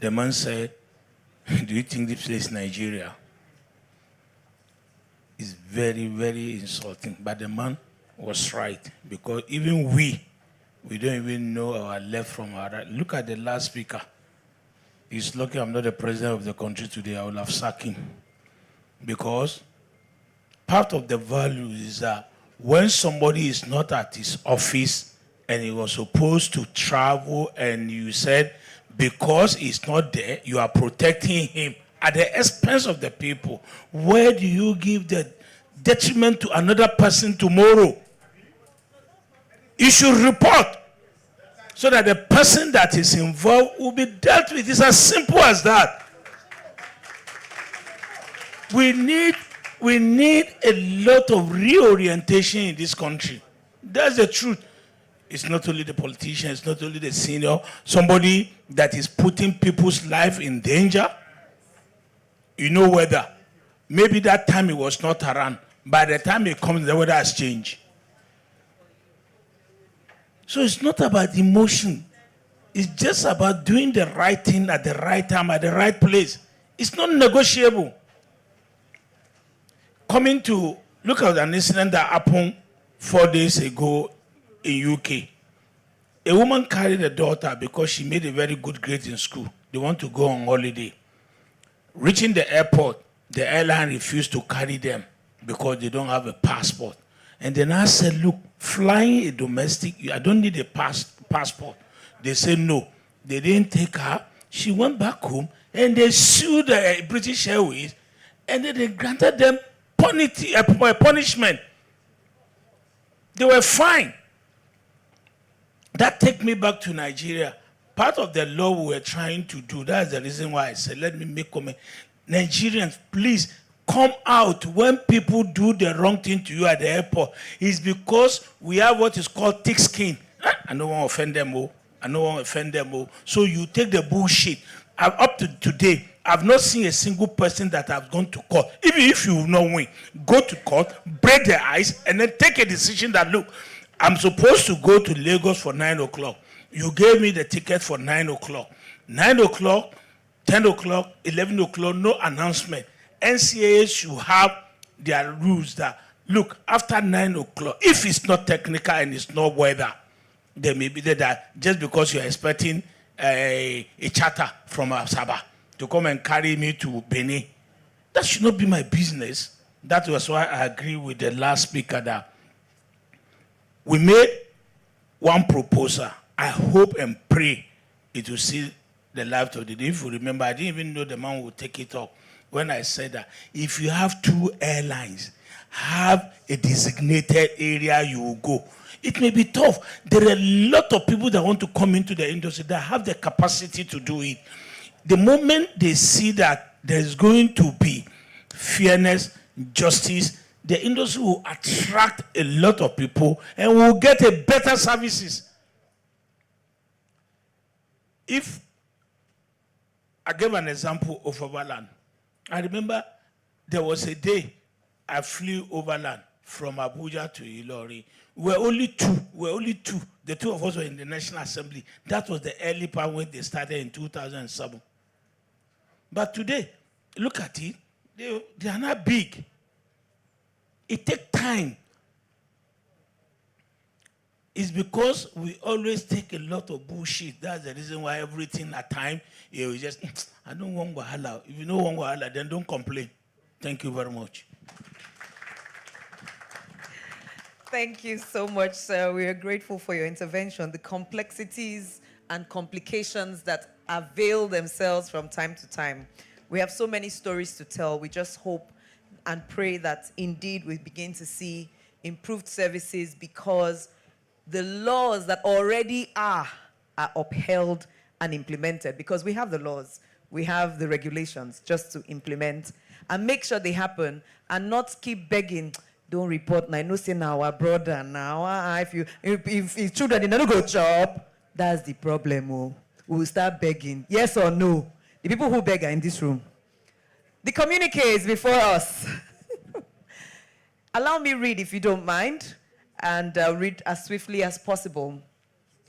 The man said, do you think this place is Nigeria? It's very, very insulting. But the man was right, because even we don't even know our left from our right. Look at the last speaker. He's lucky I'm not the president of the country today. I will have sacked him. Because part of the value is that when somebody is not at his office and he was supposed to travel and you said, because he's not there, you are protecting him at the expense of the people, where do you give the detriment to another person tomorrow? You should report so that the person that is involved will be dealt with. It's as simple as that. We need a lot of reorientation in this country. That's the truth. It's not only the politician, it's not only the senior, somebody that is putting people's life in danger. You know whether. Maybe that time he was not around. By the time he comes, the weather has changed. So it's not about emotion. It's just about doing the right thing at the right time, at the right place. It's not negotiable. Coming to look at an incident that happened 4 days ago in UK. A woman carried a daughter because she made a very good grade in school. They want to go on holiday. Reaching the airport, the airline refused to carry them because they don't have a passport. And then I said, look, flying a domestic, I don't need a passport. They said no. They didn't take her. She went back home and they sued British Airways and then they granted them punishment. They were fined. That takes me back to Nigeria. Part of the law we were trying to do, that's the reason why I said, let me make comment. Nigerians, please come out when people do the wrong thing to you at the airport. It's because we have what is called thick skin. I don't want to offend them all. I don't want to offend them all. So you take the bullshit. Up to today, I've not seen a single person that have gone to court. Even if you will not win, go to court, break their eyes, and then take a decision that, look, I'm supposed to go to Lagos for 9 o'clock. You gave me the ticket for 9 o'clock. 9 o'clock, 10 o'clock, 11 o'clock, no announcement. NCAA should have their rules that, look, after 9 o'clock, if it's not technical and it's not weather, they may be there that just because you're expecting a charter from Asaba to come and carry me to Benin, that should not be my business. That was why I agree with the last speaker that we made one proposal. I hope and pray it will see the light of the day. If you remember, I didn't even know the man would take it up when I said that if you have 2 airlines, have a designated area you will go. It may be tough. There are a lot of people that want to come into the industry that have the capacity to do it. The moment they see that there's going to be fairness, justice, the industry will attract a lot of people and will get a better services. If I gave an example of overland, I remember there was a day I flew overland from Abuja to Ilori. We were only two. The 2 of us were in the National Assembly. That was the early part when they started in 2007. But today, look at it, they are not big. It takes time. It's because we always take a lot of bullshit. That's the reason why everything at time, you just, I don't want wahala. If you don't want wahala, then don't complain. Thank you very much. Thank you so much, sir. We are grateful for your intervention. The complexities and complications that avail themselves from time to time. We have so many stories to tell. We just hope and pray that indeed we begin to see improved services because the laws that already are upheld and implemented, because we have the laws, we have the regulations just to implement and make sure they happen and not keep begging. Don't report now. I know say now our brother now. If children they don't go job, that's the problem. Oh. We will start begging. Yes or no? The people who beg are in this room. The communique is before us. Allow me read if you don't mind, and read as swiftly as possible.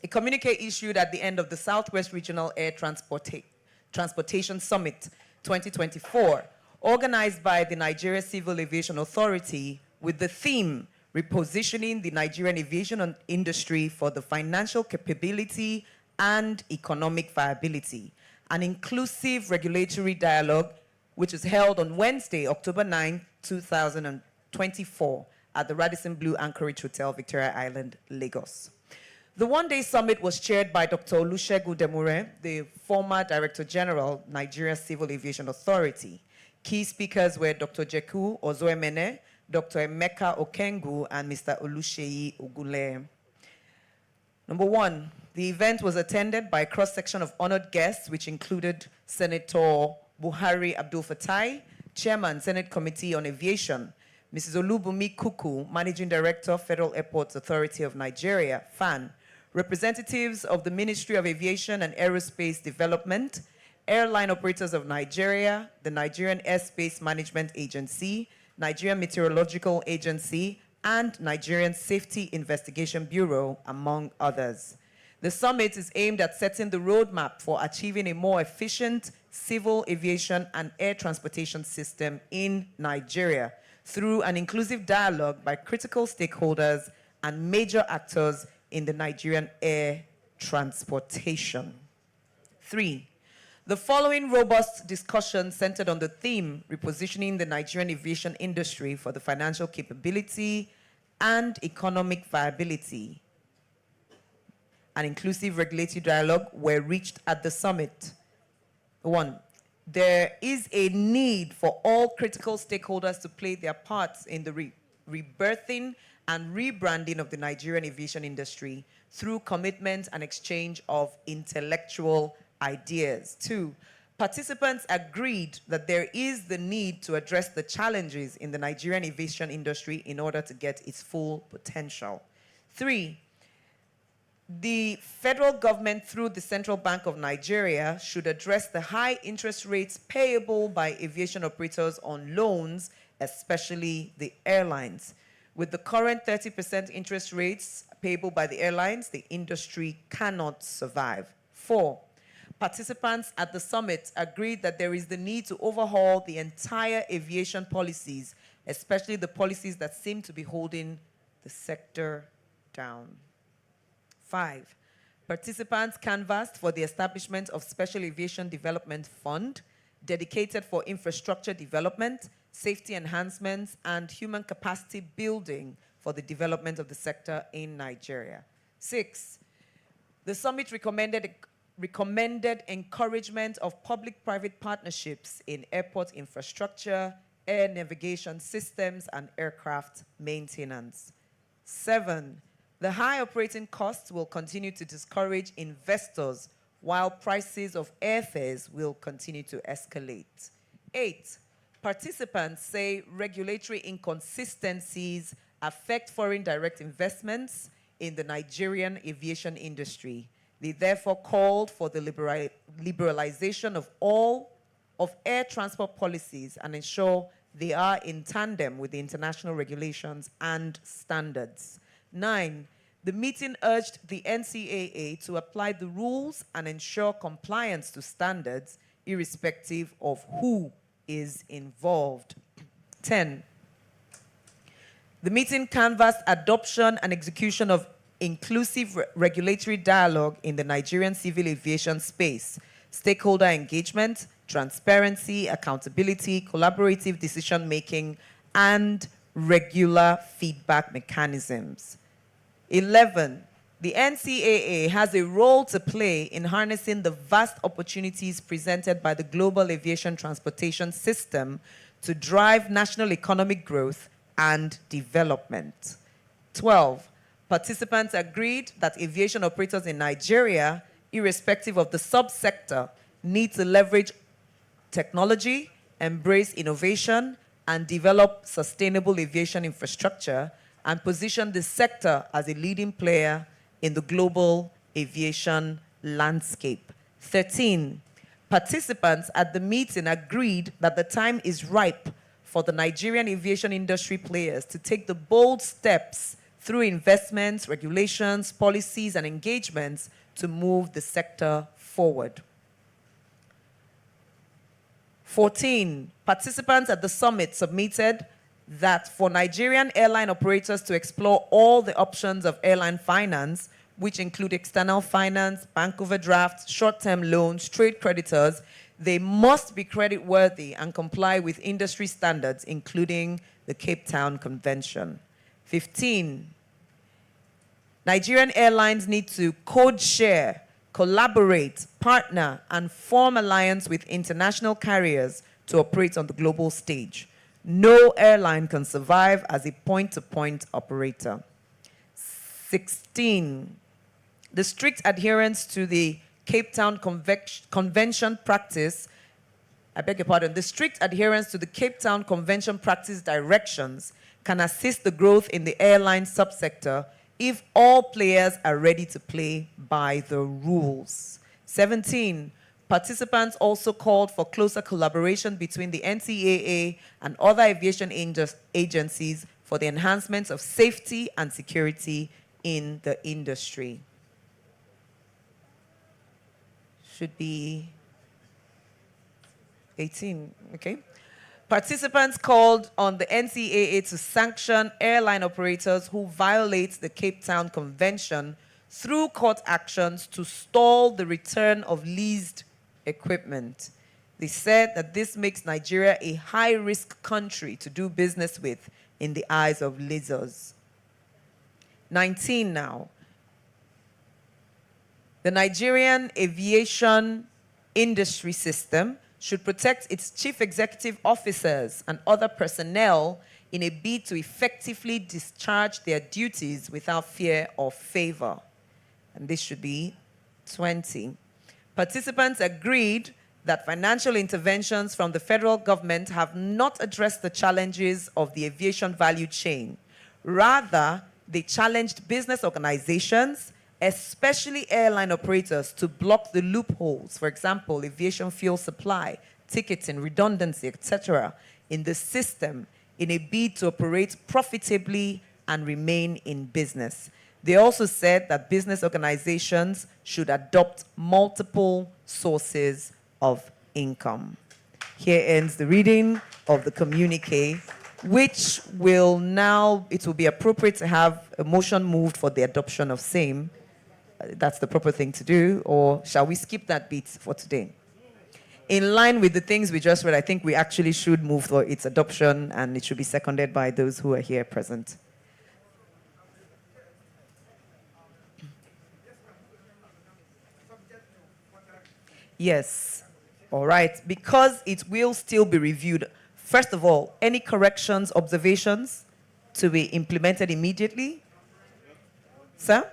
A communique issued at the end of the Southwest Regional Air Transportation Summit 2024, organized by the Nigeria Civil Aviation Authority, with the theme, Repositioning the Nigerian Aviation Industry for the Financial Capability and Economic Viability, an inclusive regulatory dialogue, which is held on Wednesday, October 9, 2024, at the Radisson Blu Anchorage Hotel, Victoria Island, Lagos. The one-day summit was chaired by Dr. Olusegun Demure, the former Director General, Nigeria Civil Aviation Authority. Key speakers were Dr. Jeku Ozoemene, Dr. Emeka Okengu, and Mr. Oluseyi Ogunle. Number one, the event was attended by a cross-section of honored guests, which included Senator Buhari Abdul Fatai, Chairman, Senate Committee on Aviation, Mrs. Olubumi Kuku, Managing Director, Federal Airports Authority of Nigeria, FAN, representatives of the Ministry of Aviation and Aerospace Development, Airline Operators of Nigeria, the Nigerian Airspace Management Agency, Nigerian Meteorological Agency, and Nigerian Safety Investigation Bureau, among others. The summit is aimed at setting the roadmap for achieving a more efficient civil aviation and air transportation system in Nigeria through an inclusive dialogue by critical stakeholders and major actors in the Nigerian air transportation. 3. The following robust discussion centered on the theme, Repositioning the Nigerian Aviation Industry for the Financial Capability and Economic Viability, an inclusive regulatory dialogue, were reached at the summit. 1. There is a need for all critical stakeholders to play their parts in the rebirthing and rebranding of the Nigerian aviation industry through commitment and exchange of intellectual ideas. 2. Participants agreed that there is the need to address the challenges in the Nigerian aviation industry in order to get its full potential. 3. The federal government, through the Central Bank of Nigeria, should address the high interest rates payable by aviation operators on loans, especially the airlines. With the current 30% interest rates payable by the airlines, the industry cannot survive. 4. Participants at the summit agreed that there is the need to overhaul the entire aviation policies, especially the policies that seem to be holding the sector down. 5. Participants canvassed for the establishment of Special Aviation Development Fund, dedicated for infrastructure development, safety enhancements, and human capacity building for the development of the sector in Nigeria. 6. The summit recommended encouragement of public-private partnerships in airport infrastructure, air navigation systems, and aircraft maintenance. 7. The high operating costs will continue to discourage investors while prices of airfares will continue to escalate. 8. Participants say regulatory inconsistencies affect foreign direct investments in the Nigerian aviation industry. They therefore called for the liberalization of all of air transport policies and ensure they are in tandem with the international regulations and standards. 9. The meeting urged the NCAA to apply the rules and ensure compliance to standards, irrespective of who is involved. 10. The meeting canvassed adoption and execution of inclusive regulatory dialogue in the Nigerian civil aviation space, stakeholder engagement, transparency, accountability, collaborative decision-making, and regular feedback mechanisms. 11, the NCAA has a role to play in harnessing the vast opportunities presented by the global aviation transportation system to drive national economic growth and development. 12, participants agreed that aviation operators in Nigeria, irrespective of the subsector, need to leverage technology, embrace innovation, and develop sustainable aviation infrastructure, and position the sector as a leading player in the global aviation landscape. 13, participants at the meeting agreed that the time is ripe for the Nigerian aviation industry players to take the bold steps through investments, regulations, policies, and engagements to move the sector forward. 14, participants at the summit submitted that for Nigerian airline operators to explore all the options of airline finance, which include external finance, bank overdrafts, short-term loans, trade creditors, they must be creditworthy and comply with industry standards, including the Cape Town Convention. 15, Nigerian airlines need to code share, collaborate, partner, and form alliance with international carriers to operate on the global stage. No airline can survive as a point-to-point operator. 16, the strict adherence to the Cape Town Convention practice, the strict adherence to the Cape Town Convention practice directions can assist the growth in the airline subsector if all players are ready to play by the rules. 17, participants also called for closer collaboration between the NCAA and other aviation agencies for the enhancement of safety and security in the industry. Should be 18, okay. Participants called on the NCAA to sanction airline operators who violate the Cape Town Convention through court actions to stall the return of leased equipment. They said that this makes Nigeria a high-risk country to do business with in the eyes of lizards. 19 now. The Nigerian aviation industry system should protect its chief executive officers and other personnel in a bid to effectively discharge their duties without fear or favor. And this should be 20. Participants agreed that financial interventions from the federal government have not addressed the challenges of the aviation value chain. Rather, they challenged business organizations, especially airline operators, to block the loopholes, for example, aviation fuel supply, ticketing, redundancy, etc., in the system in a bid to operate profitably and remain in business. They also said that business organizations should adopt multiple sources of income. Here ends the reading of the communique, which will now, it will be appropriate to have a motion moved for the adoption of same. That's the proper thing to do, or shall we skip that bit for today? In line with the things we just read, I think we actually should move for its adoption, and it should be seconded by those who are here present. Yes. All right. Because it will still be reviewed, first of all, any corrections, observations to be implemented immediately? Sir?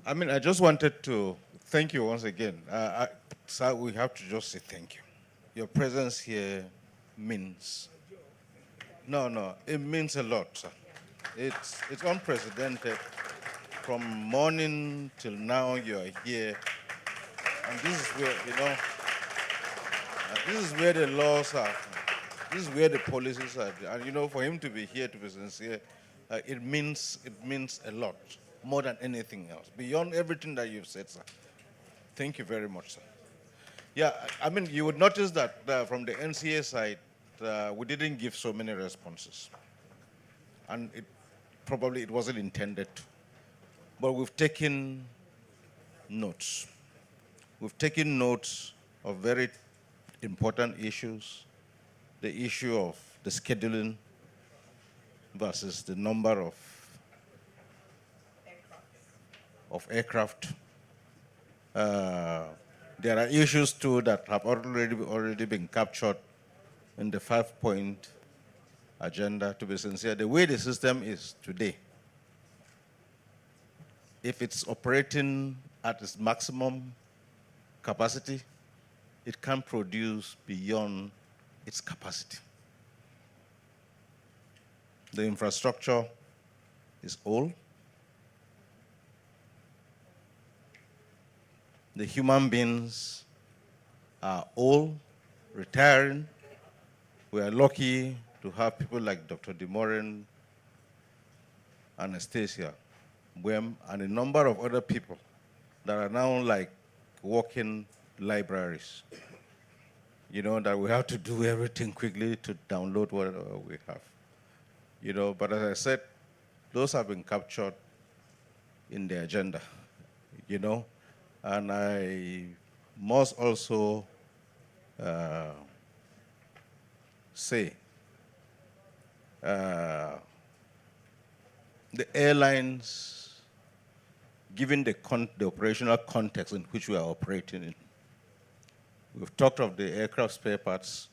I mean, I just wanted to thank you once again. Sir, we have to just say thank you. Your presence here means, it means a lot, sir. It's unprecedented. From morning till now, you are here. And this is where, this is where the laws are. This is where the policies are. And, for him to be here, to be sincere, it means a lot. More than anything else, beyond everything that you've said, sir. Thank you very much, sir. Yeah, I mean, you would notice that from the NCA side, we didn't give so many responses. and probably it wasn't intended to. But we've taken notes. We've taken notes of very important issues, the issue of the scheduling versus the number of aircraft. There are issues too that have already been captured in the 5-point agenda. To be sincere, the way the system is today, if it's operating at its maximum capacity, it can produce beyond its capacity. The infrastructure is old. The human beings are old, retiring. We are lucky to have people like Dr. Demorin, Anastasia, Wem, and a number of other people that are now like walking libraries. You know, that we have to do everything quickly to download whatever we have. You know, but as I said, those have been captured in the agenda, you know. And I must also say, the airlines, given the operational context in which we are operating in, we've talked of the aircraft spare parts.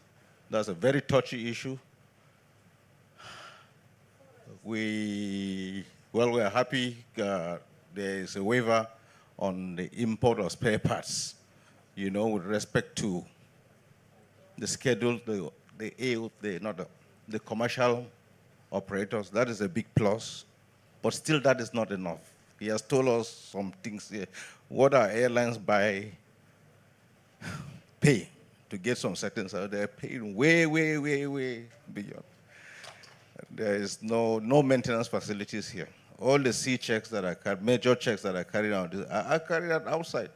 That's a very touchy issue. We are happy there is a waiver on the import of spare parts, you know, with respect to the schedule, the commercial operators. That is a big plus, but still that is not enough. He has told us some things here. What our airlines pay to get some certain service, they're paying way beyond. There is no maintenance facilities here. All the C checks that are major checks that are carried out are carried out outside.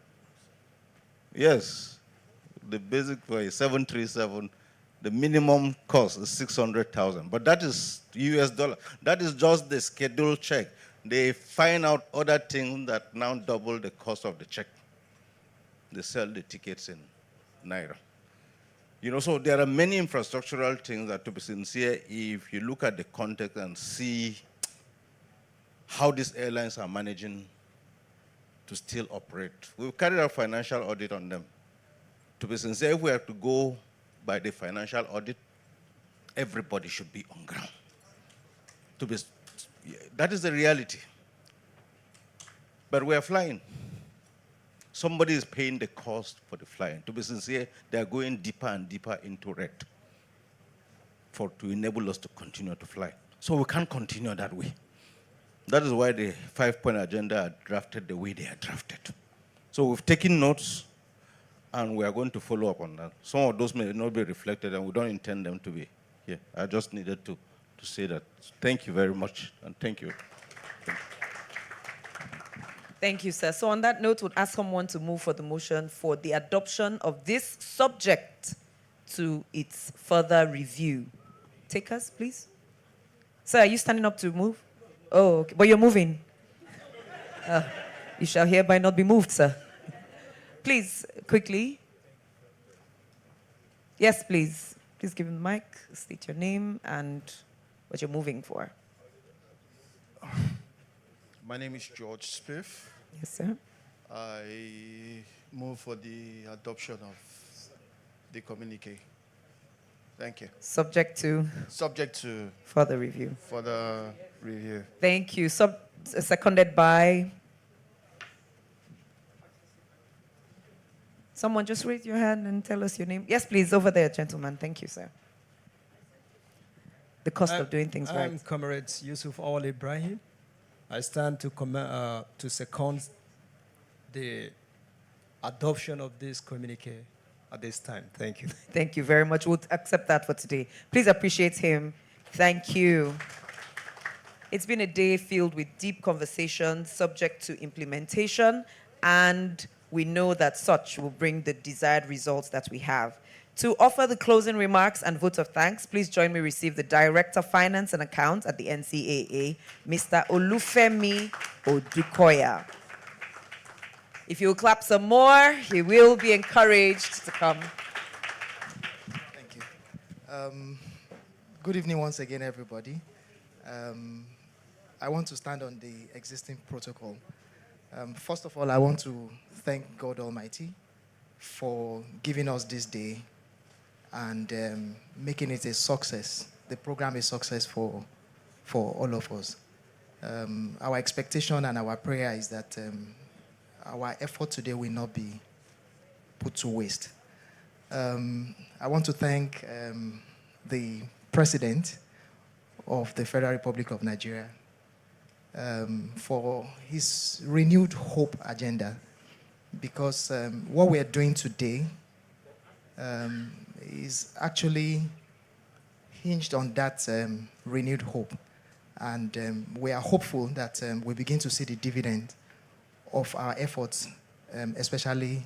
Yes, the basic for a 737, the minimum cost is 600,000, but that is US dollar. That is just the schedule check. They find out other things that now double the cost of the check. They sell the tickets in Naira. You know, so there are many infrastructural things that, to be sincere, if you look at the context and see how these airlines are managing to still operate. We've carried out financial audit on them. To be sincere, if we have to go by the financial audit, everybody should be on ground. That is the reality. But we are flying. Somebody is paying the cost for the flying. To be sincere, they are going deeper and deeper into red to enable us to continue to fly. So we can't continue that way. That is why the 5-point agenda are drafted the way they are drafted. So we've taken notes, and we are going to follow up on that. Some of those may not be reflected, and we don't intend them to be here. I just needed to say that. Thank you very much, and thank you. Thank you, sir. So on that note, we'll ask someone to move for the motion for the adoption of this subject to its further review. Take us, please. Sir, are you standing up to move? Oh, okay. But you're moving. You shall hereby not be moved, sir. Please, quickly. Yes, please. Please give him the mic, state your name and what you're moving for. My name is George Spiff. Yes, sir. I move for the adoption of the communique. Thank you. Subject to? Subject to. Further review. Further review. Thank you. Seconded by? Someone just raise your hand and tell us your name. Yes, please, over there, gentlemen. Thank you, sir. The cost of doing things right. I'm Comrade Yusuf Awal Ibrahim. I stand to second the adoption of this communique at this time. Thank you. Thank you very much. We'll accept that for today. Please appreciate him. Thank you. It's been a day filled with deep conversations subject to implementation, and we know that such will bring the desired results that we have. To offer the closing remarks and vote of thanks, please join me receive the Director of Finance and Accounts at the NCAA, Mr. Olufemi Odukoya. If you'll clap some more, he will be encouraged to come. Thank you. Good evening once again, everybody. I want to stand on the existing protocol. First of all, I want to thank God Almighty for giving us this day and making it a success. The program is a success for all of us. Our expectation and our prayer is that our effort today will not be put to waste. I want to thank the President of the Federal Republic of Nigeria for his renewed hope agenda, because what we are doing today is actually hinged on that renewed hope. And we are hopeful that we begin to see the dividend of our efforts, especially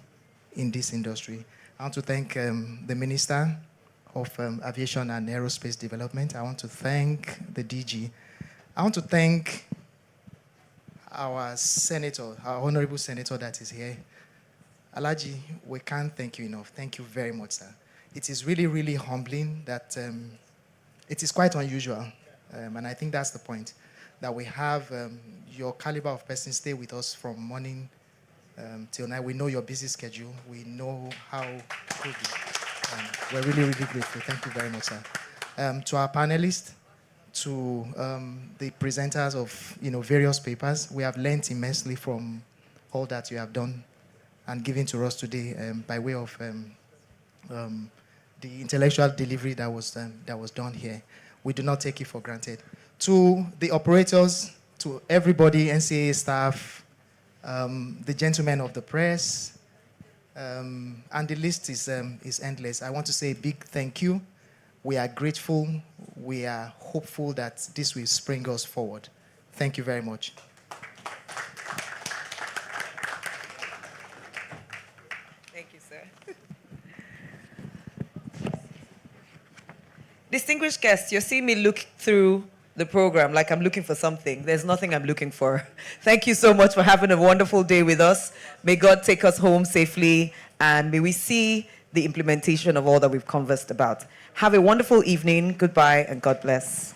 in this industry. I want to thank the Minister of Aviation and Aerospace Development. I want to thank the DG. I want to thank our Senator, our Honorable Senator that is here. Alaji, we can't thank you enough. Thank you very much, sir. It is really, really humbling that it is quite unusual. And I think that's the point, that we have your caliber of person stay with us from morning till night. We know your busy schedule. We know how it could be. We're really, really grateful. Thank you very much, sir. To our panelists, to the presenters of various papers, we have learned immensely from all that you have done and given to us today by way of the intellectual delivery that was done here. We do not take it for granted. To the operators, to everybody, NCAA staff, the gentlemen of the press, and the list is endless. I want to say a big thank you. We are grateful. We are hopeful that this will spring us forward. Thank you very much. Thank you, sir. Distinguished guests, you're seeing me look through the program like I'm looking for something. There's nothing I'm looking for. Thank you so much for having a wonderful day with us. May God take us home safely, and may we see the implementation of all that we've conversed about. Have a wonderful evening. Goodbye, and God bless.